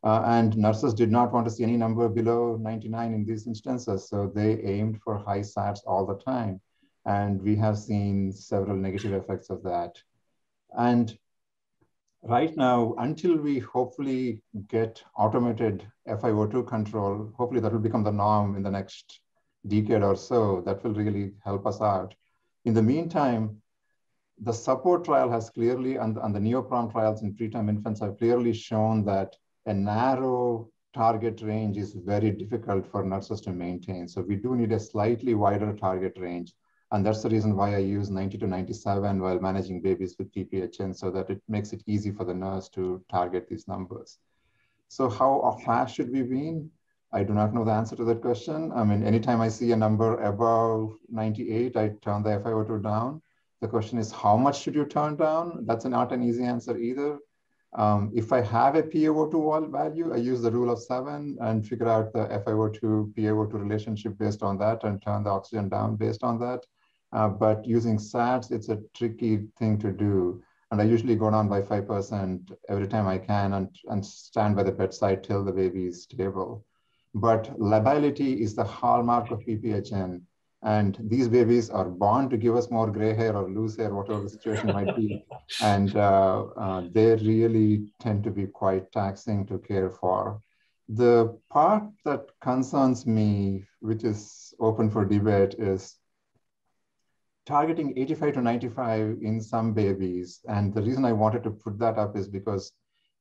And nurses did not want to see any number below 99 in these instances, so they aimed for high SATs all the time. And we have seen several negative effects of that. And right now, until we hopefully get automated FiO2 control, hopefully that will become the norm in the next decade or so, that will really help us out. In the meantime, the support trial has clearly, and the neoprom trials in preterm infants have clearly shown that a narrow target range is very difficult for nurses to maintain. So we do need a slightly wider target range. And that's the reason why I use 90 to 97 while managing babies with PPHN, so that it makes it easy for the nurse to target these numbers. So how fast should we wean? I do not know the answer to that question. I mean, anytime I see a number above 98, I turn the FiO2 down. The question is, how much should you turn down? That's not an easy answer either. If I have a PaO2 value, I use the rule of 7 and figure out the FiO2 PaO2 relationship based on that and turn the oxygen down based on that. But using SATs, it's a tricky thing to do. And I usually go down by 5% every time I can and stand by the bedside till the baby is stable. But lability is the hallmark of PPHN. And these babies are born to give us more gray hair or loose hair, whatever the situation might be. And they really tend to be quite taxing to care for. The part that concerns me, which is open for debate, is targeting 85 to 95 in some babies. And the reason I wanted to put that up is because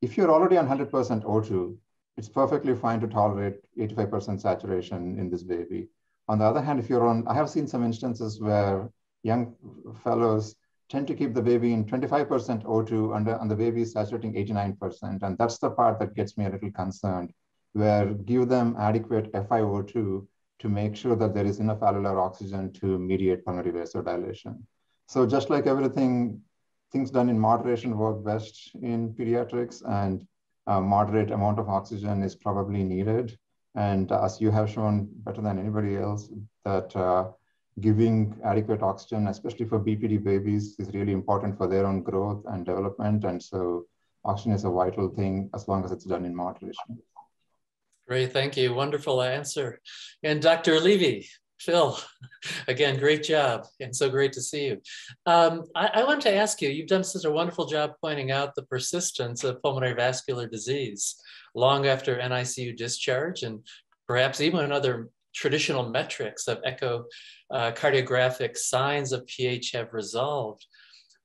if you're already on 100% O2, it's perfectly fine to tolerate 85% saturation in this baby. On the other hand, if you're on, I have seen some instances where young fellows tend to keep the baby in 25% O2 and the baby is saturating 89%. And that's the part that gets me a little concerned, where give them adequate FiO2 to make sure that there is enough alveolar oxygen to mediate pulmonary vasodilation. So just like everything, things done in moderation work best in pediatrics, and moderate amount of oxygen is probably needed. And as you have shown better than anybody else, that giving adequate oxygen, especially for BPD babies, is really important for their own growth and development. And so oxygen is a vital thing as long as it's done in moderation. Great, thank you. Wonderful answer. And Dr. Levy, Phil, again, great job and so great to see you. I want to ask you, you've done such a wonderful job pointing out the persistence of pulmonary vascular disease long after NICU discharge, and perhaps even other traditional metrics of echocardiographic signs of PH have resolved.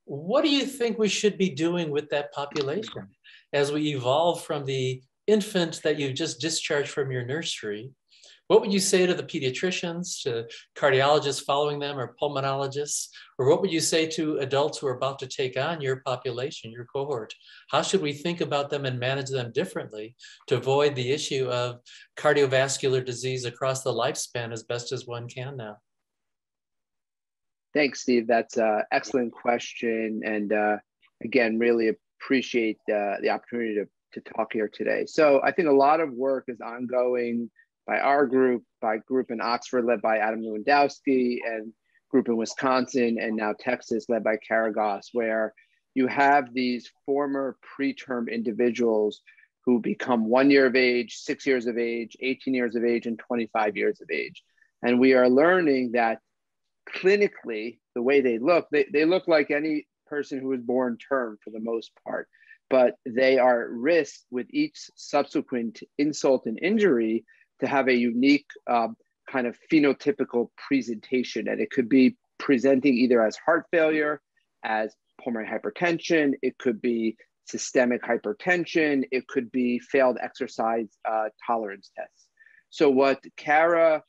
What do you think we should be doing with that population as we evolve from the infant that you just discharged from your nursery? What would you say to the pediatricians, to cardiologists following them, or pulmonologists? Or what would you say to adults who are about to take on your population, your cohort? How should we think about them and manage them differently to avoid the issue of cardiovascular disease across the lifespan as best as one can now? Thanks, Steve. That's an excellent question. And again, really appreciate the opportunity to talk here today. So I think a lot of work is ongoing by our group, by group in Oxford led by Adam Lewandowski, and group in Wisconsin, and now Texas led by Karagos, where you have these former preterm individuals who become 1 year of age, 6 years of age, 18 years of age, and 25 years of age. And we are learning that clinically, the way they look like any person who was born term for the most part, but they are at risk with each subsequent insult and injury to have a unique kind of phenotypical presentation. And it could be presenting either as heart failure, as pulmonary hypertension, it could be systemic hypertension, it could be failed exercise tolerance tests. So what Kara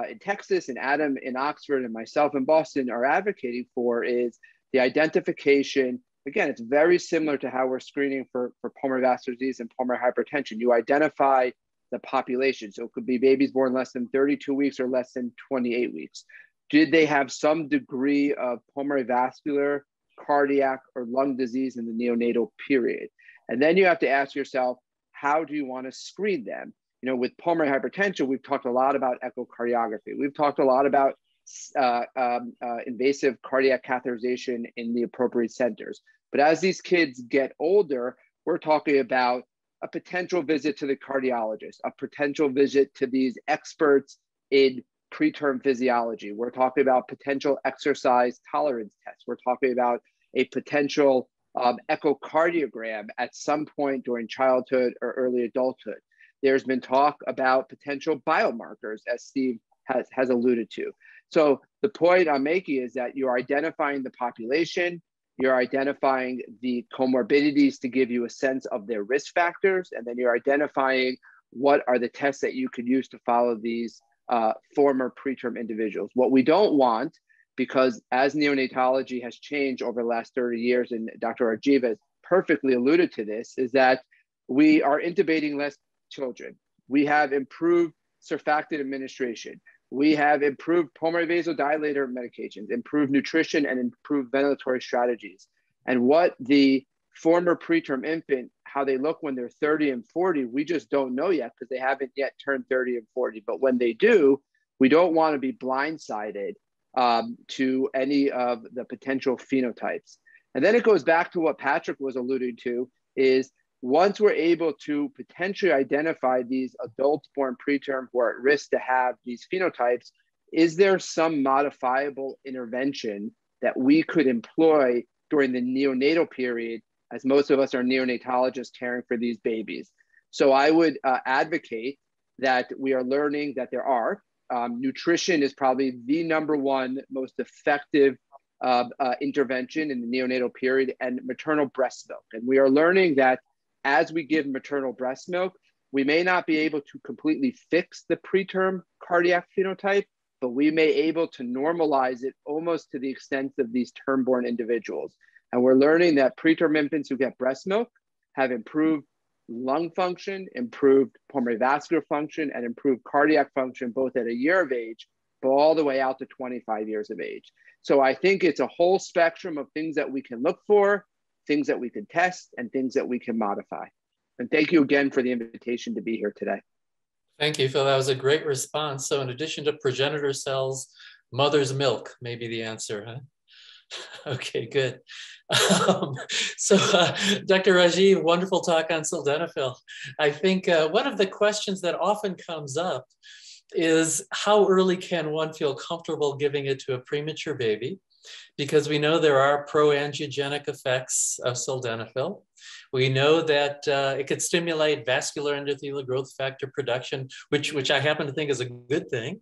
in Texas and Adam in Oxford and myself in Boston are advocating for is the identification. Again, it's very similar to how we're screening for pulmonary vascular disease and pulmonary hypertension. You identify the population. So it could be babies born less than 32 weeks or less than 28 weeks. Did they have some degree of pulmonary vascular, cardiac, or lung disease in the neonatal period? And then you have to ask yourself, how do you want to screen them? You know, with pulmonary hypertension, we've talked a lot about echocardiography. We've talked a lot about invasive cardiac catheterization in the appropriate centers. But as these kids get older, we're talking about a potential visit to the cardiologist, a potential visit to these experts in preterm physiology. We're talking about potential exercise tolerance tests. We're talking about a potential echocardiogram at some point during childhood or early adulthood. There's been talk about potential biomarkers, as Steve has alluded to. So the point I'm making is that you're identifying the population, you're identifying the comorbidities to give you a sense of their risk factors, and then you're identifying what are the tests that you could use to follow these former preterm individuals. What we don't want, because as neonatology has changed over the last 30 years, and Dr. Rajiv has perfectly alluded to this, is that we are intubating less children. We have improved surfactant administration. We have improved pulmonary vasodilator medications, improved nutrition, and improved ventilatory strategies. And what the former preterm infant, how they look when they're 30 and 40, we just don't know yet because they haven't yet turned 30 and 40. But when they do, we don't want to be blindsided to any of the potential phenotypes. And then it goes back to what Patrick was alluding to, is once we're able to potentially identify these adults born preterm who are at risk to have these phenotypes, is there some modifiable intervention that we could employ during the neonatal period, as most of us are neonatologists caring for these babies? So I would advocate that we are learning that there are. Nutrition is probably the #1 most effective intervention in the neonatal period, and maternal breast milk. And we are learning that as we give maternal breast milk, we may not be able to completely fix the preterm cardiac phenotype, but we may be able to normalize it almost to the extent of these term-born individuals. And we're learning that preterm infants who get breast milk have improved lung function, improved pulmonary vascular function, and improved cardiac function, both at a year of age, but all the way out to 25 years of age. So I think it's a whole spectrum of things that we can look for, things that we can test, and things that we can modify. And thank you again for the invitation to be here today. Thank you, Phil. That was a great response. So in addition to progenitor cells, mother's milk may be the answer, huh? Okay, good. Dr. Rajiv, wonderful talk on sildenafil. I think one of the questions that often comes up is how early can one feel comfortable giving it to a premature baby? Because we know there are pro-angiogenic effects of sildenafil. We know that it could stimulate vascular endothelial growth factor production, which I happen to think is a good thing.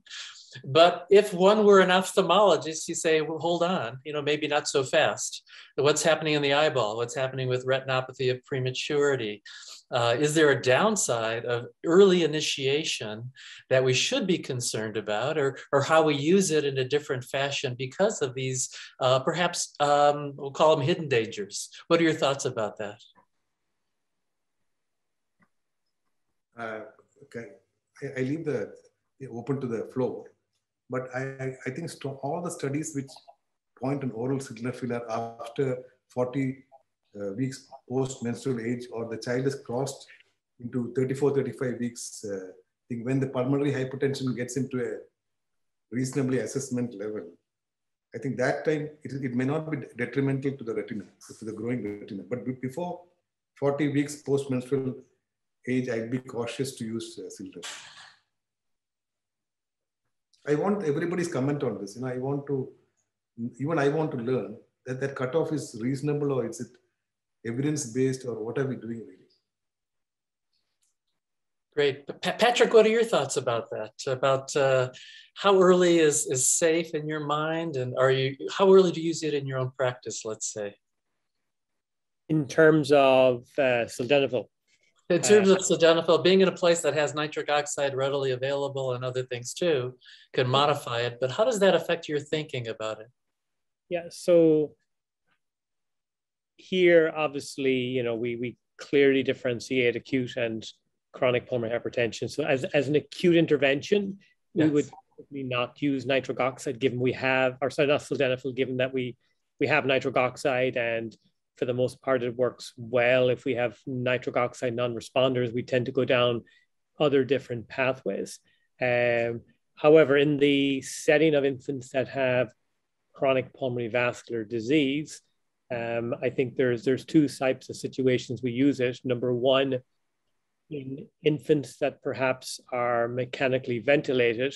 But if one were an ophthalmologist, you say, well, hold on, maybe not so fast. What's happening in the eyeball? What's happening with retinopathy of prematurity? Is there a downside of early initiation that we should be concerned about, or how we use it in a different fashion because of these, perhaps we'll call them hidden dangers? What are your thoughts about that? Okay, I leave the open to the floor. But I think all the studies which point on oral sildenafil are after 40 weeks post-menstrual age, or the child is crossed into 34, 35 weeks, I think when the pulmonary hypertension gets into a reasonably assessment level, I think that time it may not be detrimental to the retina, to the growing retina. But before 40 weeks post-menstrual age, I'd be cautious to use sildenafil. I want everybody's comment on this. I want to learn that cutoff is reasonable, or is it evidence-based, or what are we doing really? Great. Patrick, what are your thoughts about that? About how early is safe in your mind, and how early do you use it in your own practice, let's say? In terms of sildenafil? In terms of sildenafil, being in a place that has nitric oxide readily available and other things too, can modify it. But how does that affect your thinking about it? Yeah, so here, obviously, you know, we clearly differentiate acute and chronic pulmonary hypertension. So as an acute intervention, we would not use nitric oxide given we have, or sorry, not sildenafil, given that we have nitric oxide, and for the most part, it works well. If we have nitric oxide non-responders, we tend to go down other different pathways. However, in the setting of infants that have chronic pulmonary vascular disease, I think there's two types of situations we use it. Number one, in infants that perhaps are mechanically ventilated,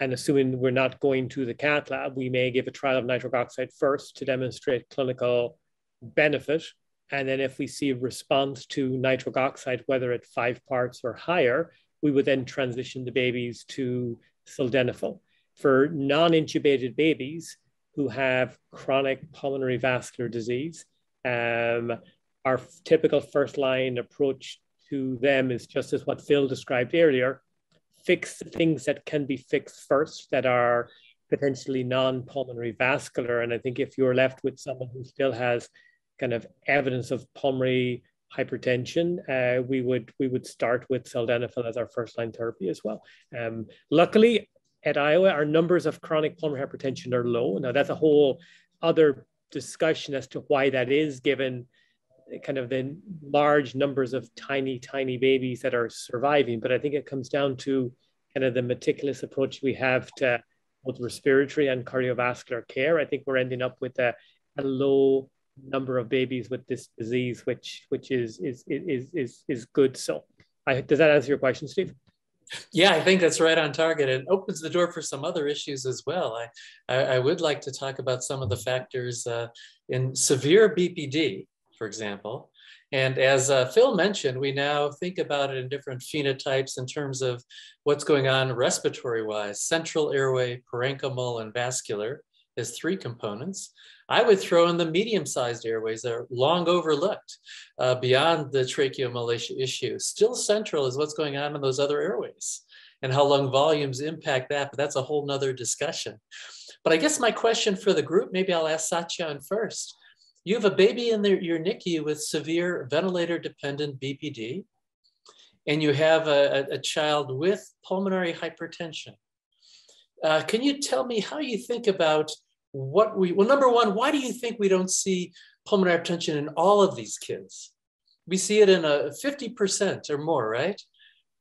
and assuming we're not going to the cath lab, we may give a trial of nitric oxide first to demonstrate clinical benefit. And then if we see a response to nitric oxide, whether at 5 parts or higher, we would then transition the babies to sildenafil. For non-intubated babies who have chronic pulmonary vascular disease, our typical first line approach to them is just as what Phil described earlier: fix the things that can be fixed first that are potentially non-pulmonary vascular. And I think if you're left with someone who still has kind of evidence of pulmonary hypertension, we would start with sildenafil as our first line therapy as well. Luckily, at Iowa, our numbers of chronic pulmonary hypertension are low. Now, that's a whole other discussion as to why that is, given kind of the large numbers of tiny babies that are surviving. But I think it comes down to kind of the meticulous approach we have to both respiratory and cardiovascular care. I think we're ending up with a low number of babies with this disease, which is good. So does that answer your question, Steve? Yeah, I think that's right on target. It opens the door for some other issues as well. I would like to talk about some of the factors in severe BPD, for example. And as Phil mentioned, we now think about it in different phenotypes in terms of what's going on respiratory-wise: central airway, parenchymal, and vascular as 3 components. I would throw in the medium-sized airways that are long overlooked beyond the tracheomal issue. Still central is what's going on in those other airways and how lung volumes impact that, but that's a whole nother discussion. But I guess my question for the group, maybe I'll ask Satyan first. You have a baby in your NICU with severe ventilator-dependent BPD, and you have a child with pulmonary hypertension. Can you tell me how you think about well, number one, why do you think we don't see pulmonary hypertension in all of these kids? We see it in a 50% or more, right?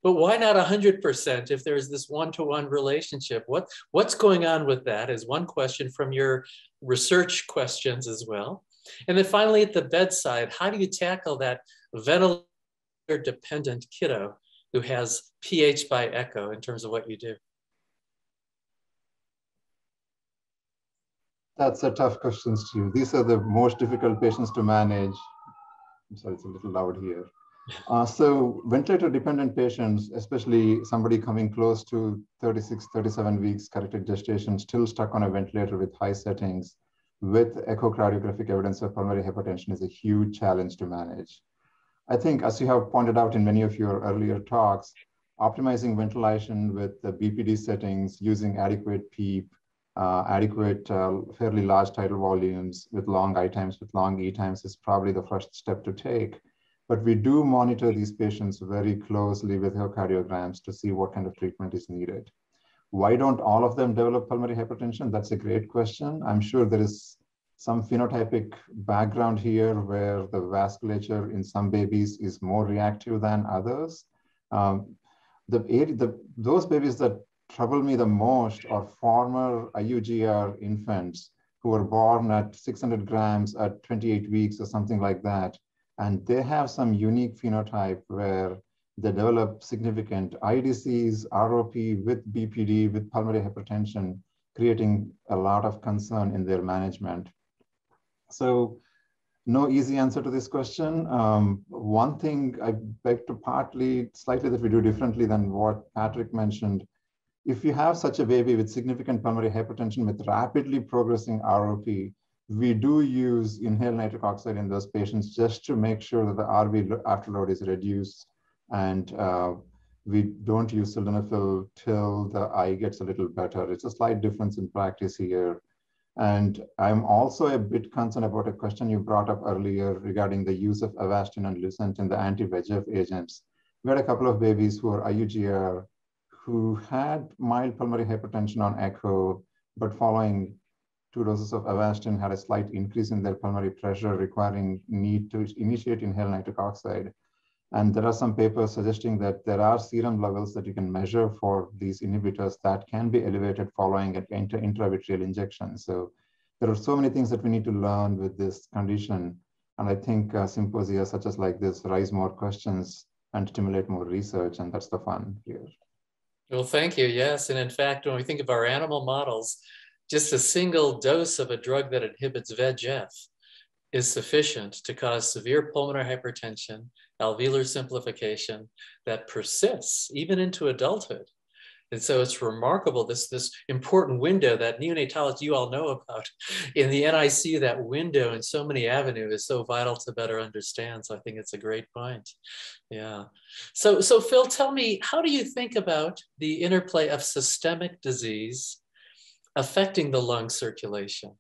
But why not 100% if there's this one-to-one relationship? What's going on with that is one question from your research questions as well. And then finally, at the bedside, how do you tackle that ventilator-dependent kiddo who has pH by echo in terms of what you do? That's a tough question, Steve. These are the most difficult patients to manage. I'm sorry, it's a little loud here. So ventilator-dependent patients, especially somebody coming close to 36, 37 weeks corrected gestation, still stuck on a ventilator with high settings, with echocardiographic evidence of pulmonary hypertension, is a huge challenge to manage. I think, as you have pointed out in many of your earlier talks, optimizing ventilation with the BPD settings, using adequate PEEP, adequate fairly large tidal volumes with long I times, with long E times is probably the first step to take. But we do monitor these patients very closely with echocardiograms to see what kind of treatment is needed. Why don't all of them develop pulmonary hypertension? That's a great question. I'm sure there is some phenotypic background here where the vasculature in some babies is more reactive than others. Those babies that trouble me the most are former IUGR infants who were born at 600 grams at 28 weeks or something like that. And they have some unique phenotype where they develop significant IDCs, ROP with BPD, with pulmonary hypertension, creating a lot of concern in their management. So no easy answer to this question. One thing I beg to slightly that we do differently than what Patrick mentioned. If you have such a baby with significant pulmonary hypertension with rapidly progressing ROP, we do use inhaled nitric oxide in those patients just to make sure that the RV afterload is reduced, and we don't use sildenafil till the eye gets a little better. It's a slight difference in practice here. And I'm also a bit concerned about a question you brought up earlier regarding the use of Avastin and Lucentin, the anti-VEGF agents. We had a couple of babies who are IUGR who had mild pulmonary hypertension on echo, but following 2 doses of Avastin had a slight increase in their pulmonary pressure, requiring need to initiate inhaled nitric oxide. And there are some papers suggesting that there are serum levels that you can measure for these inhibitors that can be elevated following an intravitreal injection. So there are so many things that we need to learn with this condition. And I think symposia such as like this raise more questions and stimulate more research, and that's the fun here. Well, thank you. Yes. And in fact, when we think of our animal models, just a single dose of a drug that inhibits VEGF is sufficient to cause severe pulmonary hypertension, alveolar simplification that persists even into adulthood. And so it's remarkable, this important window that neonatologists you all know about in the NICU, that window in so many avenues is so vital to better understand. So I think it's a great point. Yeah. So Phil, tell me, how do you think about the interplay of systemic disease affecting the lung circulation?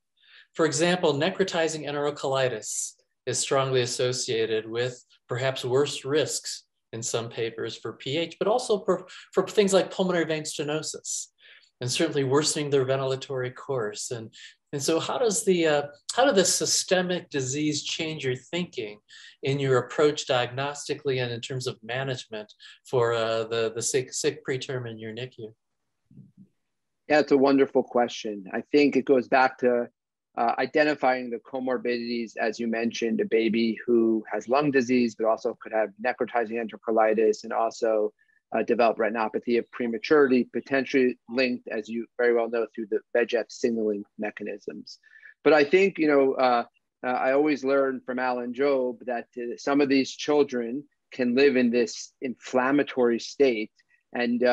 For example, necrotizing enterocolitis is strongly associated with perhaps worse risks in some papers for PH, but also for things like pulmonary vein stenosis, and certainly worsening their ventilatory course. And so how do the systemic disease change your thinking in your approach diagnostically and in terms of management for the sick preterm in your NICU? Yeah, it's a wonderful question. I think it goes back to identifying the comorbidities, as you mentioned, a baby who has lung disease, but also could have necrotizing enterocolitis and also develop retinopathy of prematurity, potentially linked, as you very well know, through the VEGF signaling mechanisms. But I think, I always learn from Alan Jobe that some of these children can live in this inflammatory state, and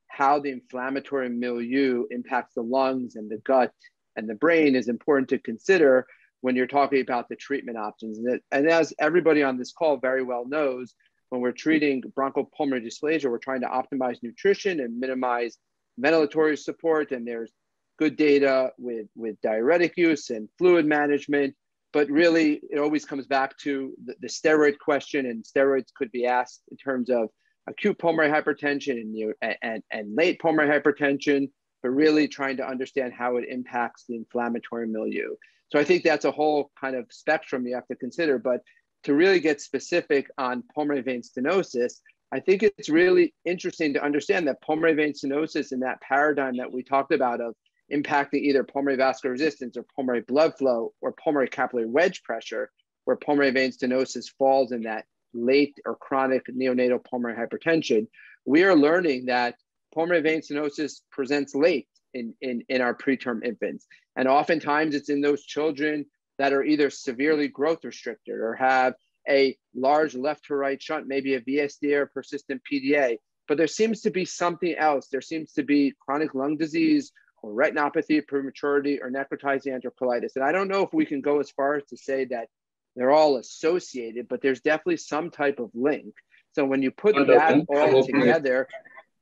how the inflammatory milieu impacts the lungs and the gut and the brain is important to consider when you're talking about the treatment options. And as everybody on this call very well knows, when we're treating bronchopulmonary dysplasia, we're trying to optimize nutrition and minimize ventilatory support. And there's good data with diuretic use and fluid management. But really, it always comes back to the steroid question, and steroids could be asked in terms of acute pulmonary hypertension and late pulmonary hypertension, but really trying to understand how it impacts the inflammatory milieu. So I think that's a whole kind of spectrum you have to consider. But to really get specific on pulmonary vein stenosis, I think it's really interesting to understand that pulmonary vein stenosis in that paradigm that we talked about of impacting either pulmonary vascular resistance or pulmonary blood flow or pulmonary capillary wedge pressure, where pulmonary vein stenosis falls in that late or chronic neonatal pulmonary hypertension, we are learning that pulmonary vein stenosis presents late in our preterm infants. And oftentimes it's in those children that are either severely growth restricted or have a large left to right shunt, maybe a VSD or persistent PDA. But there seems to be something else. There seems to be chronic lung disease or retinopathy of prematurity or necrotizing enterocolitis. And I don't know if we can go as far as to say that they're all associated, but there's definitely some type of link. So when you put that all together,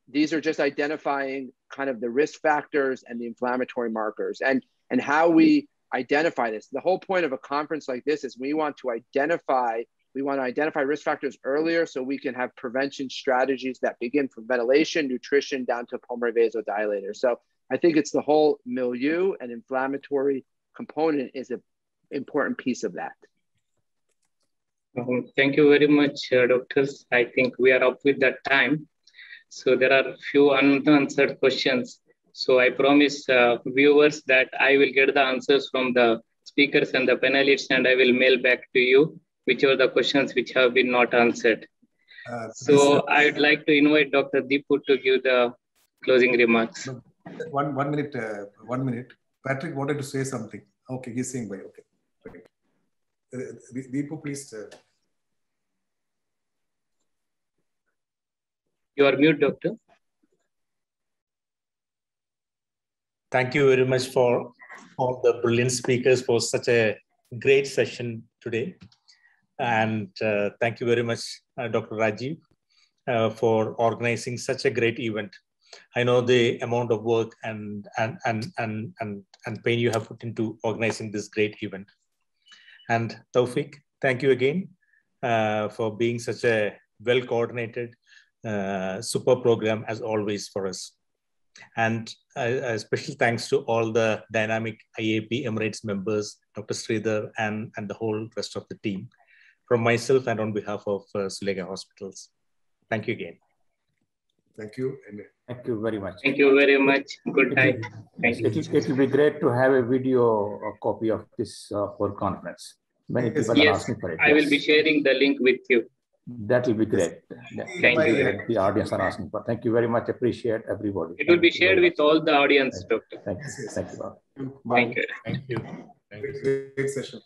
these are just identifying kind of the risk factors and the inflammatory markers and how we identify this. The whole point of a conference like this is we want to identify risk factors earlier so we can have prevention strategies that begin from ventilation, nutrition, down to pulmonary vasodilator. So I think it's the whole milieu and inflammatory component is an important piece of that. Thank you very much, doctors. I think we are up with that time. So there are a few unanswered questions. So I promise viewers that I will get the answers from the speakers and the panelists, and I will mail back to you whichever the questions which have been not answered. So I would like to invite Dr. Deepu to give the closing remarks. One minute. Patrick wanted to say something. Okay, he's saying bye. Okay, great. Deepu, please. You are mute, doctor. Thank you very much for all the brilliant speakers for such a great session today. And thank you very much, Dr. Rajiv, for organizing such a great event. I know the amount of work and pain you have put into organizing this great event. And Taufik, thank you again for being such a well-coordinated, super program as always for us. And a special thanks to all the dynamic IAP Emirates members, Dr. Sridhar, and the whole rest of the team, from myself and on behalf of Zulekha Hospitals. Thank you again. Thank you. Thank you very much. Thank you very much. Good night. Thank you. It will be great to have a video copy of this whole conference. Many people are asking for it. I will be sharing the link with you. That will be great. Thank you. The audience are asking for. Thank you very much. Appreciate everybody. It will be shared with all the audience, Doctor. Thank you. Thank you. Thank you. Thank you. Great session.